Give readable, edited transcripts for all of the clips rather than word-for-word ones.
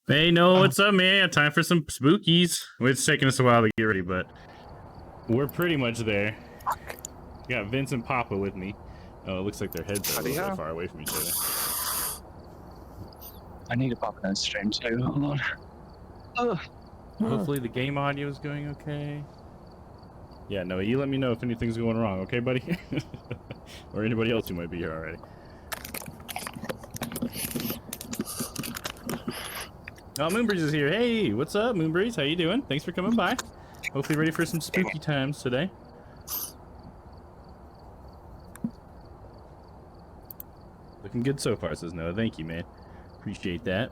Hey, no, what's up, man? Time for some spookies. It's taking us a while to get ready, but we're pretty much there. Got Vince and Papa with me. Oh, it looks like their heads are a little bit far away from each other. I need to pop in that stream too. Hold on. Hopefully the game audio is going okay. Yeah, no, you let me know if anything's going wrong, okay, buddy? Or anybody else who might be here already. Oh, Moonbreeze is here. Hey, what's up, Moonbreeze? How you doing? Thanks for coming by. Hopefully ready for some spooky times today. Looking good so far, says Noah. Thank you, man. Appreciate that.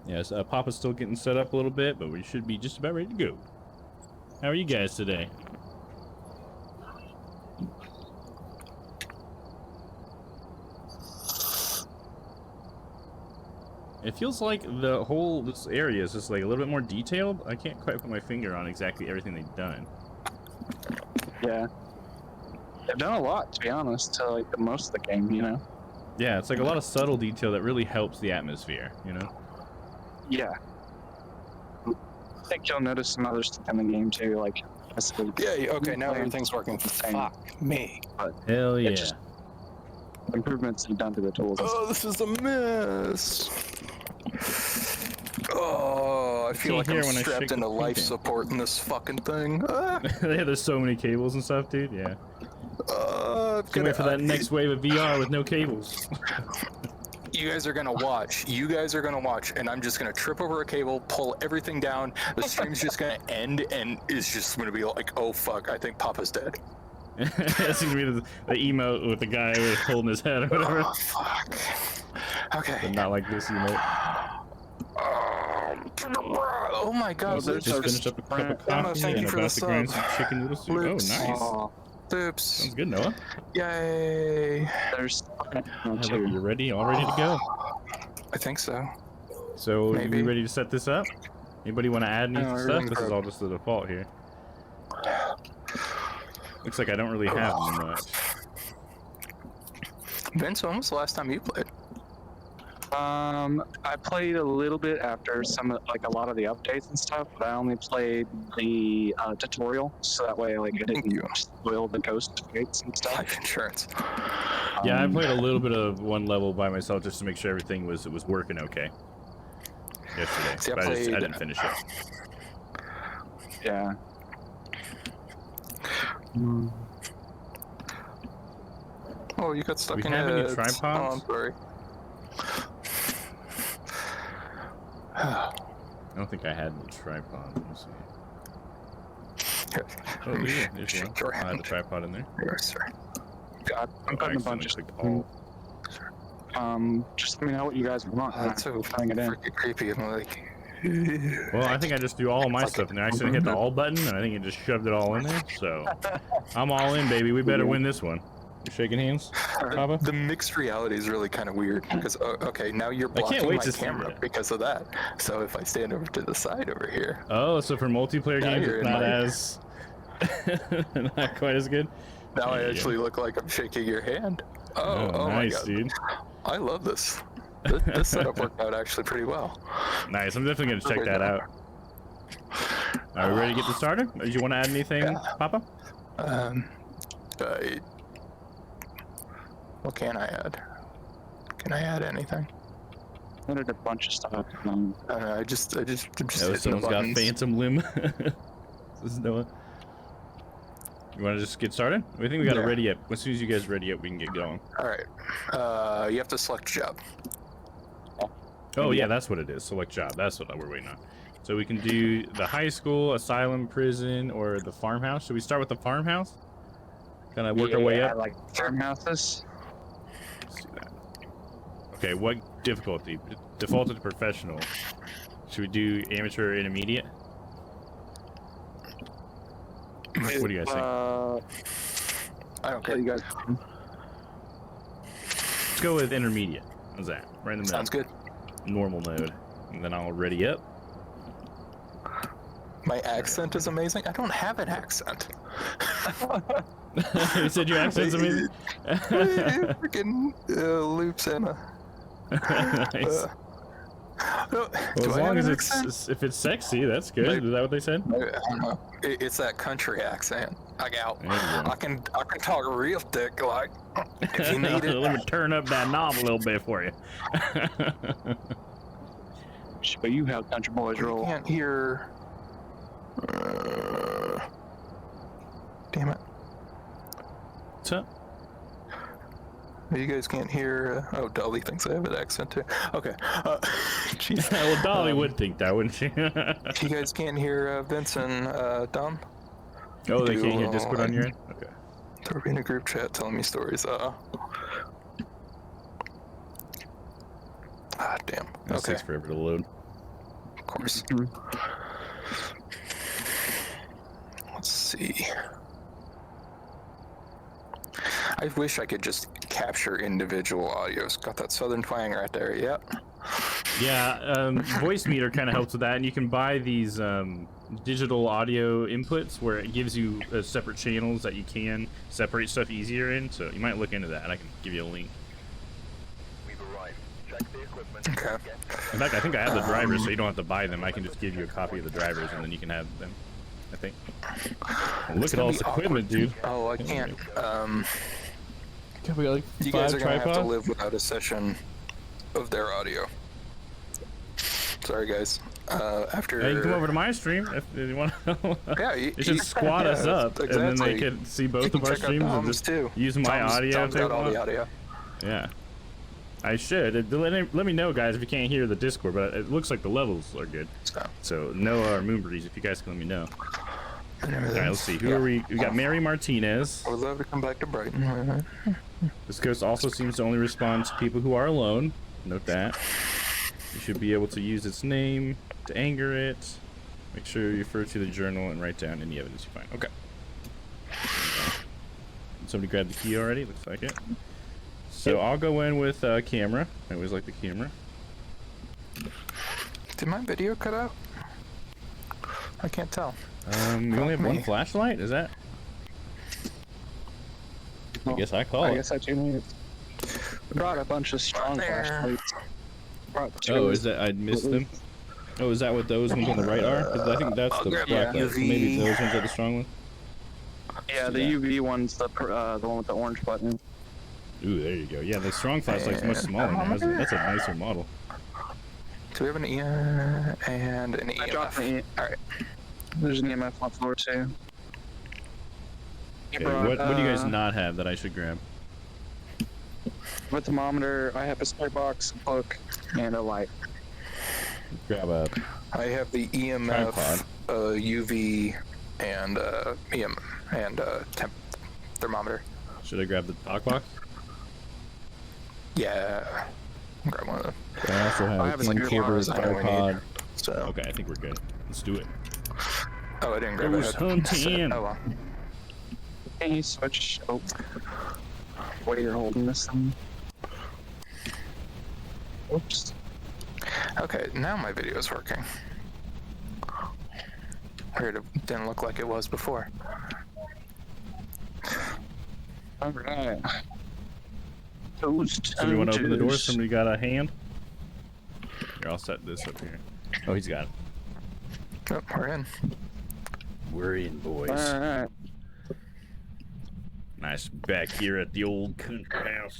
Yes, Papa's still getting set up a little bit, but we should be just about ready to go. How are you guys today? It feels like this area is just like a little bit more detailed. I can't quite put my finger on exactly everything they've done. Yeah. They've done a lot, to be honest, to like most of the game, you know? Yeah, it's like a lot of subtle detail that really helps the atmosphere, you know? Yeah. I think you'll notice some other stuff in the game too, like... Yeah, okay, now everything's working. Fuck me. But hell yeah. Just improvements you've done to the tools. Oh, this is a mess. Oh, I feel like I'm strapped into life support in this fucking thing. Yeah, there's so many cables and stuff, dude. Yeah. Can't wait for that next wave of VR with no cables. You guys are gonna watch. You guys are gonna watch, and I'm just gonna trip over a cable, pull everything down. The stream's just gonna end, and it's just gonna be like, oh fuck, I think Papa's dead. It's gonna be the emote with the guy holding his head or whatever. Oh fuck. Okay. But not like this emote. Oh my god. Just finished up a cup of coffee and about to grind some chicken noodle soup. Oh, nice. Oops. Sounds good, Noah. Yay. There's... You're ready? All ready to go? I think so. So, maybe. You ready to set this up? Anybody want to add any stuff? This is all just the default here. Looks like I don't really have much. Vince, when was the last time you played? I played a little bit after a lot of the updates and stuff, but I only played the tutorial, so that way, like, I didn't spoil the ghost fights and stuff. Life insurance. Yeah, I played a little bit of one level by myself just to make sure everything was working okay. Yesterday, See, but I didn't finish it. Yeah. Oh, you got stuck we in have any Oh, tripods? I'm sorry. I don't think I had the tripod. Let me see. Oh, yeah, there's one. I had the tripod in there. Yes, sir. God, I'm putting a bunch of stuff. All. Just let me know what you guys want. That's so freaking creepy. I'm like... Well, I think I just do all my stuff in there. I accidentally hit the all button, and I think it just shoved it all in there. So, I'm all in, baby. We better win this one. You're shaking hands, Papa? The mixed reality is really kind of weird because okay, now you're blocking my camera because of that. So if I stand over to the side over here. Oh, so for multiplayer games, it's not as not quite as good. Now I actually look like I'm shaking your hand. Oh nice, my god, dude! I love this. This setup worked out actually pretty well. Nice. I'm definitely gonna check that out. Are we ready to get this started? Do you want to add anything, Papa? What can I add? Can I add anything? I added a bunch of stuff. I just someone's got Phantom Limb. This is Noah. You want to just get started? I think we got it ready up. As soon as you guys are ready up, we can get going. All right. You have to select job. Oh yeah, that's what it is. Select job. That's what we're waiting on. So we can do the high school, asylum, prison, or the farmhouse. Should we start with the farmhouse? Kind of work our way up. I like farmhouses. Let's do that. Okay, what difficulty? Defaulted to professional. Should we do amateur or intermediate? What do you guys think? I don't care. You guys. Let's go with intermediate. How's that? Right in the middle. Sounds good. Normal mode. And then I'll ready up. My accent is amazing. I don't have an accent. You said your accent's amazing? Freaking loops and Nice. Well, as long as if it's sexy, that's good. Is that what they said? I don't know. It's that country accent. I can talk real thick, like if you need it. Let me turn up that knob a little bit for you. But you how country boys roll. You can't hear. Damn it. What's up? You guys can't hear. Oh, Dolly thinks I have an accent too. Okay. Jeez. Well, Dolly would think that, wouldn't she? You guys can't hear Vince and Dom? Oh, they can't hear Discord on your end? Okay. They're in a group chat telling me stories. Ah, damn. That Okay. takes forever to load. Of course. Let's see. I wish I could just capture individual audios. Got that southern twang right there. Yep. Yeah, Voice Meter kind of helps with that, and you can buy these digital audio inputs where it gives you separate channels that you can separate stuff easier in. So you might look into that. I can give you a link. Okay. In fact, I think I have the drivers, so you don't have to buy them. I can just give you a copy of the drivers, and then you can have them. I think. Well, look at all this equipment, dude. Oh, I can't. We got like You guys are gonna have to live without a session of their audio. Sorry, guys. After you can come over to my stream if you want. Yeah, you should squat us up, exactly. and then they can see both of our streams and just use my audio if they got all want. the audio. Yeah, I should. Let me know, guys, if you can't hear the Discord, but it looks like the levels are good. So Noah or Moonbreeze, if you guys can let me know. All right, let's see. Who are we? We got Mary Martinez. I would love to come back to Brighton. This ghost also seems to only respond to people who are alone. Note that. You should be able to use its name to anger it. Make sure you refer to the journal and write down any evidence you find. Okay. Somebody grabbed the key already? Looks like it. So I'll go in with camera. I always like the camera. Did my video cut out? I can't tell. We only have one flashlight? Is that? I guess I call it. I guess I do need it. We brought a bunch of strong flashlights. Oh, is that? I missed them? Oh, is that what those ones on the right are? 'Cause I think that's the black light. So maybe those ones are the strong ones? Yeah, the UV one's the one with the orange button. Ooh, there you go. Yeah, the strong flashlight's much smaller now. That's a nicer model. Do we have an EM and an EMF? I dropped the Alright. There's an EMF on floor too. Okay, what do you guys not have that I should grab? With thermometer, I have a spray box, a book, and a light. Grab a. I have the EMF, tripod. UV, and EM and temp thermometer. Should I grab the talk box? Yeah. Grab one of them. I also have, I have a cable, cables, tripod. So. Okay, I think we're good. Let's do it. Oh, I didn't grab Who's it. hunting? Oh well. Can you switch? Oh. What are you holding this thing? Oops. Okay, now my video is working. Weird, it didn't look like it was before. Alright. Toast. Somebody want to open the door? Somebody got a hand? Here, I'll set this up here. Oh, he's got it. Oh, we're in. We're in, boys. Alright. Nice back here at the old country house.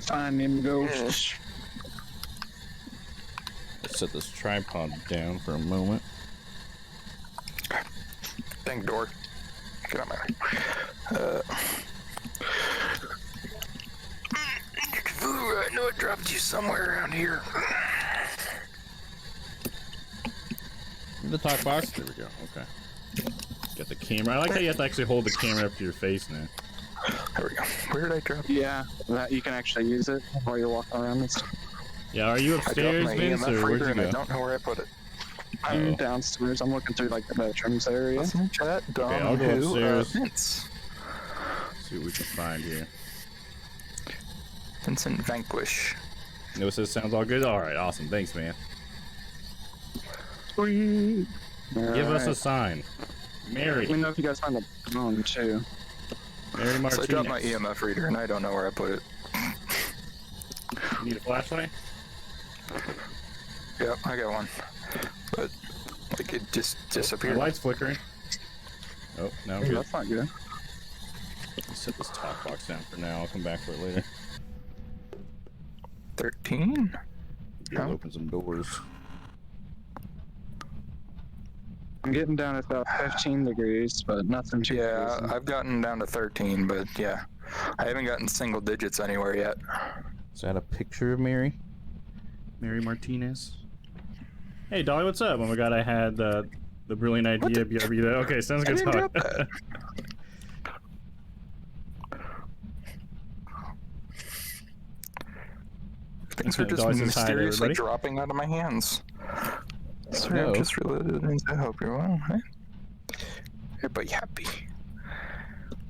Find them ghosts. Let's set this tripod down for a moment. Dang door. Get on my way. I know it dropped you somewhere around here. The talk box? There we go. Okay. Got the camera. I like how you have to actually hold the camera up to your face now. There we go. Where did I drop? Yeah, that you can actually use it while you're walking around and stuff. Yeah, are you I dropped upstairs, my Vince, EMF or where'd reader you and I go? don't know where I put it. I'm downstairs. I'm looking through like the bedrooms area. Listen, chat. Dom, Okay, I'll go who? upstairs. Vince. See what we can find here. Vincent Vanquish. Noah says sounds all good. All right, awesome. Thanks, man. Sweet. Give us a sign. Mary. Let me know if you guys find the phone too. Mary Martinez. So I dropped my EMF reader and I don't know where I put it. You need a flashlight? Yep, I got one. But like it just The disappeared. light's flickering. Oh, now I'm good. That's not good. Let's set this top box down for now. I'll come back for it later. 13? We'll Oh. open some doors. I'm getting down at about 15 degrees, but nothing too Yeah, crazy. I've gotten down to 13, but yeah. I haven't gotten single digits anywhere yet. Is that a picture of Mary? Mary Martinez? Hey, Dolly, what's up? Oh my god, I had the brilliant idea. BRB. Okay, sounds I good. didn't Talk. drop that. Things are just Dolly says hi to mysteriously everybody. dropping out of my hands. Sorry, No. I'm just related things. I hope you're well. Right? Everybody happy.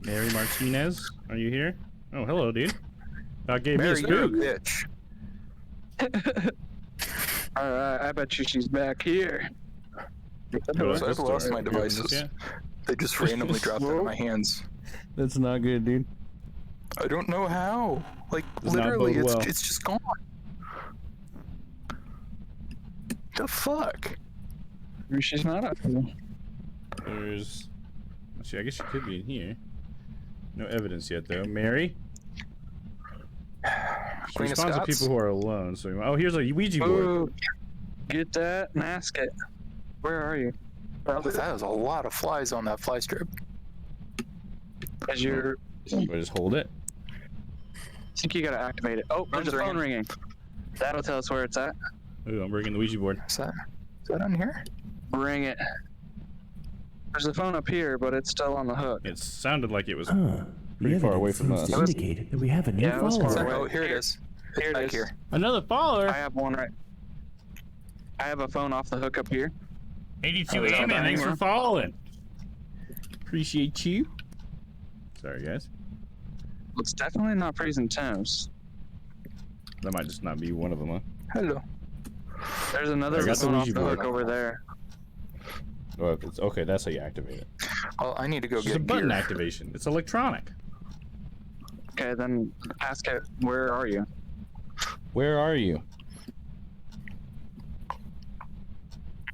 Mary Martinez, are you here? Oh, hello, dude. Gave me a Mary, you're a spook. bitch. Alright, I bet you she's back here. Oh, So I've lost my devices. Yeah. They just randomly dropped out of my hands. That's not good, dude. I don't know how. Like Does not literally, bode well. it's just gone. The fuck? Maybe she's not up here. There's. Let's see, I guess she could be in here. No evidence yet, though. Mary? She Queen of responds to Scots? people who are alone. So, oh, here's a Ouija board. Ooh, get that and ask it. Where are you? That was a lot of flies on that fly strip. As you're, Do I just hold it? I think you gotta activate it. Oh, there's a Phone's phone ringing. That'll tell us where it's at. Ooh, I'm bringing the Ouija board. Is that on here? Ring it. There's a phone up here, but it's still on the hook. It sounded like it was The pretty far away evidence from seems us. to indicate that we have a new Yeah, it was far follower. away. Oh, here it is. It's Here it back is. here. Another follower. I have one right. I have a phone off the hook up here. 82 Oh, is that man, thanks for anywhere? following. Appreciate you. Sorry, guys. It's definitely not freezing temps. That might just not be one of them, huh? Hello. There's another I got the phone off Ouija the board. hook over there. Oh, it's, okay, that's how you activate it. Well, I need to go It's just a get button gear. activation. It's electronic. Okay, then ask it, where are you? Where are you?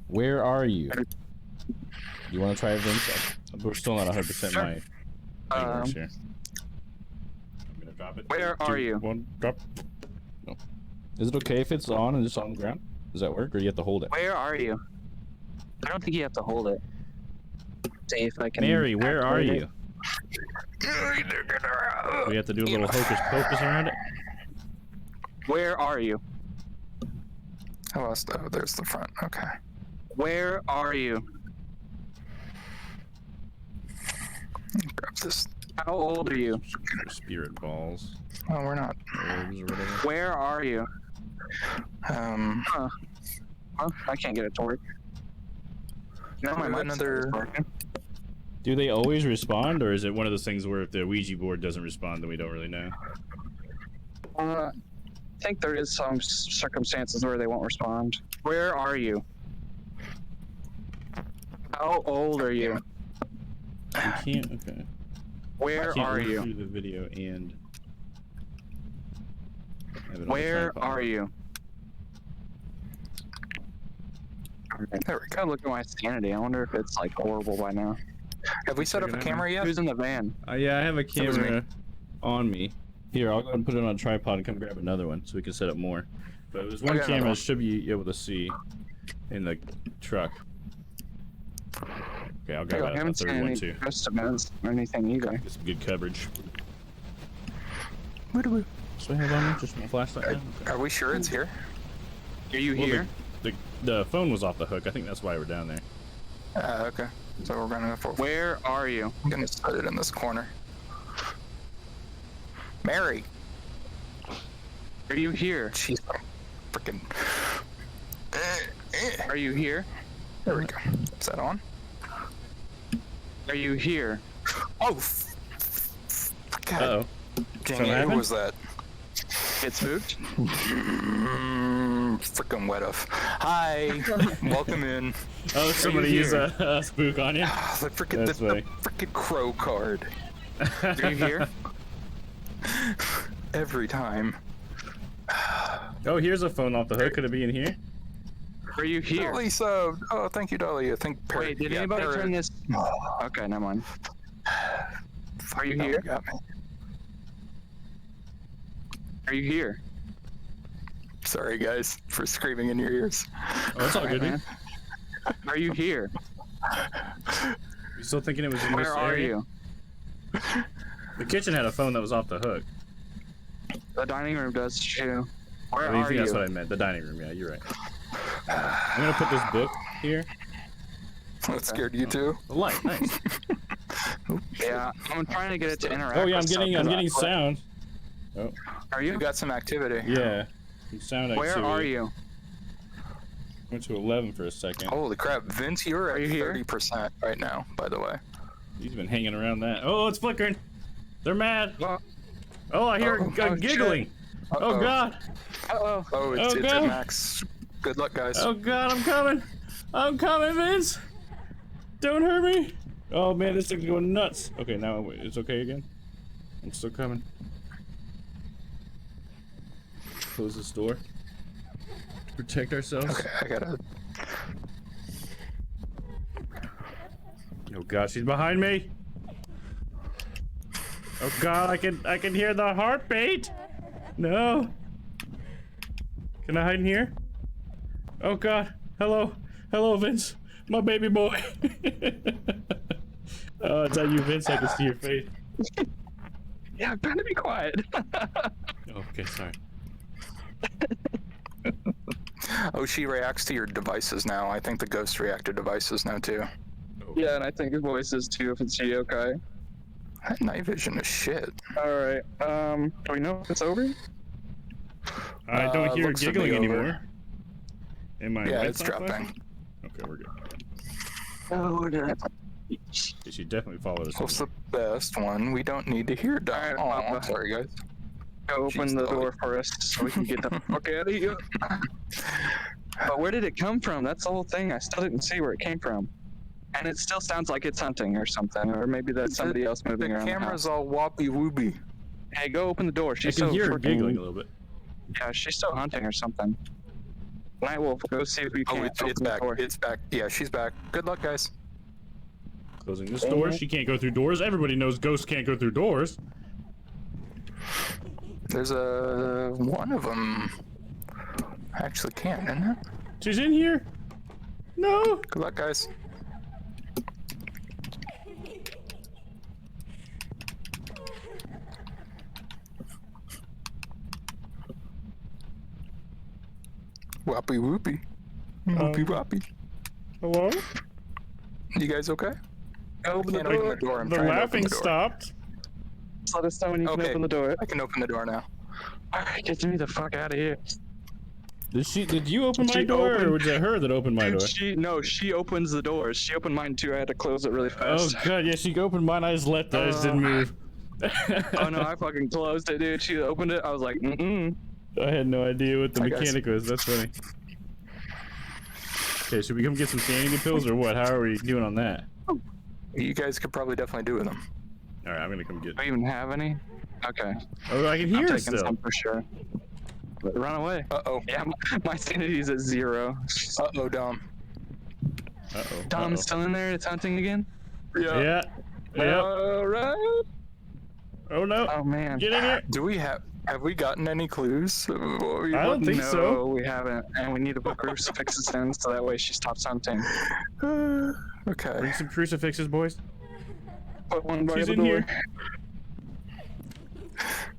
Where are you? You want to try Vince? We're still not 100% Sure. my works here. I'm gonna drop it. Where Two, are you? One, drop. No. Is it okay if it's on and just on the ground? Does that work, or do you have to hold it? Where are you? I don't think you have to hold it. See if I can. Mary, where are activate you? it. Do we have to do a little hocus pocus around it? Where are you? Oh, there's the front. Okay. Where are you? Grab this. How old are you? Spirit balls. Oh, we're not. Orbs or whatever. Where are you? Huh, I can't get it to work. No, my We have mic's another- working. Do they always respond, or is it one of those things where if the Ouija board doesn't respond, then we don't really know? I think there is some circumstances where they won't respond. Where are you? How old are you? I can't. Okay. Where I can't are look you? through the video and. have it on the Where tripod. are you? There we go. Gotta look at my sanity. I wonder if it's like horrible by now. Have we set up a camera yet? Who's in the van? Yeah, I have a That was me. camera on me. Here, I'll go ahead and put it on a tripod and come grab another one so we can set up more. But there's one got another camera one. should be able to see in the truck. Okay, I'll I grab a haven't seen third one any too. ghost events or anything either. Get some good coverage. What do we? So I have on me just my flashlight now? Okay. Are we sure it's here? Are you Well, here? the phone was off the hook. I think that's why we're down there. Okay. So we're gonna go for. Where are you? I'm gonna set it in this corner. Mary. Are you here? She's freaking. Are you here? There we go. Is that on? Are you here? Oh. God Uh-oh. dang Something it! Who happened? was that? Get spooked? Freaking wet off. Hi. Welcome in. Oh, somebody you used here? a spook on you? The freaking That's the funny. freaking crow card. Are you here? Every time. Oh, here's a phone off the hook. Could it be in here? Are you here? Dolly subbed. Oh, thank you, Dolly. I think. Wait, did anybody turn this? Okay, never mind. Are you here? Got me. Are you here? Sorry, guys, for screaming in your ears. Oh, that's all good, man. Are you here? You still thinking it was in this Where are area? you? The kitchen had a phone that was off the hook. The dining room does too. Where I are you? That's what I meant. The dining room. Yeah, you're right. I'm gonna put this book here. That scared you too? The light. Nice. Yeah, I'm trying to get it to interact. Oh yeah, I'm with stuff, getting 'cause sound. Are You you? got some activity. Yeah. Sound Where activity. are you? Went to 11 for a second. Holy crap, Vince, you're Are at you here? 30% right now, by the way. He's been hanging around that. Oh, it's flickering. They're mad. Oh, Oh, I hear giggling. Oh god. oh. Oh, it's Oh, at God. max. Good luck, guys. Oh god, I'm coming. I'm coming, Vince. Don't hurt me. Oh man, this thing's going nuts. Okay, now it's okay again. I'm still coming. Close this door. Protect ourselves. Okay, I gotta. Oh god, she's behind me. Oh god, I can hear the heartbeat. No. Can I hide in here? Oh god. Hello. Hello, Vince. My baby boy. Oh, it's that you, Vince. I can see your face. Yeah, I'm trying to be quiet. Oh, okay, sorry. Oh, she reacts to your devices now. I think the ghost react to devices now too. Yeah, and I think his voice is too if it's yokai. That night vision is shit. Alright, do we know if it's over? I don't hear looks to be giggling over. anymore. Am I? Yeah, lights it's not dropping. flashing? Okay, we're good. Oh, She definitely followed us. What's the best one? We don't need to hear that. Alright, Oh, Papa. I'm sorry, guys. Go open Jeez, the Dolly. door for us so we can get the fuck out of here. But where did it come from? That's the whole thing. I still didn't see where it came from. And it still sounds like it's hunting or something, or maybe that's somebody else moving The around the camera's house. all woppy wooby. Hey, go open the door. I She's can so hear her freaking- giggling a little bit. Yeah, she's still hunting or something. Nightwolf, go see if we Oh, can it's open the back. door. It's back. Yeah, she's back. Good luck, guys. Closing this door. She can't go through doors. Everybody knows ghosts can't go through doors. There's a one of them. Actually, can't, isn't it? She's in here. No. Good luck, guys. Whoppy whoopy. Whoopy whoppy. Hello. You guys okay? Open the Can't open door. the door. I'm The trying to open laughing the door. stopped. Just let us know when you can Okay. open the door. I can open the door now. Alright, get me the fuck out of here. Did you open my She door, or opened- was it her that opened my door? She opens the doors. She opened mine too. I had to close it really Oh fast. god, yeah, she opened mine. I just left. I just didn't move. Oh no, I fucking closed it, dude. She opened it. I was like, I had no idea what the Hi, guys. mechanic was. That's funny. Okay, should we come get some sanity pills or what? How are we doing on that? You guys could probably definitely do with them. All right, I'm gonna come get. Do we even have any? Okay. Oh, I can I'm hear her taking still. some for sure. But run away. Uh-oh. Yeah, my sanity's at 0. Uh-oh, Dom. Uh-oh. Dom's still in there. It's hunting again. Yeah. Yep. Alright. Oh no. Oh man. Get in here. Do we have we gotten any clues? I don't think no, so. we haven't, and we need to put crucifixes in so that way she stops hunting. Okay. Bring some crucifixes, boys. Put one by She's the in door. here.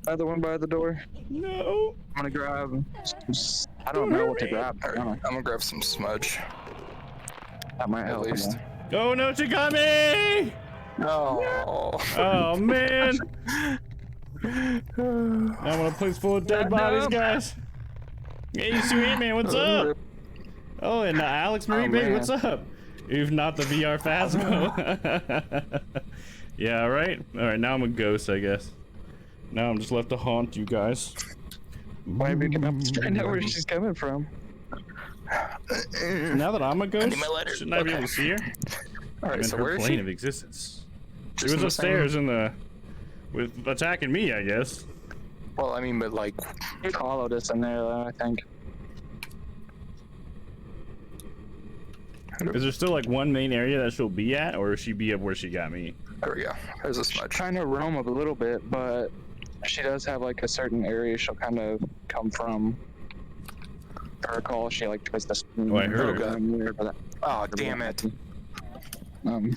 Other one by the door. No. I'm gonna grab. I don't know what to grab. All right, I'm gonna grab some smudge. That might At help. least. Oh no, she got me! Oh. Oh man. I'm on a place full of dead bodies, guys. Hey, you see Ant-Man, what's up? Oh, and Alex Marie, Oh, baby, man. what's up? If not the VR Phasmo. Yeah, right? Alright, now I'm a ghost, I guess. Now I'm just left to haunt you guys. Maybe we can help us find out where she's coming from. Now that I'm a ghost, my letter. shouldn't I be able to see her? All I'm right, in so her where is plane she? of existence. She Just was in the same- upstairs in the... with attacking me, I guess. Well, I mean, but like, You followed us in there, though, I think. Is there still like one main area that she'll be at, or will she be up where she got me? there we go. There's a She's smudge. trying to roam a little bit, but she does have like a certain area she'll kind of come from. I recall she like tries to. Oh, I heard her. Oh, damn it. Um,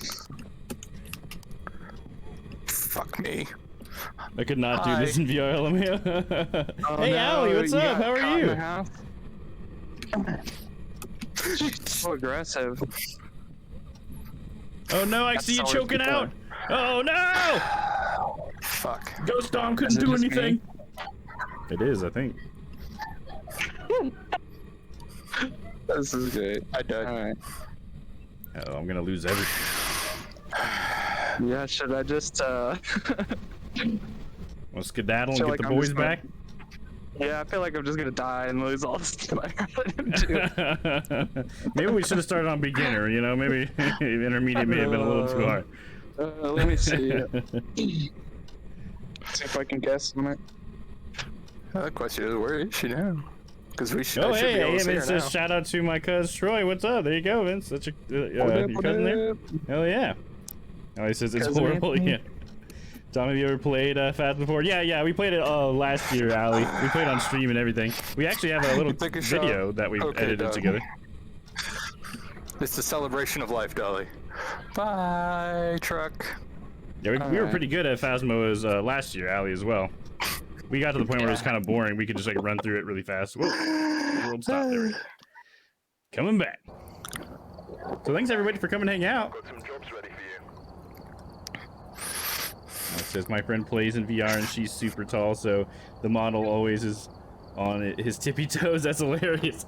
Fuck me. I could not Hi. do this in VR, LMAO. oh Hey, no, Allie, what's you up? got How are caught in the you? house? She's so aggressive. Oh no, I see you That's choking always out. Oh no! Fuck. Ghost Dom couldn't Is it do just me? anything. It is, I think. This is good. I died. Alright. Oh, I'm gonna lose everything. Yeah, should I just Well, skedaddle and feel get like the I'm boys just gonna- back. Yeah, I feel like I'm just gonna die and lose all the stuff I do. Maybe we should have started on beginner, you know? Maybe intermediate may have been a little too hard. Let me see. See if I can guess on it. The question is, where is she now? Because we should. Oh, I should be hey, able to see Vince her says now. shout out to my cuz Troy. What's up? There you go, Vince. That's your cousin there? Hell yeah. Oh, he says it's Cousin horrible. Anthony? Yeah. Tom, have you ever played Phasmo before? Yeah, we played it last year, Allie. We played on stream and everything. We actually have a little Take a shot. video that we Okay, edited done. together. It's the celebration of life, Dolly. Bye, truck. Yeah, we were Alright. pretty good at Phasmo as last year, Allie, as well. We got to the point where it was kind of boring. We could just like run through it really fast. Whoa, the world stopped. There we go. Coming back. So thanks everybody for coming hang out. Got some jobs ready for you. It says my friend plays in VR and she's super tall, so the model always is on his tippy toes. That's hilarious.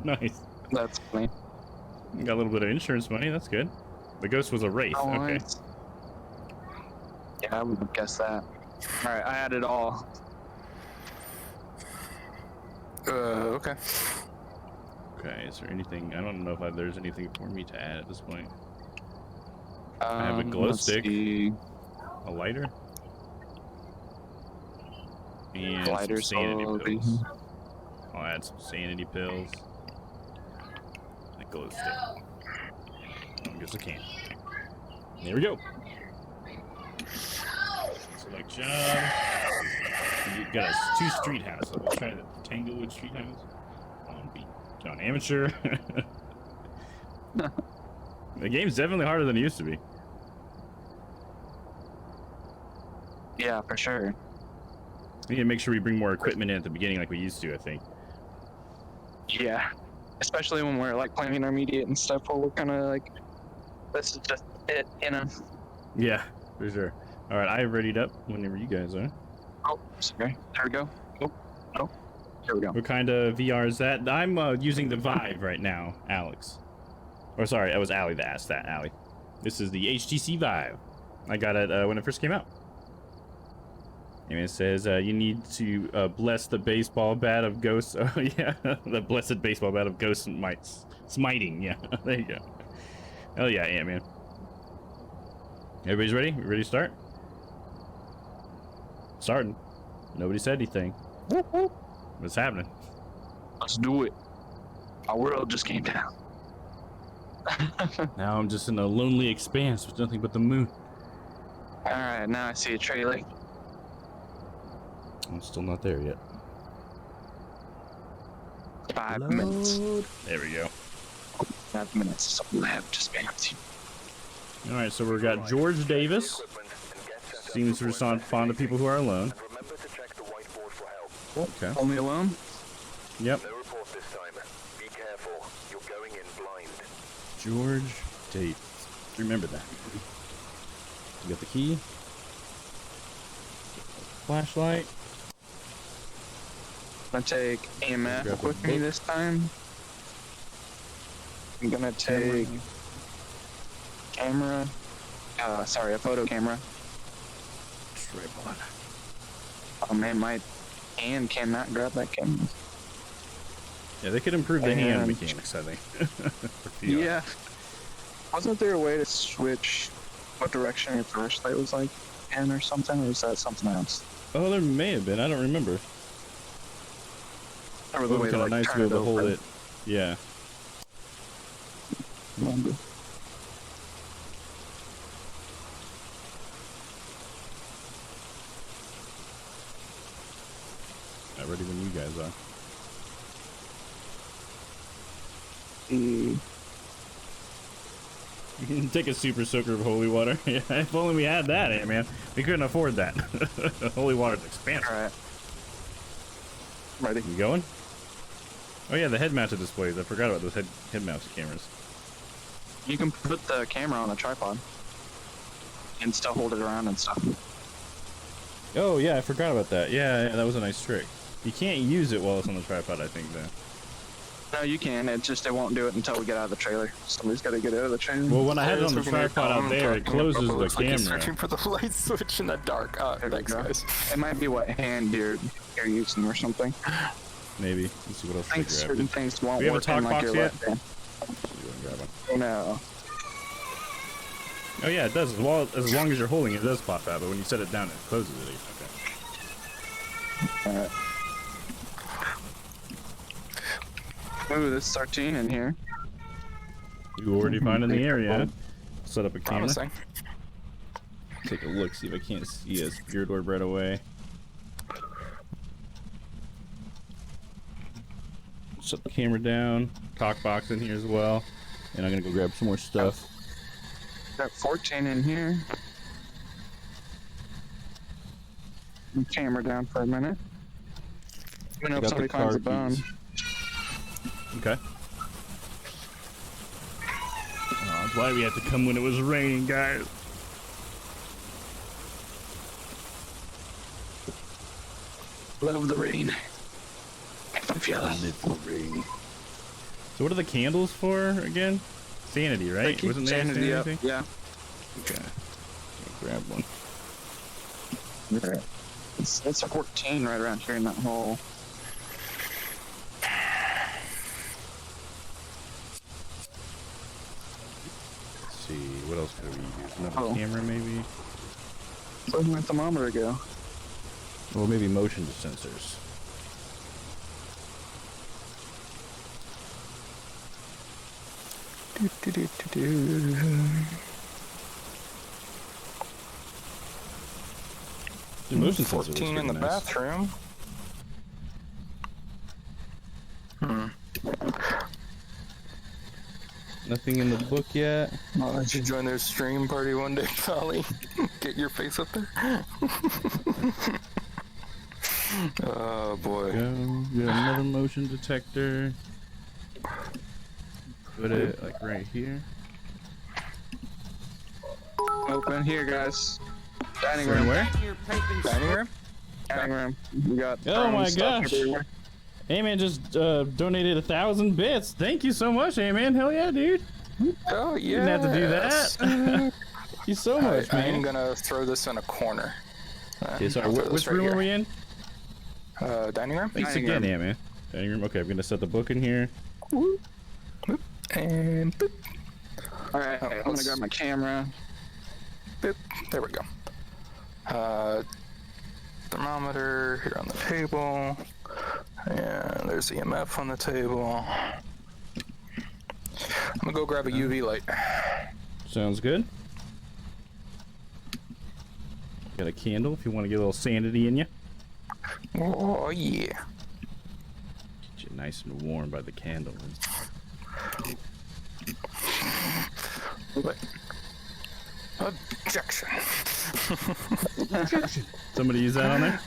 Nice. That's funny. Got a little bit of insurance money. That's good. The ghost was a wraith. Oh, Okay. nice. Yeah, I would have guessed that. Alright, I added all. Okay. Okay. Is there anything? I don't know if there's anything for me to add at this point. I have a glow let's stick. see. A lighter. And Lighter, some sanity so pills. I'll add some sanity pills. A glow stick. I guess I can. There we go. Select job. You got a 2 street house. So we'll try the Tanglewood street house. On beat. John Amateur. The game's definitely harder than it used to be. Yeah, for sure. We need to make sure we bring more equipment in at the beginning like we used to, I think. Yeah. Especially when we're like playing intermediate and stuff where we're kind of like, this is just it, you know? Yeah, for sure. All right, I readied up whenever you guys are. Oh, sorry. There we go. Oh, there we go. What kind of VR is that? I'm using the Vive right now, Alex. Or sorry, it was Allie that asked that, Allie. This is the HTC Vive. I got it when it first came out. And it says you need to bless the baseball bat of ghosts. Oh yeah, the blessed baseball bat of ghosts smiting. Yeah, there you go. Hell yeah, Ant-Man. Everybody's ready? We ready to start? Starting. Nobody said anything. What's happening? Let's do it. Our world just came down. Now I'm just in a lonely expanse with nothing but the moon. Alright, now I see a trailer. I'm still not there yet. 5 minutes. There we go. 5 minutes. So left. Just fancy. All right, so we've got George Davis. Equipment and get set up Seems to before respond fond to people who are alone. And remember to check the whiteboard for help. Okay. Only alone? Yep. No report this time. Be careful. You're going in blind. George Davis. Remember that. You got the key. Flashlight. I'm gonna take Grab EMF a with me book. this time. I'm gonna take camera. Sorry, a photo camera. Tripod. Oh man, my hand cannot grab that camera. Yeah, they could improve the hand And- mechanics, I think. For VR. Yeah. Wasn't there a way to switch what direction your flashlight was like in or something, or was that something else? Oh, there may have been. I don't remember. That was the way to like nice to turn be it able to hold over. it. Yeah. Not ready when you guys are. You can take a super soaker of holy water. Yeah, if only we had that, eh, man. We couldn't afford that. Holy water's expensive. All right. Ready? You going? Oh yeah, the head-mounted displays. I forgot about those head-mounted cameras. You can put the camera on a tripod and still hold it around and stuff. Oh yeah, I forgot about that. Yeah, that was a nice trick. You can't use it while it's on the tripod, I think, though. No, you can. It won't do it until we get out of the trailer. Somebody's got to get out of the trailer. Well, when I had it on the tripod out there, it closes the Looks like he's camera. searching for the light switch in the dark. Thanks, guys. It might be what hand you're using or something. Maybe. Let's see what else I we think grab. certain things won't Do we have a work talk in like box your yet? left hand. Grab one. Oh no. Oh yeah, it does. Well, as long as you're holding it, it does pop out. But when you set it down, it closes it. Okay. Alright. Ooh, there's sardine in here. You already finding the area. Set up a camera. Promising. Take a look. See if I can't see us. Geared orb right away. Shut the camera down. Talk box in here as well. And I'm gonna go grab some more stuff. Got 14 in here. Camera down for a minute. You know, if somebody finds a bone. Okay. Oh, that's why we had to come when it was raining, guys. Love the rain. If you love the rain. So what are the candles for again? Sanity, right? Wasn't there sanity up. sanity? Yeah. Okay. Grab one. It's 14 right around here in that hole. Let's see, what else could we use? Another camera, maybe? Where'd my thermometer go? Or maybe motion sensors. The motion sensor 14 in the bathroom. Nothing in the book yet. Why don't you join their stream party one day, Polly? Get your face up there. Oh boy. We got another motion detector. Put it like right here. Open here, guys. Dining room. Where? Dining room? Dining room. We got. Oh my stuff gosh. everywhere. Hey man, just donated 1,000 bits. Thank you so much, hey man. Hell yeah, dude. Oh yeah. Didn't have to do that. Thank you so much, man. I'm gonna throw this in a corner. Okay, so I'll throw which this right room are here. we in? Dining room? Thanks Dining again, room. yeah, man. Dining room. Okay, I'm gonna set the book in here. And boop, Alright, I'm gonna grab my camera. boop. There we go. Thermometer here on the table. And there's EMF on the table. I'm gonna go grab a UV light. Sounds good. Got a candle if you want to get a little sanity in you. Oh yeah. Get you nice and warm by the candle. Wait. Objection. Somebody use that on there?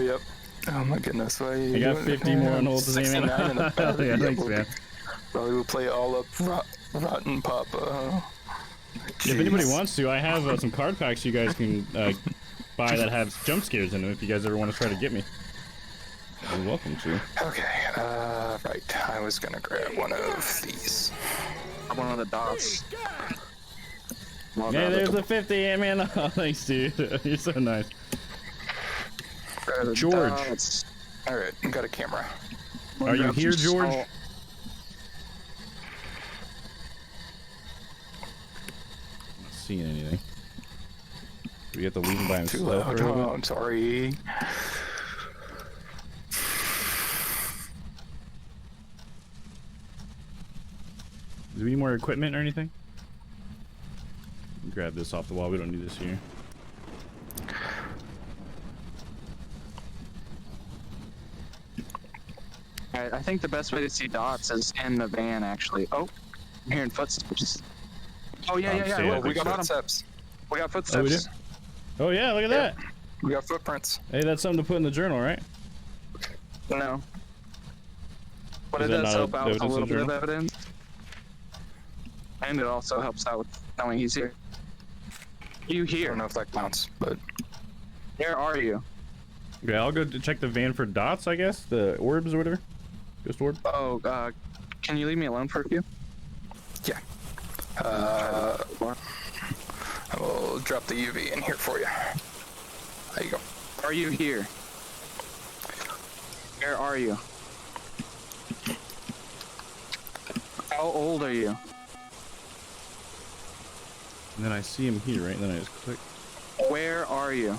Yep. Oh my goodness. Why I got 50 more on hold to say, man. 69 in the battery. Yeah, thanks, man. Probably will play all up Rotten Papa. If anybody wants to, I have some card packs you guys can buy that have jump scares in them if you guys ever want to try to get me. You're welcome to. Okay, right. I was gonna grab one of these. One of the dots. Well, Hey, no, there's the 50, yeah, man. Oh, thanks, dude. You're so nice. the George. dots. Alright, got a camera. Are you here, George? salt. Not seeing anything. we have to leave him by Too himself for a loud. little Oh, bit? I'm sorry. Do we need more equipment or anything? Grab this off the wall. We don't need this here. Alright, I think the best way to see dots is in the van, actually. Oh, I'm hearing footsteps. Oh, yeah, yeah, Stay yeah. up Look, We we got got them. footsteps. We got Oh, we footsteps. do? Oh, yeah, look at that. We got footprints. Hey, that's something to put in the journal, right? No. But Is it that does not help out with a evidence in little bit of journal? evidence. And it also helps out with knowing he's here. You I here? don't know if that counts, but Where are you? Okay, I'll go to check the van for dots, I guess. The orbs or whatever. Ghost orb. Oh, can you leave me alone for a few? yeah. I will drop the UV in here for you. There you go. Are you here? Where are you? How old are you? And then I see him here, right? And then I just click. Where are you?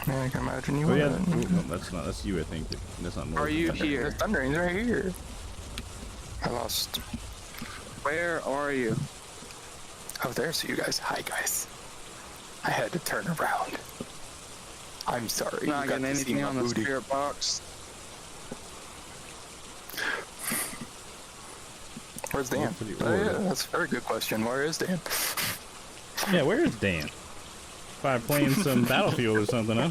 Yeah, I can imagine you Oh, would. yeah. No, that's you, I think. That's not normal. Are you The here? thundering's right here. I lost. Where are you? Oh, there's you guys. Hi, guys. I had to turn around. I'm sorry. Not you got getting to see anything my on the booty. spirit box. Where's Dan? Pretty Oh, yeah, old. that's a very good question. Where is Dan? Yeah, where is Dan? Probably playing some Battlefield or something, huh?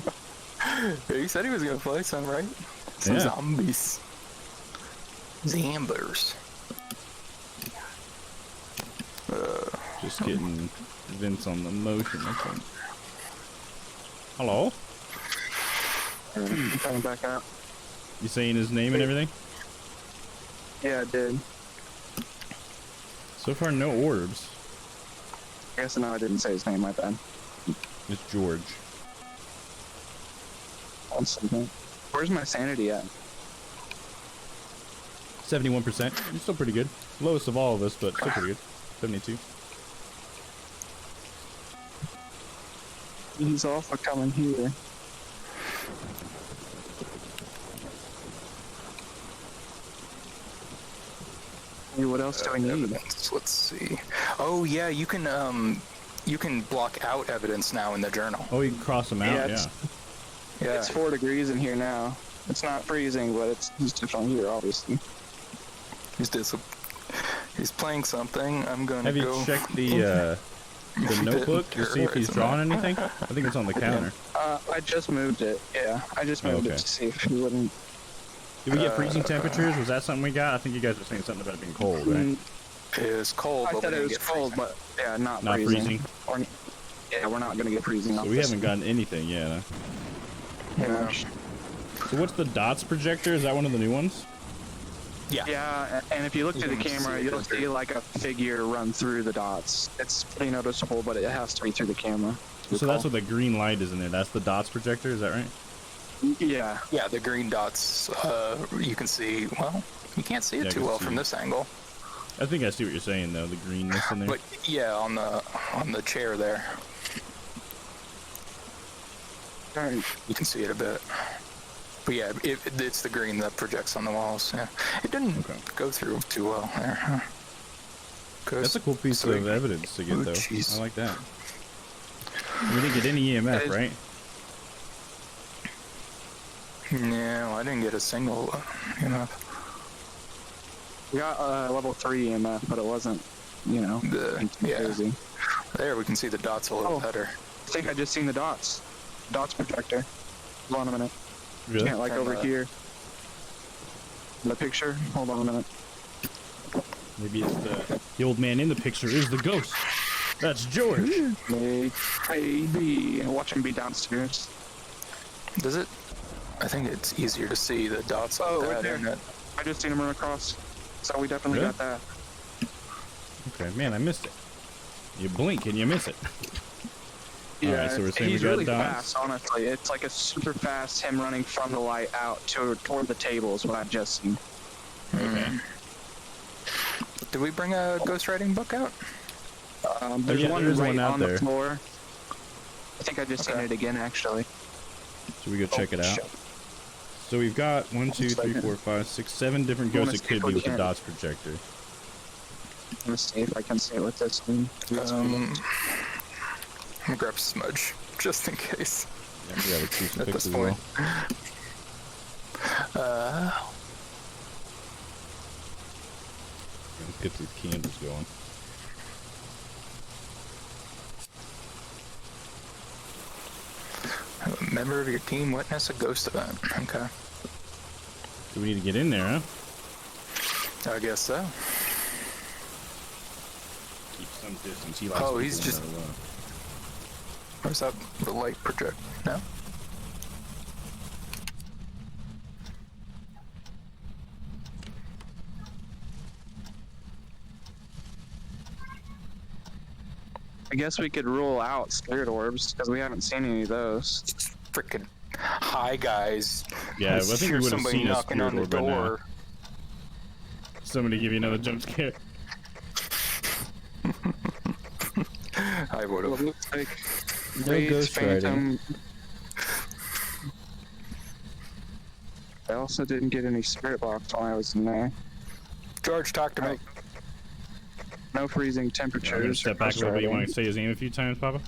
He said he was gonna play some, right? Some Yeah. zombies. Zambers. Just getting Vince on the motion. That's all. Hello? I'm coming back out. You saying his name and everything? Yeah, I did. So far, no orbs. I guess no, I didn't say his name, my bad. It's George. One second. Where's my sanity at? 71%. You're still pretty good. Lowest of all of us, but still pretty good. 72. He's also coming here. Hey, what else do I need? Evidence. Let's see. Oh yeah, you can block out evidence now in the journal. Oh, you can cross them out, Yeah, yeah. it's- Yeah. It's 4 degrees in here now. It's not freezing, but it's definitely here, obviously. He's playing something. I'm gonna Have you go. checked the notebook to see if he's drawn anything? I think it's on the counter. I just moved it. Yeah, I just moved Okay. it to see if he wouldn't. Did we get freezing temperatures? Was that something we got? I think you guys were saying something about it being cold, right? Mm, It was cold, I but said we it didn't was get cold, freezing. but yeah, not Not freezing. Or, yeah, we're not gonna get freezing. So off we this. haven't gotten anything yet, huh? Yeah. So what's the dots projector? Is that one of the new ones? Yeah, and if you look through the You can camera, see it you'll go through. see like a figure run through the dots. It's pretty noticeable, but it has to be through the camera. So that's what the green light is in there. That's the dots projector, is that right? Yeah. Yeah, the green dots. You can see. Well, you can't see it Yeah, I too can well see from it. this angle. I think I see what you're saying though, the greenness in there. But yeah, on the chair there, Alright. you can see it a bit. But yeah, it's the green that projects on the walls. Yeah, it didn't Okay. go through too well there. Huh? That's a cool piece So- of evidence to get Oh, though. jeez. I like that. We didn't get any EMF, That is- right? No, I didn't get a single. We got level 3 EMF, but it wasn't, you know, anything Yeah, crazy. there we can see the dots a little Oh. better. I think I just seen the dots. Dots projector. Hold on a minute. Really? Yeah, like Turn over the- here. The picture. Hold on a minute. Maybe it's the old man in the picture is the ghost. That's George. Maybe. Watch him be downstairs. Does it? I think it's easier to see the dots like Oh, that. right there. isn't it? I just seen him run across. So we definitely Really? got that. Okay, man, I missed it. You blink and you miss it. Alright, so we're saying we he's got really dots. fast, honestly. It's like a super fast him running from the light out toward the table is what I've just seen. Okay. Did we bring a ghostwriting book out? There's yeah, one there is right one out on there. the floor. think I just seen it again, actually. So we go check it out. Shit. So we've got 1, 2, 3, 4, 5, 6, 7 different ghosts it could be with the can. dots projector. Let me see if I can see it with this one. I'm gonna grab Smudge, just in case. Yeah, we gotta choose some At picks this as well. point. Let's get these candles going. A member of your team witnessed a ghost event. Okay. So we need to get in there, huh? I guess so. Keep some distance. He likes Oh, people he's no just- matter what. Where's that the light project? No? I guess we could rule out spirit orbs because we haven't seen any of those. Freaking hi guys. Yeah, I think we hear would have somebody seen a knocking spirit on the orb by now. door. Somebody give you another jump scare. I would Well, it have. looks like No Rage, ghost riding. Phantom. I also didn't get any spirit box while I was in there. George, talk to me. No freezing I'm gonna temperatures. step back a little bit. You want to say his name a few times, Papa?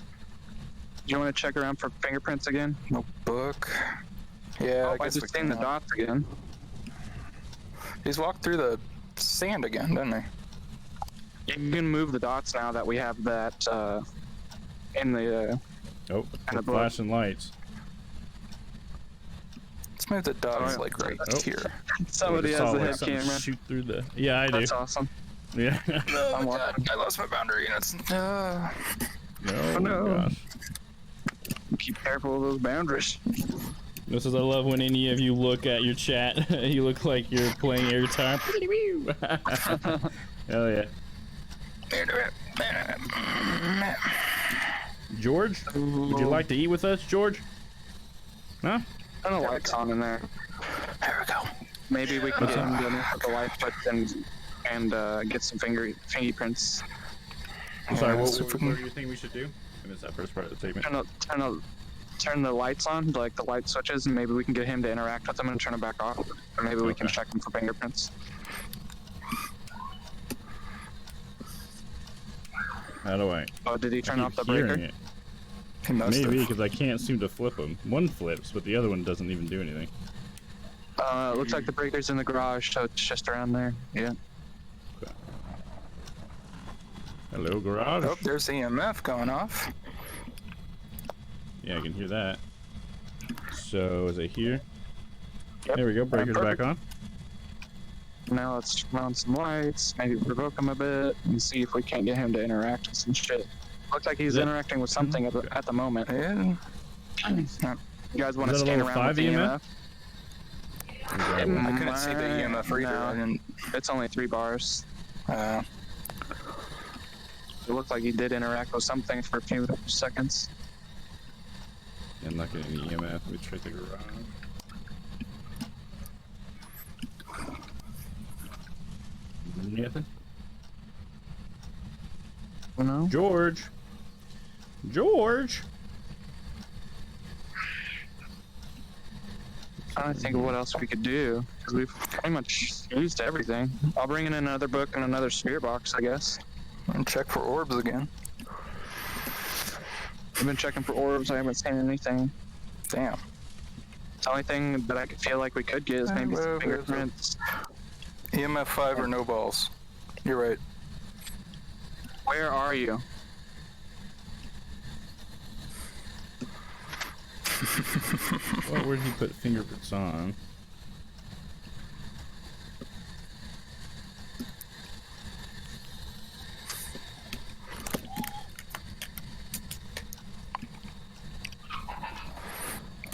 You want to check around for fingerprints again? No book. Yeah, I I guess we just seen the can. dots again. He's walked through the sand again, didn't he? You can move the dots now that we have that in the. Oh, And the a book. flashing lights. Let's move the dots Oh, like right Oh. here. Somebody I has saw, the like, head something camera. shoot through the. Yeah, I do. That's awesome. Yeah. Oh I'm my god, I lost my boundary units. No. Oh, no. Gosh. Keep careful of those boundaries. This is I love when any of you look at your chat. You look like you're playing airtime. Hell yeah. George, would you like to eat with us, George? Huh? Turn the lights on in there. There we go. Maybe we can get him to put the light puts and get some fingerprints. I'm sorry, Yeah, what super do you think we should do? I missed that first part of the statement. Turn the lights on, like the light switches, and maybe we can get him to interact with them and turn them back off. Or maybe we can Okay. check him for fingerprints. How do I? Oh, did he turn keep off the hearing breaker? it. He must Maybe, have. because I can't seem to flip them. One flips, but the other one doesn't even do anything. It looks like the breaker's in the garage, so it's just around there. Yeah. Hello, garage. Oh, there's EMF going off. Yeah, I can hear that. So, is it here? Yep. There we go, breaker's Perfect. back on. Now let's turn on some lights, maybe provoke him a bit, and see if we can't get him to interact with some shit. Looks like he's Yeah. interacting with something at the moment. Yeah. You guys want to Is that a scan level around with 5 the EMF? EMF? I couldn't see the EMF reader. No. I didn't. It's only 3 bars. Uh, It looked like he did interact with something for a few seconds. I'm not getting any EMF. Let me try the garage. Nothing. No? George. George. Trying to think of what else we could do, because we've pretty much used everything. I'll bring in another book and another spirit box, I guess. and check for orbs again. I've been checking for orbs, I haven't seen anything. Damn. The only thing that I could feel like we could get is maybe some fingerprints. EMF 5 or no balls. You're right. Where are you? Well, where did he put fingerprints on?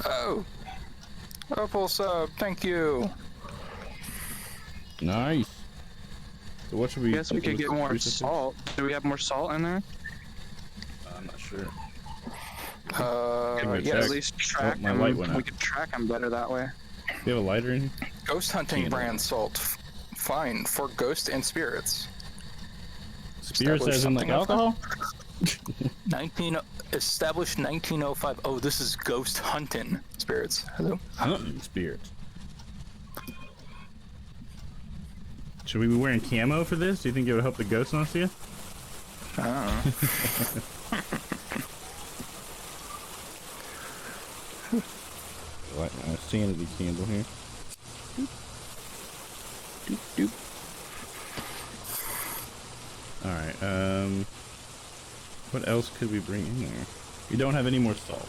Oh. Opal sub, thank you. Nice. So what should we? I guess we could get more crucifix? salt. Do we have more salt in there? I'm not sure. Yeah. check. At least track my him. light went We out. could track him better that way. Do you have a lighter in here? Ghost hunting Candle. brand salt. Fine for ghosts and spirits. Spirits Establish as in like something of alcohol? Established 1905. Oh, this is ghost hunting spirits. Hello. Hunting spirits. Should we be wearing camo for this? Do you think it would help the ghosts not see us? I don't know. Light my sanity candle here. Doop, doop. Alright, what else could we bring in there? We don't have any more salt.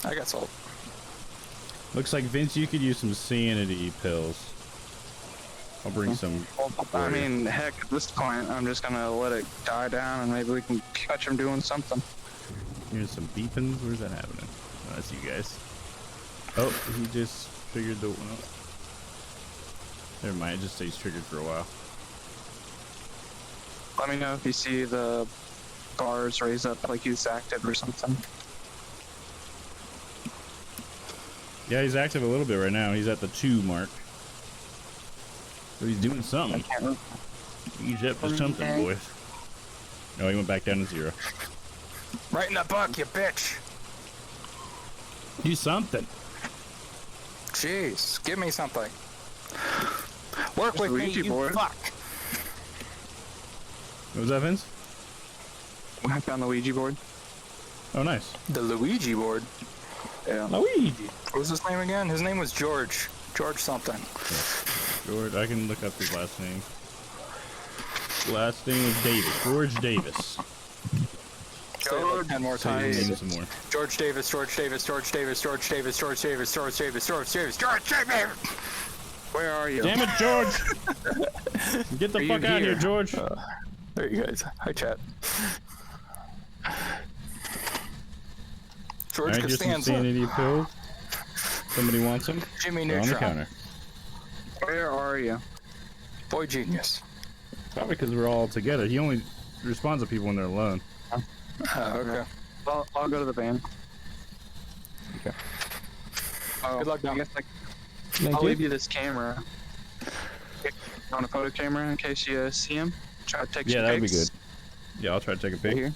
I got salt. Looks like, Vince, you could use some sanity pills. I'll bring some. I mean, heck, at this point, I'm just gonna let it die down and maybe we can catch him doing something. Here's some beepins. Where's that happening? Oh, that's you guys. Oh, he just triggered the. Oh. Never mind, it just stays triggered for a while. Let me know if you see the bars raise up like he's active or something. Yeah, he's active a little bit right now. He's at the 2 mark. So he's doing something. He's up to something, boys. No, he went back down to 0. Right in the buck, you bitch. Do something. Jeez, give me something. Work with me, Luigi you board. fuck. What was that, Vince? I found the Ouija board. Oh, nice. The Luigi board. Yeah. Luigi. What was his name again? His name was George. George something. George, I can look up his last name. Last name is Davis. George Davis. Say it like 10 more times. Name some more. George Davis, George Davis, George Davis, George Davis, George Davis, George Davis, George Davis, George Davis. Where are you? Damn it, George! Get the Are fuck you out here? here, George. There you guys. Hi, chat. George Alright, here's some Costanza. sanity pills. Somebody wants them? Jimmy They're on the Neutron. counter. Where are you? Boy genius. Probably because we're all together. He only responds to people when they're alone. Okay. I'll go to the van. Okay. Oh, Good luck, I Dom. guess I'll leave you this camera. On a photo camera in case you see him. Try to take Yeah, some that would be pics. good. Yeah, I'll try to take a pic. Here.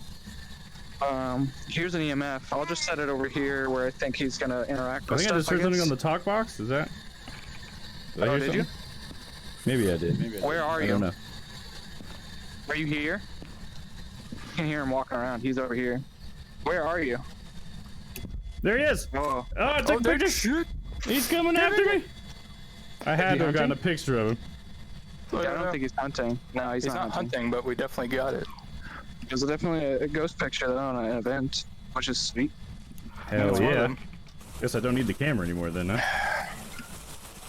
Here's an EMF. I'll just set it over here where I think he's gonna interact I with think I just heard stuff, something on guess. the talk box. Is that? Did I Oh, hear did you? something? Maybe I did. Where are I don't you? know. Are you here? You can hear him walking around. He's over here. Where are you? There he is! Oh, Oh, I took a picture! Shit. He's coming after me! I had he to have gotten a hunting? picture of him. yeah, I don't think he's hunting. No, he's, He's not hunting, but we definitely got it. There's definitely a ghost picture on an event, which is sweet. Hell That's one of yeah. them. Guess I don't need the camera anymore then, huh?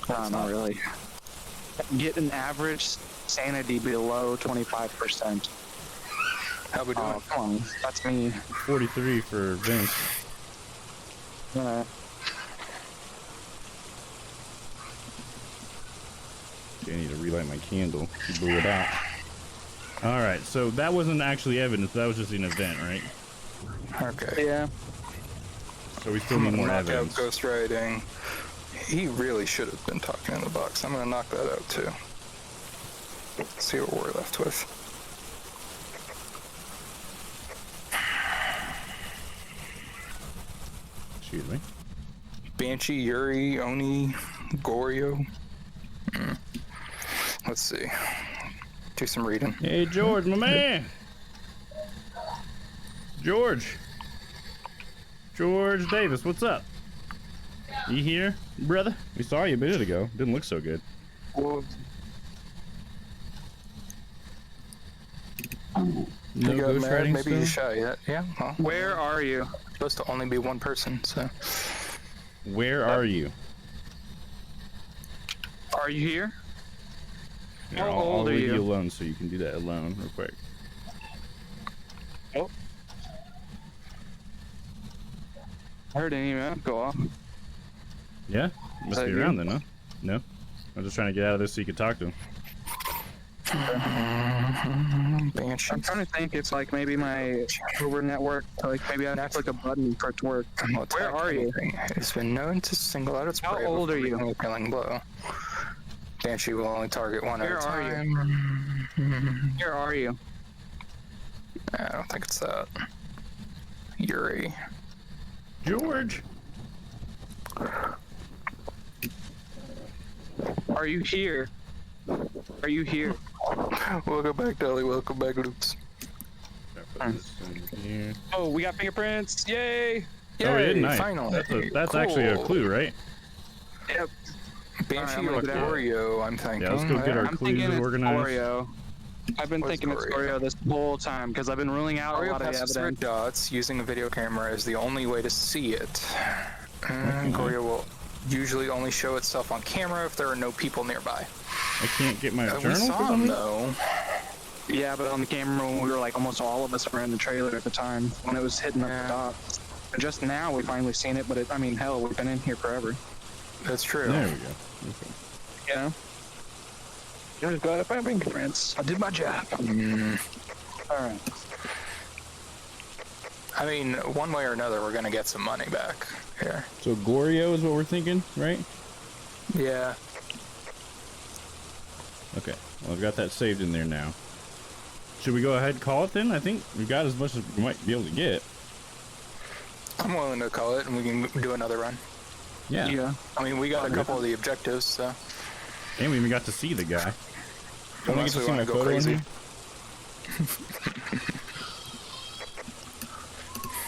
No, not really. Get an average sanity below 25%. How we doing? Oh, come on. That's me. 43 for Vince. Yeah. Okay, I need to relight my candle. He blew it out. Alright, so that wasn't actually evidence, that was just an event, right? Okay. Yeah. So we still need more Knock out evidence. ghost writing. He really should have been talking in the box. I'm gonna knock that out too. Let's see what we're left with. Excuse me. Banshee, Yuri, Oni, Goryo. Let's see. Do some reading. Hey, George, my man! George! George Davis, what's up? You here, brother? We saw you a minute ago. Didn't look so good. Well, No You got ghost mad, writing maybe you're stuff? shy yet. Yeah. Well, where are you? supposed to only be one person, so. Where are you? Are you here? Here, How I'll old are leave you? you alone so you can do that alone real quick. Oh. I heard an EMF go off. Yeah? Must that be you? around then, huh? No? I'm just trying to get out of this so you can talk to him. Banshee. I'm trying to think if like maybe my Uber network, like maybe I have to click a button for it to work. Where are you? It's been known to single out its How prey old are before you? making a killing blow. Banshee will only target one Where at a are you? time. Where are you? I don't think it's that. Yuri. George. Are you here? Are you here? Welcome back, Dolly. Welcome back, Loops. Oh, we got fingerprints! Yay! Oh, we did, nice. Finally. That's Cool. actually a clue, right? Yep. Banshee Alright, or Oreo, I'm thinking. Yeah, let's go get our I'm clues thinking it's organized. Oreo. I've been What's thinking it's Oreo? Oreo this whole time because I've been ruling out a Oreo lot of the passes through evidence. dots. Using a video camera is the only way to see it. Oreo will usually only show itself on camera if there are no people nearby. I can't get my We journal saw for some him, reason? though. Yeah, but on the camera, we were like almost all of us were in the trailer at the time when it was hitting up the Yeah. dots. But just now we finally seen it, but I mean, hell, we've been in here forever. That's true. There we go. Okay. You know? Just got to find fingerprints. I did my job. Alright. I mean, one way or another, we're gonna get some money back here. So Gorio is what we're thinking, right? Yeah. Okay. Well, I've got that saved in there now. Should we go ahead and call it then? I think we got as much as we might be able to get. I'm willing to call it, and we can do another run. Yeah. Yeah. I mean, we got a couple of the objectives, so. And we even got to see the guy. Don't I get Unless to we see want my to go photo in crazy. here?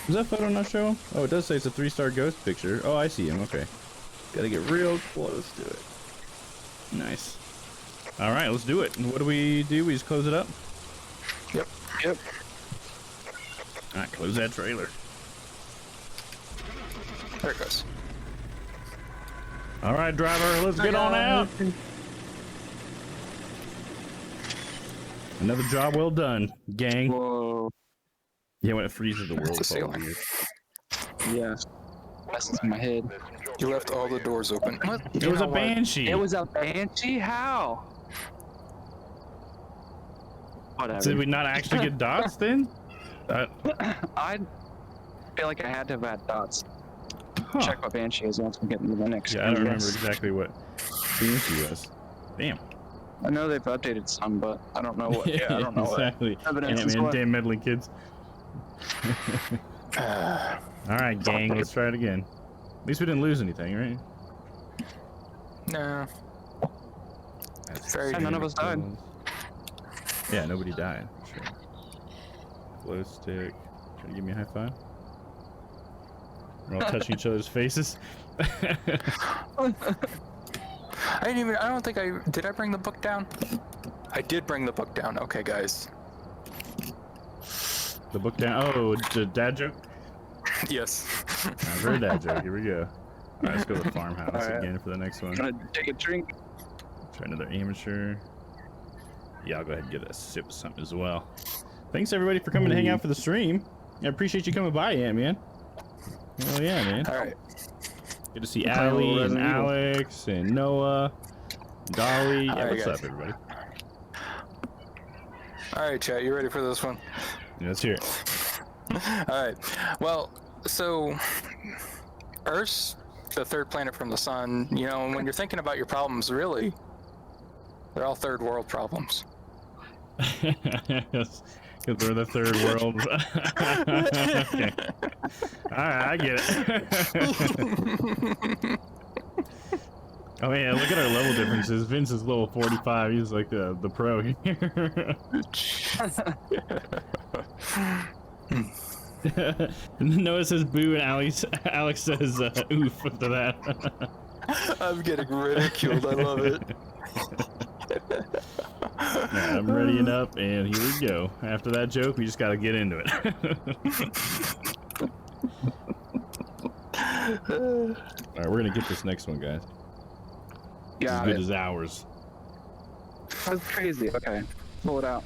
Does that photo not show him? Oh, it does say it's a 3-star ghost picture. Oh, I see him. Okay. Gotta get real close to it. Nice. All right, let's do it. And what do? We just close it up? Yep. Yep. All right, close that trailer. There it goes. All right, driver, let's get on out. Another job well done, gang. Whoa. Yeah, when it freezes the world. It's a it's all ceiling. weird. Yeah. That's in my head. You left all the doors open. What? It You was know a what? banshee. It was a banshee? How? Whatever. Did we not actually get dots then? I feel like I had to have had dots. Huh. Check what banshee is once we get into the next Yeah, I one, don't remember yes. exactly what banshee was. Damn. I know they've updated some, but I don't know what. Yeah, I don't know exactly. what evidence is Ant-Man, what. damn meddling kids. All right, gang, let's try it again. At least we didn't lose anything, right? No. Very And none of us died. Yeah, nobody died. Sure. Glow stick. Trying to give me a high five? We're all touching each other's faces. I don't think did I bring the book down? I did bring the book down. Okay, guys. The book down. Oh, the dad joke? Yes. I've heard that joke. Here we go. All right, let's go to the farmhouse All right. again for the next one. Gonna take a drink. Try another amateur. Yeah, I'll go ahead and get a sip of something as well. Thanks everybody for coming to hang out for the stream. I appreciate you coming by, Ant-Man. Hell yeah, man. All right. Good to see Playing a Allie little and Resident Evil. Alex and Noah, Dolly. Yeah, Alright, what's guys. up, everybody? All right, chat. You ready for this one? Yeah, let's hear it. All right. Well, so Earth's the third planet from the sun. You know, and when you're thinking about your problems, really, they're all third world problems. Yes, because we're the third world. Okay. All right, I get it. Oh yeah, look at our level differences. Vince is level 45. He's like the pro here. Noah says boo and Alex says oof after that. I'm getting ridiculed. I love it. Yeah, I'm readying up, and here we go. After that joke, we just got to get into it. All right, we're gonna get this next one, guys. As Got good it. as ours. That's crazy. Okay. Pull it out.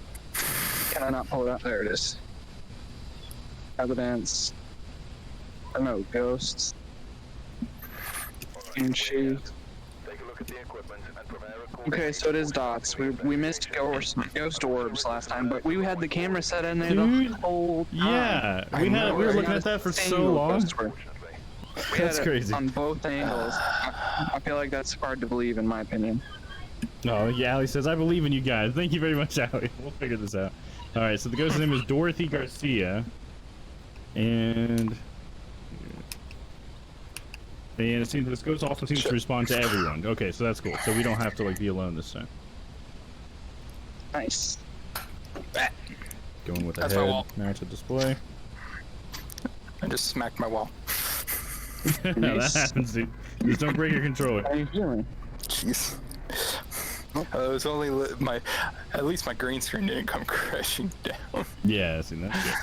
Can I not pull it out? There it is. Evidence. Oh no, ghosts. Banshee. Take a look at the equipment and prepare a call. Okay, so it is dots. We missed ghost orbs last time, but we had the camera set in there Dude, the whole time. Yeah, we were looking at that for so Single long. ghost orb. We had That's it crazy. on both angles. I feel like that's hard to believe, in my opinion. Oh, yeah, Allie says, I believe in you guys. Thank you very much, Allie. We'll figure this out. All right, so the ghost's name is Dorothy Garcia, and it seems this ghost also seems to respond to everyone. Okay, so that's cool. So we don't have to like be alone this time. Nice. Going with a That's my head wall. match at display. I just smacked my wall. That happens, dude. Just don't break your controller. How you feeling? Jeez. It was only at least my green screen didn't come crashing down. Yeah, I seen that shit.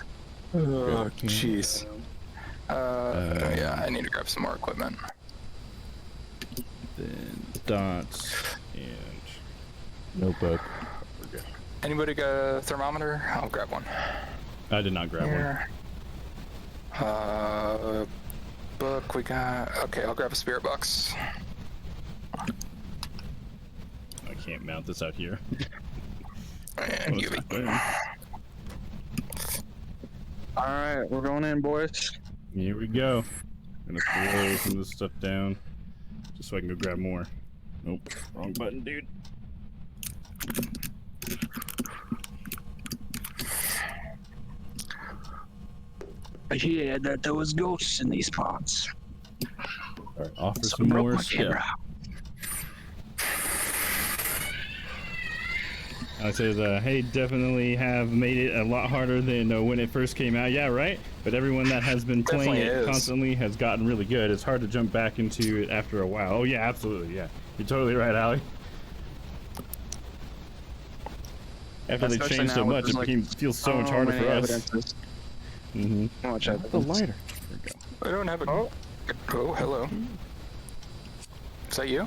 Oh, jeez. Yeah, I need to grab some more equipment. Then dots and notebook. We're good. Anybody got a thermometer? I'll grab one. I did not grab Here. Book we got. Okay, I'll grab a spirit box. one. I can't mount this out here. And Oh, UV. it's not All right, we're going in, boys. there. Here we go. Gonna throw some of this stuff down just so I can go grab more. Nope, wrong button, dude. I hear that there was ghosts in these pots. All right, offer So I some broke more my stuff. camera. I said, hey, definitely have made it a lot harder than when it first came out. Yeah, right? But everyone that has been playing Definitely it is. constantly has gotten really good. It's hard to jump back into it after a while. Oh, yeah, absolutely, yeah. You're totally right, Allie. After they Especially changed so now with much, this, it like, feels so much harder many for us. evidences. Mm-hmm. So much The evidence. lighter. There we go. I don't have a. Oh, hello. Is that you?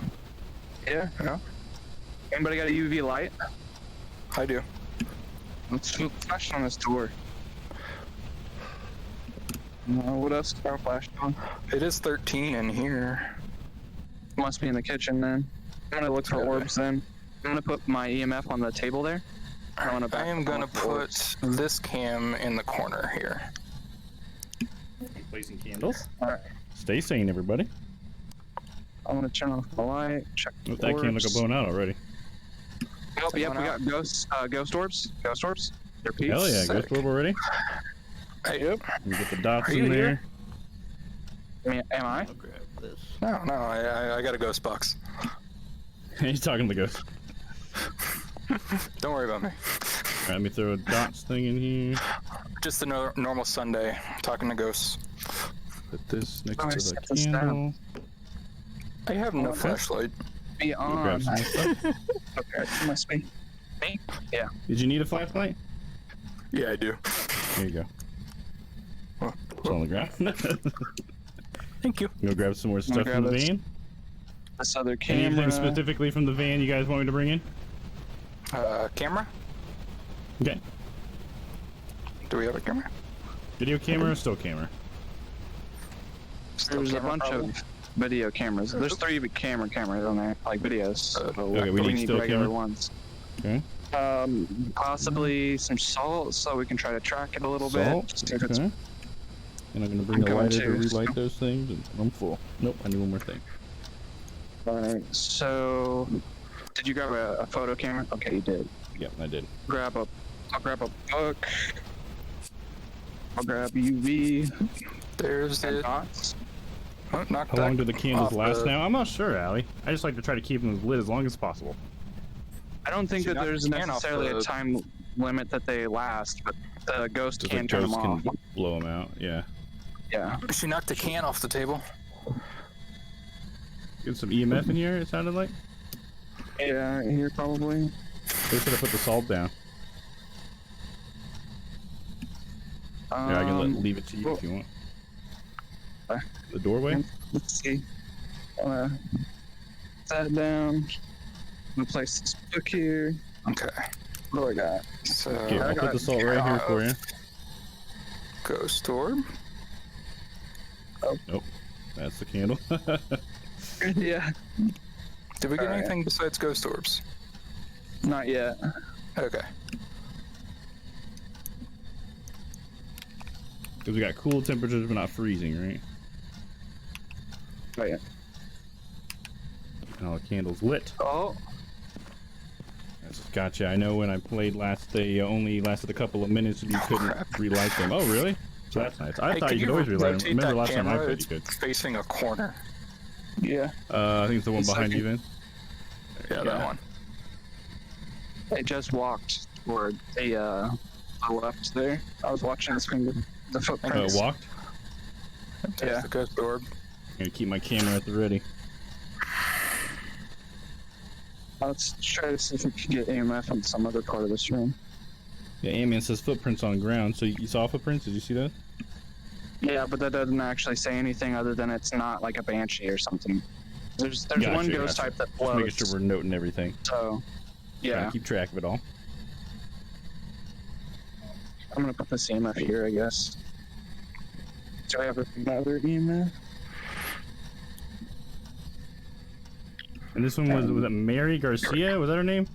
Yeah. Yeah, Anybody got a UV light? I do. Let's flash on this door. What else is our flash on? It is 13 in here. Must be in the kitchen then. I'm gonna look for Okay. orbs then. I'm gonna put my EMF on the table there. I am gonna put this cam in the corner here. Placing candles. Alright. Stay sane, everybody. I'm gonna turn off the light. Check the Let that candle orbs. go blown out already. Oh, yep, we Someone got ghost orbs. Ghost orbs. They're peeps. Hell yeah, Sick. ghost orb already. Hey, Yep. We get the dots Are in you there. here? I mean, am I? No, I got a ghost box. He's talking to the ghost. Don't worry about me. Alright, let me throw a dots thing in here. Just a normal Sunday, talking to ghosts. Put this next Oh, I to the set this down. candle. I have no Okay. flashlight. Be Go on. grab some more stuff. Okay, it must be. Me? Yeah. Did you need a flashlight? Yeah, I do. Here you go. Oh, It's on the ground. Thank you. Go grab some more stuff grab from the this. van. This other Anything camera. specifically from the van you guys want me to bring in? Camera? Okay. Do we have a camera? Video camera or still camera? There's a camera, bunch probably. of video cameras. There's 3 cameras on there, like videos. So Okay, we but need still regular camera? ones. Okay. Possibly some salt, so we can try to track it a little Salt. bit. See if it's Okay. And I'm gonna bring I'm a going lighter to to, relight so- those things. And I'm full. Nope, I need one more thing. Alright, so did you grab a photo camera? Okay, you did. Yep, I did. I'll grab a book. I'll grab UV There's and it. dots. Oh, knock How long that do the candles off last the- now? I'm not sure, Allie. I just like to try to keep them lit as long as possible. I don't think See, that knock there's the can off necessarily a the- time limit that they last, but the ghost Just can like turn them ghosts off. can blow them out. Yeah. Yeah. She knocked a can off the table. Get some EMF in here, it sounded like. Yeah, here probably. They should have put the salt down. Yeah, I can leave it to you if you want. The doorway? Let's see. Set that down. I'm gonna place this book here. Okay. What do I got? So Here, I'll put the salt right here for you. Ghost orb. Nope. That's the candle. Yeah. Did we get Alright. anything besides ghost orbs? Not yet. Okay. Because we got cool temperatures but not freezing, right? Oh yeah. And all the candles lit. Oh, Gotcha. I know when I played last, they only lasted a couple of minutes and you couldn't relight them. Oh, really? So that's nice. I thought you could always relight them. Remember last time I played, you could. Facing a corner. Yeah. I think it's the one behind you, then. Yeah, that one. They just walked toward the left there. I was watching the footprints. Walked? Yeah. The ghost orb. I'm gonna keep my camera at the ready. Let's try to see if we can get EMF on some other part of this room. Yeah, Ant-Man says footprints on ground. So you saw footprints? Did you see that? Yeah, but that doesn't actually say anything other than it's not like a banshee or something. There's one ghost type that Just making floats. sure we're noting everything. So, Trying yeah. to keep track of it all. I'm gonna put this EMF here, I guess. Do I have another EMF? And this one was it Mary Garcia? Was that her name?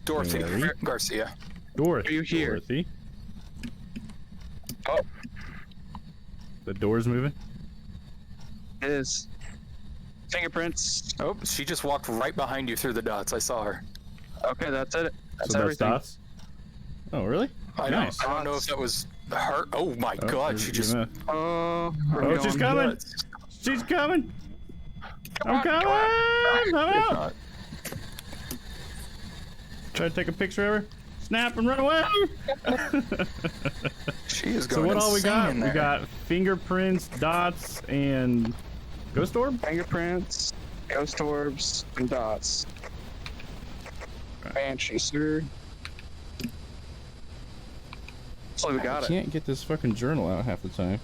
Dorothy Mary? Garcia. Dorothy. Are you here? Dorothy. Oh, The door's moving. it is. Fingerprints. Oh, she just walked right behind you through the dots. I saw her. Okay, that's it. That's So everything. dots. Oh, really? Nice. I don't know if that was her. Oh my God, she just. Oh, Oh, she's coming! nuts. She's coming! I'm on, coming! come I'm out! Not. Try to take a picture of her. Snap and run away! She is So going what all we insane got? in We there. got fingerprints, dots, and ghost orb? fingerprints, ghost orbs, and dots. Banshee, sir. So we got I it. can't get this fucking journal out half the time.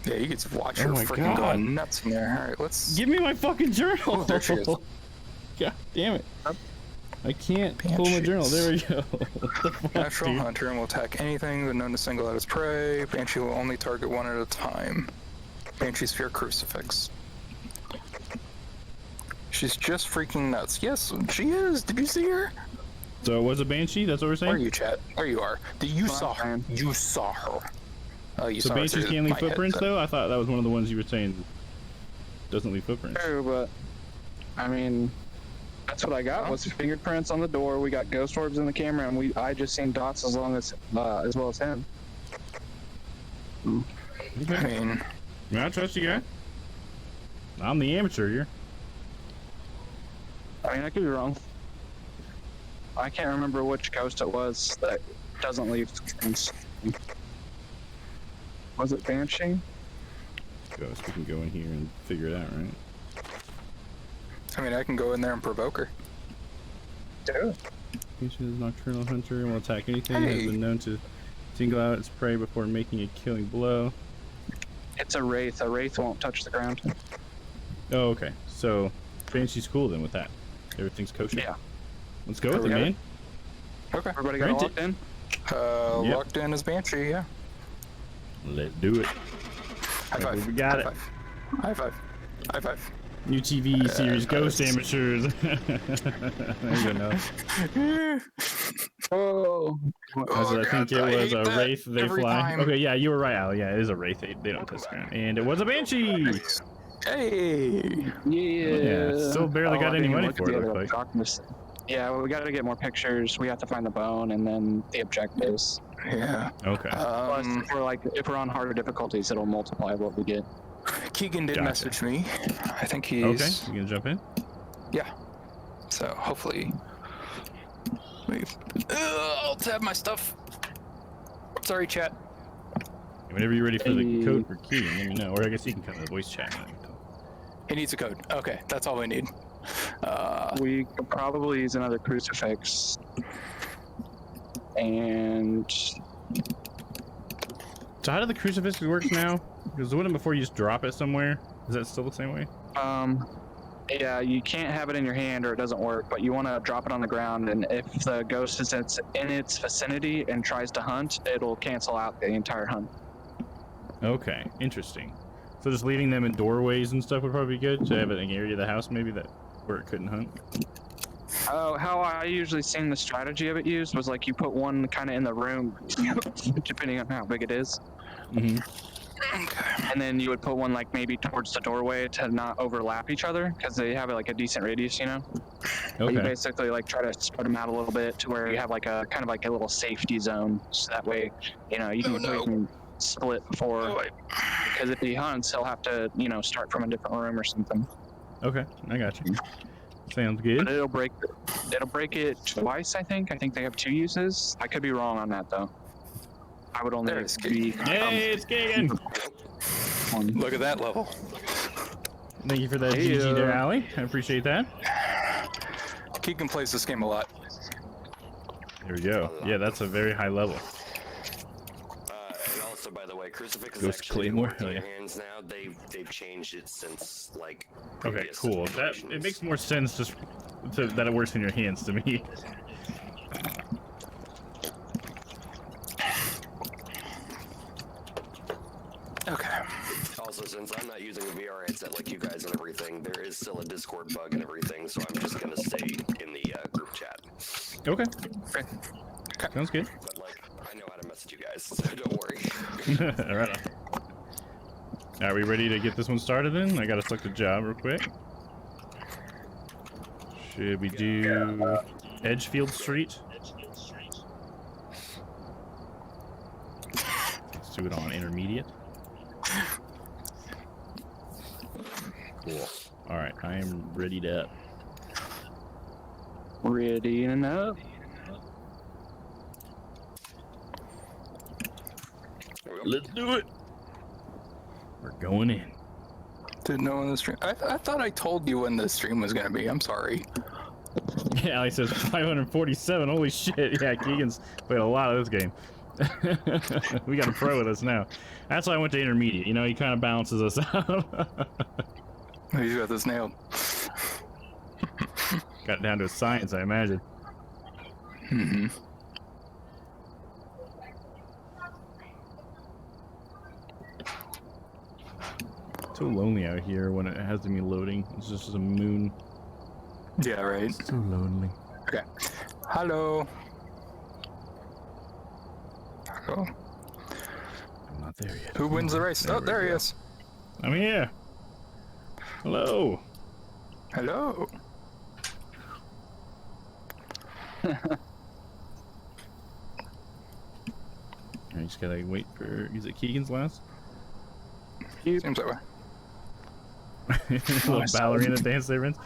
Yeah, you can watch Oh her my freaking God. going nuts in there. All right, let's. Give me my fucking journal! Oh, there she is. God damn it. I can't pull my journal. There we go. What the fuck, Natural dude? hunter and will attack anything but known to single out its prey. Banshee will only target one at a time. Banshee's fear crucifix. She's just freaking nuts. Yes, she is. Did you see her? So it was a banshee? That's what we're saying? Where are you, chat? There you are. You saw her. man. You saw her. Oh, you So saw her banshees through can't leave my footprints, headset. though? I thought that was one of the ones you were saying doesn't leave footprints. True, but I mean, that's what I got was fingerprints on the door. We got ghost orbs in the camera, and I just seen dots as well as him. I mean, I trust you, guy. I'm the amateur here. I mean, I could be wrong. I can't remember which ghost it was that doesn't leave footprints. Was it Banshee? Ghost, we can go in here and figure it out, right? I mean, I can go in there and provoke her. Dude. Banshee is a nocturnal hunter and will attack anything that has Hey. been known to single out its prey before making a killing blow. It's a wraith. A wraith won't touch the ground. Oh, okay. So Banshee's cool then with that. Everything's kosher. Yeah. Let's go with we it, got man. Okay. Everybody got Rent locked in? Yep. Locked in as Banshee, yeah. Let's do it. High Right, five. we got High it. five. High five. High five. New TV series, Ghost Amateurs. There you go. No. Oh. I think it I was hate a that wraith. They every fly. time. Okay, yeah, you were right, Al. Yeah, it is a wraith. They don't touch the ground. And it was a banshee. Hey! Yeah. Still barely got I any didn't money look for at it, the looks other like. darkness. Yeah, we got to get more pictures. We have to find the bone and then the objectives. Yeah. Okay. Plus, if we're on harder difficulties, it'll multiply what we get. Keegan did Gotcha. message me. I think he's. Okay, you gonna jump in? Yeah. So hopefully. I'll tab my stuff. Sorry, chat. Whenever you're ready for the Hey. code for Keegan, let me know. Or I guess you can come to the voice chat. He needs a code. Okay, that's all we need. We could probably use another crucifix. And So how do the crucifixes work now? Because the one before you just drop it somewhere. Is that still the same way? yeah, you can't have it in your hand or it doesn't work, but you want to drop it on the ground, and if the ghost is in its vicinity and tries to hunt, it'll cancel out the entire hunt. Okay, interesting. So just leaving them in doorways and stuff would probably be good to have an area of the house maybe that where it couldn't hunt. How I usually seen the strategy of it used was like you put one kind of in the room, depending on how big it is. Mm-hmm. And then you would put one like maybe towards the doorway to not overlap each other because they have like a decent radius, you know. But you Okay. basically like try to spread them out a little bit to where you have like a kind of like a little safety zone, so that way, you know, you can split before. Because if he hunts, he'll have to, you know, start from a different room or something. Okay, I got you. Sounds good. But it'll break it twice, I think. I think they have 2 uses. I could be wrong on that though. I would only There's be Hey, it's Keegan. on. Look at that level. Thank you for that Hey, GG there, Allie. I appreciate that. Keegan plays this game a lot. There we go. Yeah, that's a very high level. And also, by the way, Crucifix is Ghost actually Claymore, working hell your yeah. hands now. They've changed it since like. Okay, previous cool. That it iterations. makes more sense just that it works in your hands to me. Okay. Also, since I'm not using a VR headset like you guys and everything, there is still a Discord bug and everything, so I'm just gonna stay in the group chat. Okay. Sounds good. But like, I know how to message you guys, so don't worry. All right. Are we ready to get this one started then? I gotta select a job real quick. Should we do Edgefield Street? Let's do it on intermediate. Cool. All right, I am readied up. Ready and up. Let's do it. We're going in. Didn't know when the stream. I thought I told you when the stream was gonna be. I'm sorry. Yeah, Ali says 547. Holy shit. Yeah, Keegan's played a lot of this game. We got a pro with us now. That's why I went to intermediate. You know, he kind of balances us out. He's got this nailed. Got it down to a science, I imagine. Mm-hmm. It's so lonely out here when it has to be loading. It's just a moon. Yeah, right. So lonely. Okay. Hello. Hello. I'm not there yet. Who wins the race? Oh, we there he go. is. I'm here. Hello. Hello. I just gotta wait for. Is it Keegan's last? Seems that way. Little ballerina dance there, Vince.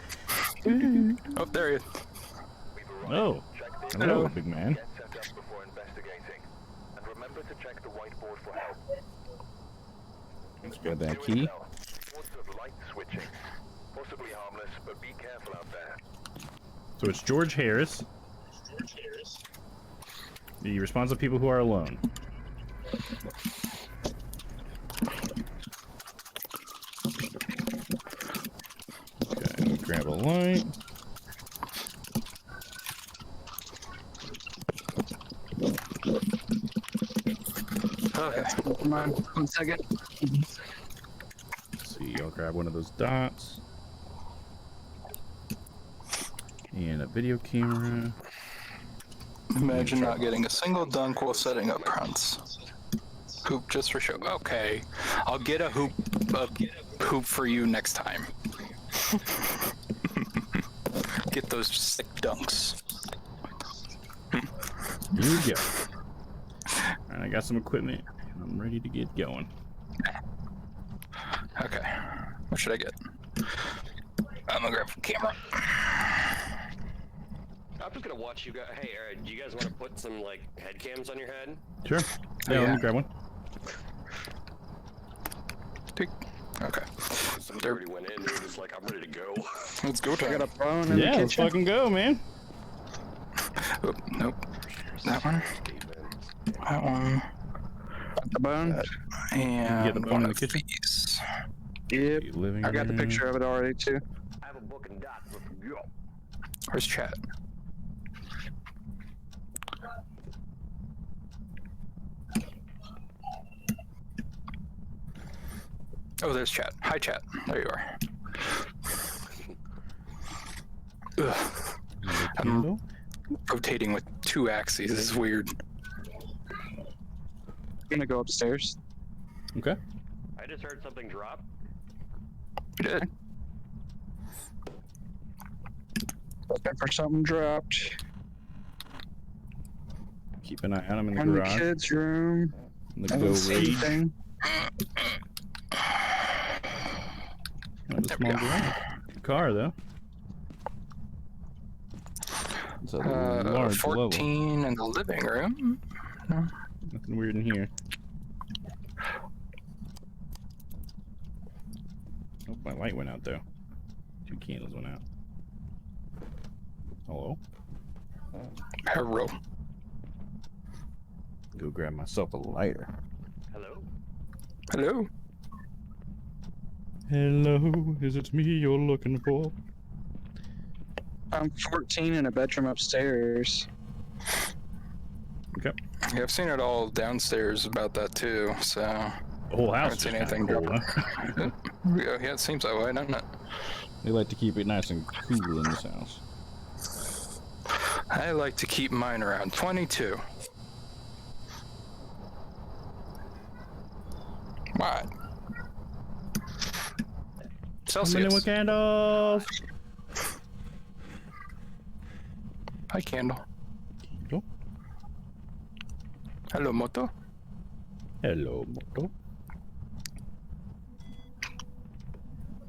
Oh, there he is. Oh. Hello, big man. Get set up before investigating. And remember to check the whiteboard for help. Let's grab that key. Reports of light switching. Possibly harmless, but be careful out there. So it's George Harris. He responds to people who are alone. Okay, grab a light. Okay. Come on, 1 second. Let's see, I'll grab one of those dots. And a video camera. Imagine not getting a single dunk while setting up grunts. Hoop just for show. Okay, I'll get a hoop for you next time. Get those sick dunks. Here we go. Alright, I got some equipment. I'm ready to get going. Okay, what should I get? I'm gonna grab a camera. I'm just gonna watch you guys. Hey, do you guys want to put some like head cams on your head? Sure. Yeah, let Yeah. me grab one. Okay, Somebody already went in. They were just like, I'm ready to go. let's go I time. got a bone in Yeah, the let's kitchen. fucking go, man. Oh, nope. That one. That one. Got the bone. And get the bone one in the of kitchen? these. Yep. Living I got the room. picture of it already too. I have a book and dots. Let's go. Where's chat? Oh, there's chat. Hi, chat. There you are. Ugh. Candle? Rotating with 2 axes is weird. I'm gonna go upstairs. Okay. just heard something drop. You did. Looking for something dropped. Keep an eye on him in the In the garage. kids' room. In the I go don't see rage. anything. Not a small garage. Good car though. It's a large 14 level. in the living room. Nothing weird in here. Oh, my light went out though. 2 candles went out. Hello? Hello. Go grab myself a lighter. Hello? Hello. Hello, is it me you're looking for? I'm 14 in a bedroom upstairs. Okay. Yeah, I've seen it all downstairs about that too, so. The whole house Haven't is seen kinda anything cool, huh? Yeah, it seems that way, doesn't it? They like to keep it nice and cool in this house. I like to keep mine around 22. What? Coming in with Celsius. candles! Hi, Candle. Candle? Hello, Moto. Hello, Moto.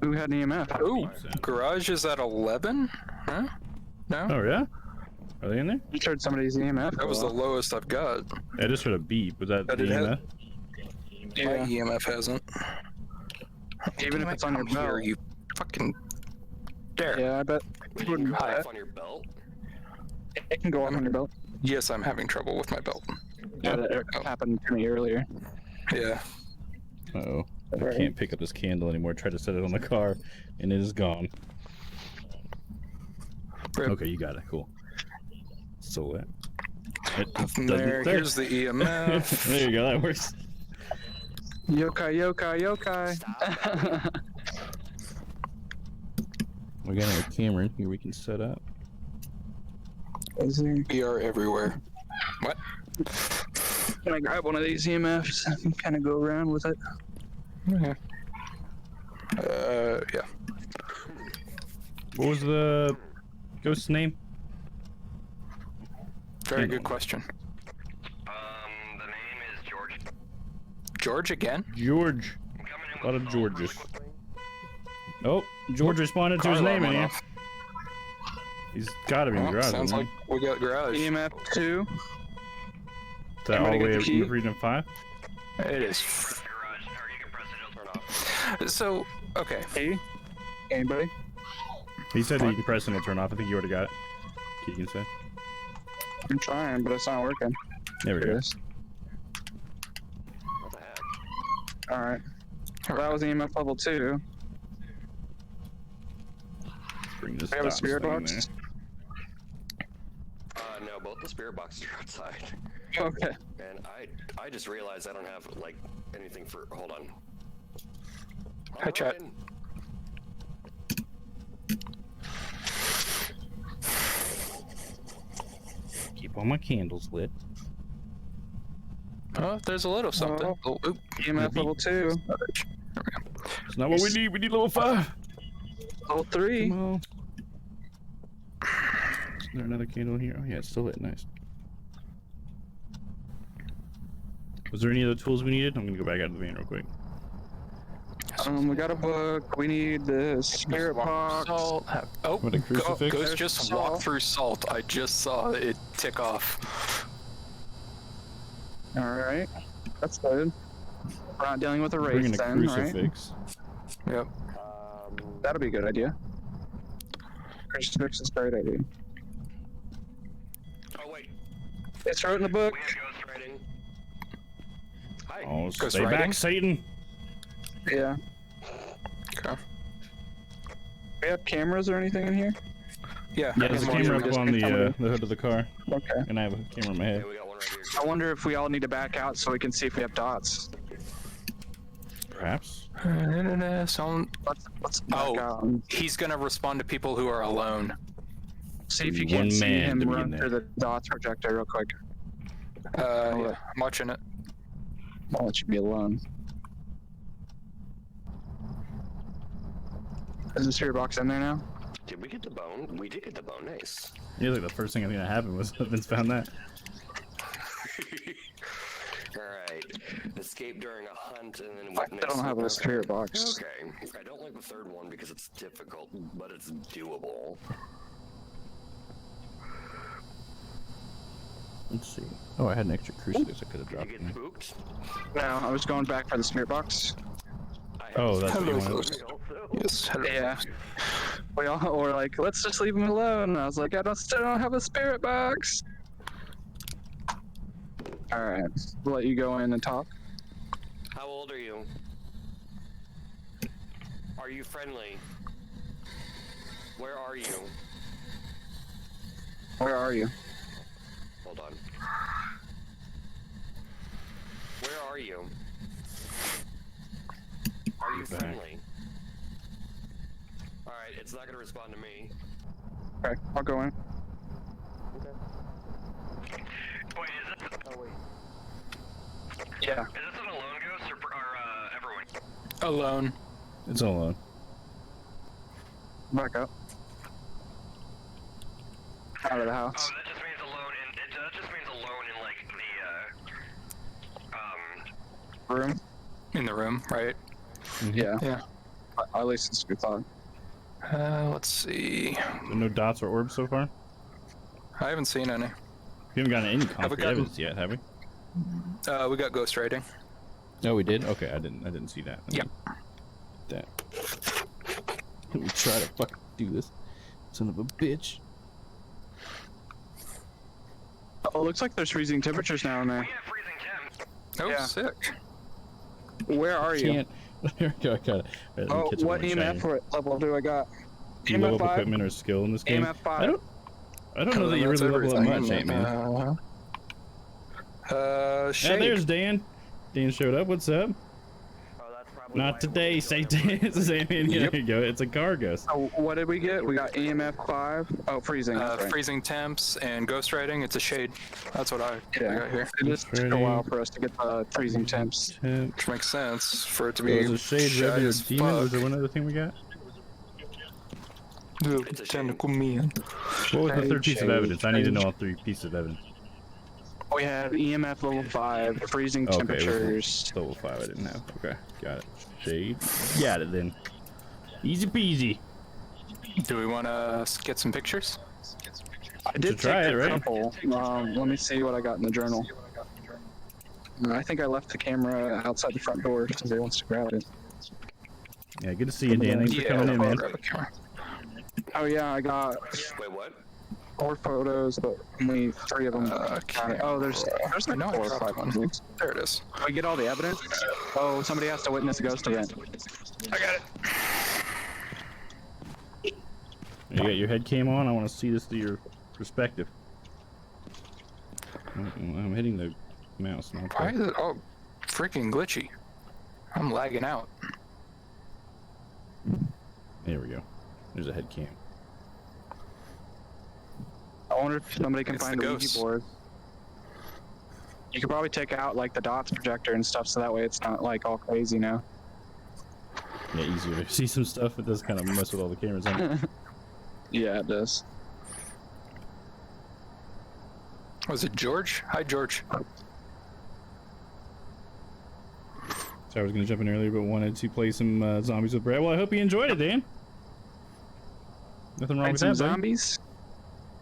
Who had an EMF? Ooh, garage is at 11? Huh? No? Oh, yeah? Are they in there? You heard somebody's EMF. That was the lowest I've got. I just heard a beep. Was that Oh, the did it have- EMF? My Yeah. EMF hasn't. Even if it's on your Come here, belt. you fucking dare. Yeah, I bet Wait, it you wouldn't. can go off on your belt? It can go off on your belt. Yes, I'm having trouble with my belt. Yeah, that happened to me earlier. Yeah. Uh-oh. I Right. can't pick up this candle anymore. Tried to set it on the car, and it is gone. Rip. Okay, you got it. Cool. So lit. It There, doesn't- here's the EMF. There you go. That works. Yokai, yokai, yokai. We got a camera in here we can set up. Is there? We are everywhere. What? Can I grab one of these EMFs and kind of go around with it? Okay. Yeah. What was the ghost's name? Very good question. The name is George. George again? George. I'm coming in A lot with of a Georges. quickly. Oh, George responded to Car his name alarm in went here. off. He's got to be in the Well, garage. sounds isn't like we got garage. EMF 2. Is that all Anybody the way get up the key? to Freedom 5? It is. Garage, or you can press it, it'll turn off. So, okay. Hey, anybody? He said that you can press and it'll turn off. I think you already got it. Keegan said. I'm trying, but it's not working. There we Here it go. is. What the heck? All right. Well, that was EMF level 2. Bring this We have a dots spirit thing in box. No, both the spirit boxes are outside. Okay. And I just realized I don't have, like, anything for... Hold on. Hi, chat. Ryan. Keep all my candles lit. Oh, there's a little something. Oh, oop. EMF level 2. It's not what we need. We need level 5. Level 3. Come on. Is there another candle here? Oh yeah, it's still lit. Nice. Was there any other tools we needed? I'm gonna go back out of the van real quick. We got a book. We need the spirit box. Salt. Oh, What, a crucifix? Ghost just Salt. walked through salt. I just saw it tick off. All right. That's good. We're not dealing with a race Bringing a then, right? crucifix. Yep. That'll be a good idea. Crucifix is a great idea. Oh, wait. It's wrote in the book. We have ghost writing. Hi. Oh, Ghost stay writing? back, Satan. Yeah. Okay. We have cameras or anything in here? Yeah. Yeah, there's a I'm wondering camera if up just on can the come in. the hood of the car, Okay. and I have a camera in my head. Yeah, we got one right here. I wonder if we all need to back out so we can see if we have dots. Perhaps. So Let's back Oh. out and he's gonna respond to people who are alone. see if you One can't see man him to be in run there. through the dots projector real quick. Yeah, I'm watching it. I'll let you be alone. Is the spirit box in there now? Did we get the bone? We did get the bone. Nice. Yeah, like the first thing I think that happened was Vince found that. Alright. Escape during a hunt and then I witness. don't have a spirit box. Okay. I don't like the third one because it's difficult, but it's doable. Let's see. Oh, I had an extra crucifix I could have Did dropped. you in get there. spooked? No, I was going back for the spirit box. Oh, that's what you Hello, wanted. folks. Yes, hello. Yeah. We all were like, let's just leave him alone. And I was like, still don't have a spirit box. Alright, we'll let you go in and talk. How old are you? Are you friendly? Where are you? Where are you? Hold on. Where are you? Are you Back. friendly? Alright, it's not gonna respond to me. Okay, I'll go in. Wait, is this? Oh wait. Yeah. Is this an alone ghost or everyone? Alone. It's all alone. Back up. Out of the Oh, house. that just means alone in. That just means alone in like the Room? In the room, right? Yeah. Yeah. At least it's a good thought. Let's see. So no dots or orbs so far? I haven't seen any. We haven't gotten any we concrete gotten- evidence yet, have we? We got ghost writing. No, we did. Okay, I didn't see that. Yep. That. We try to fucking do this, son of a bitch. Oh, it looks like there's freezing temperatures now in there. we have freezing temps. Oh, Yeah. sick. Where are you? Can't. There we go. I got it. Right, let me Oh, catch up what on my EMF shiny. level do I got? Do you level EMF up 5? equipment or skill in this game? EMF 5. I don't know that you That's really level up everything, much, isn't ain't it? man. Yeah, Shade. there's Dan. Dan showed up. What's up? Oh, that's probably Not today, Satan. It's There you go. It's a car ghost. Oh, what did we get? We got EMF 5. Oh, freezing. That's right. Freezing temps and ghost writing. It's a shade. That's what I Yeah. got here. It just took a while for us to get the freezing temps. Temp. Which makes sense for it to So be is a shade shy revenue as demon? Was fuck. there one other thing we got? It's a shade. Tentacle man. What was the third piece of Shade, evidence? I need to shade. know all three pieces of evidence. We have EMF level 5, freezing Okay, it was temperatures. Level 5 I didn't have. Okay, got it. Shade. Got it then. Easy peasy. Do we want to get some pictures? I did try take it, a right? couple. Let me see what I got in the journal. I think I left the camera outside the front door if somebody wants to grab it. Yeah, good to see you, Dan. Thanks for coming in, man. Oh yeah, I got Wait, what? 4 photos, but only 3 of them. Okay. Oh, there's like No, I 4 or dropped 5 one. things. There it is. Did we get all the evidence? Oh, somebody has to witness a ghost event. I got it. You got your head cam on? I want to see this through your perspective. I'm hitting the mouse. Not Why the- is it all freaking glitchy? I'm lagging out. There we go. There's a head cam. I wonder if somebody can It's find the a ghost. Ouija board. You could probably take out like the dots projector and stuff, so that way it's not like all crazy now. Yeah, easier to see some stuff. It does kind of mess with all the cameras on. Yeah, it does. Was it George? Hi, George. So I was going to jump in earlier, but wanted to play some Zombies with Brad. Well, I hope you enjoyed it, Dan. Nothing wrong Find with some that, buddy. zombies?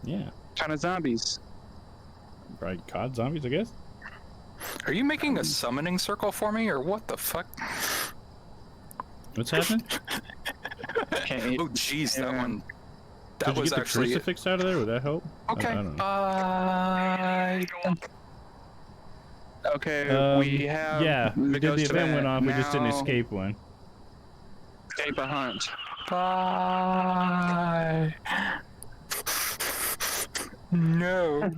Yeah. Kind of zombies. Probably COD zombies, I guess. Are you making a summoning circle for me, or what the fuck? What's happening? Can't eat. Oh, jeez, that Yeah. one. That Did you was get the actually crucifix out of there? Would that help? okay. I don't know. Okay, we have. Yeah, the we did the ghost event went off. We just didn't now. escape one. Escape a hunt. Bye. No.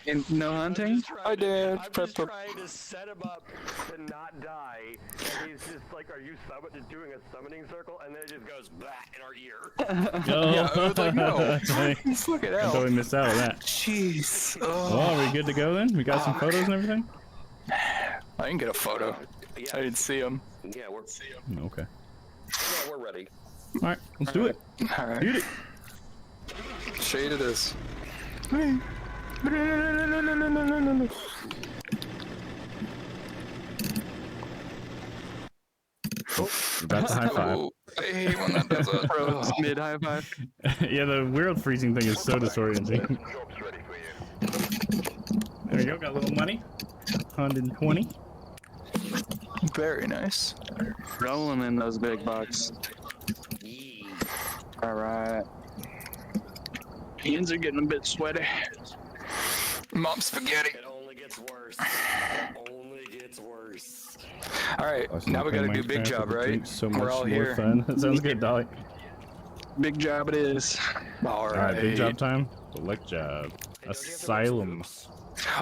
And no hunting? I did. I'm Prep just for- trying to set him up to not die, and he's just like, "Are you doing a summoning circle?" And then it just goes back in our ear. Oh, Yeah, I was like, no. that's funny. Fucking I hell. totally missed out on that. Jeez. Well, are we good to go then? We got some photos and everything? I didn't get a photo. Yeah, I didn't see him. yeah, we're Okay. ready. All right, let's do it. All right. Shoot it. Shade it is. About to high five. Oh, I hate when that does it. Bro, it's mid high five. Yeah, the world freezing thing is so disorienting. Job's ready for you. There you go, got a little money. 120. Very nice. Rolling in those big bucks. All right. Hands are getting a bit sweaty. Mom spaghetti. It only gets worse. It only gets worse. All right, now we got to do big job, right? So much We're all more here. fun. That sounds good, Dolly. Big job it is. All All right, big right. job time. Select job. Asylum.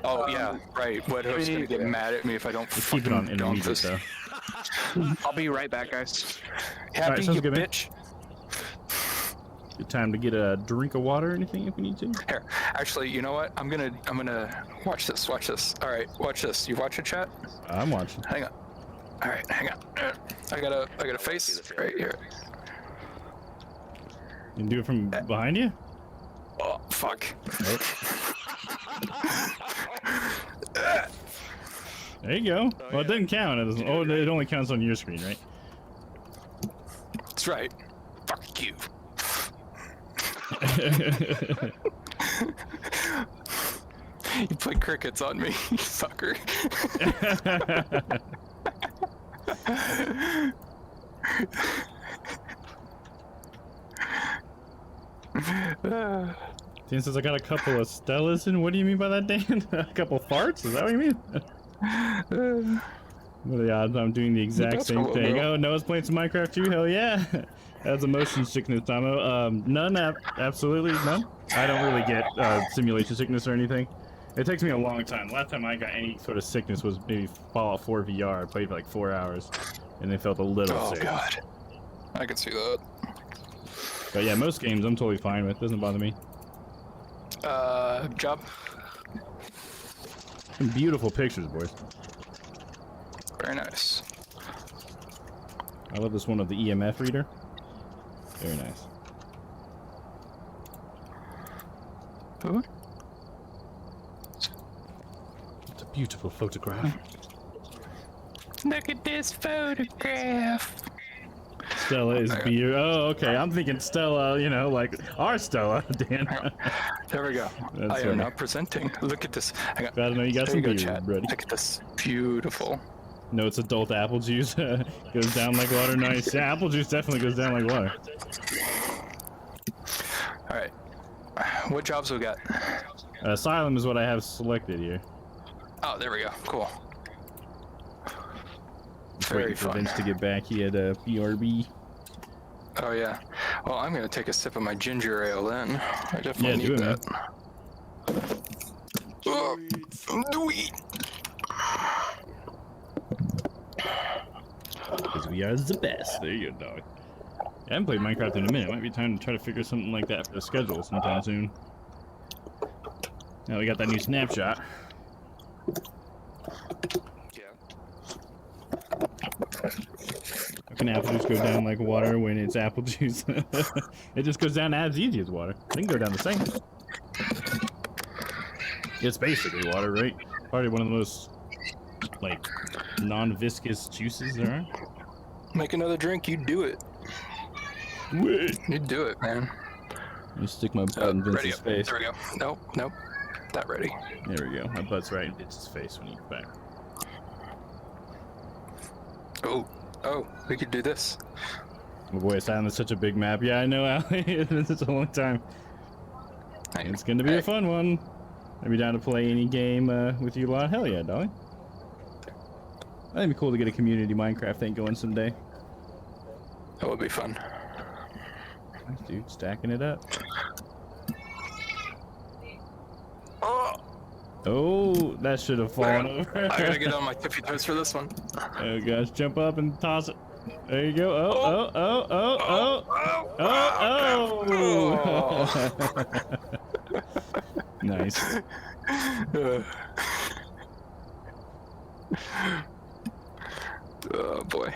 Oh yeah, right. What hope's gonna get mad at me if I don't Let's keep it on fucking dump intermediate this? though. I'll be right back, guys. Happy, sounds you good, man. bitch. Good time to get a drink of water or anything if we need to. Here, actually, you know what? I'm gonna watch this. Watch this. All right, watch this. You watch it, chat? I'm watching. Hang on. All right, hang on. I got a face right here. You can do it from behind you? Oh fuck. There you go. Well, it doesn't count. It doesn't, oh, it only counts on your screen, right? That's right. Fuck you. You put crickets on me, you fucker. Dan says I got a couple of Stellas in. What do you mean by that, Dan? A couple farts? Is that what you mean? What are the odds I'm doing the exact That's same cool, thing? bro. Oh, Noah's playing some Minecraft too? Hell yeah. That's a motion sickness, Tomo. None, absolutely none. I don't really get simulation sickness or anything. It takes me a long time. The last time I got any sort of sickness was maybe Fallout 4 VR. I played for like 4 hours, and they felt a little Oh sick. god. I can see that. But yeah, most games I'm totally fine with. Doesn't bother me. Job. Some beautiful pictures, boys. Very nice. I love this one of the EMF reader. Very nice. Ooh. It's a beautiful photograph. Look at this photograph. Stella is Okay. beer. Oh, okay. I'm thinking Stella, you know, like our Stella, Dan. There we go. That's I am funny. now presenting. Look at this. Hang on. Gotta know you got There some you go, beer, chat. buddy. Look at this. Beautiful. No, it's adult apple juice. Goes down like water. Nice. Yeah, apple juice definitely goes down like water. All right. What jobs we got? Asylum is what I have selected here. Oh, there we go. Cool. Just Very waiting for fun. Vince to get back. He had a BRB. Oh yeah. Well, I'm gonna take a sip of my ginger ale then. I definitely Yeah, need do it, man. that. Oh, sweet. Because we are the best. There you go, dog. I haven't played Minecraft in a minute. Might be time to try to figure something like that for the schedule sometime soon. Now we got that new snapshot. Yeah. How can apple juice go down like water when it's apple juice? It just goes down as easy as water. It can go down the same. It's basically water, right? Probably one of the most, like, non-viscous juices there are. Make another drink. You do it. Wait. You do it, man. Let me stick my butt in Ready Vince's up. face. There we go. Nope. Nope. Not ready. There we go. My butt's right in Vince's face when you get back. Oh. Oh. We could do this. Oh boy, Asylum is such a big map. Yeah, I know, Allie. It's been such a long time. Hey, It's gonna be hey. a fun one. I'd be down to play any game with you lot. Hell yeah, Dolly. That'd be cool to get a community Minecraft thing going someday. That would be fun. Nice, dude, stacking it up. Oh. Oh, that should have fallen over. I gotta get on my tippy toes for this one. Oh gosh, jump up and toss it. There you go. Oh, oh, oh, oh, oh, oh, oh. Nice. Oh boy.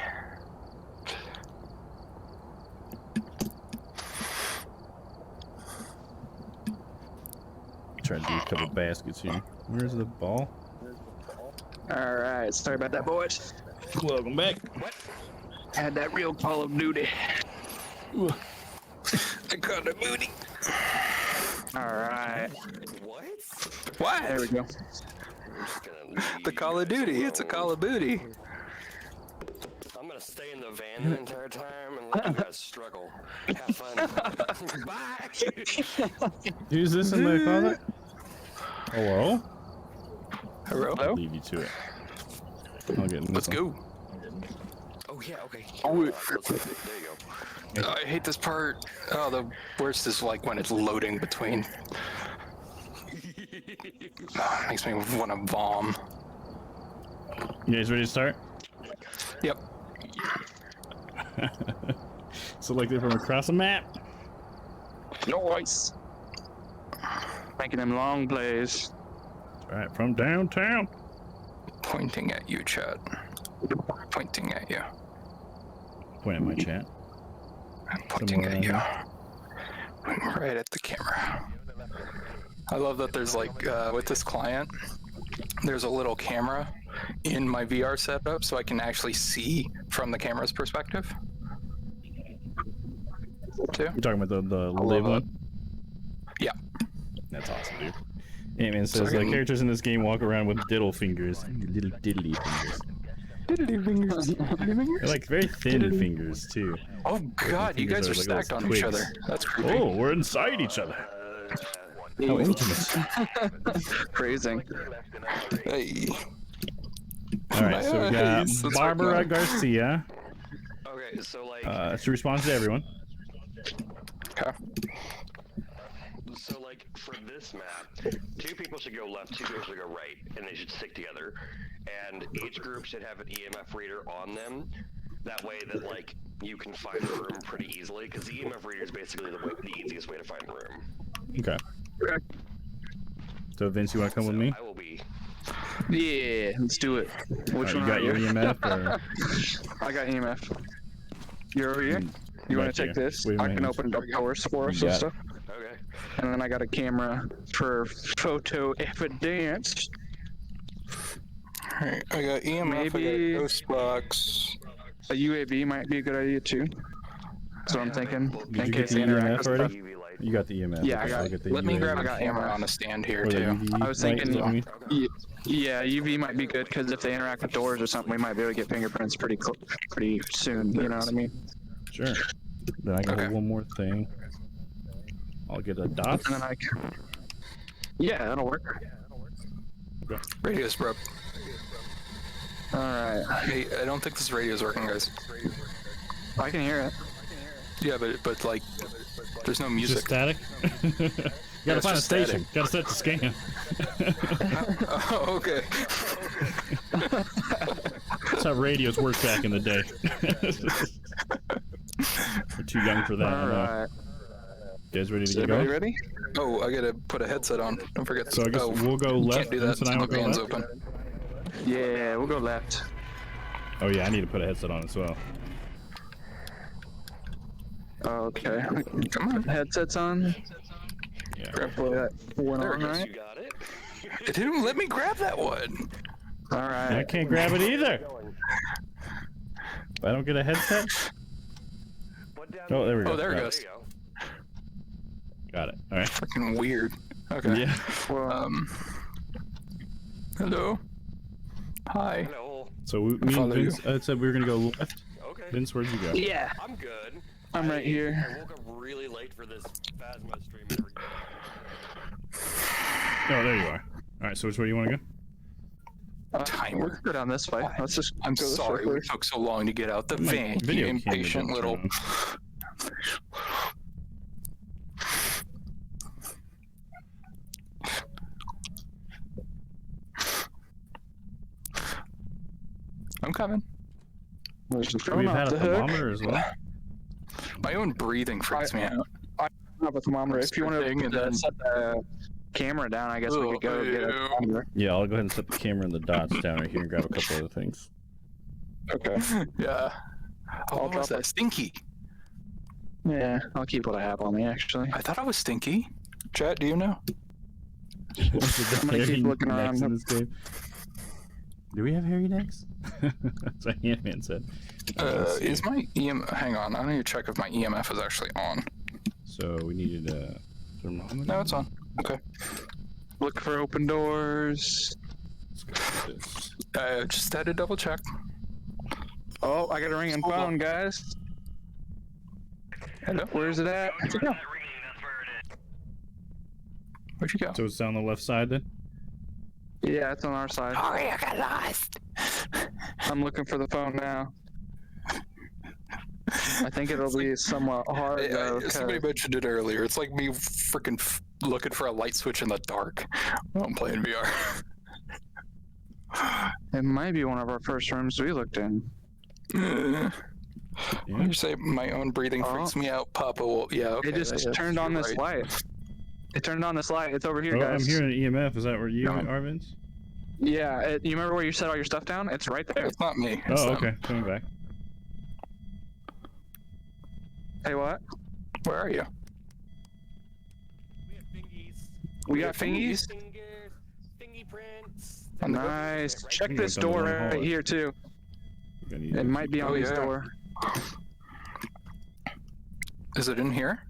these couple baskets here. Where's the ball? All right, sorry about that, boys. Welcome back. Had that real Call of Duty. I got a booty. All right, What? What? there we go. I'm just gonna leave The Call of you guys Duty. It's a alone. Call of Duty. I'm gonna stay in the van the entire time and let you guys struggle. Have fun. Bye. Who's this in the closet? Hello? Hello? I'll leave you to it. I'll get in this Let's one. go. Oh yeah, okay. Oh, There you go. I hate this part. Oh, the worst is like when it's loading between. Makes me want to vom. You guys ready to start? Yep. Selected from across the map. Nice. Making them long plays. All right, from downtown. Pointing at you, Chad. Pointing at you. Point at my chat. I'm pointing Somewhere at you. around Pointing right at the camera. I love that there's like, with this client, there's a little camera in my VR setup so I can actually see from the camera's perspective. Too. You're talking about the love live it. one? Yeah. That's awesome, dude. Ant-Man says Sorry. characters in this game walk around with diddle fingers. Little diddly fingers. They're like very thin fingers, too. Oh god, you guys are Fingers are like stacked on little each twigs. other. That's creepy. Oh, we're inside each other. How intimate. Phrasing. Hey. Alright, so we got Nice, that's Barbara right. Garcia. Okay, so like, She responds to everyone. Okay. so like for this map, 2 people should go left, 2 people should go right, and they should stick together. And each group should have an EMF reader on them. That way that like you can find a room pretty easily, because the EMF reader is basically the easiest way to find a room. Okay. So Vince, you want to come with me? I will be. Yeah, let's do it. Which You one got are your you? EMF? Or... I got EMF. You're over here? You want Back to take here. this? Wait a I can minute. open up doors for us You and got it. stuff. Okay. And then I got a camera for photo evidence. Alright, I got EMF, Maybe- I got Ghost Box. A UAV might be a good idea too. That's what I'm thinking. Did In you get case the they interact EMF with already? stuff. UV light. You got the EMF. Yeah, I Okay, got I'll it. get the Let me UAV. grab I a got camera EMF. on a stand here Or the too. UV I was light, thinking- is what you mean? Yeah, UV might be good because if they interact with doors or something, we might be able to get fingerprints pretty soon. You know what I mean? Sure. Then I can Okay. hold one more thing. I'll get a dot. And then I can. Yeah, that'll work. Radio's broke. All right, Hey, I don't think this radio's working, guys. I can hear it. Yeah, but like, there's no Just music. static. You gotta it's find a just station. Gotta set the scan. Oh, okay. That's how radios worked back in the day. We're too young for that. I All know. right. You guys ready Is to get everybody going? ready? Oh, I gotta put a headset on. Don't forget. So I guess we'll go left. Can't do that Vince and I until will the go van's left. open. Yeah, we'll go left. Oh yeah, I need to put a headset on as well. Okay. Come on. Headsets on. Yeah. Hopefully that went There on it goes. right. You got it? It didn't let me grab that one. All I right. can't grab it either. If I don't get a headset. Put down Oh, there we go. Oh, there it Got goes. There you go. Got it. All right. Freaking weird. Okay. Yeah. Well, Hello. Hi. Hello. So me and follow Vince said we were gonna go left. Okay. Vince, where'd you go? yeah, I'm good. I'm right here. I woke up really late for this Phasmo stream. Oh, there you are. All right. So which way do you want to go? Timer. Let's go down this way. Let's just. I'm go this way sorry it first. took so long to get out the My van. video You camera impatient didn't little. turn I'm coming. Let's just on. We've off had a the hook. thermometer as well. My own breathing freaks me out. I have a thermometer. If you want Thing and to then- set the camera down, I guess we could go get a Ew. thermometer. Yeah, I'll go ahead and set the camera and the dots down right here and grab a couple other things. Okay. Yeah. I'll Oh, was drop that stinky? Yeah, I'll keep what I have on me actually. I thought I was stinky. Chat, do you know? I'm gonna keep looking around. In this game. Do we have hairy necks? That's what Ant-Man said. Is my hang on, I need to check if my EMF is actually on. So we needed a thermometer? No, it's on. Okay. Look for open doors. Let's go with this. Just had to double check. Oh, I got a ringing phone, guys. Hello? Where's it at? Where'd you go? So it's down the left side then? Yeah, it's on our side. Oh, you got lost. I'm looking for the phone now. I think it'll be somewhat hard though. Somebody mentioned it earlier. It's like me freaking looking for a light switch in the dark while I'm playing VR. It might be one of our first rooms we looked in. Yeah. You say my own breathing freaks me out, Papa. Well, yeah, okay. It just turned on this light. It turned on this light. It's over here, Oh, guys. I'm hearing an EMF. Is that where you are, Vince? Yeah, you remember where you set all your stuff down? It's right there. It's not me. It's Oh, them. okay. Coming back. Hey, what? Where are you? We have fingies. We got fingies? Fingers, fingy prints. Nice. Check You this went down the door wrong right hallway. here, too. We're gonna need It might be on Oh, this yeah. door. Is it in here?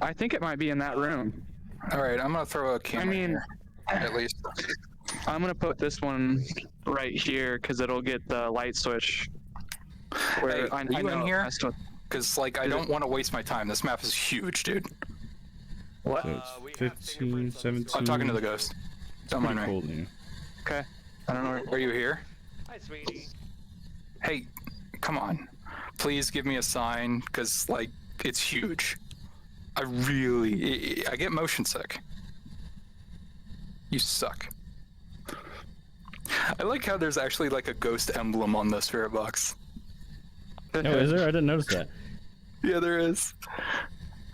I think it might be in that room. All right, I'm gonna throw a camera here, at least. I'm going to put this one right here because it'll get the light switch. Hey, I are you in know here? that's what- Because, like, I don't want to waste my time. This map is huge, dude. What? So it's 15, 17. I'm talking to the ghost. Don't mind Pretty me. cold in here. Okay. I don't know. Are you here? Hi, sweetie. Hey, come on. Please give me a sign, because, like, it's huge. I get motion sick. You suck. I like how there's actually, like, a ghost emblem on the spirit box. Oh, is there? I didn't notice that. Yeah, there is.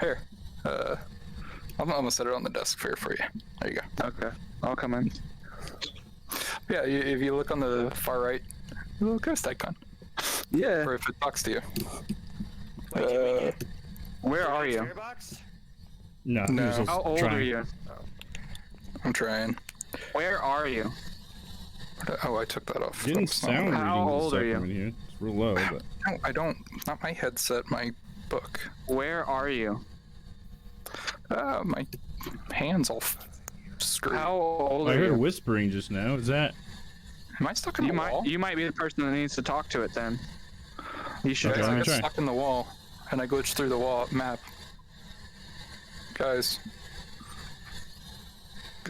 Here. I'm gonna set it on the desk for you. There you go. Okay. I'll come in. Yeah, if you look on the far right, a little ghost icon. Yeah. Or if it talks to you. Wait, did we get Where are you? spirit box? No. he No. was just How old trying. are you? I'm trying. Where are you? Oh, I took that off. Didn't That's not- sound How reading old are you? in here. It's real low, but No, I don't. Not my headset, my book. Where are you? My hands all screwed. How old I are heard you? whispering just now. Is that? Am I stuck in the wall? You might be the person that needs to talk to it then. You should. Okay, Guys, let I me got try. stuck in the wall, and I glitched through the wall map. Guys.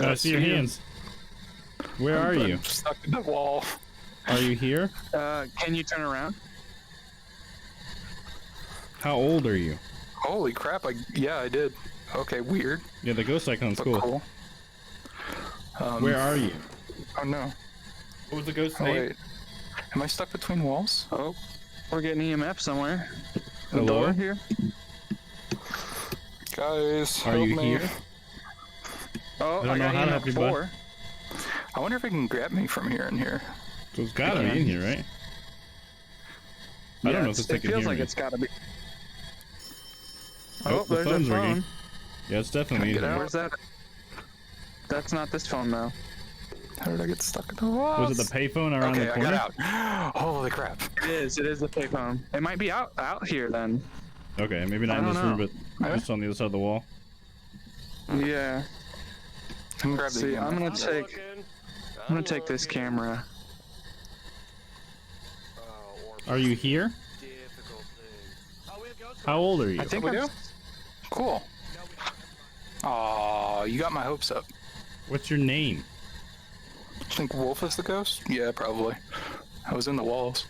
I see your hands. Where are you? I'm stuck in the wall. Are you here? Can you turn around? How old are you? Holy crap! Yeah, I did. Okay, weird. Yeah, the ghost icon's But cool. cool. Where are you? Oh no. What was the ghost Oh name? wait. Am I stuck between walls? Oh, we're getting EMF somewhere. The Hello? door here. Guys, Are help you me. here? Oh, I don't I know got how to EMF help you, bud. 4. I wonder if it can grab me from here and here. So it's gotta be in here, right? I don't know if this thing It can feels hear like me. it's gotta be. Oh, the there's a phone's ringing. phone. Yeah, it's definitely in Get here. out. Where's that? That's not this phone though. How did I get stuck in the walls? Was it the payphone around Okay, the I corner? got out. Holy crap. It is the payphone. It might be out here then. Okay, maybe not I in don't this room, know. but just on the other side of the wall. Yeah. I can grab the See, EMF. I'm gonna I'm take. looking. I'm gonna take this looking. camera. Oh, Are you here? difficult thing. Oh, we have ghost How old are you? I think we I'm- do? Cool. No, we don't. Aw, you got my hopes up. What's your name? Think Wolf is the ghost? Yeah, probably. I was in the walls.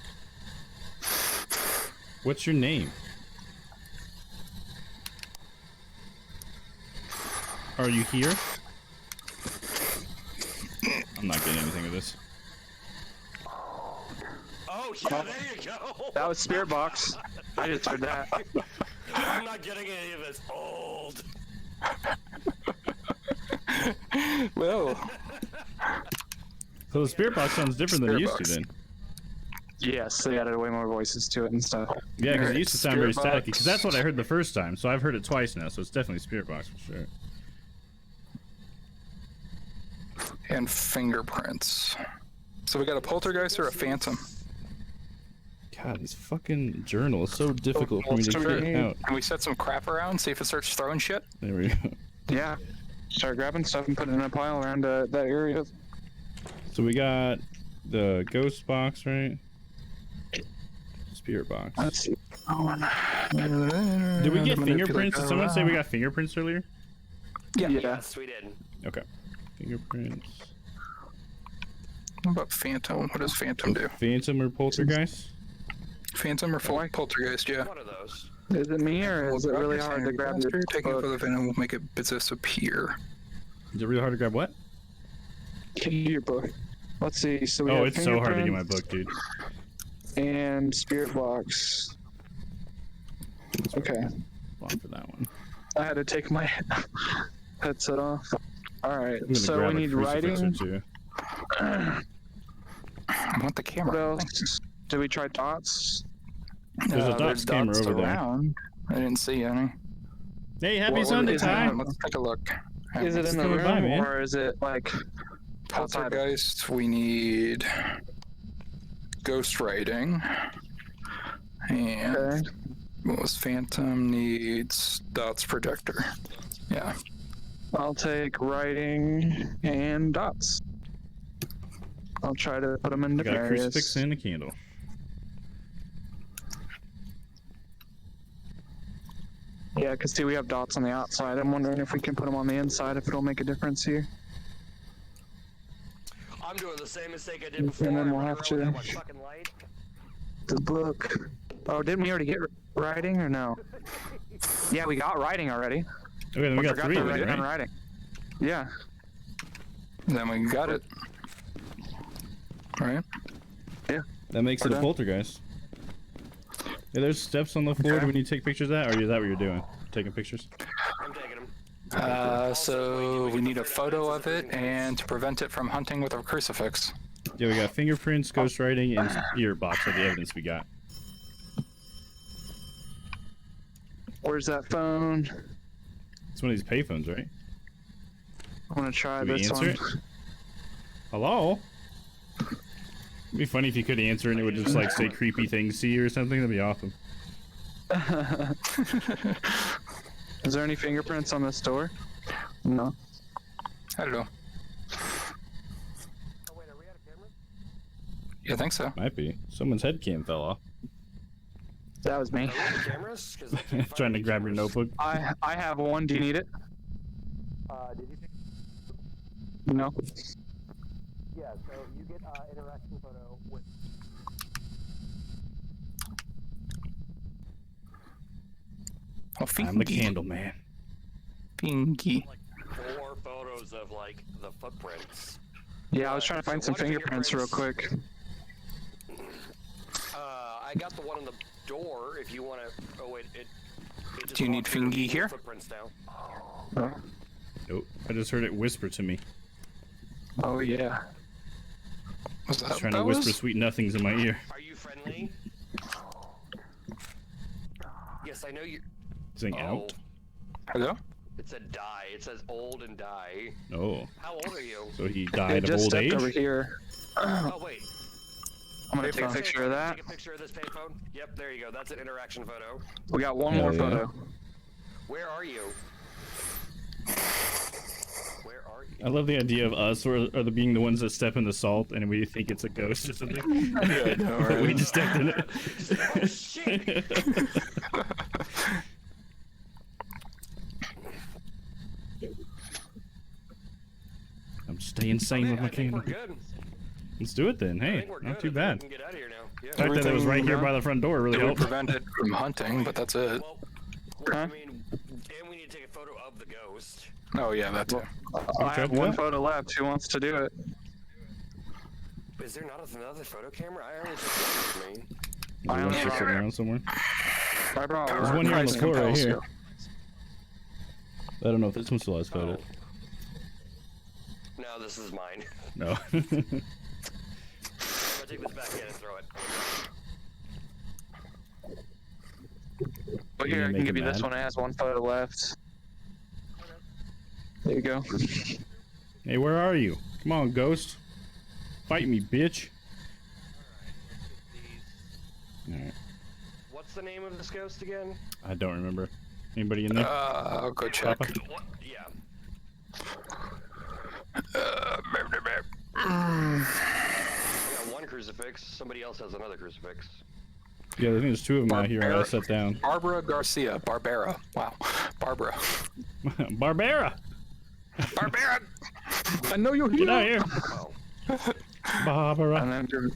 What's your name? Are you here? I'm not getting anything of this. Oh, yeah, there you go. That was Spirit Box. I just heard that. I'm not getting any of this old. Well, So the spirit box sounds different than it Spirit used to then. Yes, they added way more voices to it and stuff. Yeah, because it Alright, used to sound very spirit staticky. box. Because that's what I heard the first time. So I've heard it twice now. So it's definitely spirit box for sure. and fingerprints. So we got a poltergeist or a phantom. God, this fucking journal is so difficult for me to get out. Can we set some crap around, see if it starts throwing shit? There we go. Yeah. Start grabbing stuff and putting it in a pile around that area. So we got the ghost box, right? Spirit box. Let's see. Did we get fingerprints? Did someone say we got fingerprints earlier? Yeah. Yes, we did. Okay. Fingerprints. What about phantom? What does phantom do? Phantom or poltergeist? Phantom or poltergeist, yeah. One of those. Is it me or is it really hard to grab your Taking a book? photo of it and we'll make it disappear. Is it really hard to grab what? Your book. Let's see. So we Oh, have it's so hard to get my fingerprints book, dude. and spirit box. Okay. Off for that one. I had to take my headset off. All right. I'm gonna So grab we a need crucifix or writing. two. I want the What camera. else? Did we try dots? There's a dots camera over there. around. I didn't see any. Hey, happy What Sunday, is it? Ty! Let's take a look. Is it in the coming room by, man. or is it like outside? Poltergeist, we need ghost writing. And Okay. what was phantom needs dots projector. Yeah. I'll take writing and dots. I'll try to put them in We got different a crucifix areas. and a candle. Yeah, because see, we have dots on the outside. I'm wondering if we can put them on the inside, if it'll make a difference here. I'm doing the same mistake I did And before. then I we'll run have around to- without my fucking light. The book. Oh, didn't we already get writing or no? Yeah, we got writing already. Okay, then we got forgot three to of write them, down right? writing. Yeah. Then we got it. Right? That makes it a Okay. poltergeist. Yeah, there's steps on the floor. Okay. Do we need to take pictures of that, or is that what you're doing? Taking pictures? I'm taking them. So we need a photo of it and to prevent it from hunting with a crucifix. Yeah, we got fingerprints, ghost writing, and spirit box are the evidence we got. Where's that phone? It's one of these payphones, right? I'm gonna try Do we this answer one. it? Hello? It'd be funny if you could answer and it would just like say creepy things to you or something. That'd be awesome. Is there any fingerprints on this door? No. I don't know. Oh wait, are we out of camera? Yeah, I think so. Might be. Someone's head cam fell off. That was me. Are we on the cameras? 'Cause I can't find Trying to any grab your cameras. notebook. I have one. Do you need it? Did you pick? No. Yeah, so you get interaction photo with. Oh, I'm the Fingy. candle man. Fingy. Like 4 photos of like the footprints. Yeah, I was trying to find So some one fingerprints real fingerprints- quick. I got the one on the door. If you want to. Oh wait, it just Do you need walked through Fingy the here? Footprints now. Nope. I just heard it whisper to me. Oh yeah. Was that It's trying what to that whisper was? sweet nothings in my ear. Are you friendly? Yes, I know you. Saying out? Hello? It said die. It says old and die. Oh. How old are you? So he It died of just old stepped age? over here. Oh wait. I'm gonna take a Payphone. picture of that. Take a picture of this payphone. Yep, there you go. That's an interaction photo. We got one Hell more yeah. photo. Where are you? Where are you? I love the idea of us or the being the ones that step in the salt and we think it's a ghost or something. Yeah, I know, But we right? just stepped in it. Oh shit! I'm staying sane with my I think we're candle. good. Let's do it then. I Hey, think we're not good. too I bad. think we can get out of here now. Yeah. The fact that it was right here Everything by the front door really It would helped. prevent it from hunting, but that's it. Well, Huh? I mean, and we need to take a photo of the ghost. Oh yeah, that too. I have do one that? photo left. Who wants to do it? Is there not another photo camera? I only took one with me. I There's one only sitting brought- around somewhere. I brought There's one here on the Nice floor right compels here. you. I don't know if this one still has photos. No, this is mine. No. I'm gonna take this back in and throw it. But You here, gonna I can make give it you this mad? one. It has one photo left. There you go. Hey, where are you? Come on, ghost. Fight me, bitch. Alright. What's the name of this ghost again? I don't remember. Anybody in there? I'll go check. Papa? What? Yeah. I got one crucifix. Somebody else has another crucifix. Yeah, I think there's two of them out here. I sat down. Barbara Garcia. Barbara. Wow. Barbara. Barbara! Barbara! I know you're here. Get out here! Oh, Barbara. And then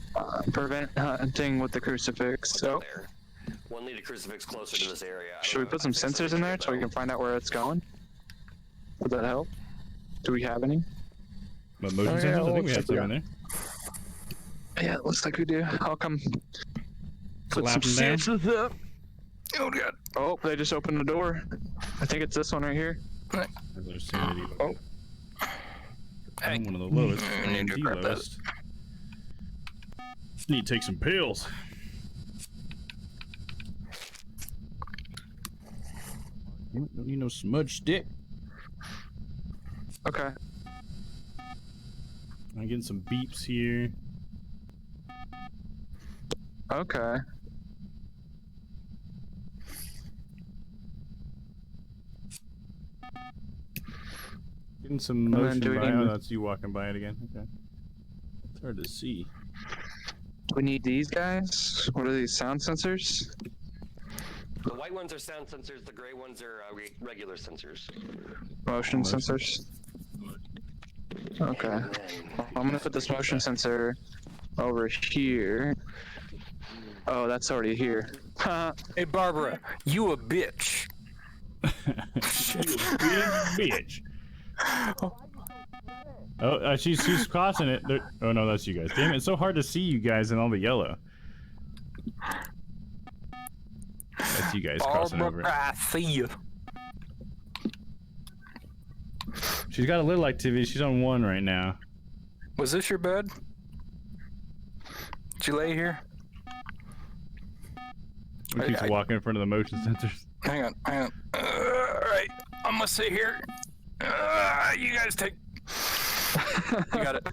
prevent hunting with the crucifix. So, there. One need a crucifix closer to this area. should we put some sensors in there so we can find out where it's going? Would that help? Do we have any? But motion Oh, yeah, sensors? I think we looks have some like in there. Yeah, it looks like we do. I'll come put Slap some 'em down. sensors up. Oh god. Oh, they just opened the door. I think it's this one right here. There's sanity. Oh. I'm one of the lowest. I I'm need to the grab that. lowest. Just need to take some pills. Don't need no smudge stick. Okay. I'm getting some beeps here. Okay. Getting some And then motion do we by. need Oh, to- that's you walking by it again. Okay. It's hard to see. Do we need these guys? What are these, sound sensors? The white ones are sound sensors. The gray ones are regular sensors. Motion Motion. sensors? Okay. And then, Well, I'm gonna put this motion sensor over here. Oh, that's already here. Ha! Hey, Barbara, you a bitch. Bitch. Oh, she's crossing it. Oh no, that's you guys. Damn it, it's so hard to see you guys in all the yellow. That's you guys crossing over. Barbara, I see you. She's got a little activity. She's on 1 right now. Was this your bed? Did you lay here? We keep walking in front of the motion sensors. Hang on. Alright, I'm gonna sit here. You guys take. You got it.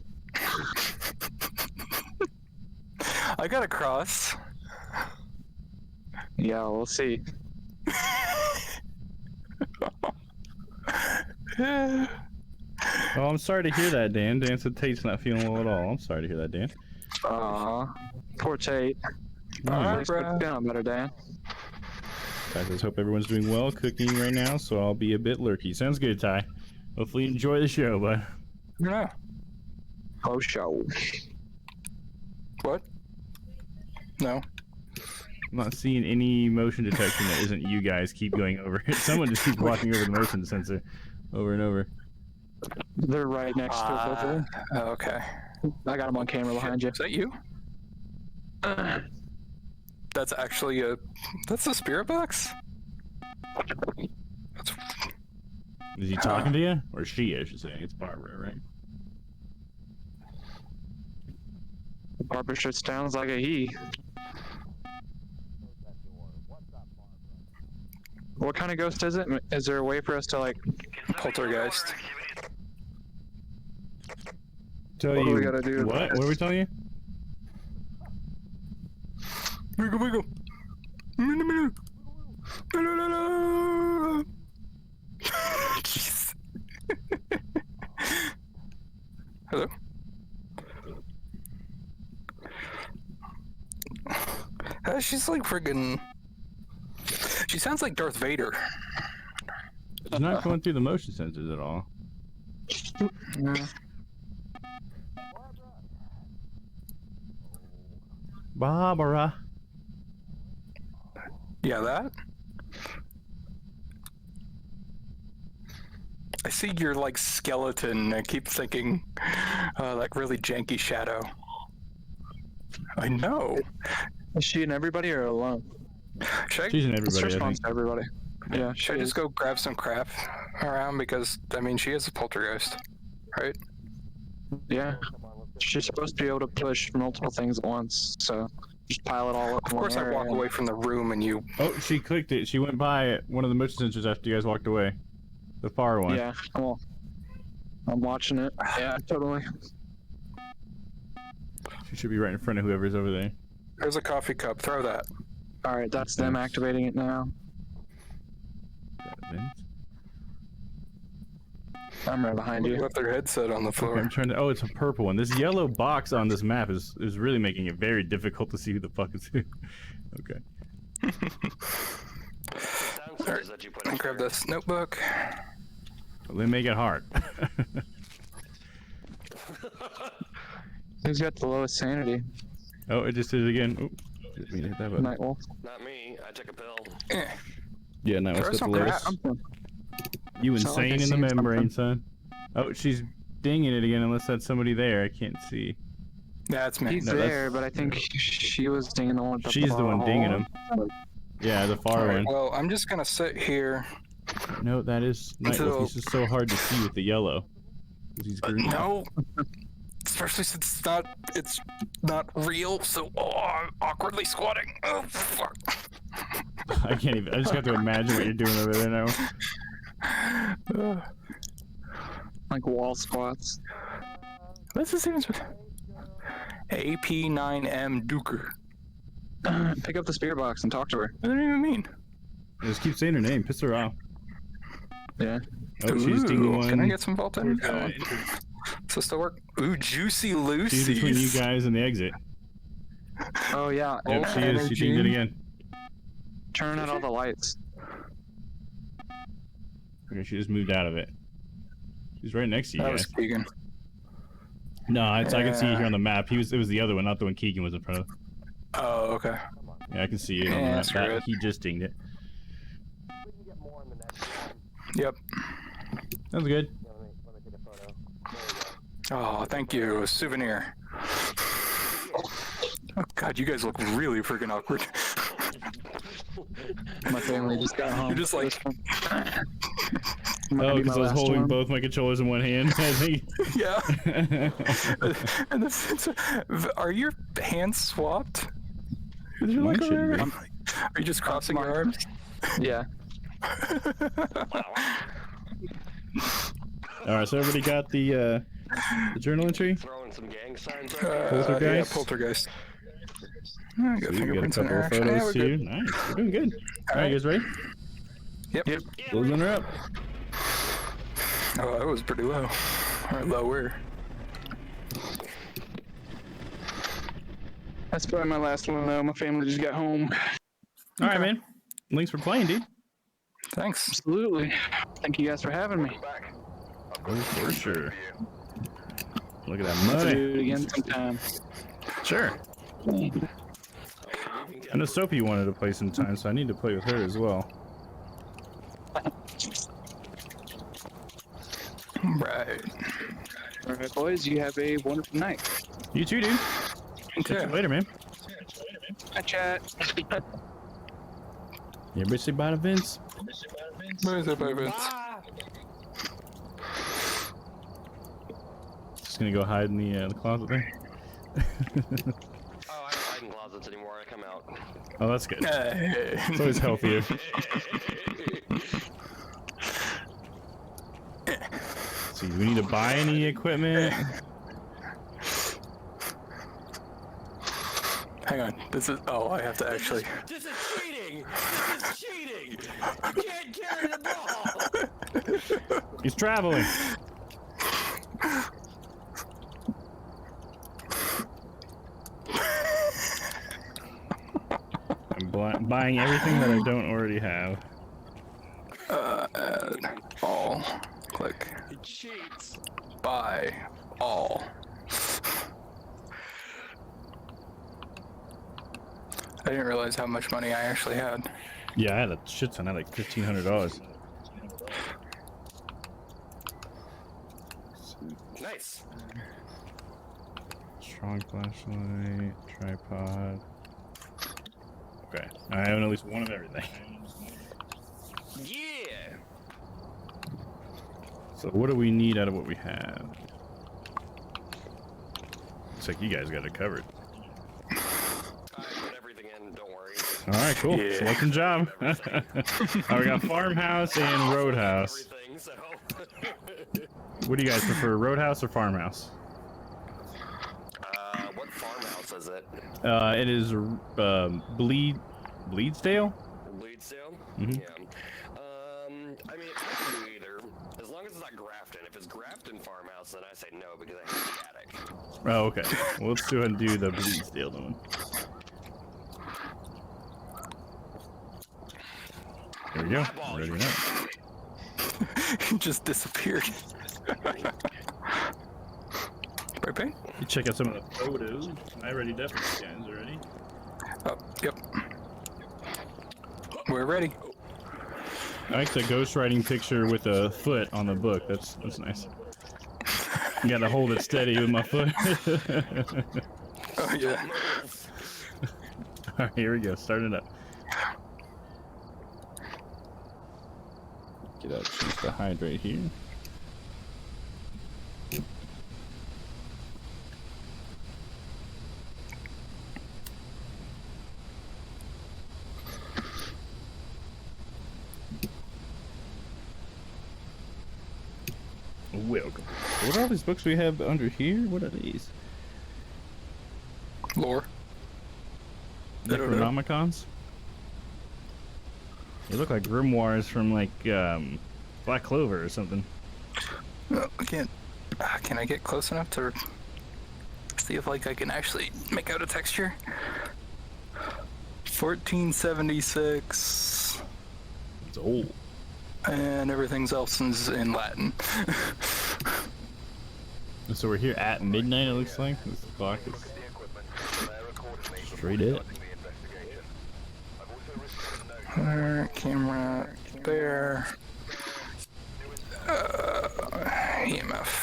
I got a cross. Yeah, we'll see. Oh, I'm sorry to hear that, Dan. Dan said Tate's not feeling well at all. I'm sorry to hear that, Dan. Aw, poor Tate. Alright, Feeling bro. better, Dan. Guys, let's hope everyone's doing well cooking right now, so I'll be a bit lurky. Sounds good, Ty. Hopefully you enjoy the show, bud. Yeah. Oh, show. What? No. I'm not seeing any motion detection that isn't you guys keep going over it. Someone just keeps walking over the motion sensor over and over. They're right next to it, both of them. Okay. I got them on camera behind you. Is that you? That's actually that's a spirit box? That's... Is he talking to you? Or she, I should say. It's Barbara, right? Barbara sure sounds like a he. What kind of ghost is it? Is there a way for us to, like... Poltergeist. Tell What do you we gotta do? What? What are we telling you? Wiggle, wiggle. Jeez. Hello? She's like friggin'... She sounds like Darth Vader. She's not going through the motion sensors at all. Yeah. Barbara. Yeah, that? I see your, like, skeleton. I keep thinking, like, really janky shadow. I know. Is she and everybody or alone? Should I, She's in It's everybody, I response think. to everybody. Yeah, should I she just is. go grab some crap around? Because, I mean, she is a poltergeist, right? Yeah. She's supposed to be able to push multiple things at once, so just pile it all up. Of course I walk away from the room and you... Oh, she clicked it. She went by one of the motion sensors after you guys walked away. The far one. Yeah, well, I'm watching it. Yeah, totally. She should be right in front of whoever's over there. There's a coffee cup. Throw that. All right, that's them activating it now. I'm right behind you. Left their headset on the floor. Okay, I'm trying to. Oh, it's a purple one. This yellow box on this map is really making it very difficult to see who the fuck is who. Okay. I'll grab this notebook. Well, they make it hard. Who's got the lowest sanity? Oh, it just did it again. Oh, didn't mean to hit that button. Night Wolf. Not me. I took a pill. Yeah, no, There's it's got some the crap. lowest. You Sound like I insane in the seen membrane, son. Oh, she's dinging it again. Unless that's somebody there, I can't see. That's me. He's No, that's- there, but I think she was dinging the one. She's the one dinging him. Yeah, the far Alright, one. well, I'm just gonna sit here. No, that is Night Wolf. He's just so hard to see with the yellow. 'Cause he's green. No. Especially since it's not real, so I'm awkwardly squatting. Oh fuck. I can't even. I just have to imagine what you're doing over there now. Like wall squats. What's this even? AP9M Duker. Pick up the spirit box and talk to her. What does that even mean? Just keep saying her name. Piss her off. Yeah. Oh, she's dinging one. Can I get some vault in? towards, Does this still work? Ooh, Juicy She's between you Lucy's. guys and the exit. Oh yeah. Yep, Oh, she is. She dinged it again. turn out all the lights. Okay, she just moved out of it. She's right next to you That guys. was Keegan. No, it's, I can see you here on the map. It was the other one, not the one Keegan was in front of. Oh, okay. Yeah, I can see it on Yeah, the screw map. it. He just dinged it. We can get more in the next one. Yep. That was good. Yeah, let me take a photo. There we go. Oh, thank you. A souvenir. Oh god, you guys look really freaking awkward. My family just got home. You're just like, Oh, because I was holding both my controllers in one hand. I think. yeah. And this, are your hands swapped? Is there Mine like shouldn't be. are you just crossing your arms? Yeah. All right, so everybody got the journal entry. Throwing some gang signs up. Poltergeist? Yeah, poltergeist. I got So we got a fingerprints in couple there. of Actually, yeah, photos we're too. good. Nice, we're doing good. All right, you guys ready? Yep. Closing her up. Oh, that was pretty low. Or lower. That's probably my last one though. My family just got home. All right, man. Thanks for playing, dude. Thanks. Absolutely. Thank you guys for having me. Back. Oh, for sure. Look at that Let's money. do it again sometime. Sure. I know Sophie wanted to play sometime, so I need to play with her as well. Right. All right, boys. You have a wonderful night. You too, dude. Catch you later, man. Hi, chat. Everybody say bye to Vince. Where is it, by Vince? Just gonna go hide in the closet there. Oh, I don't hide in closets anymore. I come out. Oh, that's good. Hey. It's always healthier. See, do we need to buy any equipment? Hang on. This is. Oh, I have to actually. This is cheating! This is cheating! You can't carry the ball! He's traveling. I'm buying everything that I don't already have. Add all. Click. He cheats! Buy all. I didn't realize how much money I actually had. Yeah, I had a shit ton. I had like $1,500. Nice! Strong flashlight, tripod. Okay, I own at least one of everything. Yeah! So what do we need out of what we have? Looks like you guys got it covered. I put everything in, don't worry. All right, cool. Yeah. Selecting job. All right, we got farmhouse and roadhouse. Everything, so... What do you guys prefer, roadhouse or farmhouse? What farmhouse is it? It is Bleedsdale. Bleedsdale? Mm-hmm. Yeah. I mean, I can do either, as long as it's not Grafton. If it's Grafton farmhouse, then I say no because I have the attic. Oh, okay. Well, let's go ahead and do the Bleedsdale one. There we go. Ready now. Just disappeared. Spray paint? You check out some of the photos. I already definitely scans already. Oh, yep. We're ready. I like the ghostwriting picture with a foot on the book. That's nice. You gotta hold it steady with my foot. Oh yeah. Alright, here we go. Start it up. Get out, choose the hydrate here. Welcome. What are all these books we have under here? What are these? Lore. Necronomicons? They look like grimoires from like Black Clover or something. Oh, I can't. Can I get close enough to see if like I can actually make out a texture? 1476. It's old. And everything else is in Latin. So we're here at midnight, it looks like. This clock is straight up. There, camera there. EMF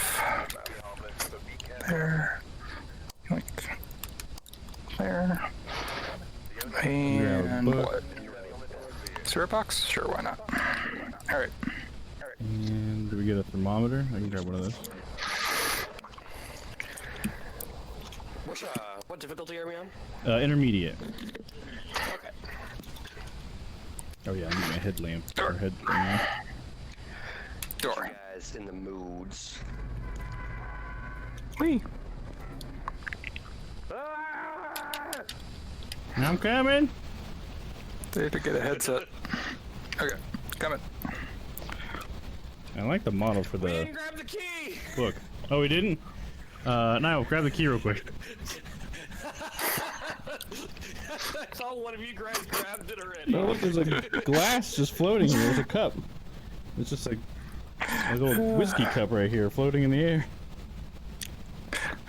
there. Like there. And what? Spirit box? Sure, why not? Alright. And do we get a thermometer? I can grab one of those. What difficulty are we on? Intermediate. Okay. Oh yeah, I need my headlamp. Or headlamp. Door. Guys in the moods. Whee! I'm coming! They have to get a headset. Okay, coming. I like the model for We the didn't grab the key! book. Oh, we didn't? Niall, grab the key real quick. I saw one of you guys grabbed it already. Oh, look, there's a glass just floating here. There's a cup. It's just like a little whiskey cup right here floating in the air.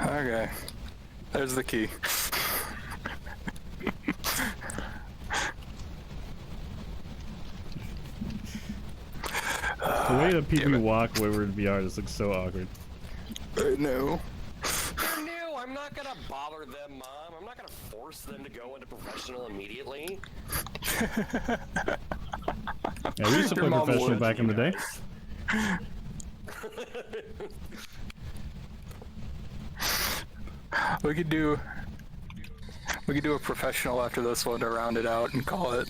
Okay. There's the key. The way that people walk over to VR just looks so awkward. I know. They're new. I'm not gonna bother them, Mom. I'm not gonna force them to go into professional immediately. Yeah, we used to play professional back in the day. We could do a professional after this one to round it out and call it.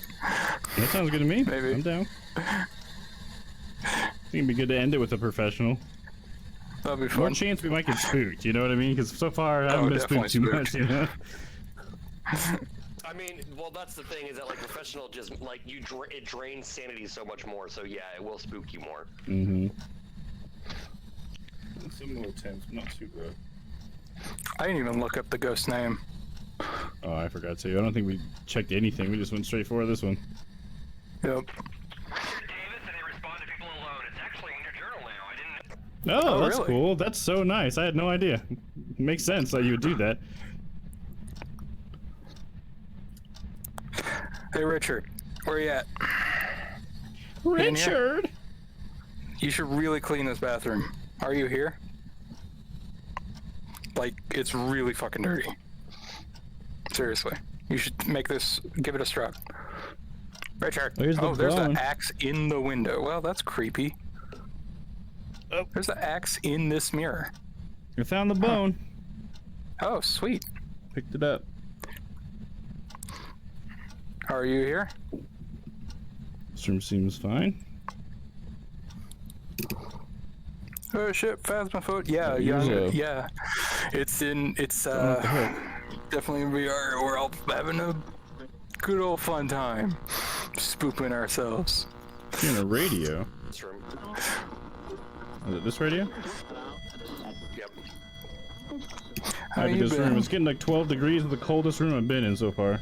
That sounds good to me. Maybe. I'm down. I think it'd be good to end it with a professional. That'd be More fun. chance we might get spooked, you know what I mean? Because so far I haven't been spooked too much, you know? I mean, well, that's the thing is that like professional just like it drains sanity so much more. So yeah, it will spook you more. Mm-hmm. Some more tense, not too bad. I didn't even look up the ghost name. Oh, I forgot to. I don't think we checked anything. We just went straight for this one. Yep. Oh, Oh, that's really? cool. That's so nice. I had no idea. Makes sense that you would do that. Hey, Richard. Where you at? Richard! You should really clean this bathroom. Are you here? Like, it's really fucking dirty. Seriously. You should make this, give it a scrub. Richard. Oh, here's the there's bone. the axe in the window. Well, that's creepy. Oh. There's the axe in this mirror. I found the bone. Oh, sweet. Picked it up. Are you here? This room seems fine. Oh shit, Phasmo. Yeah, yeah. It's definitely in VR. We're all having a good old fun time, spooping ourselves. You're in a radio. This room. Is it this radio? Yep. How Might be you this been? room. It's getting like 12 degrees. It's the coldest room I've been in so far.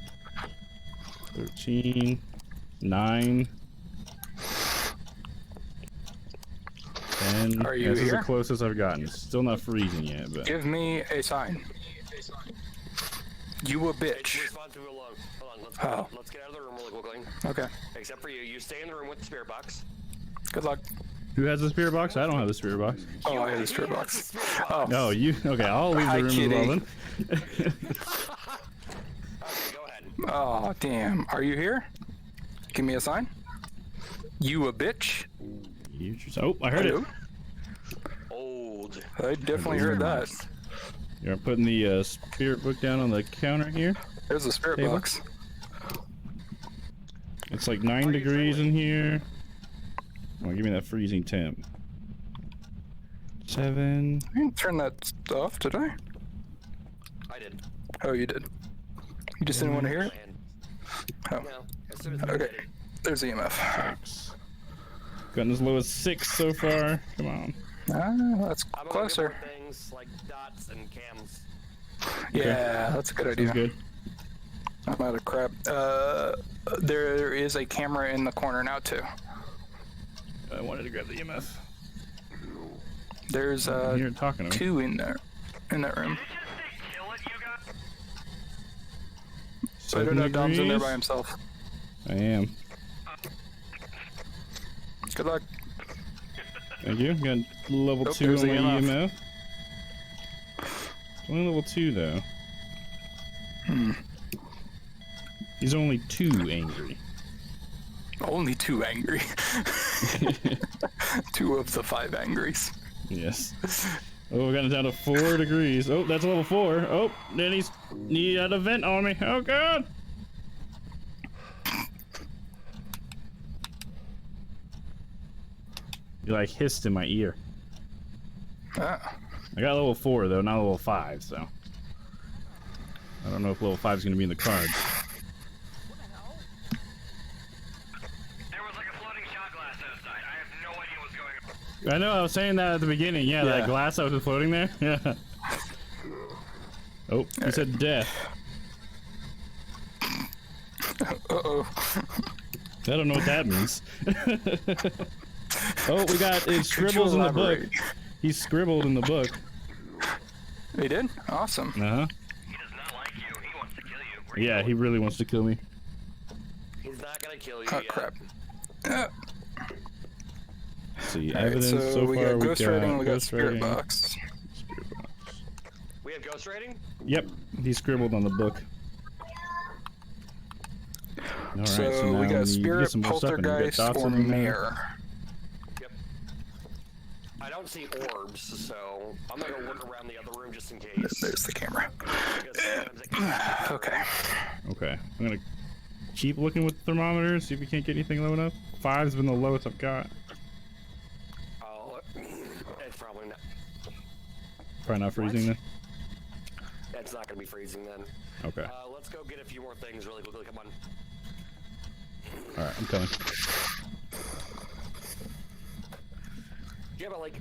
13, 9, 10. Are you This is here? the closest I've gotten. It's still not freezing yet, but Give me a sign. You a Hey, bitch. respond to along. Hold on, Oh. let's get out of the room really quickly. Okay. Except for you. You stay in the room with the spirit box. Good luck. who has the spirit box? I don't have the spirit box. Oh, I have the spirit box. Oh, Oh, you? Okay, I'll leave the Hi, room kitty. as well then. Okay, go ahead. oh, damn. Are you here? Give me a sign. You a bitch? Oh, I heard it. Hello? Old. I definitely heard that. You're putting the spirit book down on the counter here. There's a spirit Table. box. It's like 9 degrees in here. Come on, give me that freezing temp. 7. I didn't turn that off, did I? I did. Oh, you did. You just didn't want to hear it? And Oh, no, as soon as we okay. did it, There's the EMF. 6. Gotten as low as 6 so far. Come on. Ah, that's I'm gonna closer. get more things like dots and cams. Yeah, that's a good idea. That's good. I'm out of crap. There is a camera in the corner now too. I wanted to grab the EMF. There's You're talking to me. 2 in there, in that room. So I don't know. Dom's in there by himself. I am. Good luck. Thank you. Got level Oh, 2 there's on the my EMF. EMF. It's only level 2 though. He's only 2 angry. Only 2 angry. 2 of the 5 angries. Yes. Oh, we got it down to 4 degrees. Oh, that's level 4. Oh, then he had a vent on me. Oh god. You like hissed in my ear. Ah, I got level 4 though, not level 5, so I don't know if level 5 is gonna be in the cards. There was like a floating shot glass outside. I have no idea what's going on. I know, I was saying that at the beginning. Yeah, Yeah. that glass that was floating there. Yeah. Oh, you said death. uh-oh. I don't know what that means. Oh, we got it scribbles in the book. elaborate? He scribbled in the book. He did? Awesome. Uh-huh. He does not like you. He wants to kill you. Where you Yeah, going? he really wants to kill me. He's not gonna kill you Oh, yet. crap. Ah, Let's see, all right, evidence so so we far got ghost writing, we got ghost spirit writing. box. Spirit box. We have ghost rating? Yep, he scribbled on the book. All right, So now we got need to spirit, get some more stuff in there. We got poltergeist, dots or in there. mare. Yep. I don't see orbs, so I'm gonna go look around the other room just in case. There's the camera. Because sometimes it can- Okay. Okay, I'm gonna keep looking with thermometers, see if we can't get anything low enough. 5's been the lowest I've got. Oh, it's probably not. Probably not freezing then. It's not gonna be freezing then. Okay, Let's go get a few more things really quickly. Come on. all right, I'm coming. Yeah, but like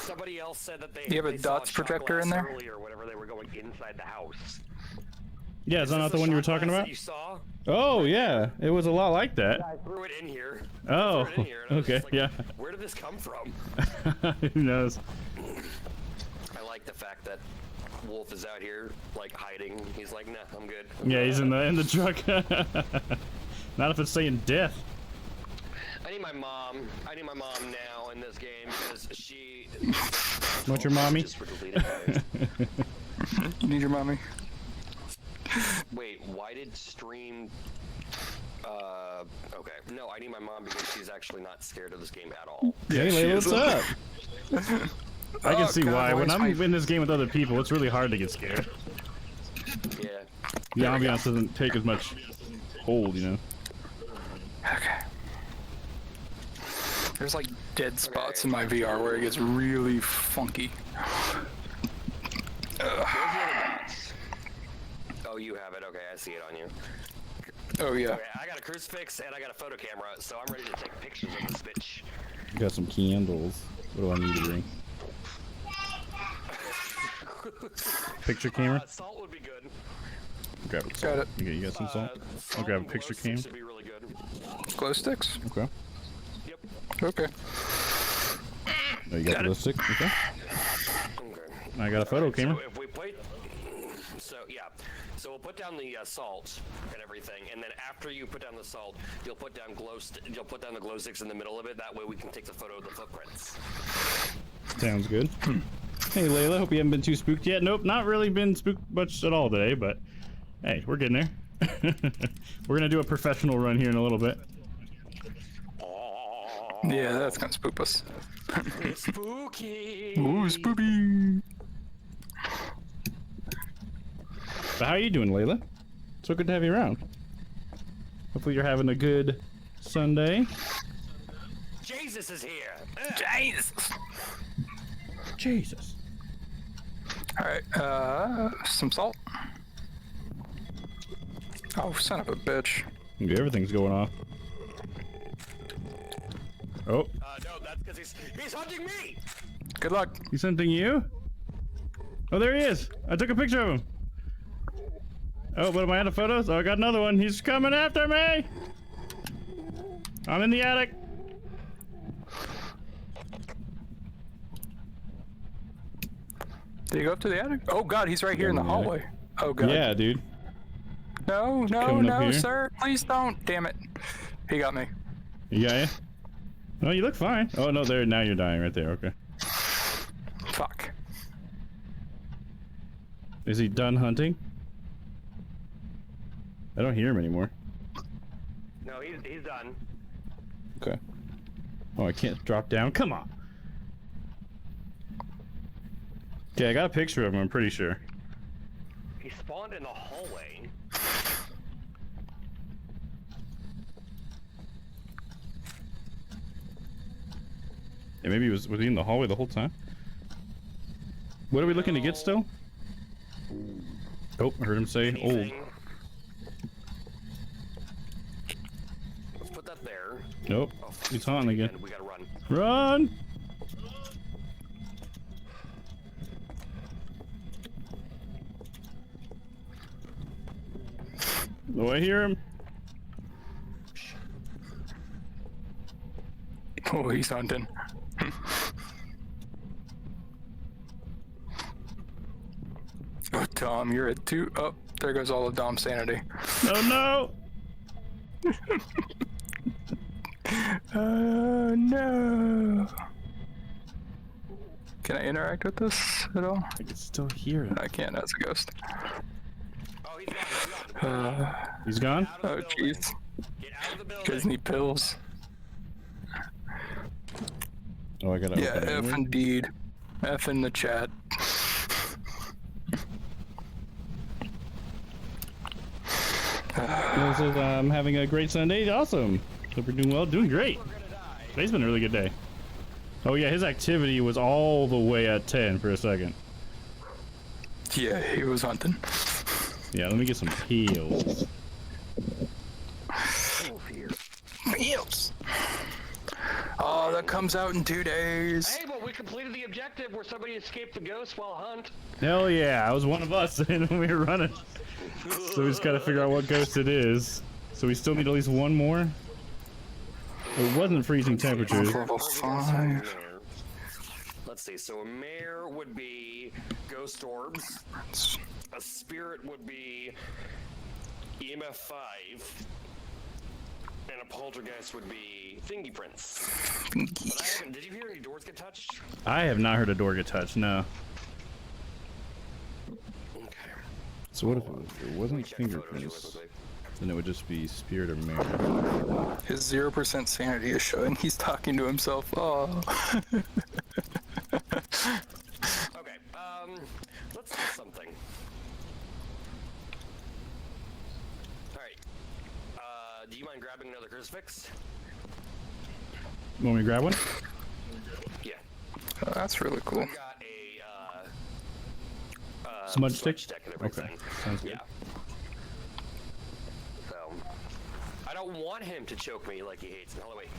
somebody else said that they. Do you have a they saw dots shot projector in glass there? earlier, whenever they were going inside the house. Yeah, is that not the one you were talking about? You saw? Oh yeah, it was a lot like that. I threw it in here. Oh, I threw it in here, and I was okay, just like, yeah. Where did this come from? Who knows? I like the fact that Wolf is out here like hiding. He's like, nah, I'm good. Yeah, he's in the truck. Not if it's saying death. I need my mom. I need my mom now in this game because she. Want your mommy? Just for deleted. You need your mommy? Wait, why did stream? Okay. No, I need my mom because she's actually not scared of this game at all. Hey, she Layla, is. what's up? I can Oh, see God, why. When why is I'm my- in this game with other people, it's really hard to get scared. Yeah. The ambiance doesn't take as much hold, you know. Okay. There's like dead spots in my VR where it gets really funky. Where's the other dots? Oh, you have it. Okay, I see it on you. Oh yeah. Okay, I got a crucifix and I got a photo camera, so I'm ready to take pictures of this bitch. Got some candles. What do I need to bring? Picture camera? Salt would be good. Grab it. Got it. You got some salt? I'll grab a picture camera. Would be really good. Glow sticks? Okay. Yep. Okay. Oh, you got the glow stick? Okay. Okay. I got a photo camera. So if we play, so we'll put down the salt and everything, and then after you put down the salt, you'll put down the glow sticks in the middle of it. That way we can take the photo of the footprints. Sounds good. Hey Layla, hope you haven't been too spooked yet. Nope, not really been spooked much at all today, but hey, we're getting there. We're gonna do a professional run here in a little bit. Yeah, that's gonna spook us. Spooky. Ooh, spooky. So how are you doing, Layla? So good to have you around. Hopefully you're having a good Sunday. Jesus is here. Jesus. Jesus. Alright, some salt. Oh, son of a bitch. Okay, everything's going off. Oh, No, that's because he's hunting me. Good luck. he's hunting you? Oh, there he is. I took a picture of him. Oh, but am I out of photos? Oh, I got another one. He's coming after me. I'm in the attic. Did he go up to the attic? Oh god, he's right here in the hallway. Oh god. Yeah, dude. No, no, coming up no, here. sir. Please don't. Damn it. He got me. You got you? No, you look fine. Oh, no, there. Now you're dying right there. Okay. Fuck. Is he done hunting? I don't hear him anymore. No, he's done. Okay. Oh, I can't drop down. Come on. Okay, I got a picture of him, I'm pretty sure. He spawned in the hallway. Yeah, maybe was he in the hallway the whole time? What are we looking to get still? Oh, I heard him say old. Anything. Let's put that there. Nope, Oh, he's haunting again. and we gotta run. Run! Do I hear him? Oh, he's hunting. Oh, Dom, you're at 2. Oh, there goes all of Dom's sanity. Oh no! No. Can I interact with this at all? I can still hear him. I can't as a ghost. Oh, he's gone. He's gone? Out of Oh, the building. jeez. Get out of the You guys building. need pills. Oh, I gotta Yeah, open it. F indeed. F in the chat. This is, I'm having a great Sunday. Awesome. Hope you're doing well. Doing great. Today's been a really good day. Oh yeah, his activity was all the way at 10 for a second. Yeah, he was hunting. Yeah, let me get some heals. Pills. Oh, that comes out in 2 days. Hey, but we completed the objective where somebody escaped the ghost while hunt. Hell yeah, I was one of us and we were running. So we just gotta figure out what ghost it is. So we still need at least one more. It wasn't freezing temperatures. Level 5. Let's see. So a mare would be ghost orbs. A spirit would be EMF 5. And a poltergeist would be thingy prints. But I haven't. Did you hear any doors get touched? I have not heard a door get touched, no. Okay. So what if it wasn't Check photos really fingerprints? quickly. Then it would just be spirit or mare. His 0% sanity is showing. He's talking to himself. Oh. Okay. Let's do something. All right. Do you mind grabbing another crucifix? Want me to grab one? Yeah. Oh, that's really cool. I've got a Smudge stick? and Okay, everything. sounds good. Yeah. So, I don't want him to choke me like he hates me. Hold on, wait.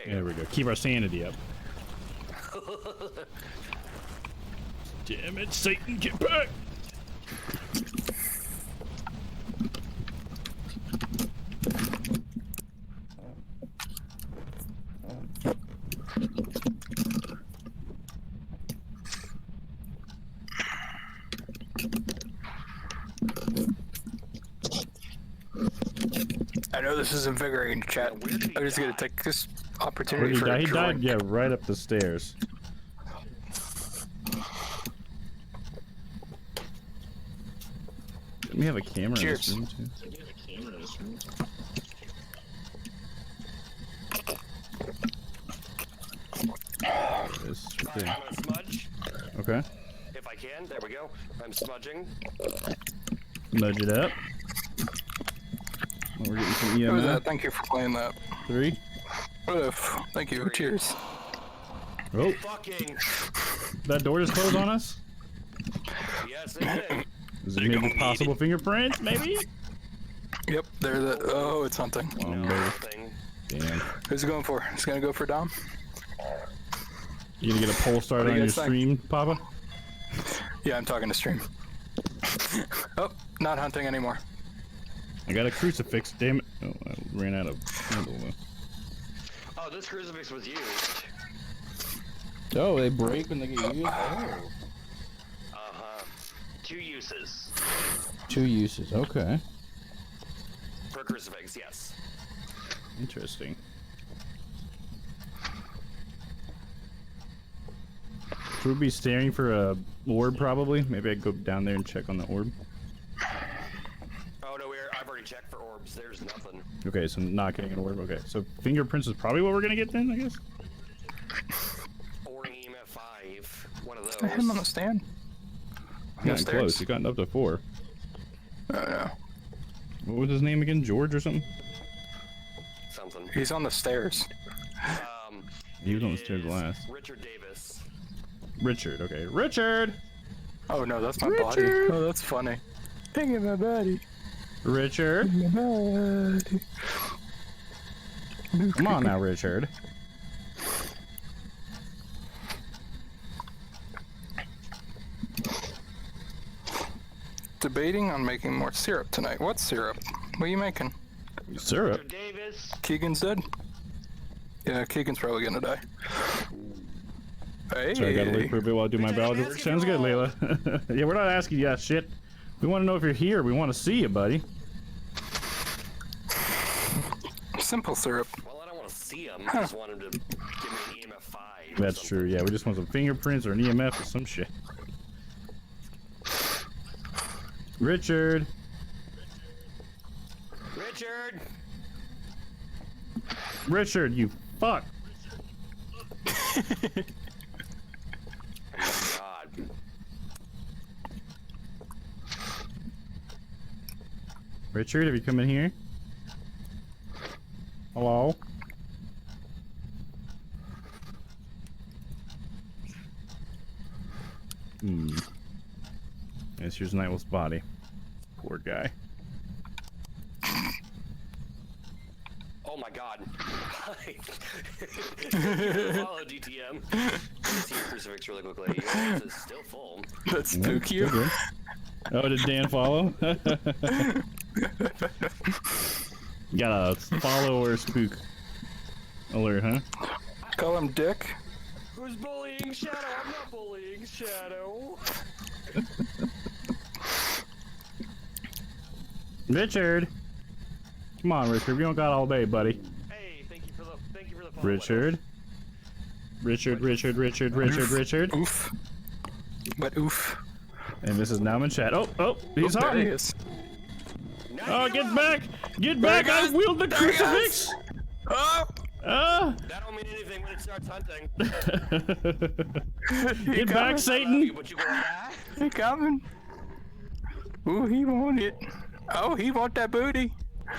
There we go. Keep our sanity up. Damn it, Satan, get back! I know this is invigorating, chat. I'm just gonna take this Where opportunity did he for die? a He died, drink. yeah, right up the stairs. Didn't we have a camera Cheers. in this room too? This I'm gonna smudge Okay. if I can. There we go. I'm smudging. Nudge it up. Oh, we're getting some What was EMF. that? Thank you for playing that. 3. Thank you. Cheers. Oh, Fucking that door just closed on us? yes, it did. Is it maybe possible fingerprints? Maybe? Yep, there the. Oh, it's hunting. Oh, No, baby. nothing. Damn. Who's it going for? It's gonna go for Dom. You gonna get a poll started What on do you your guys think? stream, Papa? Yeah, I'm talking to stream. Oh, not hunting anymore. I got a crucifix, damn it. Oh, I ran out of handle though. Oh, this crucifix was used. Oh, they break when they get used? Oh. Uh-huh. 2 uses 2 uses, okay. per crucifix, yes. Interesting. Should we be staring for a orb probably? Maybe I'd go down there and check on the orb. Oh no, I've already checked for orbs. There's nothing. Okay, so not getting an orb. Okay, so fingerprints is probably what we're gonna get then, I guess? Or an EMF 5. One of I had him on the those. stand. Gotten close. You gotten up to 4. Oh no. What was his name again? George or something? Something. He's on the stairs. He was on the it stairs is last. Richard Davis. Richard, okay. Richard! Oh no, that's my body. Richard! Oh, that's funny. Look at my body. Richard! My body. Come on now, Richard. Debating on making more syrup tonight. What syrup? What are you making? Syrup? Richard Davis. Keegan's dead? Yeah, Keegan's probably gonna die. Hey. So I gotta wait for a bit while I do my biology work. Sounds good, Layla. Yeah, we're not asking you that shit. We want to know if you're here. We want to see you, buddy. Simple syrup. Well, I don't want to see him. I just want him to give me an EMF 5. or That's something. true. Yeah, we just want some fingerprints or an EMF or some shit. Richard. Richard. Richard, you fuck. Oh my God. Richard, have you come in here? Hello? Yes, here's Nightwolf's body. Poor guy. Oh my God. Follow DTM. See your crucifix really quickly. Yours is still full. That's Yeah, spook you. still good. Oh, did Dan follow? Got a follow or spook alert, huh? Call him Dick. Who's bullying Shadow? I'm not bullying Shadow. Richard! Come on, Richard. We don't got all day, buddy. Hey, thank you for the follow. Richard. Richard. Oof. But oof. And this is now in chat. Oh, he's There he hunting. is. Oh, get back! Get There back! he I goes. wield the There he goes. crucifix! Oh! Ah! That don't mean anything when it starts hunting. Get back, I love you, Satan! but you go back. He coming. Ooh, he want it. Oh, he want that booty.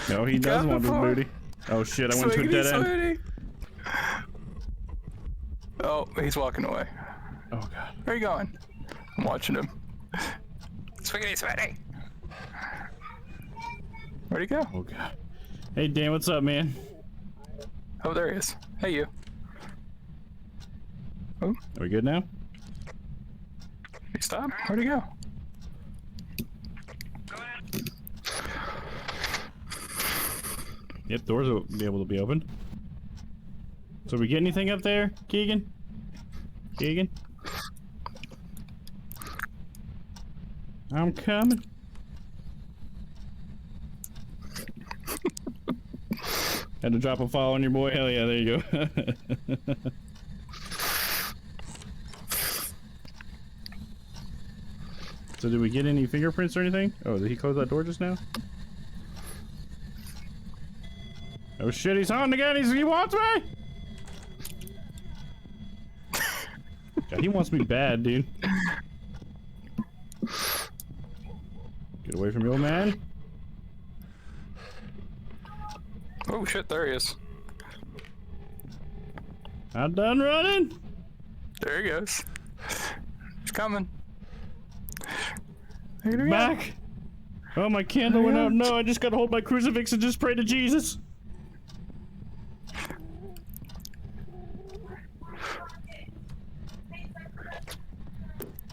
No, he does want this Coming for booty. Oh shit, I went to a dead end. Oh, he's walking away. Oh god. Where are you going? I'm watching him. Swiggity sweaty. Where'd he go? Oh god. Hey Dan, what's up, man? Oh, there he is. Hey, you. Oh, Are we good now? he stopped? Where'd he go? Yep, doors will be able to be opened. So we get anything up there, Keegan? Keegan? I'm coming. Had to drop a follow on your boy. Hell yeah, there you go. So did we get any fingerprints or anything? Oh, did he close that door just now? Oh shit, he's hunting again. He wants me. God, he wants me bad, dude. Get away from your old man. Oh shit, there he is. I'm done running. There he goes. He's coming. There he Back. Oh, my candle went out. No, I just gotta hold my crucifix and just pray to Jesus.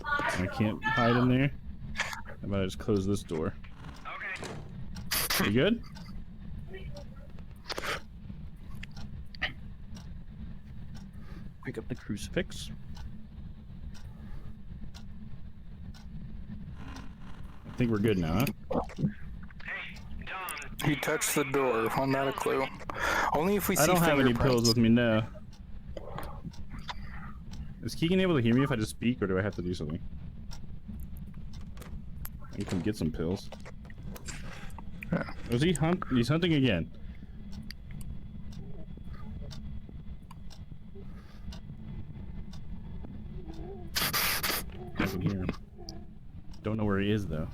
I can't hide in there. How about I just close this door? Okay. You good? Pick up the crucifix. I think we're good now, huh? Hey, Dom. He touched the door. I'm not a clue. Only if we see I don't have any fingerprints. pills with me now. Is Keegan able to hear me if I just speak, or do I have to do something? I can come get some pills. Yeah. Was he He's hunting again. I can hear him. Don't know where he is though.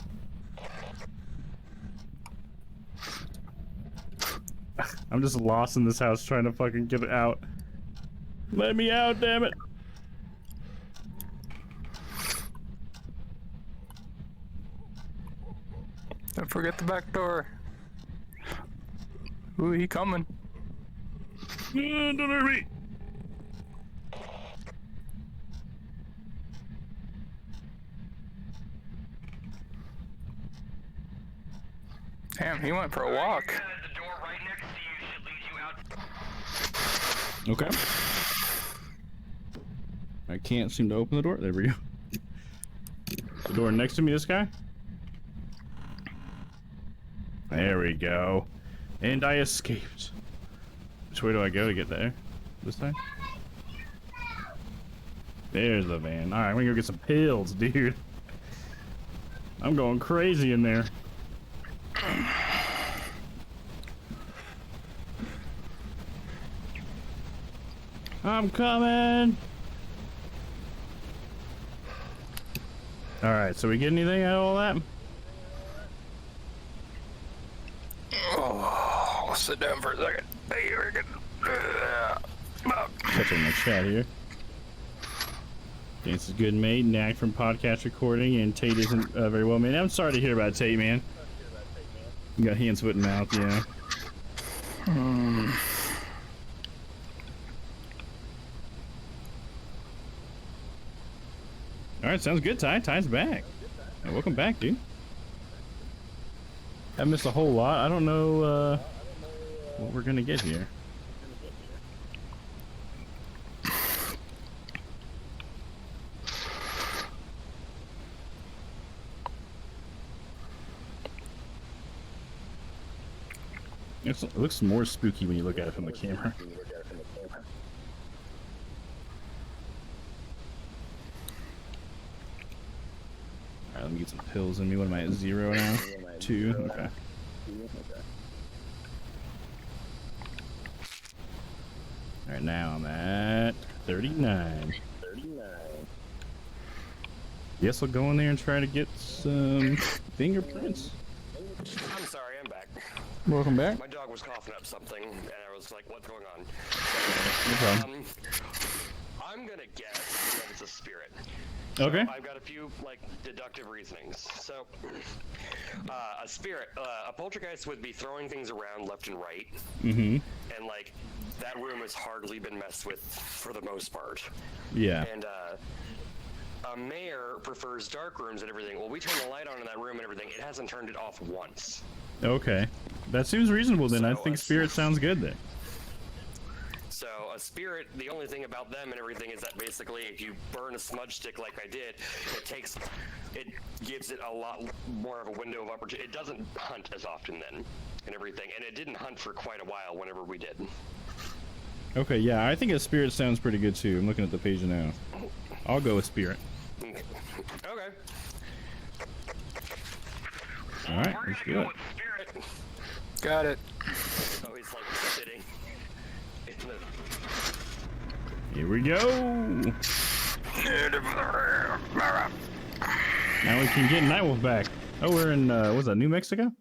I'm just lost in this house trying to fucking get out. Let me out, damn it. Don't forget the back door. Ooh, he coming. Don't hurt me. Damn, he went for a walk. The door right next to you should lead you out. Okay. I can't seem to open the door. There we go. The door next to me, this guy? There we go. And I escaped. Which way do I go to get there? This time? There's the van. Alright, I'm gonna go get some pills, dude. I'm going crazy in there. I'm coming! Alright, so we get anything out of all that? Oh, I'll sit down for a second. Hey, we're good. Catching my chat here. Dance is good, mate. Knack from podcast recording, and Tate isn't very well, man. I'm sorry to hear about Tate, man. You got hands, foot, and mouth, yeah. Alright, sounds good, Ty. Ty's back. Hey, welcome back, dude. I missed a whole lot. I don't know what we're gonna get here. It looks more spooky when you look at it from the camera. Alright, let me get some pills in me. What am I at? 0 now? 2? Okay. Alright, now I'm at 39. Guess I'll go in there and try to get some fingerprints. I'm sorry, I'm back. Welcome back. My dog was coughing up something, and I was like, what's going on? No problem. I'm gonna guess that it's a spirit. Okay. So I've got a few, like, deductive reasonings. So, a spirit, a poltergeist would be throwing things around left and right. Mm-hmm. And, like, that room has hardly been messed with for the most part. Yeah. And, a mayor prefers dark rooms and everything. Well, we turned the light on in that room and everything. It hasn't turned it off once. Okay. That seems reasonable then. So, I think spirit sounds good then. So a spirit, the only thing about them and everything is that basically if you burn a smudge stick like I did, it gives it a lot more of a window of opportunity. It doesn't hunt as often then and everything, and it didn't hunt for quite a while whenever we did. Okay, yeah, I think a spirit sounds pretty good too. I'm looking at the page now. I'll go with spirit. Okay. All right, let's do it. Spirit. Got it. Oh, he's like sitting in the... Here we go. Now we can get Nightwolf back. Oh, we're in, what's that, New Mexico?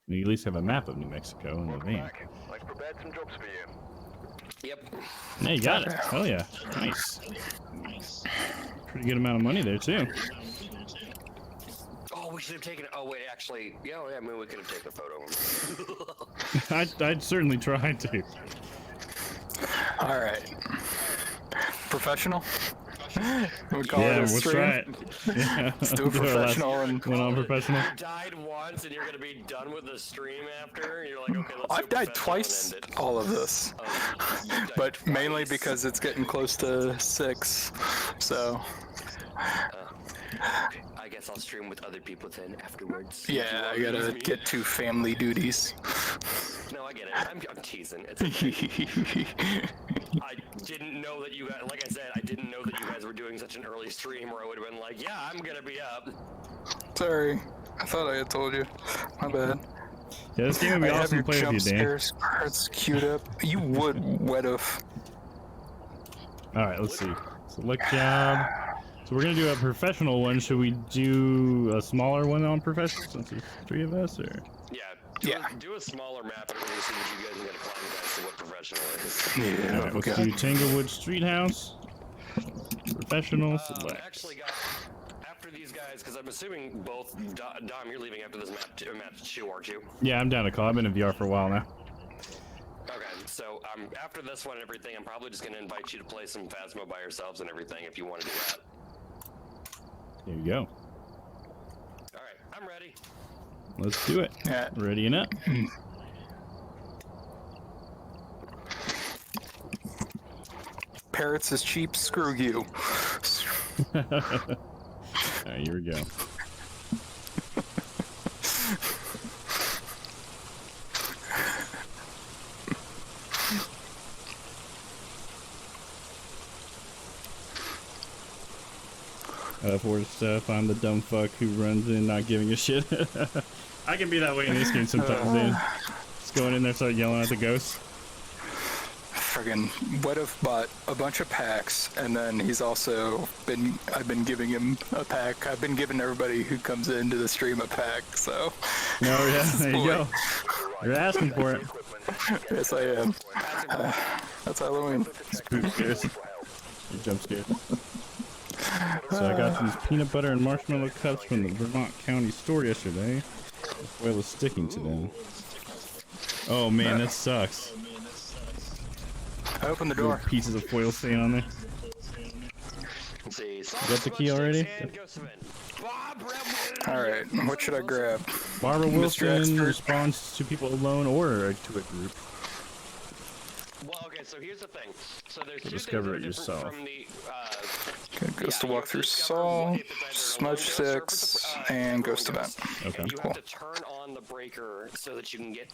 You at least have a map of New Mexico in the van. I've prepared some jobs for you. Yep. Yeah, you got it. Hell yeah. Nice. Pretty good amount of money there, too. Oh, we should have taken... Oh, wait, actually... Yeah, I mean, we could have taken a photo of him. I'd certainly try to. All right. Professional? We call Yeah, it a let's stream. try it. Yeah, Let's do a professional and went on professional. You died once and you're gonna be done with the stream after, and you're like, okay, let's I've do died professional twice and end it. all of this. Oh, you died But mainly twice. because it's getting close to 6. So I guess I'll stream with other people then afterwards. yeah, I gotta get to family duties. No, I get it. I'm teasing. It's okay. I didn't know that you guys, like I said, I didn't know that you guys were doing such an early stream where I would have been like, yeah, I'm gonna be up. Sorry, I thought I had told you. My bad. Yeah, this game would be I have awesome your to play jump with you, Dan. scares cards queued up. You would, Wedoff. Alright, let's see. Select job. So we're gonna do a professional one. Should we do a smaller one on professional since there's 3 of us, or? Yeah, do a smaller map and everything so that you guys can get a plan guys to what professional is. Yeah, Alright, let's do Tanglewood Street House. Professional, I select. actually got, after these guys, because I'm assuming both, Dom, you're leaving after this map too, aren't you? Yeah, I'm down to call. I've been in VR for a while now. Okay, so after this one and everything, I'm probably just going to invite you to play some Phasmo by yourselves and everything if you want to do that. Here you go. Alright, I'm ready. Let's do it. Yeah. Ready and up. Parrots is cheap, screw you. Alright, here we go. For stuff, I'm the dumb fuck who runs in not giving a shit. I can be that way in this game sometimes, man. Just going in there, start yelling at the ghosts. Friggin' Wedoff bought a bunch of packs, and then he's also been, I've been giving him a pack. I've been giving everybody who comes into the stream a pack, so. No, yeah, there you go. You're asking for it. Yes, I am. That's Halloween. Spook scares. You jump scared. So I got these peanut butter and marshmallow cups from the Vermont County store yesterday. The foil is sticking to them. Oh man, that sucks. I opened the Little door. pieces of foil staying on there. Let's see. You got the key already? Alright, what should I grab? Barbara Wilson Expert. responds to people alone or to a group. Well, okay, so here's the thing. So there's So two discover things it that are yourself. different from the, Okay, Ghost to you walk have through discover Saul, if it's either Smudge lone ghost or if it's 6, a, and everyone Ghost event. Okay. And you Cool. have to turn on the breaker so that you can get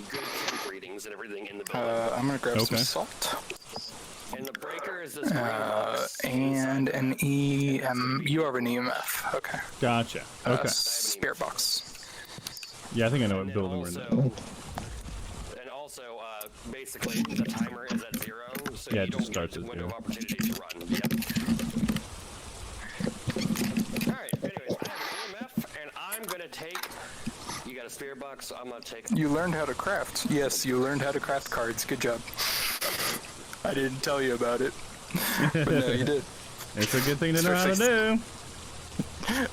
good temp readings and everything in the building. I'm gonna grab some Okay. salt. And the breaker is this green box. And an EM. You have an EMF. Okay. Gotcha. Okay. Spirit box. Yeah, I think I know what And building we're in. also, basically, the timer is at 0, so Yeah, you it don't just starts get at the window 0. of opportunity to run. Yep. Alright, anyways, I have an EMF, and I'm gonna take? You got a spirit box? I'm gonna take. You learned how to craft. Yes, you learned how to craft cards. Good job. I didn't tell you about it, but no, you did. It's a good thing to know how to do.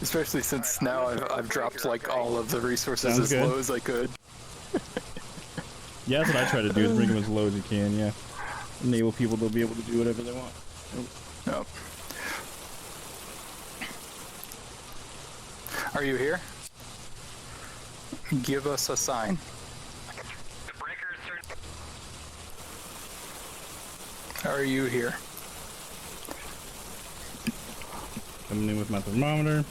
Especially since now I've dropped like all of the resources Sounds as good. low as I could. Yeah, that's what I try to do, is bring them as low as you can, yeah. Enable people to be able to do whatever they want. No. Are you here? Give us a sign. The breaker is turned. Are you here? Coming in with my thermometer.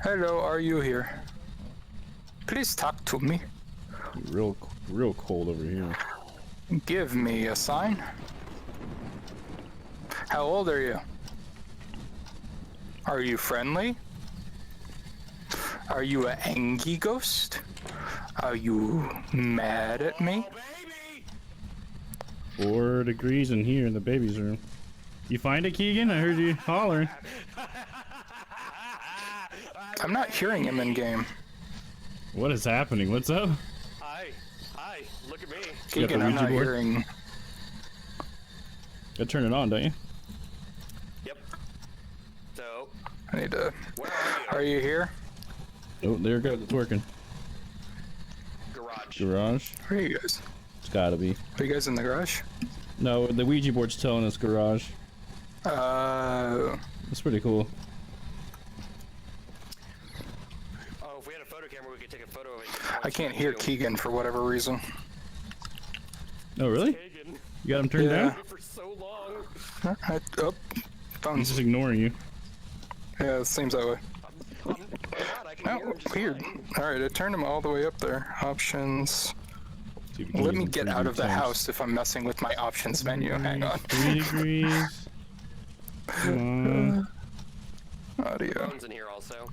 Hello, are you here? Please talk to me. Real cold over here. Give me a sign. How old are you? Are you friendly? Are you an angry ghost? Are you mad at me? 4 degrees in here in the baby's room. You find it, Keegan? I heard you hollering. I'm not hearing him in game. What is happening? What's up? Hi, look at me. You got Keegan, the I'm Ouija not board? hearing. Gotta turn it on, don't you? Yep. So, I need to. where Are you here? Oh, there it goes. It's working. Garage. Garage? Where are you guys? It's gotta be. Are you guys in the garage? No, the Ouija board's telling us garage. That's pretty cool. Oh, if we had a photo camera, we could take a photo of it. I can't hear Keegan for whatever reason. Oh, really? Kagan, You got him turned Yeah. down? for so long. Oh, He's phone's. just ignoring you. Yeah, it seems that way. God, I can hear Oh, him just weird. fine. Alright, I turned him all the way up there. Options. See if we can Let use me them get for out of the temps. house if I'm messing with my options menu. Hang on. 3 degrees. Come on. Audio. Phone's in here also.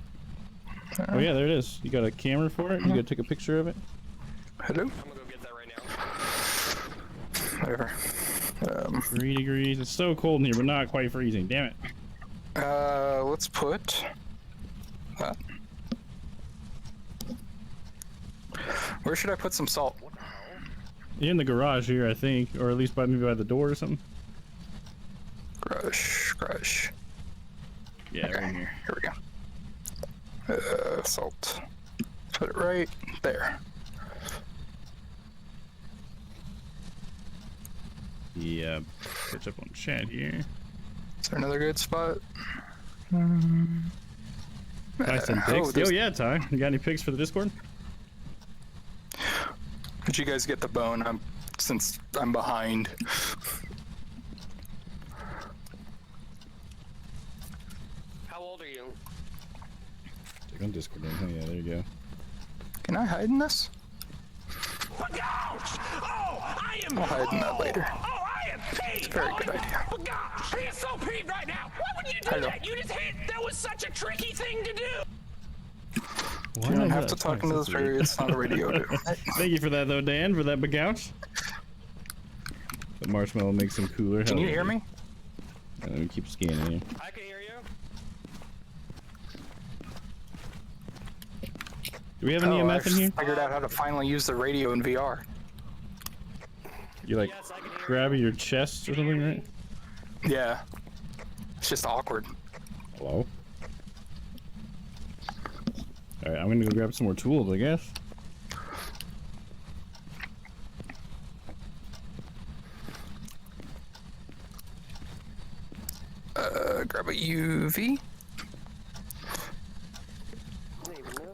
Oh yeah, there it is. You got a camera for it? You gotta take a picture of it? Hello? I'm gonna go get that right now. Whatever. 3 degrees. It's so cold in here, but not quite freezing. Damn it. Let's put that. Where should I put some salt? In the garage here, I think, or at least maybe by the door or something. Garage. Yeah, Okay, right here. here we go. Salt. Put it right there. Yeah, catch up on chat here. Is there another good spot? Buy some pics. there's- Oh yeah, Ty. You got any pics for the Discord? Did you guys get the bone? Since I'm behind. How old are you? Check on Discord. Oh yeah, there you go. Can I hide in this? Oh, I am. I'll hide in that later. Oh, I am peeved. Very good idea. Oh, God, he is so peeved right now. Why would you do Hello. that? You just hit. That was such a tricky thing to do. Why You don't is have that to talk twice? into That's this weird. very. It's not a radio. Thank you for that though, Dan, for that big couch. The marshmallow makes him cooler. Can Hell you yeah. hear me? Let me keep scanning here. I can hear you. Do we have any Oh, EMF in here? figured out how to finally use the radio in VR. You like Yes, I can hear grabbing your chest or something, right? Yeah. It's just awkward. Hello? Alright, I'm gonna go grab some more tools, I guess. Grab a UV.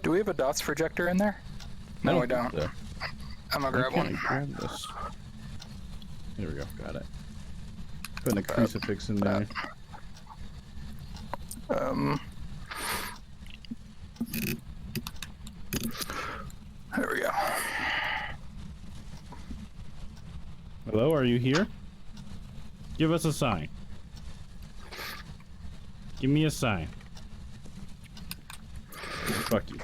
Do we have a dots projector in there? No, we don't. So. I'm gonna grab Why can't one. I grab this? There we go, got it. Putting a crucifix in there. There we go. Hello, are you here? Give us a sign. Give me a sign. Fuck you.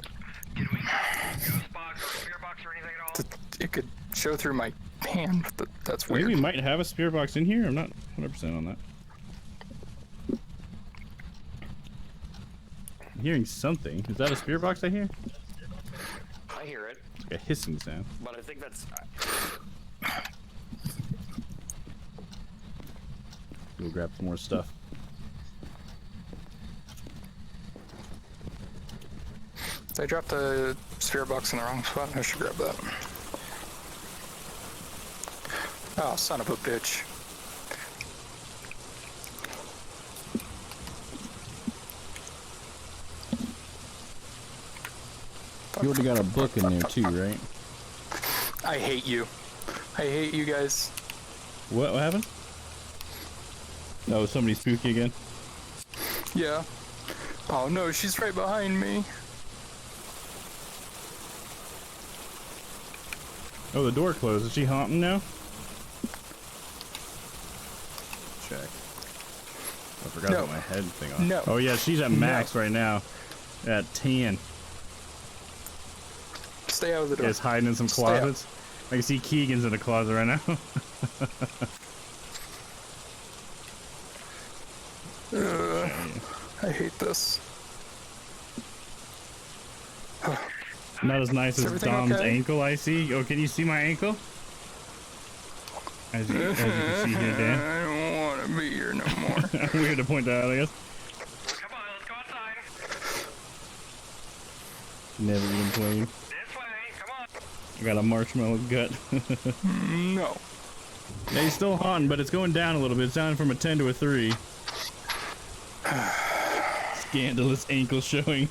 Can we ghost box or spirit box or anything at all? It could show through my hand, but that's I think weird. we might have a spirit box in here. I'm not 100% on that. hearing something. Is that a spirit box I hear? I hear it, It's like a hissing sound. but I think that's. We'll grab some more stuff. I dropped the spirit box in the wrong spot. I should grab that. Oh, son of a bitch. You already got a book in there too, right? I hate you. I hate you guys. What happened? Oh, somebody spooky again? Yeah. Oh no, she's right behind me. Oh, the door closed. Is she haunting now? Check. I forgot to put my head thing on. No. Oh yeah, she's at max right now. At 10. Stay out of the door. It's hiding in some closets. I can see Keegan's in a closet right now. I hate this. Not as nice as Dom's okay? ankle, I see. Oh, can you see my ankle? As you can see here, Dan. I don't want to be here no more. Weird to point that out, I guess. Come on, let's go outside. Never even played. This way, come on. I got a marshmallow gut. No. Yeah, he's still haunting, but it's going down a little bit. It's down from a 10 to a 3. Scandalous ankle showing.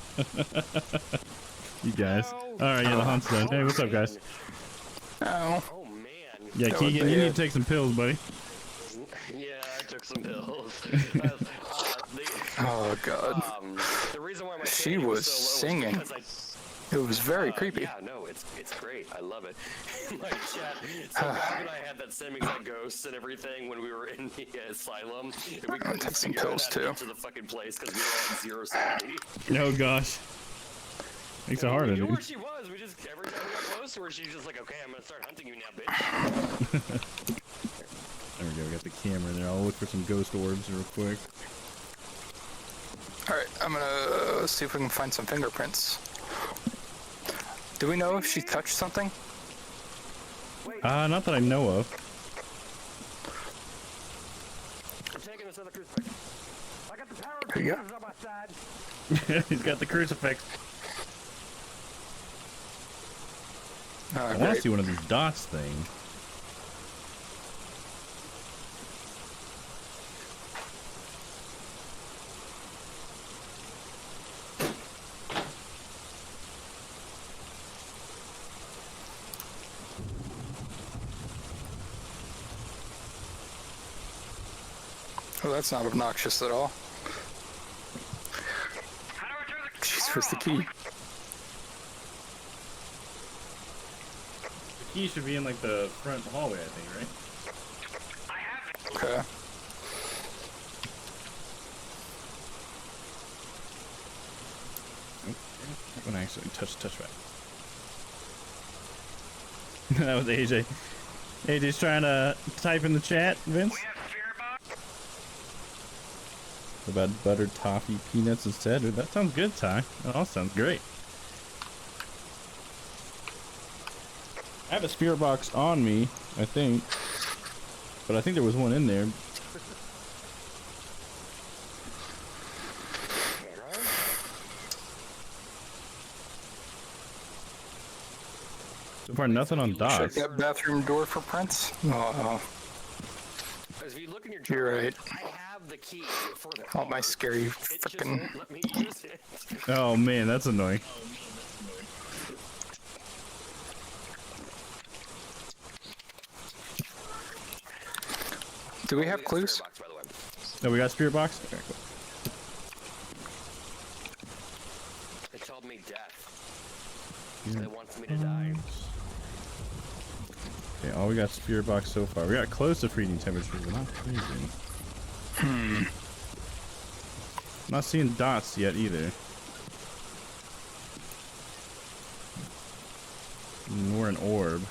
You guys. Alright, yeah, the haunt's done. Hey, what's up, guys? Ow. Oh man. Yeah, That was Keegan, you bad. need to take some pills, buddy. Yeah, I took some pills. Oh god. The reason why my She sanity was so low singing. was because It was very creepy. Yeah, no, it's great. I love it. My chat. So Bob and I had that same exact ghosts and everything when we were in the asylum. And we couldn't take some figure out pills, how to too. get to the fucking place because we were on 0 sanity. Oh, gosh. Makes it harder, We knew dude. where she was. We just every time we got close to her, she's just like, "Okay, I'm gonna start hunting you now, bitch." There we go. We got the camera there. I'll look for some ghost orbs real quick. Alright, I'm gonna see if we can find some fingerprints. Do we know if she touched something? Not that I know of. I'm taking this other crucifix. I got the power There you go. computers on my side. He's got the crucifix. I want to Great. see one of these dots thing. Oh, that's not obnoxious at all. How do I turn the Jeez, car where's the off? key? The key should be in like the front hallway, I think, right? I have it. Okay. That one actually touch that. That was AJ. AJ's trying to type in the chat, Vince. We have spirit box. About buttered toffee peanuts instead. Dude, that sounds good, Ty. That all sounds great. I have a spirit box on me, I think. But I think there was one in there. So far, nothing on Check dots. that bathroom door for prints. Oh, If you look in your You're drawer, right. I have the key for the all my car. scary It just freaking. won't let me use it. Oh man, that's annoying. Do we have Only a clues? spirit box, by the way. Oh, we got spirit box? Okay, cool. It told me death. It wants me to die. Okay, all we got spirit box so far. We got close to freezing temperatures, but not freezing. Not seeing dots yet either. Nor an orb.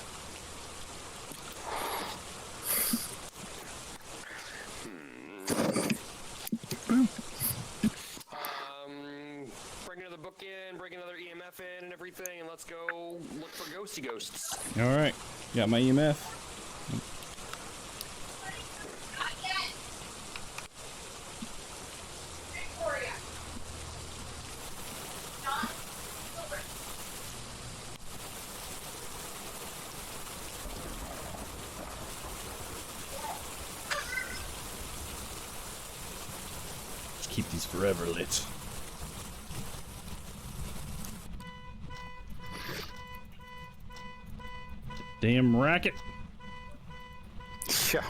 Bring ghosty ghosts. All right, got my EMF. Let's keep these forever lit. Damn racket. Yeah.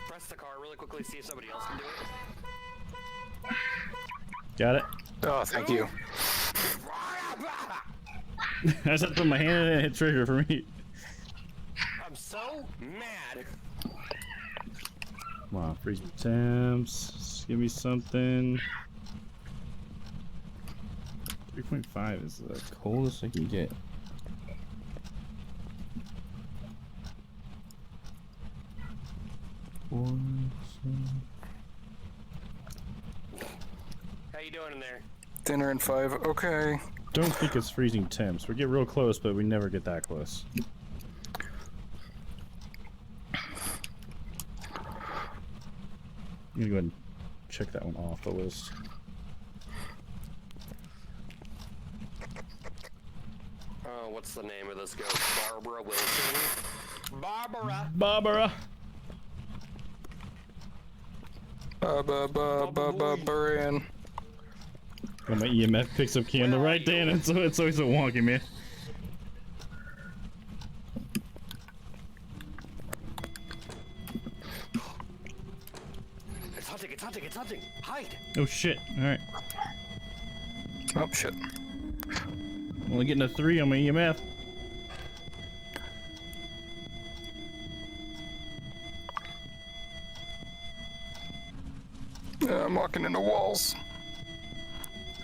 Press the car really quickly, see if somebody else can do it. Got it. Oh, thank you. I just have to put my hand in it and hit trigger for me. I'm so mad. Come on, freezing temps. Just give me something. 3.5 is the coldest I can get. How you doing in there? Dinner in 5. Okay. Don't think it's freezing temps. We get real close, but we never get that close. I'm gonna go ahead and check that one off the list. Oh, what's the name of this ghost? Barbara Wilson? Barbara! Barbara! Barbarian. Oh, my EMF picks up key on the right, Dan, and so it's always so wonky, man. It's hunting, it's hunting, it's hunting! Hide! Oh shit, alright. Oh, shit. Only getting a 3 on my EMF. I'm walking into walls.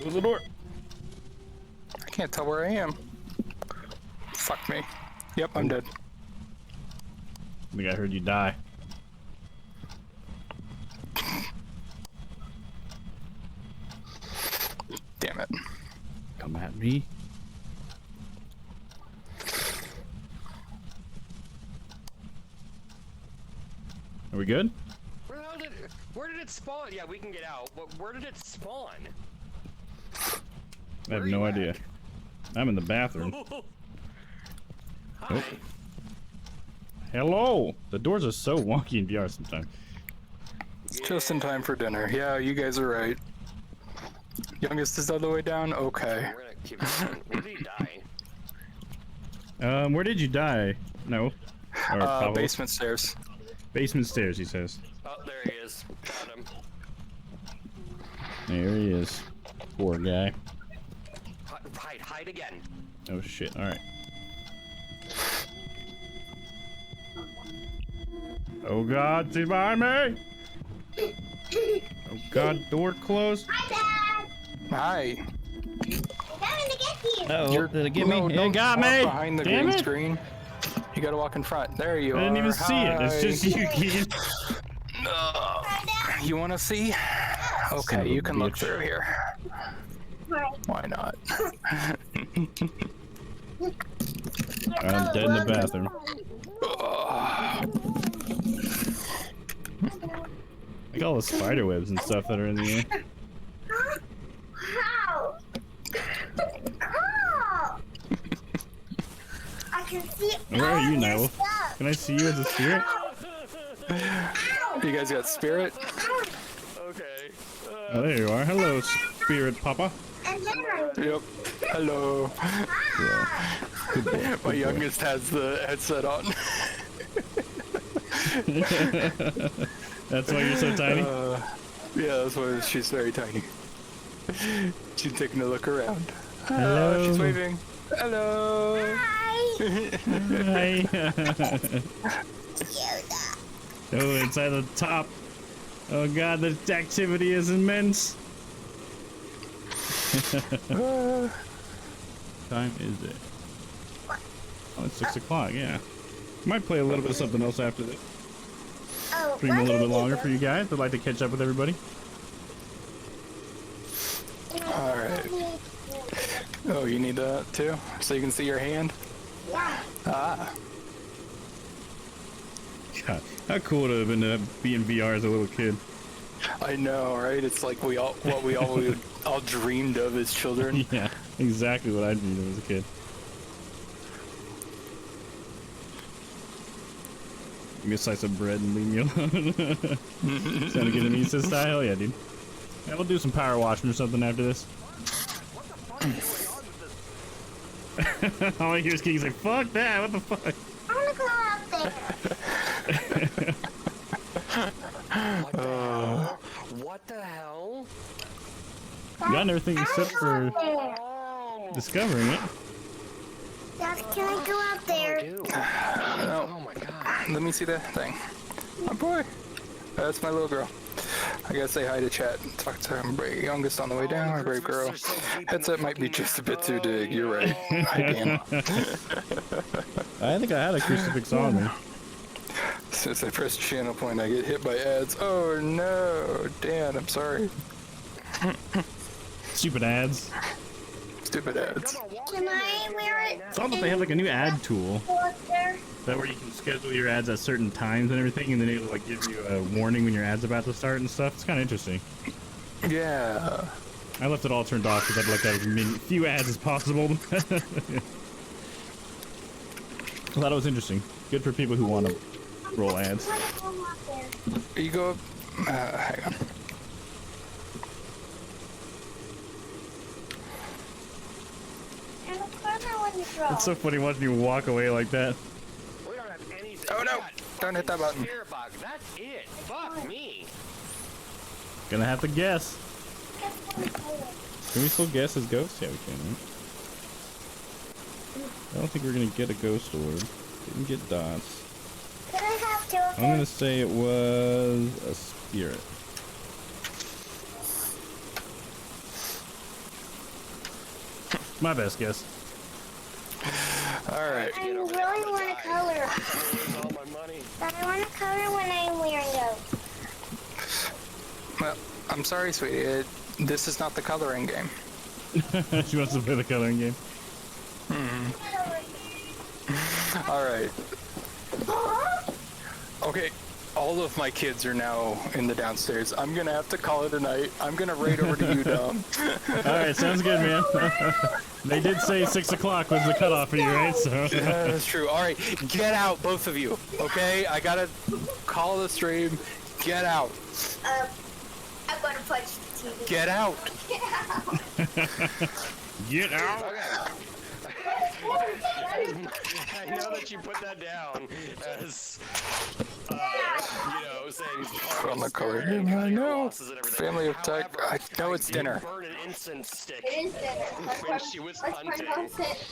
Close the door. I can't tell where I am. Fuck me. Yep, I'm dead. I think I heard you die. Damn it. Come at me. Are we good? Where did it spawn? Yeah, we can get out, but where did it spawn? I have no idea. I'm in the bathroom. Hi. Oh. Hello! The doors are so wonky in VR sometimes. It's just in time for dinner. Yeah, you guys are right. Youngest is all the way down? Okay. We're gonna keep going. Where did he die? Where did you die? No. Or Pablo? Basement stairs. Basement stairs, he says. Oh, there he is. Found him. There he is. Poor guy. Hide again. Oh shit, alright. Oh god, she's behind me! Oh god, door closed. Hi. Uh-oh, did it get No, me? don't It got walk me! behind the Damn green it! screen. You gotta walk in front. There you are. I didn't even see it. It's Hi. just you, Keegan. You wanna see? Son of Okay, a you can look bitch. through here. Why not? I'm dead in the bathroom. Like all the spider webs and stuff that are in the air. How? I can see. Where are you, Nile? Can I see you as a spirit? You guys got spirit? Okay. Oh, there you are. Hello, spirit papa. Yep. Hello. Good boy. My youngest has the headset on. That's why you're so tiny? Yeah, that's why she's very tiny. She's taking a look around. Hello. She's waving. Hello. Hi. Oh, inside the top. Oh god, the activity is immense. Time is it? Oh, it's 6 o'clock, yeah. Might play a little bit of something else after this. Oh, Stream a little bit longer for you guys. I'd like to catch up with everybody. All right. Oh, you need that too, so you can see your hand. Yeah. Ah. God, how cool would it have been to be in VR as a little kid? I know, right? It's like we all dreamed of as children. Yeah, exactly what I dreamed of as a kid. Give me a slice of bread and leave me alone. Sound good to me, sis style? Hell yeah, dude. Yeah, we'll do some power washing or something after this. All I hear is King's like, fuck that, what the fuck? I wanna go out there. What the hell? Got everything except for discovering it. Dad, can I go out there? Oh my god. Let me see the thing. Oh boy, that's my little girl. I gotta say hi to chat. Talk to her youngest on the way down. Our brave girl. Headset might be just a bit too big. You're right. I can. I think I had a crucifix on me. As soon as I press channel point, I get hit by ads. Oh no, Dan, I'm sorry. Stupid ads. Stupid ads. Can I wear it? It's all that they have like a new ad tool. Go up there. That where you can schedule your ads at certain times and everything, and then it'll like give you a warning when your ad's about to start and stuff. It's kind of interesting. Yeah. I left it all turned off because I'd like to have as few ads as possible. I thought it was interesting. Good for people who want to roll ads. I wanna go out there. You go up. Hang on. And a partner when you throw. It's so funny watching you walk away like that. We don't have anything. Oh, We no. got Don't hit that fucking button. spirit box. That's it. Fuck me. Gonna have to guess. Guess what color? Can we still guess as ghosts? Yeah, we can, right? I don't think we're gonna get a ghost orb. Didn't get dots. Could I have two of I'm them? gonna say it was a spirit. My best guess. All right. I really want to color. Where's all my money? But I want to color when I'm wearing those. Well, I'm sorry, sweetie. This is not the coloring game. She wants to play the coloring game. All right. Okay. All of my kids are now in the downstairs. I'm gonna have to call it a night. I'm gonna raid over to you, Dom. Alright, sounds good, man. They did say 6 o'clock was the cutoff for you, right? So Yeah, that's true. All right, get out, both of you. Okay, I gotta call the stream. Get out. I'm going to punch the TV. Get out. get out. I know that you put that down as, saying From the color game. I know. Family of tech. I know it's dinner. Burn an incense stick It is dinner. when she was hunting.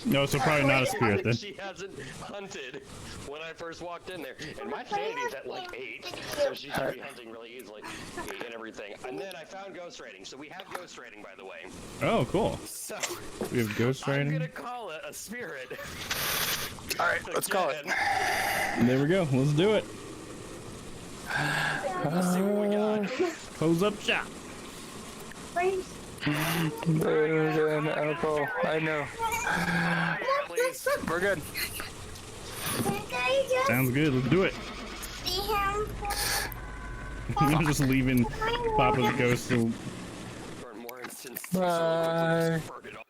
No, so probably not a spirit then. She hasn't hunted when I first walked in there, and my sanity's at like 8, so she should be hunting really easily and everything. And then I found ghost rating, so we have ghost rating, by the way. Oh, cool. So We have ghost I'm riding. gonna call it a spirit. All right, let's call it. There we go. Let's do it. Let's see what we got. Close up shop. Please. Alcohol. I know. Please. We're good. Can I just Sounds good. Let's do it. see him? I'm just leaving Papa's ghost. To... Burn more incense. Bye. Burn it all.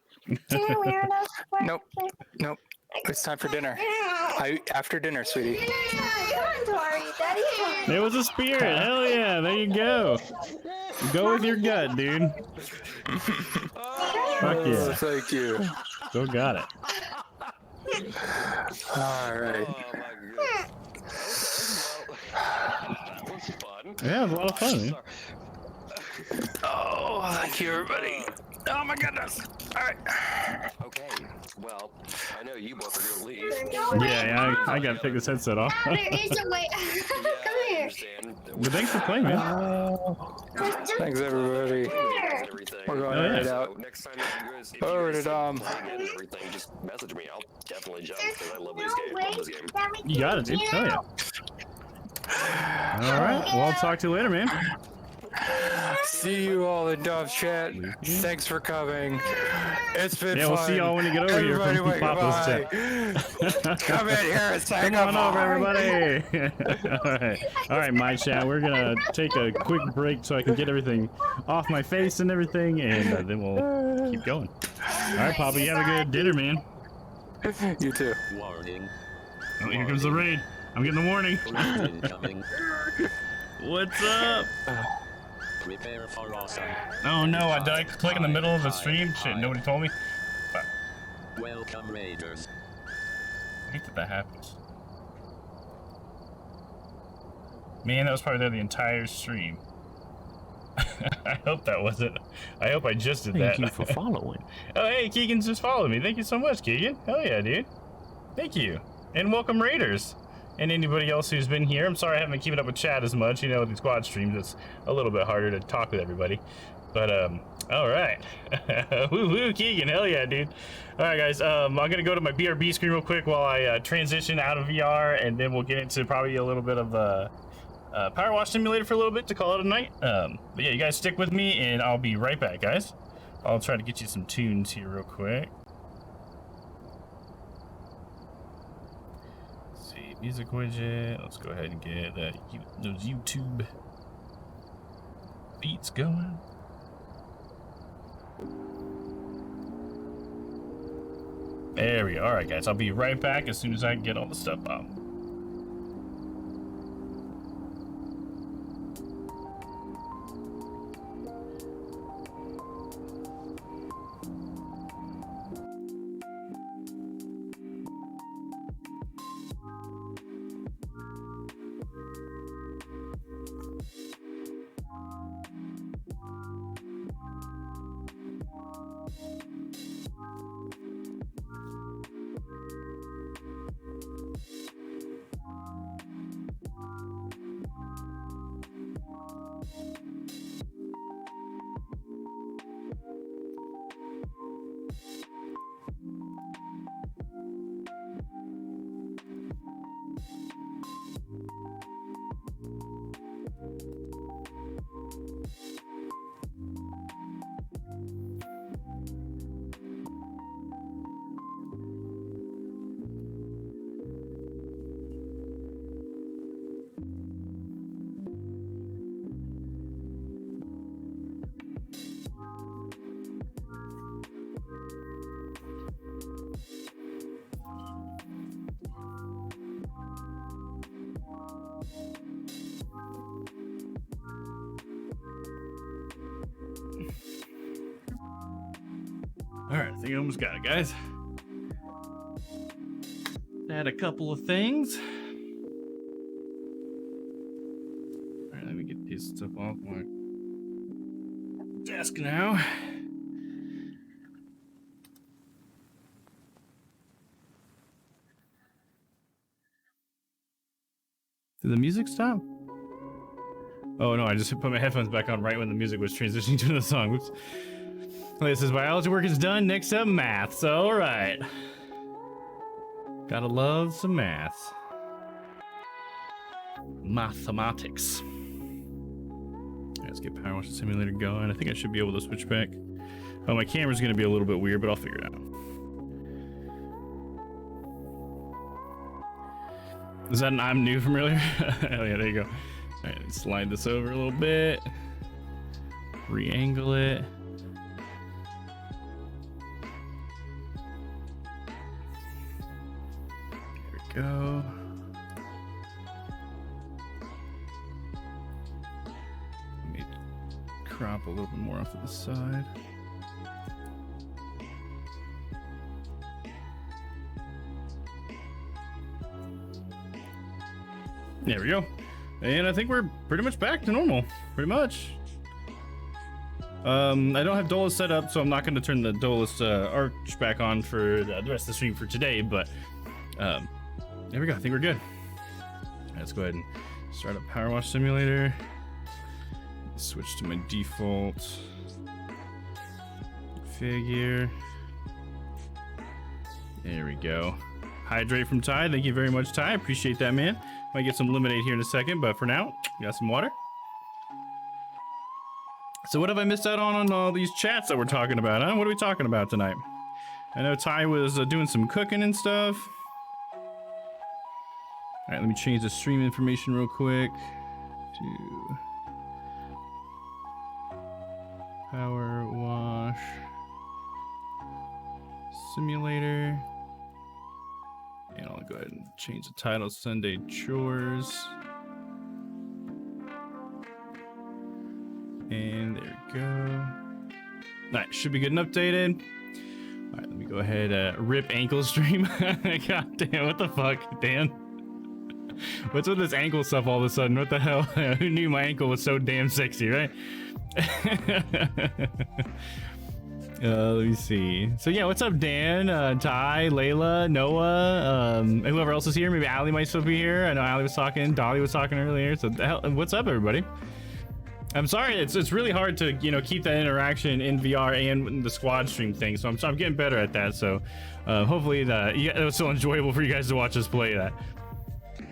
Can I wear those? Nope. Nope. It's time for dinner. After dinner, sweetie. Come on, Tori. Daddy. It was a spirit. Hell yeah. There you go. Go with your gut, dude. Fuck Oh, yeah. thank you. Still got it. All right. Oh my goodness. Okay, well, that was fun. Yeah, it was a lot of fun, man. Oh, thank you, everybody. Oh my goodness. All right. Okay, well, I know you both are gonna leave. Yeah, I gotta take this headset off. There is a way. Come here. understand. But thanks for playing, man. Thanks, everybody. We're going right out. Next time if you guys, Over to Dom. play again and everything, just message me. I'll definitely jump because I love this game. Love this game. You got it, dude. Hell yeah. All right. Well, I'll talk to you later, man. See you all in Dom's chat. Thanks for coming. It's been fun. We'll see y'all when you get over Everybody here from Papa's chat. Come in here and say Come on over, everybody. All right, my chat. We're gonna take a quick break so I can get everything off my face and everything, and then we'll keep going. All right, Papa. You have a good dinner, man. You too. Warning. Oh, here comes the raid. I'm getting the warning. Incoming. What's up? Prepare for awesome. Oh no, I died. Click in the middle of the stream. Shit, nobody told me. Fuck. Welcome, Raiders. I hate that happens. Man, that was probably there the entire stream. I hope that wasn't. I hope I just did that. Thank you for following. Oh, hey, Keegan's just followed me. Thank you so much, Keegan. Hell yeah, dude. Thank you. And welcome, Raiders. And anybody else who's been here. I'm sorry I haven't been keeping up with chat as much. You know, with these squad streams, it's a little bit harder to talk with everybody. But, all right. Woo-hoo, Keegan. Hell yeah, dude. All right, guys. I'm going to go to my BRB screen real quick while I transition out of VR, and then we'll get into probably a little bit of Power Wash Simulator for a little bit to call it a night. But yeah, you guys stick with me, and I'll be right back, guys. I'll try to get you some tunes here real quick. Music widget. Let's go ahead and get those YouTube beats going. There we go. All right, guys. I'll be right back as soon as I get all the stuff out. All right, I think I almost got it, guys. Add a couple of things. All right, let me get this stuff off my desk now. Did the music stop? Oh no, I just put my headphones back on right when the music was transitioning to the song. Oops. This is biology work is done. Next up, maths. All right. Gotta love some maths. Mathematics. Let's get Power Wash Simulator going. I think I should be able to switch back. Oh, my camera's gonna be a little bit weird, but I'll figure it out. Is that an I'm new from earlier? Oh yeah, there you go. All right, slide this over a little bit. Re-angle it. Go. Let me crop a little bit more off to the side. There we go. And I think we're pretty much back to normal. Pretty much. I don't have Dolus set up, so I'm not going to turn the Dolus arch back on for the rest of the stream for today, but there we go. I think we're good. Let's go ahead and Start up Power Wash Simulator. Switch to my default figure. There we go. Hydrate from Ty. Thank you very much, Ty. Appreciate that, man. Might get some lemonade here in a second, but for now, got some water. So what have I missed out on all these chats that we're talking about, huh? What are we talking about tonight? I know Ty was doing some cooking and stuff. All right, let me change the stream information real quick to Power Wash Simulator. And I'll go ahead and change the title Sunday Chores. And there we go. All right, should be good and updated. All right, let me go ahead, rip ankle stream. God damn, what the fuck, Dan? What's with this ankle stuff all of a sudden? What the hell? Who knew my ankle was so damn sexy, right? Let me see. So yeah, what's up, Dan, Ty, Layla, Noah, whoever else is here? Maybe Allie might still be here. I know Allie was talking, Dolly was talking earlier. So what's up, everybody? I'm sorry, it's really hard to, you know, keep that interaction in VR and the squad stream thing. So I'm getting better at that. So hopefully it was still enjoyable for you guys to watch us play that.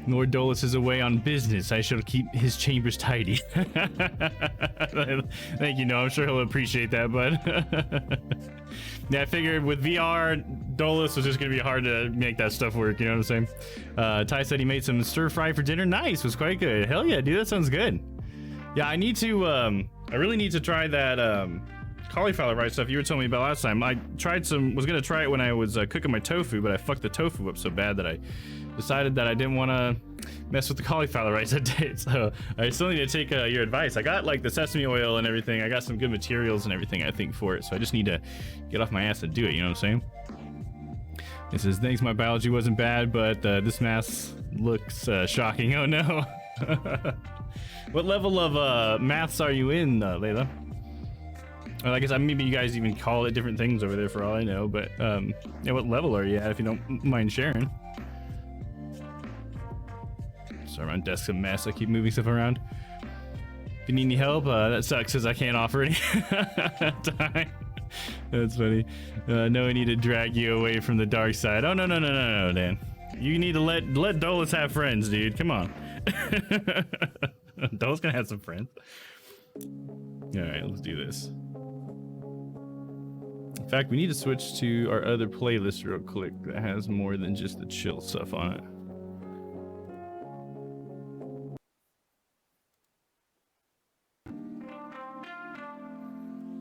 Lord Dolus is away on business. I shall keep his chambers tidy. Thank you, no, I'm sure he'll appreciate that, but yeah, I figured with VR, Dolus was just gonna be hard to make that stuff work, you know what I'm saying? Ty said he made some stir fry for dinner. Nice, was quite good. Hell yeah, dude, that sounds good. Yeah, I need to, I really need to try that cauliflower rice stuff you were telling me about last time. I was gonna try it when I was cooking my tofu, but I fucked the tofu up so bad that I decided that I didn't want to mess with the cauliflower rice that day. So I still need to take your advice. I got like the sesame oil and everything. I got some good materials and everything, I think, for it. So I just need to get off my ass to do it, you know what I'm saying? It says, thanks, my biology wasn't bad, but this math looks shocking. Oh no. What level of maths are you in, Layla? Well, I guess maybe you guys even call it different things over there for all I know, but yeah, what level are you at, if you don't mind sharing? Sorry, my desk's a mess. I keep moving stuff around. If you need any help, that sucks because I can't offer any time. That's funny. No, I need to drag you away from the dark side. Oh, no, Dan. You need to let Dolus have friends, dude. Come on. Dolus gonna have some friends. All right, let's do this. In fact, we need to switch to our other playlist real quick that has more than just the chill stuff on it.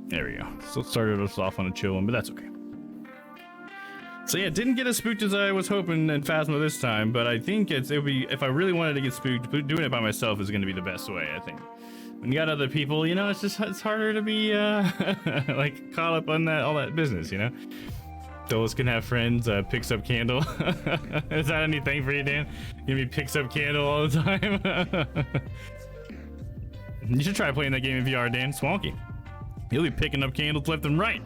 There we go. So it started us off on a chill one, but that's okay. So yeah, didn't get as spooked as I was hoping in Phasmo this time, but I think it would be, if I really wanted to get spooked, doing it by myself is going to be the best way, I think. When you got other people, you know, it's harder to be like caught up on all that business, you know. Dolus can have friends, picks up candle. Is that anything for you, Dan? You be picks up candle all the time? You should try playing that game in VR, Dan. Swanky. He'll be picking up candles left and right.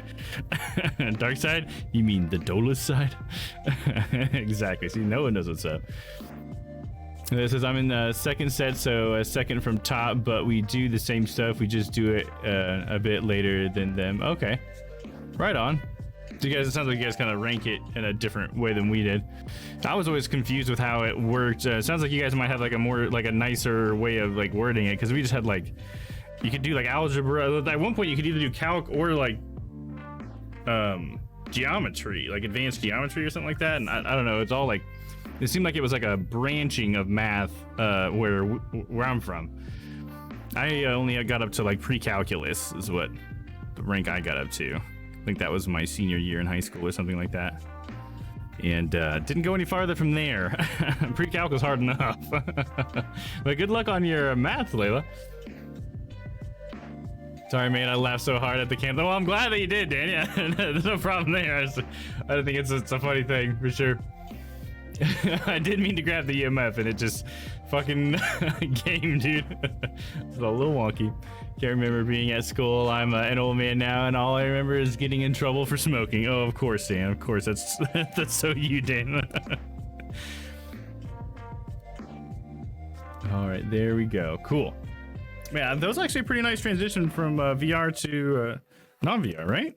Dark side? You mean the Dolus side? Exactly. See, no one knows what's up. It says I'm in the second set, so a second from top, but we do the same stuff. We just do it a bit later than them. Okay. Right on. So you guys, it sounds like you guys kind of rank it in a different way than we did. I was always confused with how it worked. It sounds like you guys might have like a nicer way of like wording it, because we just had like, you could do like algebra. At one point you could either do calc or like geometry, like advanced geometry or something like that. And I don't know, it's all like, it seemed like it was like a branching of math where I'm from. I only got up to like pre-calculus is what the rank I got up to. I think that was my senior year in high school or something like that. And didn't go any farther from there. Pre-calc was hard enough. But good luck on your math, Layla. Sorry, man, I laughed so hard at the candle. Well, I'm glad that you did, Dan. Yeah, there's no problem there. I don't think it's a funny thing, for sure. I did mean to grab the EMF, and it just fucking game, dude. It's a little wonky. Can't remember being at school. I'm an old man now, and all I remember is getting in trouble for smoking. Oh, of course, Dan. Of course, that's so you, Dan. All right, there we go. Cool. Yeah, that was actually a pretty nice transition from VR to non-VR, right?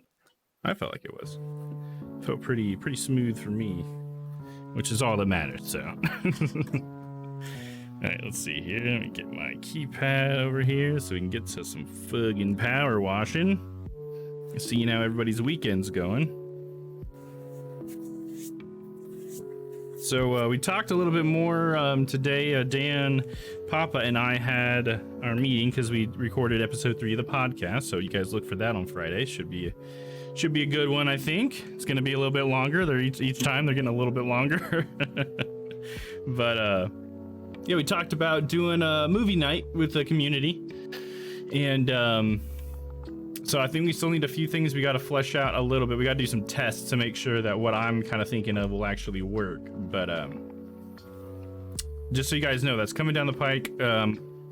I felt like it was. Felt pretty smooth for me, which is all that matters. So, all right, let's see here. Let me get my keypad over here so we can get to some fucking power washing. Seeing how everybody's weekend's going. So we talked a little bit more today. Dan, Papa, and I had our meeting because we recorded episode 3 of the podcast. So you guys look for that on Friday. Should be a good one, I think. It's going to be a little bit longer. They're each time they're getting a little bit longer. But yeah, we talked about doing a movie night with the community, and so I think we still need a few things we got to flesh out a little bit. We got to do some tests to make sure that what I'm kind of thinking of will actually work. But just so you guys know, that's coming down the pike.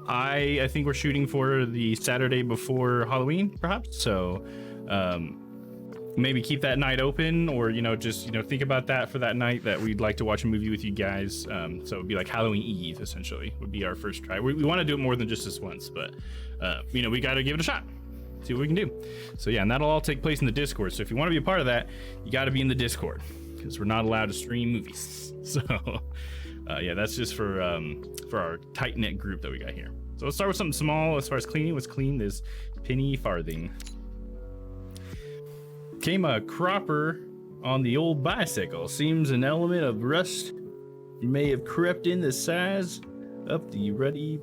I think we're shooting for the Saturday before Halloween, perhaps. So maybe keep that night open, or just think about that for that night, that we'd like to watch a movie with you guys. So it'd be like Halloween Eve, essentially, would be our first try. We want to do it more than just this once, but we got to give it a shot. See what we can do. So yeah, and that'll all take place in the Discord. So if you want to be a part of that, you got to be in the Discord, because we're not allowed to stream movies. So yeah, that's just for our tight knit group that we got here. So let's start with something small. As far as cleaning, what's clean is penny farthing. Came a cropper on the old bicycle. Seems an element of rust may have crept in the size up the ruddy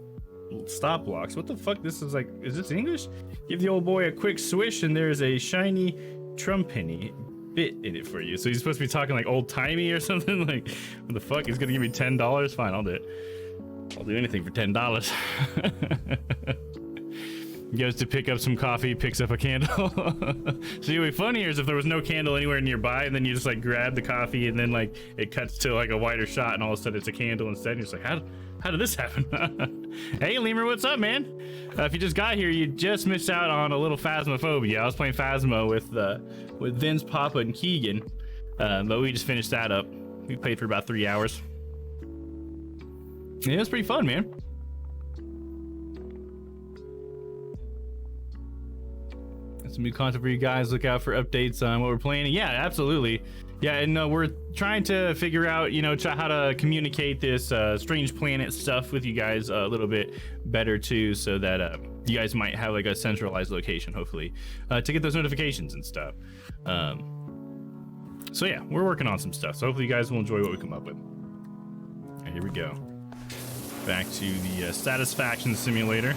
stop blocks. What the fuck? This is like, is this English? Give the old boy a quick swish and there's a shiny trumpenny bit in it for you. So he's supposed to be talking like old timey or something. Like, what the fuck? He's gonna give me $10? Fine, I'll do it. I'll do anything for $10. He goes to pick up some coffee, picks up a candle. See, what'd be funnier is if there was no candle anywhere nearby, and then you just like grab the coffee, and then like it cuts to like a wider shot, and all of a sudden it's a candle instead. And you're just like, how did this happen? Hey, Lemur, what's up, man? If you just got here, you just missed out on a little Phasmophobia. I was playing Phasmo with Vince, Papa, and Keegan, but we just finished that up. We played for about 3 hours. Yeah, it was pretty fun, man. Some new content for you guys. Look out for updates on what we're playing. Yeah, absolutely. Yeah, and we're trying to figure out, how to communicate this Strange Planet stuff with you guys a little bit better too, so that you guys might have like a centralized location, hopefully, to get those notifications and stuff. So yeah, we're working on some stuff. So hopefully you guys will enjoy what we come up with. All right, here we go. Back to the Satisfaction Simulator.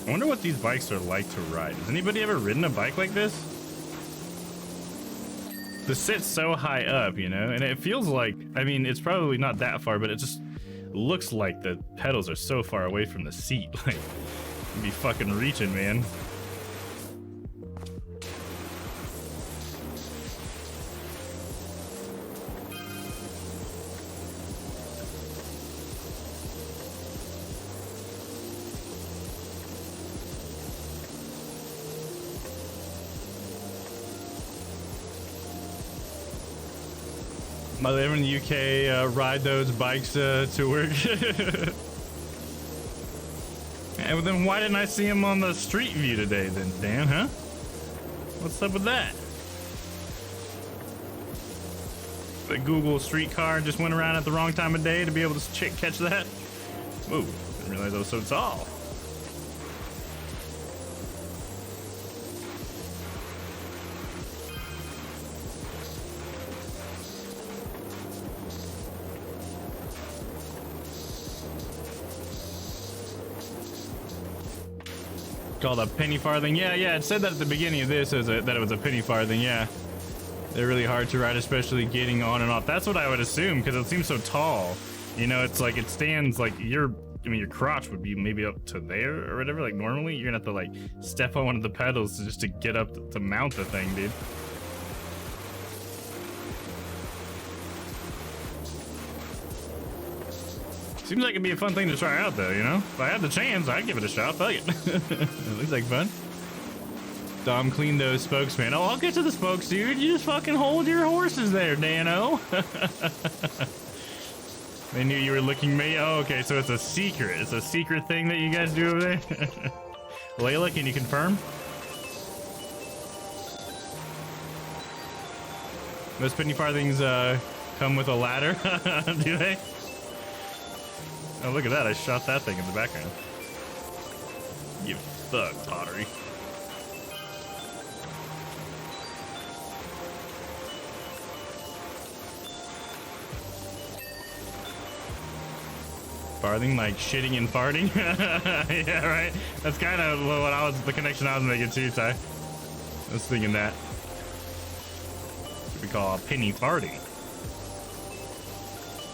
I wonder what these bikes are like to ride. Has anybody ever ridden a bike like this? The sit's so high up, and it feels like, I mean, it's probably not that far, but it just looks like the pedals are so far away from the seat. Like, you'd be fucking reaching, man. My live in the UK, ride those bikes to work. And then why didn't I see him on the street view today then, Dan, huh? What's up with that? The Google streetcar just went around at the wrong time of day to be able to catch that? Ooh, didn't realize I was so tall. Called a penny farthing. Yeah, it said that at the beginning of this that it was a penny farthing. Yeah, they're really hard to ride, especially getting on and off. That's what I would assume, because it seems so tall. It's like it stands like your crotch would be maybe up to there or whatever. Like normally you're gonna have to like step on one of the pedals just to get up to mount the thing, dude. Seems like it'd be a fun thing to try out, though, you know? If I had the chance, I'd give it a shot. Fuck it. It looks like fun. Dom, clean those spokes, man. Oh, I'll get to the spokes, dude. You just fucking hold your horses there, Dano. They knew you were looking me. Oh, okay, so it's a secret. It's a secret thing that you guys do over there. Layla, can you confirm? Those penny farthings come with a ladder, do they? Oh, look at that. I shot that thing in the background. You thug, pottery. Farthing, like shitting and farting? Yeah, right? That's kind of what the connection I was making too, Ty. I was thinking that. What we call a penny farting.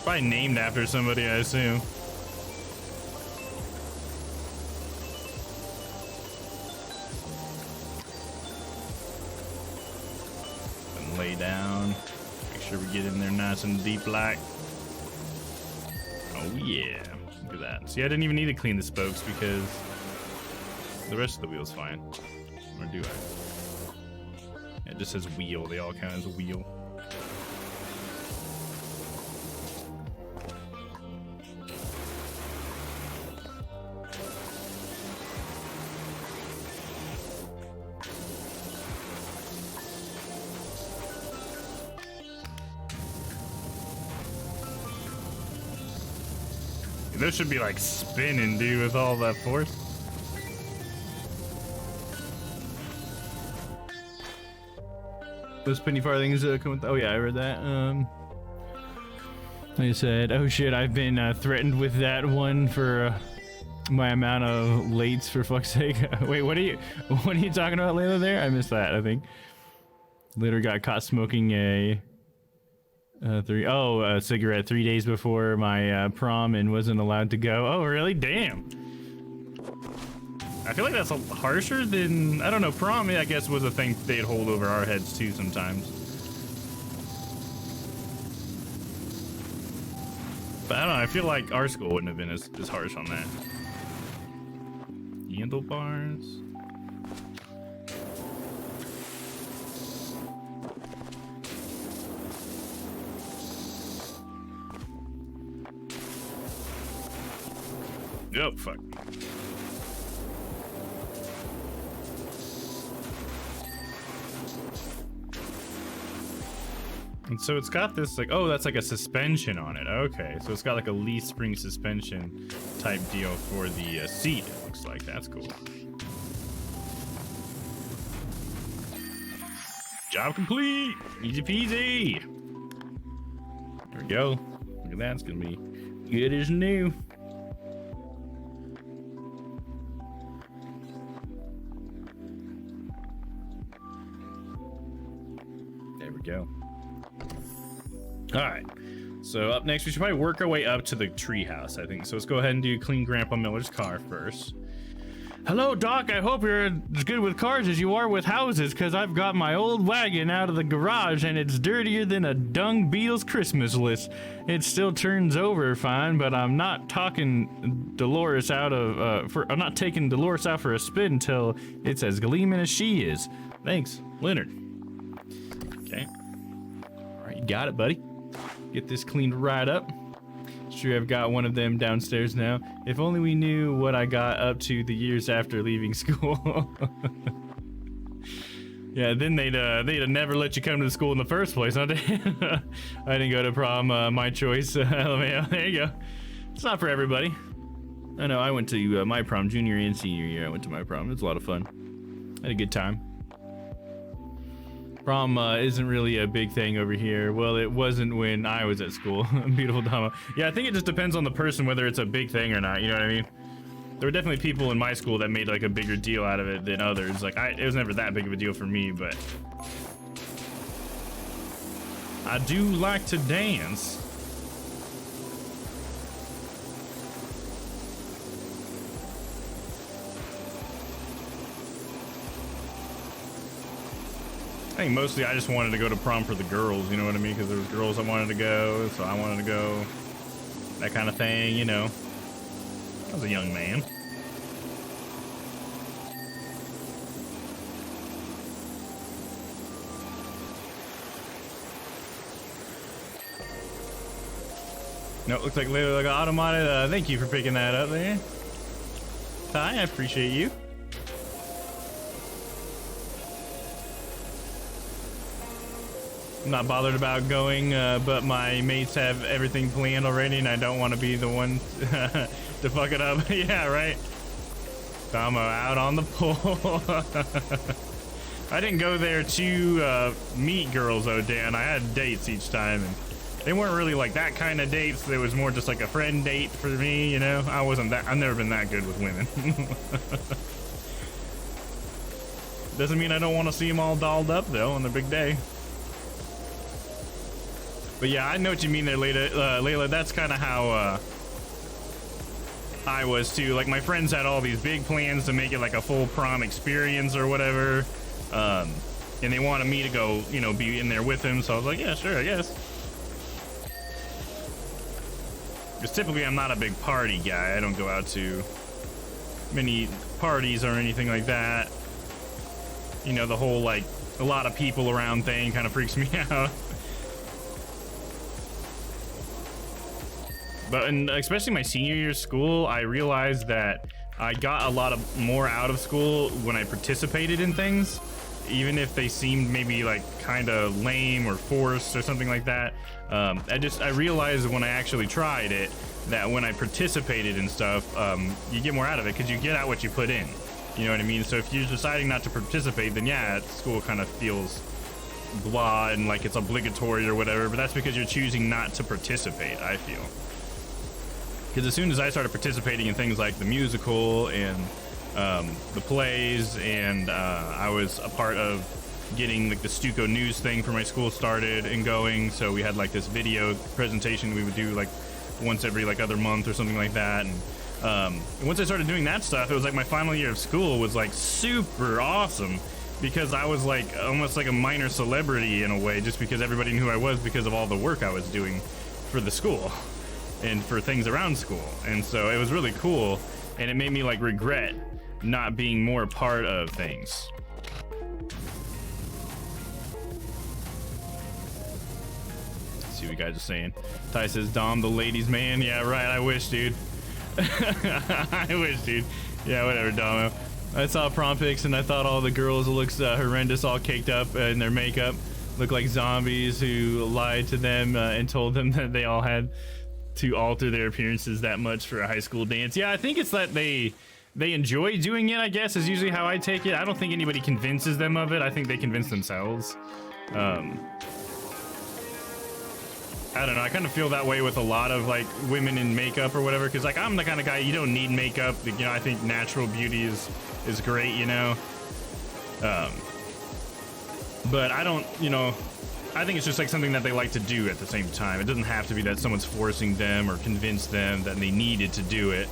Probably named after somebody, I assume. And lay down. Make sure we get in there nice and deep like. Oh yeah. Look at that. See, I didn't even need to clean the spokes because the rest of the wheel's fine. Or do I? It just says wheel. They all count as a wheel. This should be like spinning, dude, with all that force. Those penny farthings come with. Oh yeah, I read that. Like I said, oh shit, I've been threatened with that one for my amount of lates. For fuck's sake. Wait, what are you talking about, Layla? There, I missed that. I think later got caught smoking a cigarette 3 days before my prom and wasn't allowed to go. Oh, really? Damn. I feel like that's harsher than, I don't know, prom, I guess, was a thing they'd hold over our heads too sometimes. But I don't know, I feel like our school wouldn't have been as harsh on that. Handlebars. Oh, fuck. And so it's got this, like, oh, that's like a suspension on it. Okay, so it's got like a leaf spring suspension type deal for the seat, it looks like. That's cool. Job complete! Easy peasy! There we go. Look at that, it's gonna be good as new. Go. All right, so up next we should probably work our way up to the treehouse, I think. So let's go ahead and do clean Grandpa Miller's car first. Hello, Doc. I hope you're as good with cars as you are with houses, because I've got my old wagon out of the garage and it's dirtier than a dung beetle's Christmas list. It still turns over fine, but I'm not taking Dolores out for a spin until it's as gleaming as she is. Thanks, Leonard. Okay. All right, you got it, buddy. Get this cleaned right up. Sure, I've got one of them downstairs now. If only we knew what I got up to the years after leaving school. Yeah, then they'd have never let you come to the school in the first place, huh? I didn't go to prom, my choice. LMAO. There you go. It's not for everybody. I know, I went to my prom junior and senior year. I went to my prom. It was a lot of fun. I had a good time. Prom isn't really a big thing over here. Well, it wasn't when I was at school. Beautiful Dama. Yeah, I think it just depends on the person whether it's a big thing or not, you know what I mean? There were definitely people in my school that made like a bigger deal out of it than others. Like, it was never that big of a deal for me, but I do like to dance. I think mostly I just wanted to go to prom for the girls, you know what I mean? Because there was girls I wanted to go, so I wanted to go. that kind of thing, you know. I was a young man. No, looks like Layla got automated. Thank you for picking that up there. Ty, I appreciate you. I'm not bothered about going, but my mates have everything planned already, and I don't want to be the one to fuck it up. Yeah, right. Damo out on the pole. I didn't go there to meet girls, though, Dan. I had dates each time, and they weren't really like that kind of dates. There was more just like a friend date for me, you know. I've never been that good with women. Doesn't mean I don't want to see them all dolled up, though, on the big day. But yeah, I know what you mean there, Layla. That's kind of how I was too. Like, my friends had all these big plans to make it like a full prom experience or whatever, and they wanted me to go, you know, be in there with them. So I was like, yeah, sure, I guess. Because typically I'm not a big party guy. I don't go out to many parties or anything like that. You know, the whole like a lot of people around thing kind of freaks me out. But especially my senior year of school, I realized that I got a lot more out of school when I participated in things, even if they seemed maybe like kind of lame or forced or something like that. I realized when I actually tried it that when I participated in stuff, you get more out of it because you get out what you put in. You know what I mean? So if you're deciding not to participate, then yeah, school kind of feels blah and like it's obligatory or whatever. But that's because you're choosing not to participate, I feel. Because as soon as I started participating in things like the musical and the plays, and I was a part of getting like the Stuco News thing for my school started and going, so we had like this video presentation we would do like once every like other month or something like that. And once I started doing that stuff, it was like my final year of school was like super awesome because I was like almost like a minor celebrity in a way, just because everybody knew who I was because of all the work I was doing for the school and for things around school. And so it was really cool, and it made me like regret not being more a part of things. Let's see what you guys are saying. Ty says, Dom, the ladies man. Yeah, right. I wish, dude. I wish, dude. Yeah, whatever, Domo. I saw prom pics and I thought all the girls looked horrendous, all caked up in their makeup, looked like zombies who lied to them and told them that they all had to alter their appearances that much for a high school dance. Yeah, I think it's that they enjoy doing it, I guess, is usually how I take it. I don't think anybody convinces them of it. I think they convince themselves. I don't know. I kind of feel that way with a lot of like women in makeup or whatever, because like I'm the kind of guy, you don't need makeup. You know, I think natural beauty is great, you know. But I don't, you know, I think it's just like something that they like to do at the same time. It doesn't have to be that someone's forcing them or convinced them that they needed to do it.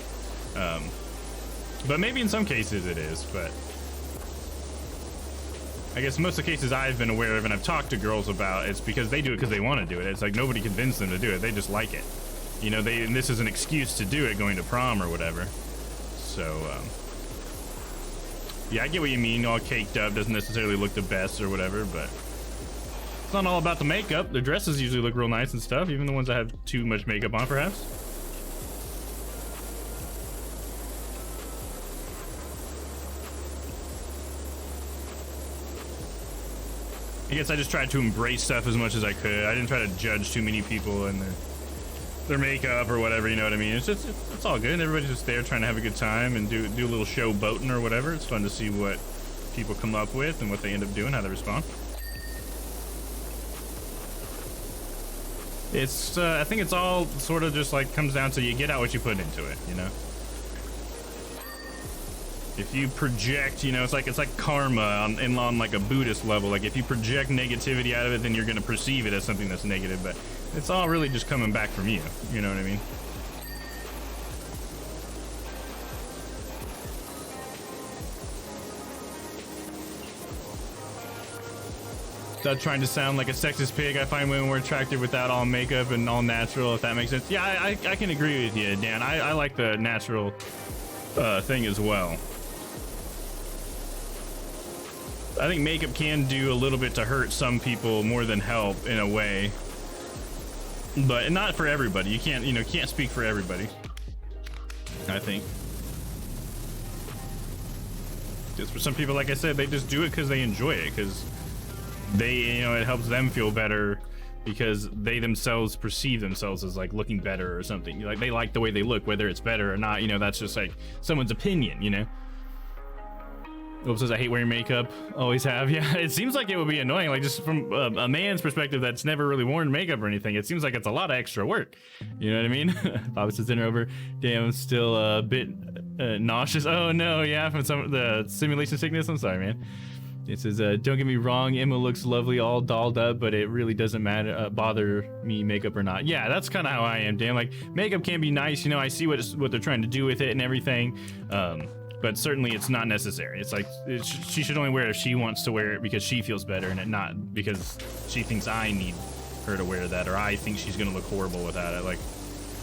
But maybe in some cases it is, but I guess most of the cases I've been aware of and I've talked to girls about, it's because they do it because they want to do it. It's like nobody convinced them to do it. They just like it. You know, and this is an excuse to do it, going to prom or whatever. So, yeah, I get what you mean. All caked up doesn't necessarily look the best or whatever, but it's not all about the makeup. The dresses usually look real nice and stuff, even the ones that have too much makeup on, perhaps. I guess I just tried to embrace stuff as much as I could. I didn't try to judge too many people and their makeup or whatever, you know what I mean? It's all good. Everybody's just there trying to have a good time and do a little show boating or whatever. It's fun to see what people come up with and what they end up doing, how they respond. It's I think it's all sort of just like comes down to you get out what you put into it, you know? If you project, you know, it's like karma on like a Buddhist level. Like if you project negativity out of it, then you're going to perceive it as something that's negative. But it's all really just coming back from you. You know what I mean? Not trying to sound like a sexist pig. I find women more attractive without all makeup and all natural, if that makes sense. Yeah, I can agree with you, Dan. I like the natural thing as well. I think makeup can do a little bit to hurt some people more than help in a way, but not for everybody. You can't, can't speak for everybody, I think. Just for some people, like I said, they just do it because they enjoy it, because they, it helps them feel better, because they themselves perceive themselves as like looking better or something. Like they like the way they look, whether it's better or not. That's just like someone's opinion. Oops, says I hate wearing makeup. Always have. Yeah, it seems like it would be annoying. Like just from a man's perspective that's never really worn makeup or anything, it seems like it's a lot of extra work. You know what I mean? Bob says dinner over. Damn, I'm still a bit nauseous. Oh no, yeah, from some of the simulation sickness. I'm sorry, man. It says, don't get me wrong, Emma looks lovely all dolled up, but it really doesn't matter, bother me, makeup or not. Yeah, that's kind of how I am, Dan. Like, makeup can be nice, I see what they're trying to do with it and everything, but certainly it's not necessary. It's like, she should only wear it if she wants to wear it because she feels better, and not because she thinks I need her to wear that, or I think she's gonna look horrible without it. Like,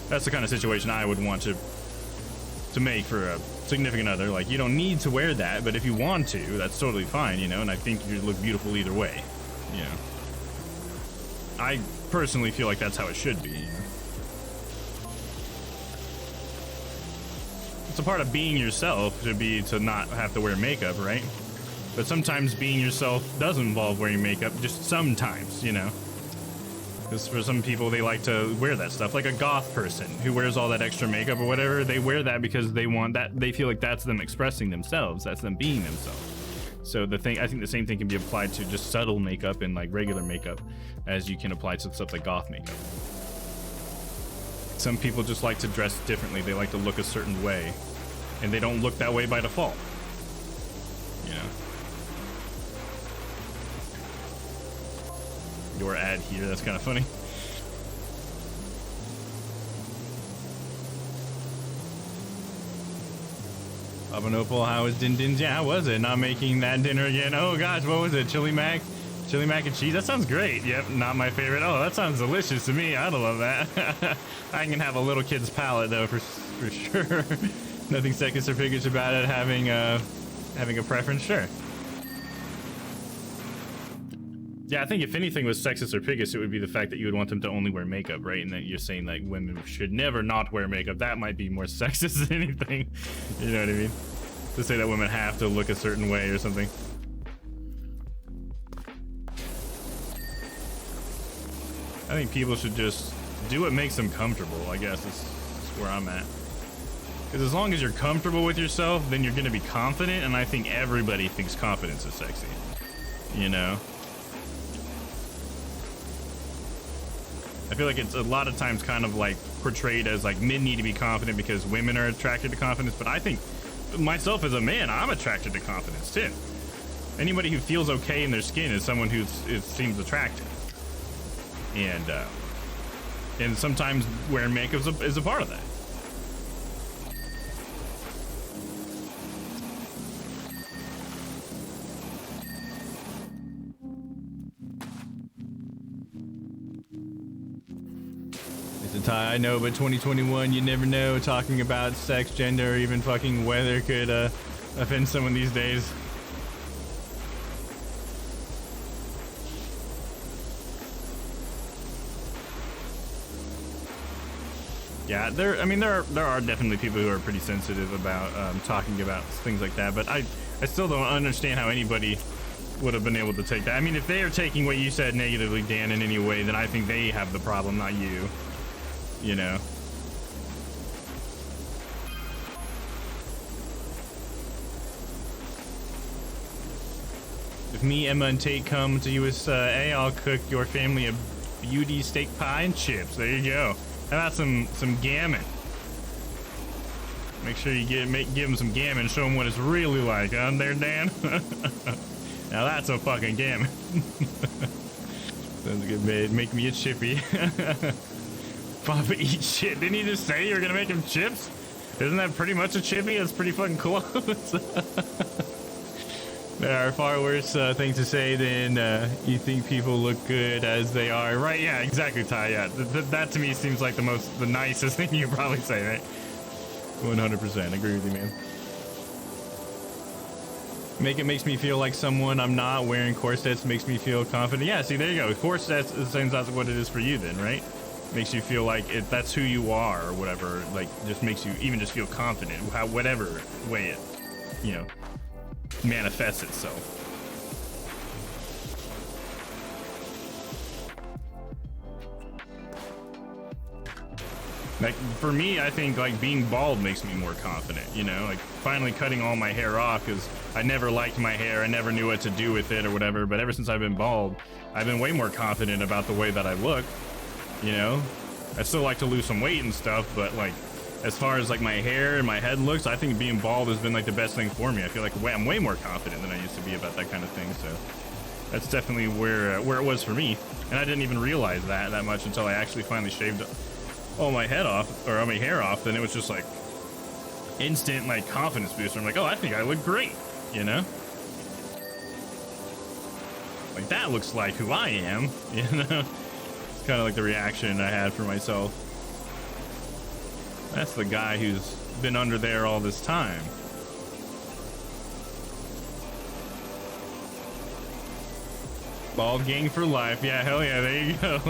that's the kind of situation I would want to make for a significant other. Like, you don't need to wear that, but if you want to, that's totally fine, and I think you look beautiful either way. I personally feel like that's how it should be. It's a part of being yourself to not have to wear makeup, right? But sometimes being yourself does involve wearing makeup, just sometimes, Because for some people, they like to wear that stuff. Like a goth person who wears all that extra makeup or whatever, they wear that because they want that. They feel like that's them expressing themselves. That's them being themselves. So I think the same thing can be applied to just subtle makeup and like regular makeup as you can apply to stuff like goth makeup. Some people just like to dress differently. They like to look a certain way, and they don't look that way by default. Your ad here, that's kind of funny. Papanopal, how was Din Din's? Yeah, how was it? Not making that dinner again. Oh gosh, what was it? Chili mac and cheese? That sounds great. Yep, not my favorite. Oh, that sounds delicious to me. I'd love that. I can have a little kid's palate though, for sure. Nothing sexist or piggish about it. Having a preference, sure. Yeah, I think if anything was sexist or piggish, it would be the fact that you would want them to only wear makeup, right? And that you're saying like women should never not wear makeup. That might be more sexist than anything. You know what I mean? To say that women have to look a certain way or something. I think people should just do what makes them comfortable, I guess is where I'm at. Because as long as you're comfortable with yourself, then you're going to be confident, and I think everybody thinks confidence is sexy. I feel like it's a lot of times kind of like portrayed as like men need to be confident because women are attracted to confidence, but I think myself as a man, I'm attracted to confidence too. Anybody who feels okay in their skin is someone who seems attractive. And sometimes wearing makeup is a part of that. I know, but 2021, you never know. Talking about sex, gender, or even fucking weather could offend someone these days. Yeah, there are definitely people who are pretty sensitive about talking about things like that, but I still don't understand how anybody would have been able to take that. I mean, if they are taking what you said negatively, Dan, in any way, then I think they have the problem, not you. If me, Emma, and Tate come to USA, I'll cook your family a beauty steak pie and chips. There you go. How about some gammon? Make sure you give them some gammon. Show them what it's really like, huh, there, Dan? Now that's a fucking gammon. Sounds good, babe. Make me a chippy. Papa eat shit. Didn't he just say you were gonna make him chips? Isn't that pretty much a chippy? That's pretty fucking close. There are far worse things to say than you think people look good as they are. Right, yeah, exactly, Ty, yeah. That to me seems like the nicest thing you can probably say, right? 100%, agree with you, man. Makes me feel like someone I'm not. Wearing corsets makes me feel confident. Yeah, see, there you go. Corsets, it seems that's what it is for you then, right? Makes you feel like that's who you are or whatever. Like, just makes you even just feel confident, whatever way it, you know, manifests itself. Like, for me, I think, like, being bald makes me more confident, you know? Like, finally cutting all my hair off, because I never liked my hair. I never knew what to do with it or whatever. But ever since I've been bald, I've been way more confident about the way that I look, you know? I still like to lose some weight and stuff, but, like, as far as, like, my hair and my head looks, I think being bald has been, like, the best thing for me. I feel like I'm way more confident than I used to be about that kind of thing, so that's definitely where it was for me. And I didn't even realize that much until I actually finally shaved all my head off, or all my hair off. Then it was just like instant, like, confidence booster. I'm like, oh, I think I look great, you know? Like, that looks like who I am, you know? It's kind of like the reaction I had for myself. That's the guy who's been under there all this time. Bald gang for life. Yeah, hell yeah, there you go.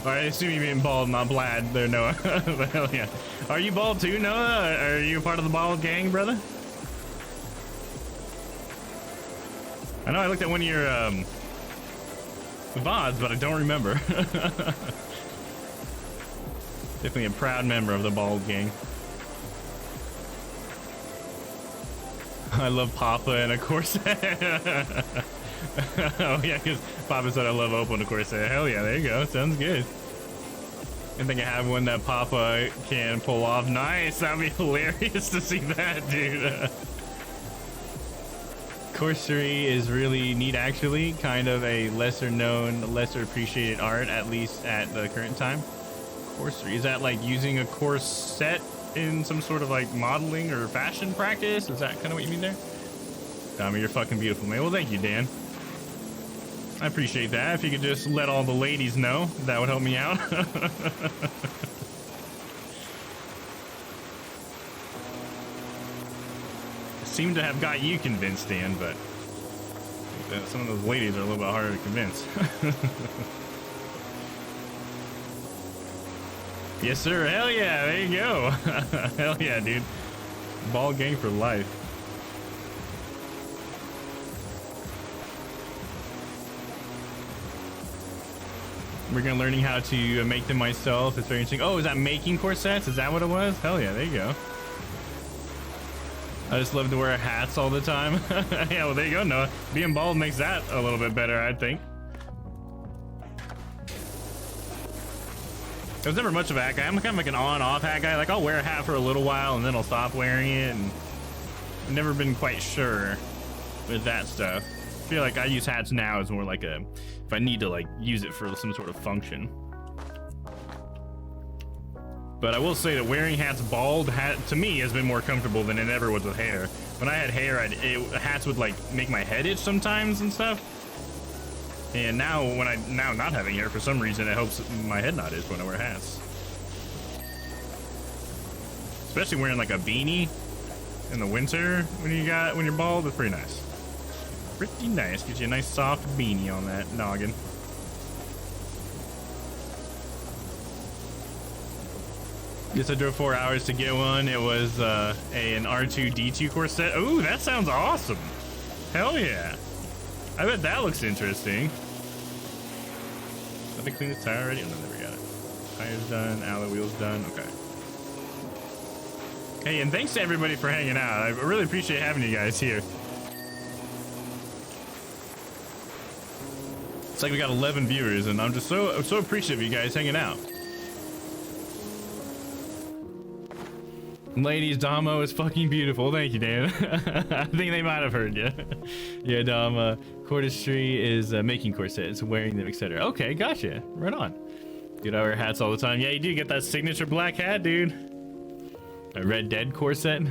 Alright, I assume you mean bald, not blad there, Noah. But hell yeah. Are you bald too, Noah? Are you part of the bald gang, brother? I know I looked at one of your VODs, but I don't remember. Definitely a proud member of the bald gang. I love Papa and a corset. Oh yeah, because Papa said I love Opal and a corset. Hell yeah, there you go. Sounds good. I think I have one that Papa can pull off. Nice. That'd be hilarious to see that, dude. Corsery is really neat, actually. Kind of a lesser known, lesser appreciated art, at least at the current time. Corsery, is that like using a corset in some sort of like modeling or fashion practice? Is that kind of what you mean there? Tommy, you're fucking beautiful, man. Well, thank you, Dan. I appreciate that. If you could just let all the ladies know, that would help me out. Seem to have got you convinced, Dan, but some of those ladies are a little bit harder to convince. Yes, sir. Hell yeah. There you go. Hell yeah, dude. Ball gang for life. We're gonna learning how to make them myself. It's very interesting. Oh, is that making corsets? Is that what it was? Hell yeah, there you go. I just love to wear hats all the time. Yeah, well, there you go, Noah. Being bald makes that a little bit better, I think. I was never much of a hat guy. I'm kind of like an on-off hat guy. Like, I'll wear a hat for a little while and then I'll stop wearing it. And I've never been quite sure with that stuff. I feel like I use hats now as more like a, if I need to like use it for some sort of function. But I will say that wearing hats bald to me has been more comfortable than it ever was with hair. When I had hair, hats would like make my head itch sometimes and stuff. And now now not having hair, for some reason it helps my head not itch when I wear hats. Especially wearing like a beanie in the winter when you're bald, it's pretty nice. Pretty nice. Gives you a nice soft beanie on that noggin. Yes, I drove 4 hours to get one. It was an R2-D2 corset. Ooh, that sounds awesome. Hell yeah. I bet that looks interesting. Did they clean this tire already? Oh, no, there we got it. Tire's done, alloy wheels done. Okay. Hey, and thanks to everybody for hanging out. I really appreciate having you guys here. It's like we got 11 viewers, and I'm so appreciative of you guys hanging out. Ladies, Damo is fucking beautiful. Thank you, Dan. I think they might have heard you. Yeah, Dom, Cordistry is making corsets, wearing them, etc. Okay, gotcha. Right on. Dude, I wear hats all the time. Yeah, you do get that signature black hat, dude. A Red Dead corset.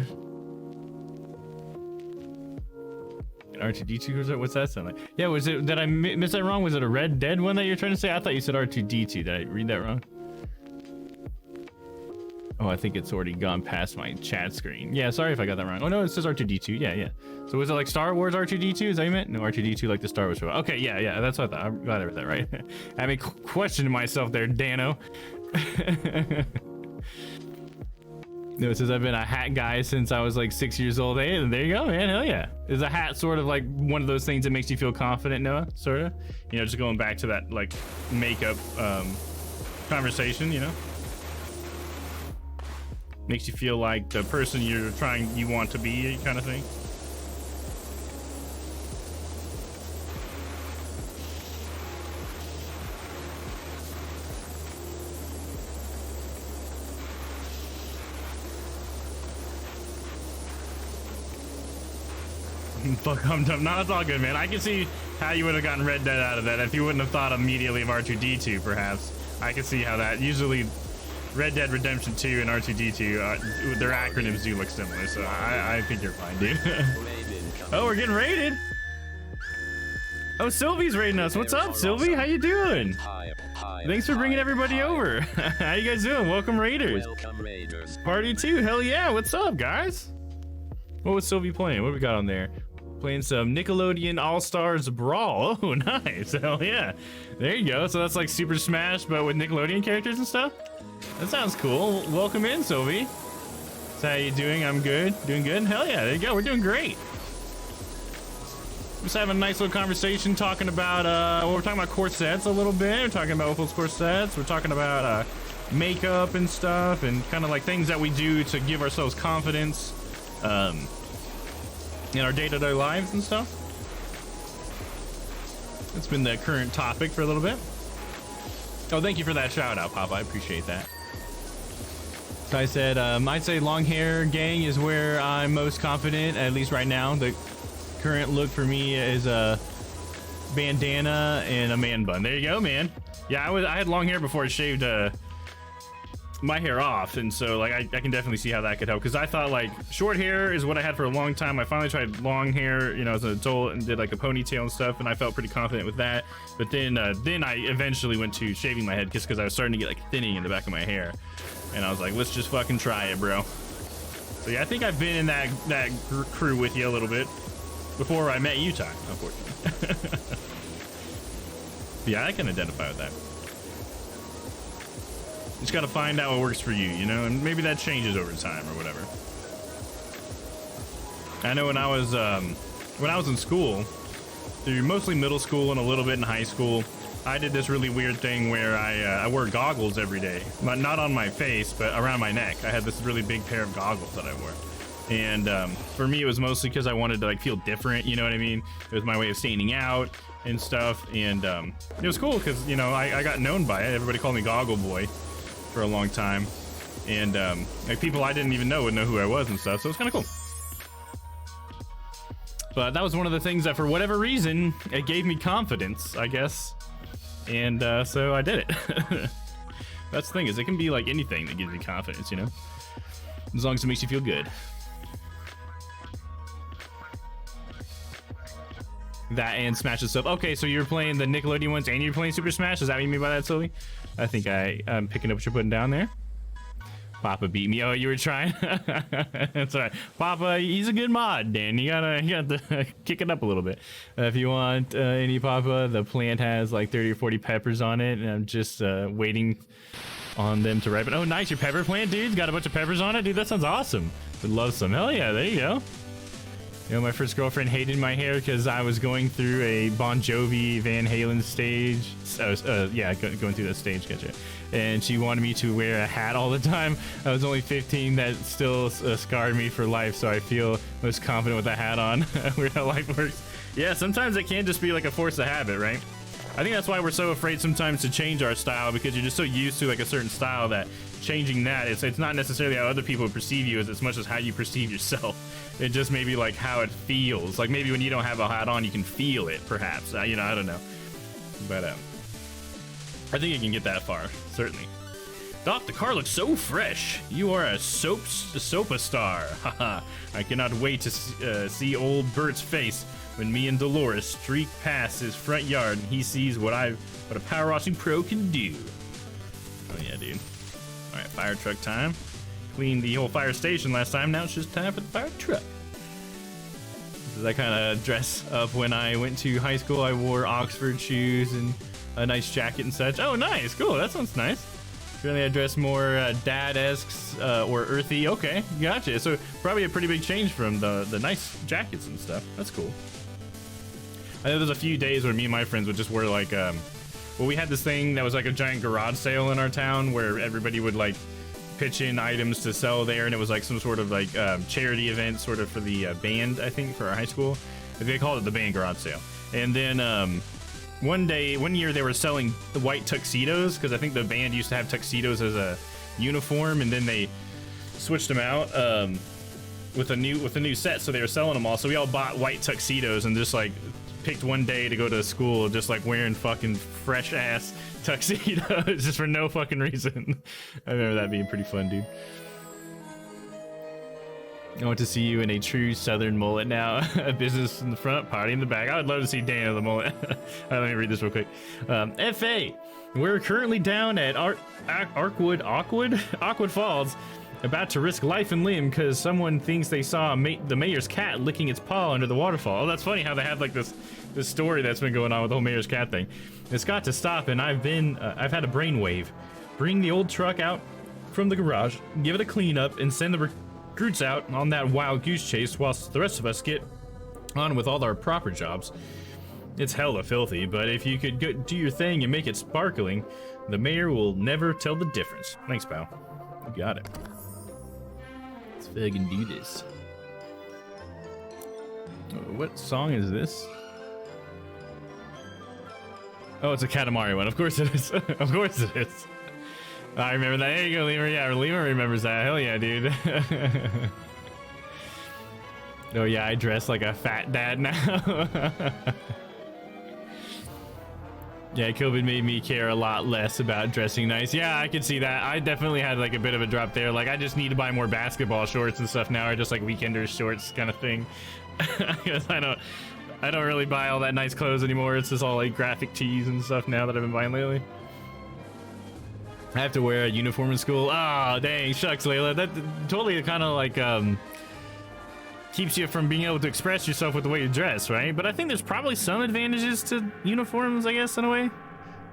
R2D2? What's that sound like? Yeah, was it, did I miss that wrong? Was it a Red Dead one that you're trying to say? I thought you said R2D2. Did I read that wrong? Oh, I think it's already gone past my chat screen. Yeah, sorry if I got that wrong. Oh no, it says R2D2. Yeah. So was it like Star Wars R2D2? Is that what you meant? No, R2D2 like the Star Wars show. Okay, yeah, that's what I thought. I'm glad I read that right. I mean, questioning myself there, Dano. No, it says I've been a hat guy since I was like 6 years old. Hey, there you go, man. Hell yeah. Is a hat sort of like one of those things that makes you feel confident, Noah? Sort of? You know, just going back to that like makeup conversation, you know? Makes you feel like the person you want to be, kind of thing. Fuck, I'm dumb. No, it's all good, man. I can see how you would have gotten Red Dead out of that if you wouldn't have thought immediately of R2D2, perhaps. I can see how that. Usually, Red Dead Redemption 2 and R2D2, their acronyms do look similar, so I think you're fine, dude. Oh, we're getting raided. Oh, Sylvie's raiding us. What's up, Sylvie? How you doing? Thanks for bringing everybody over. How you guys doing? Welcome, Raiders. Party 2. Hell yeah. What's up, guys? What was Sylvie playing? What do we got on there? Playing some Nickelodeon All-Stars Brawl. Oh, nice. Hell yeah. There you go. So that's like Super Smash, but with Nickelodeon characters and stuff? That sounds cool. Welcome in, Sylvie. So how you doing? I'm good. Doing good? Hell yeah. There you go. We're doing great. Just having a nice little conversation talking about, well, we're talking about corsets a little bit. We're talking about Wolf's corsets. We're talking about makeup and stuff and kind of like things that we do to give ourselves confidence in our day-to-day lives and stuff. It's been the current topic for a little bit. Oh, thank you for that shout out, Papa. I appreciate that. So I said, I'd say long hair gang is where I'm most confident, at least right now. The current look for me is a bandana and a man bun. There you go, man. Yeah, I had long hair before I shaved my hair off, and so like I can definitely see how that could help, because I thought like short hair is what I had for a long time. I finally tried long hair, you know, as an adult, and did like a ponytail and stuff, and I felt pretty confident with that. But then I eventually went to shaving my head just because I was starting to get like thinning in the back of my hair, and I was like, let's just fucking try it, bro. So yeah, I think I've been in that crew with you a little bit before I met you, Ty, unfortunately. Yeah, I can identify with that. Just gotta find out what works for you, you know, and maybe that changes over time or whatever. I know when I was in school, through mostly middle school and a little bit in high school, I did this really weird thing where I wore goggles every day, but not on my face, but around my neck. I had this really big pair of goggles that I wore. And for me, it was mostly because I wanted to like feel different, you know what I mean? It was my way of standing out and stuff. And it was cool because, you know, I got known by it. Everybody called me Goggle Boy for a long time. And like people I didn't even know would know who I was and stuff. So it was kind of cool. But that was one of the things that for whatever reason, it gave me confidence, I guess. And so I did it. That's the thing, is it can be like anything that gives you confidence, you know? As long as it makes you feel good. That and Smash itself. Okay, so you're playing the Nickelodeon ones and you're playing Super Smash? Is that what you mean by that, Sylvie? I think I'm picking up what you're putting down there. Papa beat me. Oh, you were trying? That's all right. Papa, he's a good mod, Dan. You gotta kick it up a little bit. If you want any, Papa, the plant has like 30 or 40 peppers on it, and I'm just waiting on them to ripen. Oh, nice. Your pepper plant, dude. Got a bunch of peppers on it? Dude, that sounds awesome. Would love some. Hell yeah, there you go. You know, my first girlfriend hated my hair because I was going through a Bon Jovi Van Halen stage. Yeah, going through that stage, gotcha. And she wanted me to wear a hat all the time. I was only 15. That still scarred me for life, so I feel most confident with a hat on. Weird how life works. Yeah, sometimes it can just be like a force of habit, right? I think that's why we're so afraid sometimes to change our style, because you're just so used to like a certain style that changing that, it's not necessarily how other people perceive you as much as how you perceive yourself. It just maybe like how it feels. Like maybe when you don't have a hat on, you can feel it, perhaps. You know, I don't know. But I think you can get that far, certainly. Doc, the car looks so fresh. You are a soap-a-star. Haha. I cannot wait to see old Bert's face when me and Dolores streak past his front yard and he sees what a power washing pro can do. Oh yeah, dude. All right, fire truck time. Cleaned the whole fire station last time. Now it's just time for the fire truck. Does that kind of dress up when I went to high school? I wore Oxford shoes and a nice jacket and such. Oh, nice. Cool. That sounds nice. Really, I dress more dad-esque or earthy. Okay, gotcha. So probably a pretty big change from the nice jackets and stuff. That's cool. I know there's a few days where me and my friends would just wear like, well, we had this thing that was like a giant garage sale in our town where everybody would like pitch in items to sell there, and it was like some sort of like charity event sort of for the band, I think, for our high school. They called it the band garage sale. And then one year they were selling the white tuxedos because I think the band used to have tuxedos as a uniform, and then they switched them out with a new set, so they were selling them all. So we all bought white tuxedos and just like picked one day to go to school just like wearing fucking fresh ass tuxedos just for no fucking reason. I remember that being pretty fun, dude. I want to see you in a true southern mullet now. A business in the front, party in the back. I would love to see Dana the mullet. Let me read this real quick. FA, we're currently down at Arkwood Falls, about to risk life and limb because someone thinks they saw the mayor's cat licking its paw under the waterfall. Oh, that's funny how they have like this story that's been going on with the whole mayor's cat thing. It's got to stop, and I've had a brainwave. Bring the old truck out from the garage, give it a clean up, and send the recruits out on that wild goose chase whilst the rest of us get on with all our proper jobs. It's hella filthy, but if you could do your thing and make it sparkling, the mayor will never tell the difference. Thanks, pal. You got it. Let's fucking do this. What song is this? Oh, it's a Katamari one. Of course it is. Of course it is. I remember that. There you go, Lima. Yeah, Lima remembers that. Hell yeah, dude. Oh yeah, I dress like a fat dad now. Yeah, COVID made me care a lot less about dressing nice. Yeah, I could see that. I definitely had like a bit of a drop there. Like I just need to buy more basketball shorts and stuff now, or just like weekender shorts kind of thing. Because I don't really buy all that nice clothes anymore. It's just all like graphic tees and stuff now that I've been buying lately. I have to wear a uniform in school. Oh, dang, shucks, Layla. That totally kind of like keeps you from being able to express yourself with the way you dress, right? But I think there's probably some advantages to uniforms, I guess, in a way.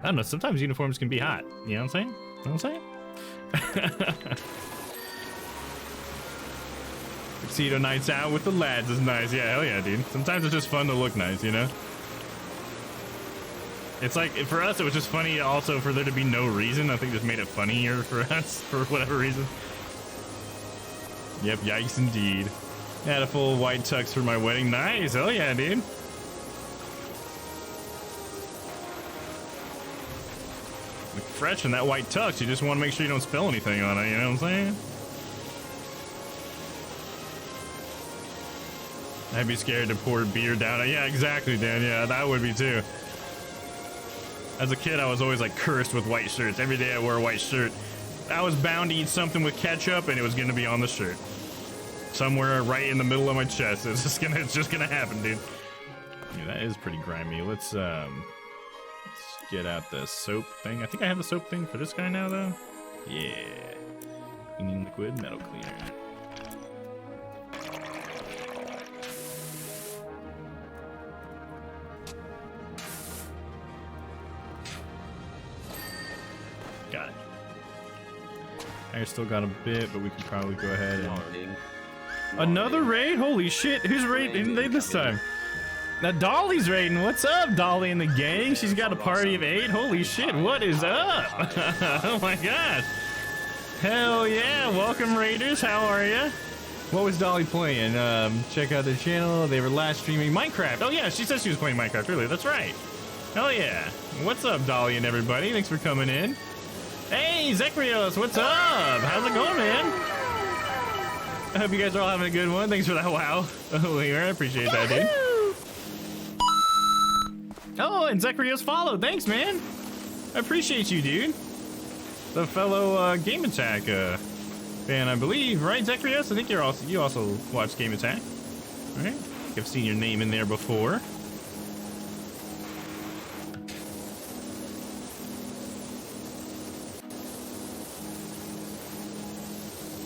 I don't know, sometimes uniforms can be hot. You know what I'm saying? You know what I'm saying? Tuxedo nights out with the lads is nice. Yeah, hell yeah, dude. Sometimes it's just fun to look nice, you know? It's like, for us, it was just funny also for there to be no reason. I think just made it funnier for us for whatever reason. Yep, yikes indeed. Had a full white tux for my wedding. Nice. Oh yeah, dude. Look fresh in that white tux. You just want to make sure you don't spill anything on it. You know what I'm saying? I'd be scared to pour beer down it. Yeah, exactly, Dan. Yeah, that would be too. As a kid, I was always like cursed with white shirts. Every day I wore a white shirt. I was bound to eat something with ketchup, and it was going to be on the shirt. Somewhere right in the middle of my chest. It's just gonna happen, dude. Yeah, that is pretty grimy. Let's get out the soap thing. I think I have the soap thing for this guy now, though. Yeah. Cleaning liquid metal cleaner. Got it. I still got a bit, but we can probably go ahead and... Another raid? Holy shit, who's raiding this time? Now Dolly's raiding. What's up, Dolly and the gang? She's got a party of 8. Holy shit, what is up? Oh my gosh. Hell yeah, welcome raiders, how are ya? What was Dolly playing? Check out their channel, they were last streaming Minecraft. Oh yeah, she said she was playing Minecraft earlier, that's right. Hell yeah. What's up, Dolly and everybody? Thanks for coming in. Hey, Zekrios, what's up? How's it going, man? I hope you guys are all having a good one. Thanks for that wow. Oh, I appreciate that, dude. Oh, and Zekrios followed. Thanks, man. I appreciate you, dude. the fellow Game Attack fan, I believe, right, Zacharias? I think you also watch Game Attack, right? I've seen your name in there before.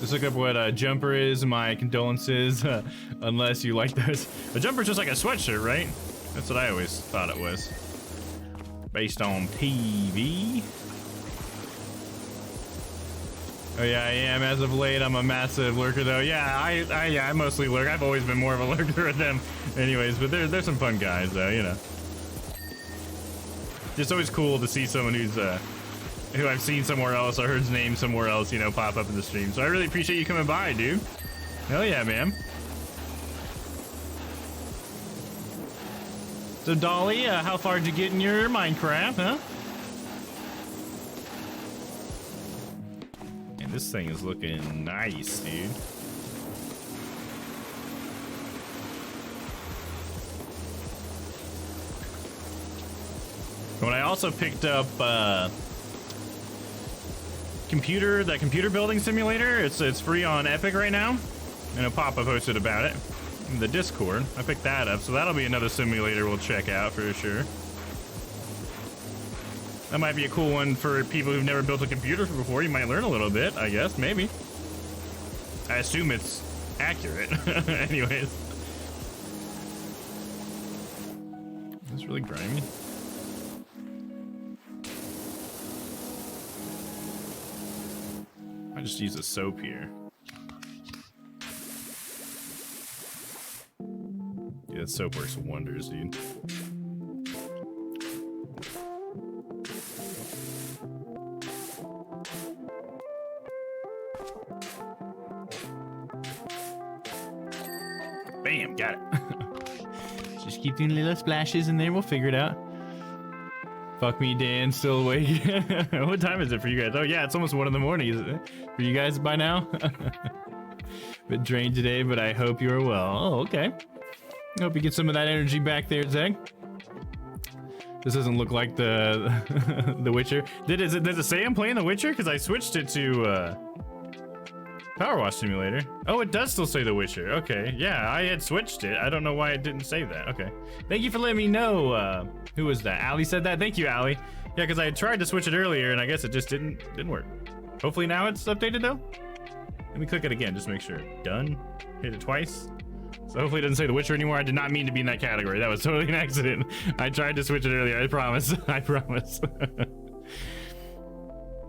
Just look up what jumper is. My condolences, unless you like those. A jumper's just like a sweatshirt, right? That's what I always thought it was. Based on TV. Oh yeah, I am. As of late, I'm a massive lurker, though. Yeah, I mostly lurk. I've always been more of a lurker with them, anyways. But there's some fun guys, though. You know, it's always cool to see someone who I've seen somewhere else or heard his name somewhere else, you know, pop up in the stream. So I really appreciate you coming by, dude. Hell yeah, man. So Dolly, how far did you get in your Minecraft, huh? And this thing is looking nice, dude. When I also picked up that computer building simulator, it's free on Epic right now. I know Papa posted about it in the Discord. I picked that up, so that'll be another simulator we'll check out for sure. That might be a cool one for people who've never built a computer before. You might learn a little bit, I guess, maybe. I assume it's accurate. Anyways. It's really grimy. I just use a soap here. Yeah, that soap works wonders, dude. Bam, got it. Just keep doing little splashes in there, we'll figure it out. Fuck me, Dan, still awake. What time is it for you guys? Oh yeah, it's almost 1 in the morning, is it? For you guys by now? Bit drained today, but I hope you are well. Oh, okay. Hope you get some of that energy back there, Zeg. This doesn't look like the The Witcher. Does it say I'm playing The Witcher? Because I switched it to Power Wash Simulator. Oh, it does still say The Witcher. Okay, yeah, I had switched it. I don't know why it didn't say that. Okay, thank you for letting me know. Who was that? Ali said that. Thank you, Ali. Yeah, because I had tried to switch it earlier, and I guess it just didn't work. Hopefully now it's updated though. Let me click it again, just to make sure. Done. Hit it twice. So hopefully it doesn't say The Witcher anymore. I did not mean to be in that category. That was totally an accident. I tried to switch it earlier. I promise. I promise.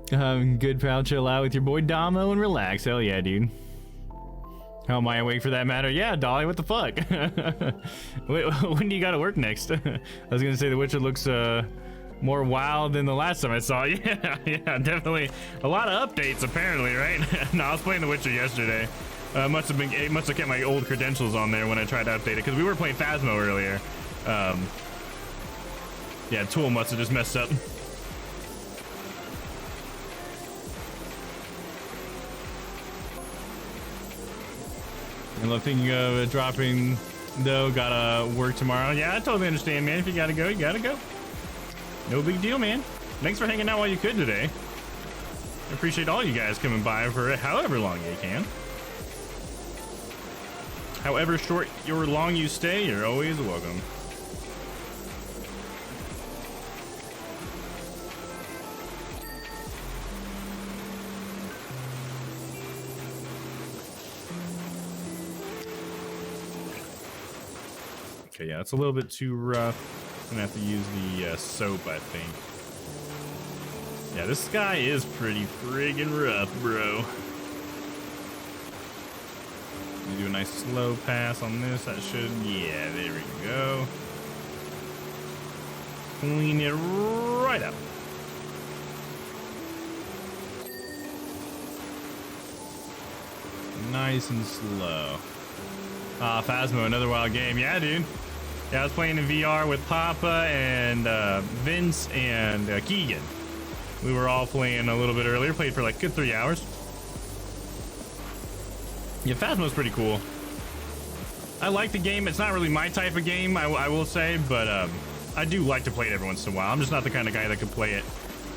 Good, proud, chill out with your boy Damo and relax. Hell yeah, dude. How am I awake for that matter? Yeah, Dolly, what the fuck? Wait, when do you gotta work next? I was gonna say The Witcher looks more wild than the last time I saw it. Yeah, definitely. A lot of updates apparently, right? No, I was playing The Witcher yesterday. It must have kept my old credentials on there when I tried to update it, because we were playing Phasmo earlier. Yeah, Tool must have just messed up. And I'm thinking of dropping, though. Gotta work tomorrow. Yeah, I totally understand, man. If you gotta go, you gotta go. No big deal, man. Thanks for hanging out while you could today. I appreciate all you guys coming by for however long you can. However short or long you stay, you're always welcome. Okay, yeah, it's a little bit too rough. I'm gonna have to use the soap, I think. Yeah, this guy is pretty friggin' rough, bro. You do a nice slow pass on this. That should, yeah, there we go. Clean it right up. Nice and slow. Ah, Phasmo, another wild game. Yeah, dude. Yeah, I was playing in VR with Papa and Vince and Keegan. We were all playing a little bit earlier. Played for like a good 3 hours. Yeah, Phasmo's pretty cool. I like the game. It's not really my type of game, I will say, but I do like to play it every once in a while. I'm just not the kind of guy that could play it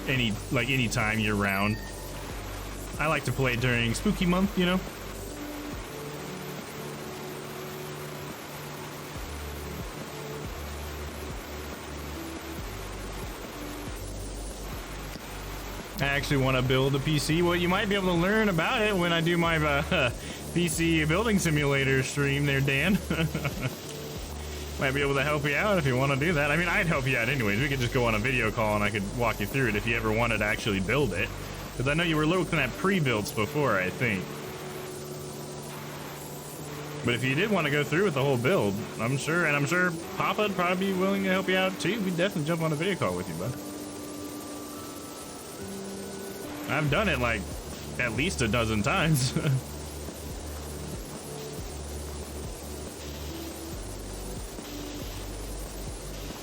any time year round. I like to play during spooky month, you know. I actually want to build a PC. Well, you might be able to learn about it when I do my PC building simulator stream there, Dan. Might be able to help you out if you want to do that. I mean, I'd help you out anyways. We could just go on a video call and I could walk you through it if you ever wanted to actually build it. Because I know you were looking at pre-builds before, I think. But if you did want to go through with the whole build, I'm sure Papa'd probably be willing to help you out too. We'd definitely jump on a video call with you, bud. I've done it like at least a dozen times.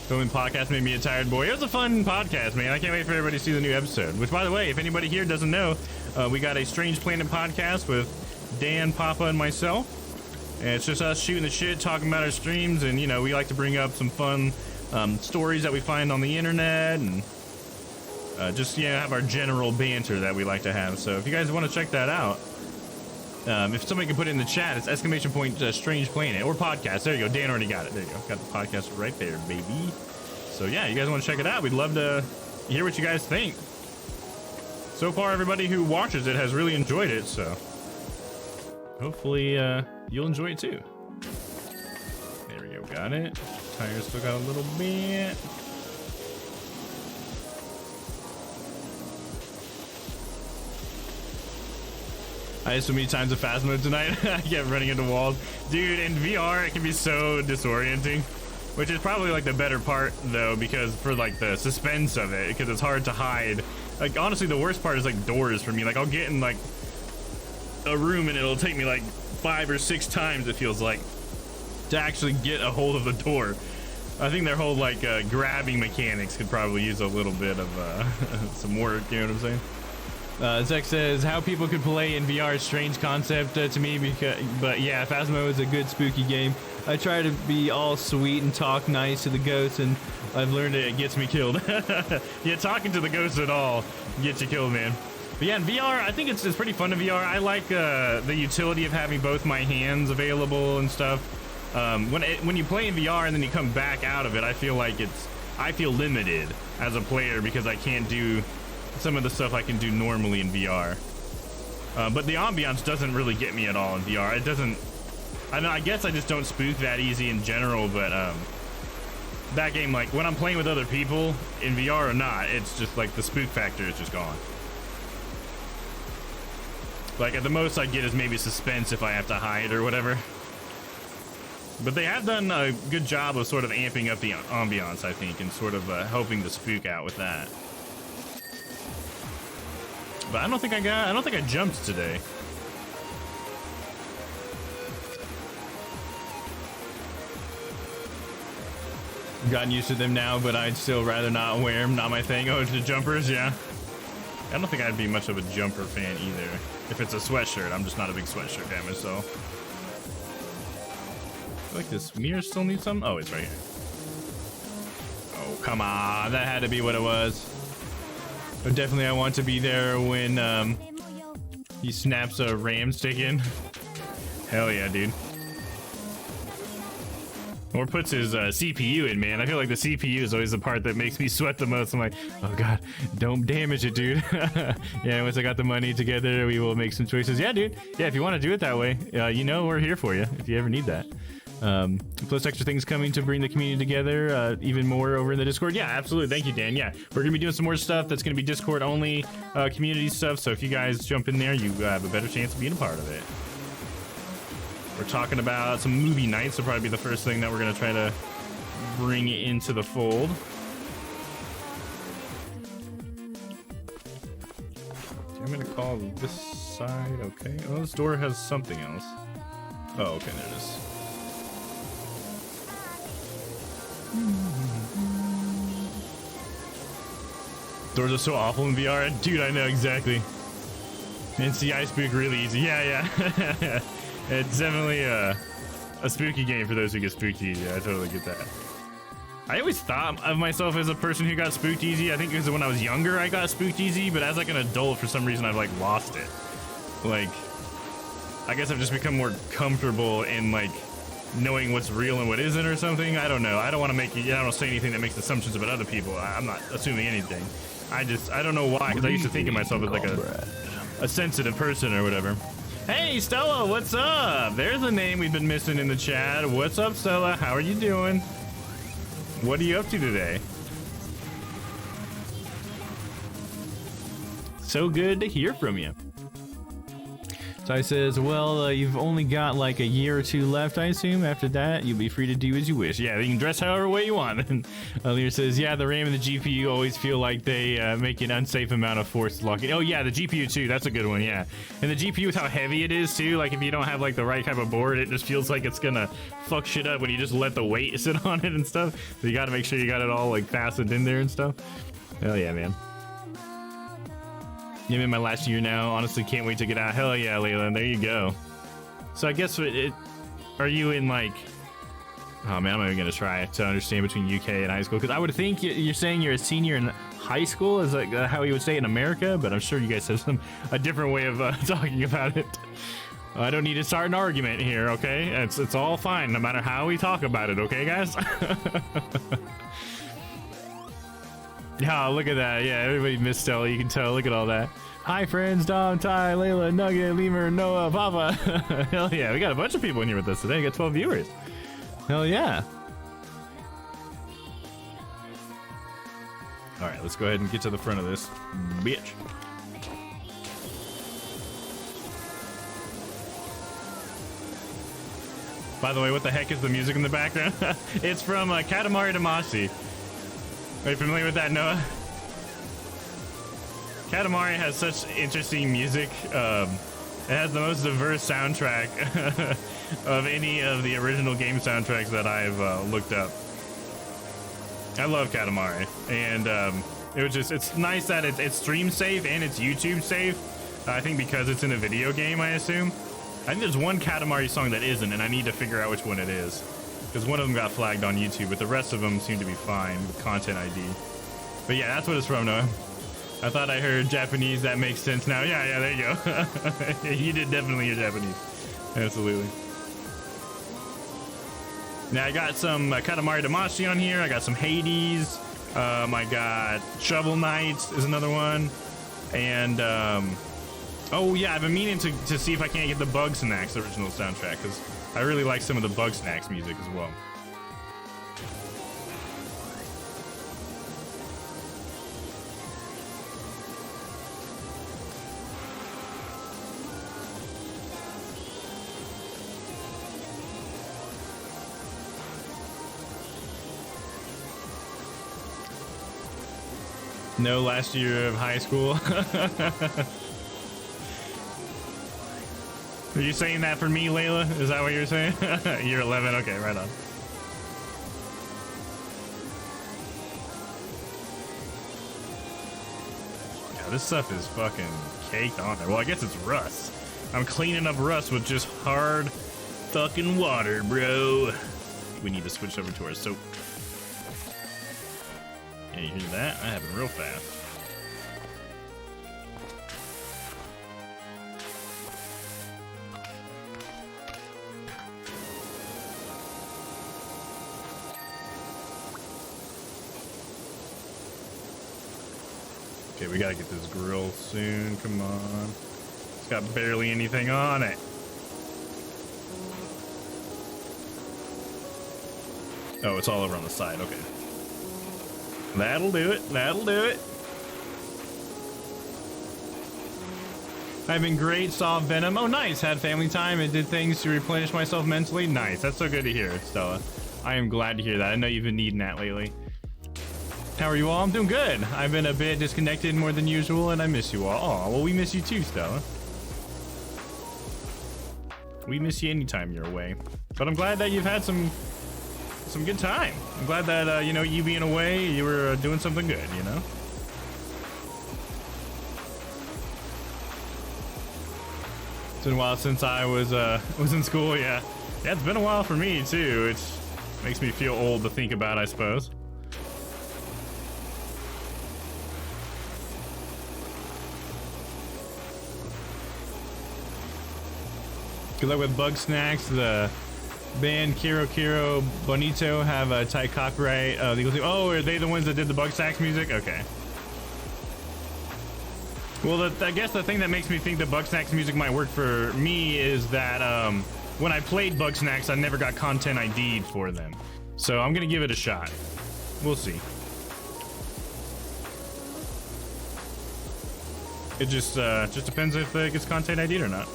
Filming podcast made me a tired boy. It was a fun podcast, man. I can't wait for everybody to see the new episode. Which, by the way, if anybody here doesn't know, we got a Strange Planet podcast with Dan, Papa, and myself. And it's just us shooting the shit, talking about our streams, and, you know, we like to bring up some fun stories that we find on the internet, and just, you know, have our general banter that we like to have. So if you guys want to check that out, if somebody can put it in the chat, it's ! Strange Planet or podcast. There you go. Dan already got it. There you go. Got the podcast right there, baby. So yeah, you guys want to check it out? We'd love to hear what you guys think. So far, everybody who watches it has really enjoyed it. So hopefully you'll enjoy it too. There we go. Got it. Tires still got a little bit. I had so many times of Phasmo tonight. I kept running into walls. Dude, in VR, it can be so disorienting. Which is probably like the better part, though, because for like the suspense of it, because it's hard to hide. Like, honestly, the worst part is like doors for me. Like, I'll get in like a room and it'll take me like 5 or 6 times, it feels like, to actually get a hold of the door. I think their whole like grabbing mechanics could probably use a little bit of some work, you know what I'm saying? Zek says how people could play in VR is strange concept to me, but yeah, Phasmo is a good spooky game. I try to be all sweet and talk nice to the ghosts, and I've learned it gets me killed. Yeah, talking to the ghosts at all gets you killed, man. But yeah, in VR, I think it's pretty fun in VR. I like the utility of having both my hands available and stuff. When you play in VR and then you come back out of it, I feel like I feel limited as a player because I can't do some of the stuff I can do normally in VR. But the ambiance doesn't really get me at all in VR. It doesn't, I guess I just don't spook that easy in general, but that game, like when I'm playing with other people in VR or not, it's just like the spook factor is just gone. Like at the most I get is maybe suspense if I have to hide or whatever. But they have done a good job of sort of amping up the ambiance, I think, and sort of helping the spook out with that. But I don't think I jumped today. I've gotten used to them now, but I'd still rather not wear them. Not my thing. Oh, the jumpers, yeah. I don't think I'd be much of a jumper fan either. If it's a sweatshirt, I'm just not a big sweatshirt fan myself. I feel like this mirror still needs something. Oh, it's right here. Oh, come on. That had to be what it was. But definitely I want to be there when he snaps a ram stick in. Hell yeah, dude. Or puts his CPU in, man. I feel like the CPU is always the part that makes me sweat the most. I'm like, oh god, don't damage it, dude. Yeah, once I got the money together, we will make some choices. Yeah, dude. Yeah, if you want to do it that way, you know we're here for you if you ever need that. Plus extra things coming to bring the community together even more over in the Discord. Yeah, absolutely. Thank you, Dan. Yeah, we're gonna be doing some more stuff that's gonna be Discord only community stuff, so if you guys jump in there, you have a better chance of being a part of it. We're talking about some movie nights, will probably be the first thing that we're gonna try to bring into the fold. I'm gonna call this side. Okay, oh, this door has something else. Oh, okay, there it is. Doors are so awful in VR. Dude, I know exactly. And see, I spook really easy. Yeah. It's definitely a spooky game for those who get spooky. Yeah, I totally get that. I always thought of myself as a person who got spooked easy. I think because when I was younger, I got spooked easy, but as like an adult, for some reason, I've like lost it. Like, I guess I've just become more comfortable in like knowing what's real and what isn't or something. I don't know. I don't want to make you, I don't say anything that makes assumptions about other people. I'm not assuming anything. I don't know why, because I used to think of myself as like a sensitive person or whatever. Hey, Stella, what's up? There's a name we've been missing in the chat. What's up, Stella? How are you doing? What are you up to today? So good to hear from you. So I says, well, you've only got like a year or two left, I assume. After that, you'll be free to do as you wish. Yeah, you can dress however way you want. And Lear says, yeah, the RAM and the GPU always feel like they make an unsafe amount of force locking. Oh yeah, the GPU too, that's a good one, yeah. And the GPU with how heavy it is too, like if you don't have like the right type of board, it just feels like it's gonna fuck shit up when you just let the weight sit on it and stuff. So you gotta make sure you got it all like fastened in there and stuff. Hell yeah, man. I'm in my last year now. Honestly, can't wait to get out. Hell yeah, Layla. There you go. So I guess are you in like... Oh man, I'm not even gonna try to understand between UK and high school, because I would think you're saying you're a senior in high school is like how you would say it in America, but I'm sure you guys have a different way of talking about it. I don't need to start an argument here, okay? It's all fine, no matter how we talk about it, okay, guys? Yeah, look at that. Yeah, everybody missed Stella. You can tell. Look at all that. Hi, friends. Dom, Ty, Layla, Nugget, Lemur, Noah, Papa. Hell yeah. We got a bunch of people in here with us today. We got 12 viewers. Hell yeah. All right, let's go ahead and get to the front of this bitch. By the way, what the heck is the music in the background? It's from Katamari Damacy. Are you familiar with that, Noah? Katamari has such interesting music. It has the most diverse soundtrack of any of the original game soundtracks that I've looked up. I love Katamari, and it's nice that it's stream safe and it's YouTube safe. I think because it's in a video game, I assume. I think there's one Katamari song that isn't, and I need to figure out which one it is. Because one of them got flagged on YouTube, but the rest of them seem to be fine with Content ID. But yeah, that's what it's from, Noah. I thought I heard Japanese. That makes sense now. Yeah, there you go. You did definitely hear Japanese. Absolutely. Now I got some Katamari Damacy on here. I got some Hades. I got Shovel Knight is another one. And, oh yeah, I've been meaning to see if I can't get the Bug Snacks original soundtrack, because I really like some of the Bug Snacks music as well. No last year of high school. Are you saying that for me, Layla? Is that what you're saying? You're 11? Okay, right on. Yeah, this stuff is fucking caked on there. Well, I guess it's rust. I'm cleaning up rust with just hard fucking water, bro. We need to switch over to our soap. Yeah, you hear that? That happened real fast. Okay, we gotta get this grill soon. Come on. It's got barely anything on it. Oh, it's all over on the side. Okay. That'll do it. That'll do it. I've been great. Saw Venom. Oh, nice. Had family time and did things to replenish myself mentally. Nice. That's so good to hear, Stella. I am glad to hear that. I know you've been needing that lately. How are you all? I'm doing good. I've been a bit disconnected more than usual, and I miss you all. Oh, well, we miss you too, Stella. We miss you anytime you're away. But I'm glad that you've had some good time. I'm glad that, you know, you being away, you were doing something good, you know? It's been a while since I was in school, yeah. Yeah, it's been a while for me, too. Makes me feel old to think about, I suppose. Good luck with Bug Snacks. The band Kiro Kiro Bonito have a tight copyright. Oh, are they the ones that did the Bug Snacks music? Okay. Well, I guess the thing that makes me think the Bug Snacks music might work for me is that when I played Bug Snacks, I never got content ID'd for them. So I'm gonna give it a shot. We'll see. It just depends if it gets content ID'd or not.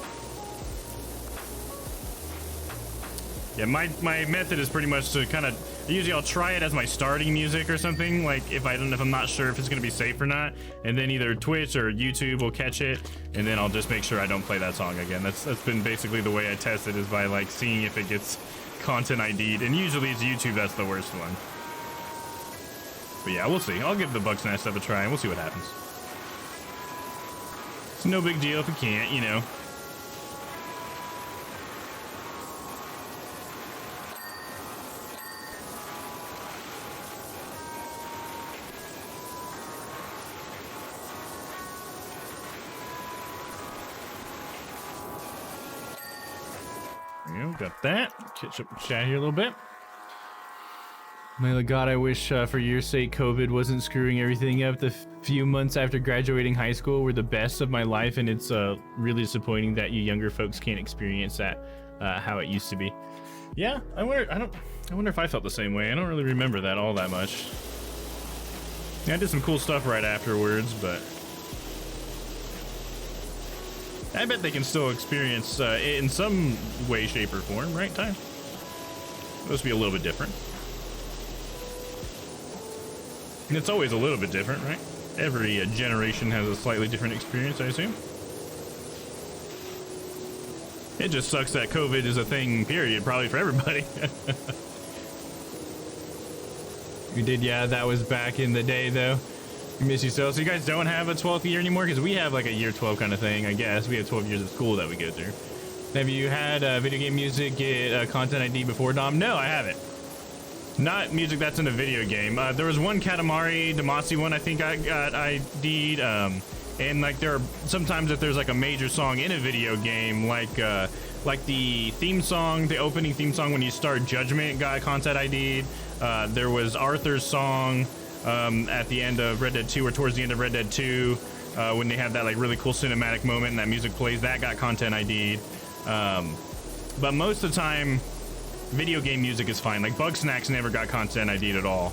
Yeah, my method is pretty much to kind of, usually I'll try it as my starting music or something, like if I'm not sure if it's gonna be safe or not, and then either Twitch or YouTube will catch it, and then I'll just make sure I don't play that song again. That's been basically the way I test it, is by like seeing if it gets content ID'd, and usually it's YouTube that's the worst one. But yeah, we'll see. I'll give the Bug Snatch stuff a try, and we'll see what happens. It's no big deal if we can't, you know. Got that. Catch up and chat here a little bit. My God, I wish for your sake COVID wasn't screwing everything up. The few months after graduating high school were the best of my life, and it's really disappointing that you younger folks can't experience that how it used to be. Yeah, I wonder if I felt the same way. I don't really remember that all that much. Yeah, I did some cool stuff right afterwards, but I bet they can still experience it in some way, shape, or form, right, Ty? Supposed to be a little bit different. And it's always a little bit different, right? Every generation has a slightly different experience, I assume. It just sucks that COVID is a thing, period, probably for everybody. You did, yeah, that was back in the day, though. Miss you so. So you guys don't have a 12th year anymore? Because we have like a year 12 kind of thing, I guess. We have 12 years of school that we go through. Have you had video game music get content ID before, Dom? No, I haven't. Not music that's in a video game. There was one Katamari Damacy one I think I got ID'd. And like there are sometimes if there's like a major song in a video game, like the theme song, the opening theme song when you start Judgment got content ID'd. There was Arthur's song at the end of Red Dead 2 or towards the end of Red Dead 2 when they have that like really cool cinematic moment and that music plays, that got content ID'd. But most of the time video game music is fine. Like Bug Snacks never got content ID'd at all.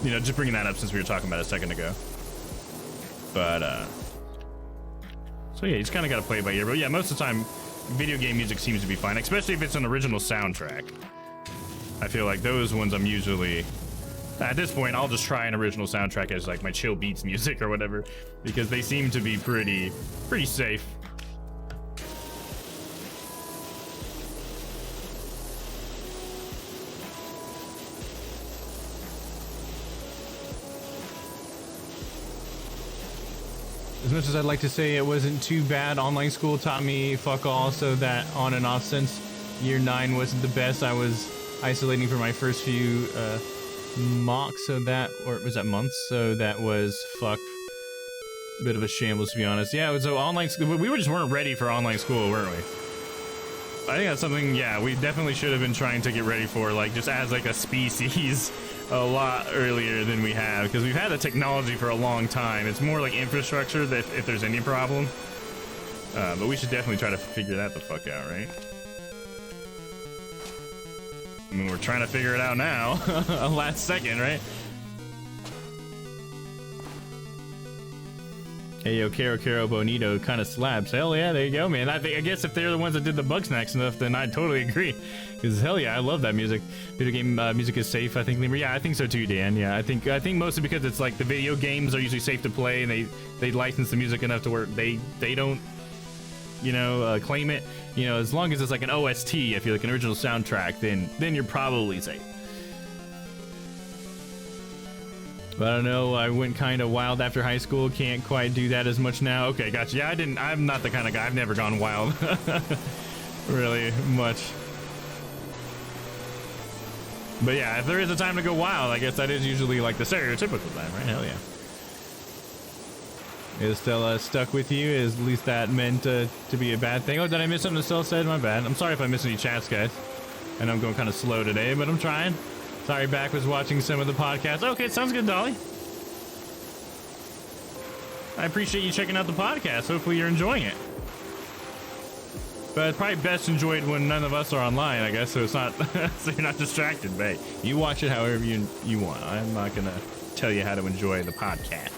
You know, just bringing that up since we were talking about it a second ago. But so yeah, you just kind of got to play it by ear. But yeah, most of the time video game music seems to be fine, especially if it's an original soundtrack. I feel like those ones I'm usually, at this point, I'll just try an original soundtrack as like my chill beats music or whatever, because they seem to be pretty safe. As much as I'd like to say it wasn't too bad, online school taught me fuck all, so that on and off since year 9 wasn't the best. I was isolating for my first few mocks, so that, or was that months? So that was fuck. Bit of a shambles, to be honest. Yeah, it was online school. We just weren't ready for online school, weren't we? I think that's something, yeah, we definitely should have been trying to get ready for, like, just as like a species a lot earlier than we have, because we've had the technology for a long time. It's more like infrastructure that if there's any problem. But we should definitely try to figure that the fuck out, right? I mean, we're trying to figure it out now. Last second, right? Hey, yo, Caro Bonito kind of slaps. Hell yeah, there you go, man. I guess if they're the ones that did the Bug Snack stuff, then I'd totally agree. Because hell yeah, I love that music. Video game music is safe, I think. Yeah, I think so too, Dan. Yeah, I think mostly because it's like the video games are usually safe to play, and they license the music enough to where they don't, you know, claim it. You know, as long as it's like an OST, if you're like an original soundtrack, then you're probably safe. But I don't know, I went kind of wild after high school, can't quite do that as much now. Okay, gotcha. Yeah, I'm not the kind of guy, I've never gone wild. Really much. But yeah, if there is a time to go wild, I guess that is usually like the stereotypical time, right? Hell yeah. Is Stella stuck with you? Is at least that meant to be a bad thing? Oh, did I miss something Stella said? My bad. I'm sorry if I missed any chats, guys. I know I'm going kind of slow today, but I'm trying. Sorry, Back was watching some of the podcast. Okay, sounds good, Dolly. I appreciate you checking out the podcast. Hopefully you're enjoying it. But it's probably best enjoyed when none of us are online, I guess, so it's not so you're not distracted. But hey, you watch it however you want. I'm not gonna tell you how to enjoy the podcast.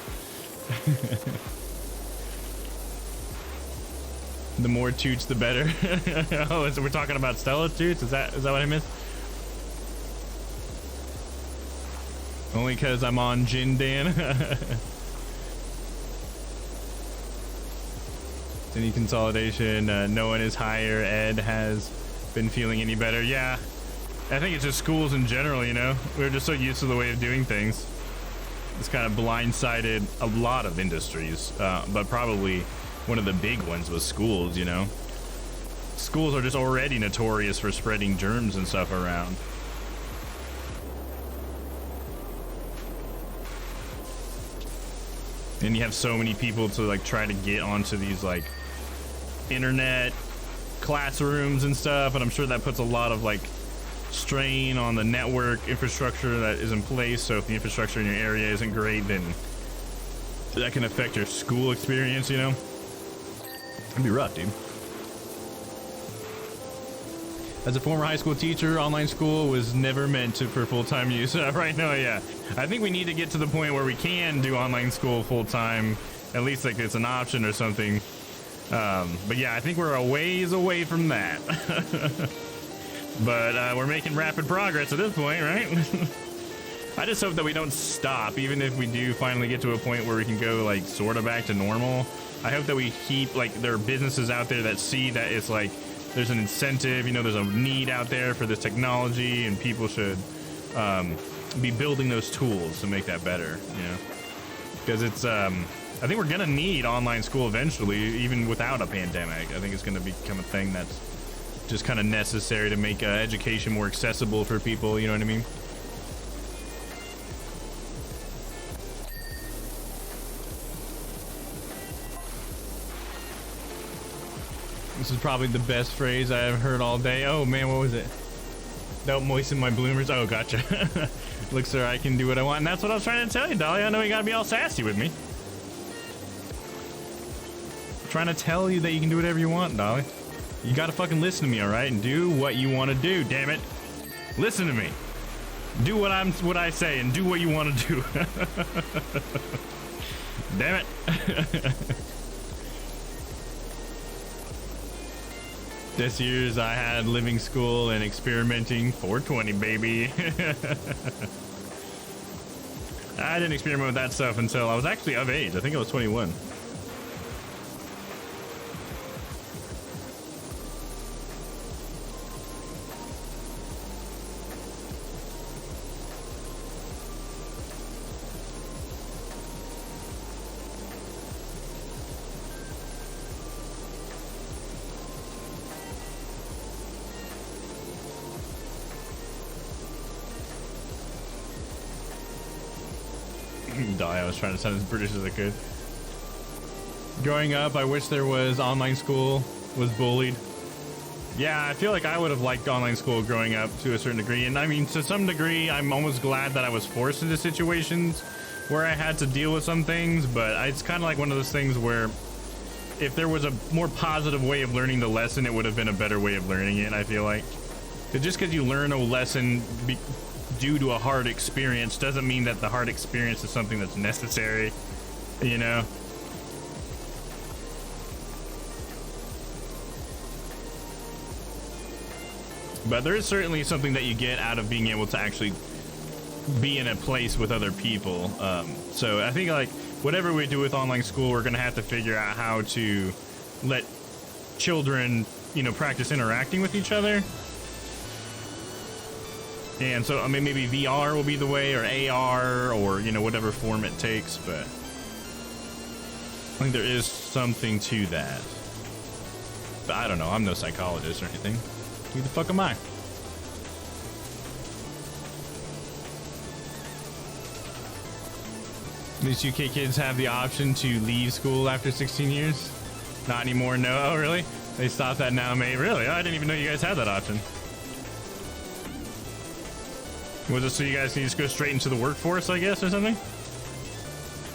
The more toots, the better. Oh, so we're talking about Stella's toots? Is that what I missed? Only because I'm on Gin Dan. Any consolidation? No one is higher. Ed has been feeling any better. Yeah, I think it's just schools in general, you know? We're just so used to the way of doing things. It's kind of blindsided a lot of industries, but probably one of the big ones was schools, you know? Schools are just already notorious for spreading germs and stuff around. And you have so many people to like try to get onto these like internet classrooms and stuff, and I'm sure that puts a lot of like strain on the network infrastructure that is in place. So if the infrastructure in your area isn't great, then that can affect your school experience, you know? It'd be rough, dude. As a former high school teacher, online school was never meant for full-time use. Right now, yeah. I think we need to get to the point where we can do online school full-time, at least like it's an option or something. But yeah, I think we're a ways away from that. But we're making rapid progress at this point, right? I just hope that we don't stop, even if we do finally get to a point where we can go like sort of back to normal. I hope that we keep like, there are businesses out there that see that it's like there's an incentive, you know, there's a need out there for this technology, and people should be building those tools to make that better, you know? Because it's I think we're gonna need online school eventually, even without a pandemic. I think it's gonna become a thing that's just kind of necessary to make education more accessible for people, you know what I mean? This is probably the best phrase I've heard all day. Oh man, what was it? Don't moisten my bloomers. Oh, gotcha. Look, sir, I can do what I want. And that's what I was trying to tell you, Dolly. I know you gotta be all sassy with me. I'm trying to tell you that you can do whatever you want, Dolly. You gotta fucking listen to me, all right? And do what you want to do, damn it. Listen to me. Do what I say and do what you want to do. Damn it. This year's I had living school and experimenting 420, baby. I didn't experiment with that stuff until I was actually of age. I think I was 21. I was trying to sound as British as I could. Growing up, I wish there was online school, was bullied. Yeah, I feel like I would have liked online school growing up to a certain degree. And I mean, to some degree, I'm almost glad that I was forced into situations where I had to deal with some things. But it's kind of like one of those things where if there was a more positive way of learning the lesson, it would have been a better way of learning it, I feel like. Just because you learn a lesson due to a hard experience doesn't mean that the hard experience is something that's necessary, you know? But there is certainly something that you get out of being able to actually be in a place with other people. So I think like whatever we do with online school, we're gonna have to figure out how to let children, you know, practice interacting with each other. And so, I mean, maybe VR will be the way, or AR, or, you know, whatever form it takes, but I think there is something to that. But I don't know, I'm no psychologist or anything. Who the fuck am I? These UK kids have the option to leave school after 16 years. Not anymore. No. Oh, really? They stopped that now, mate. Really? Oh, I didn't even know you guys had that option. Was it so you guys can just go straight into the workforce, I guess, or something?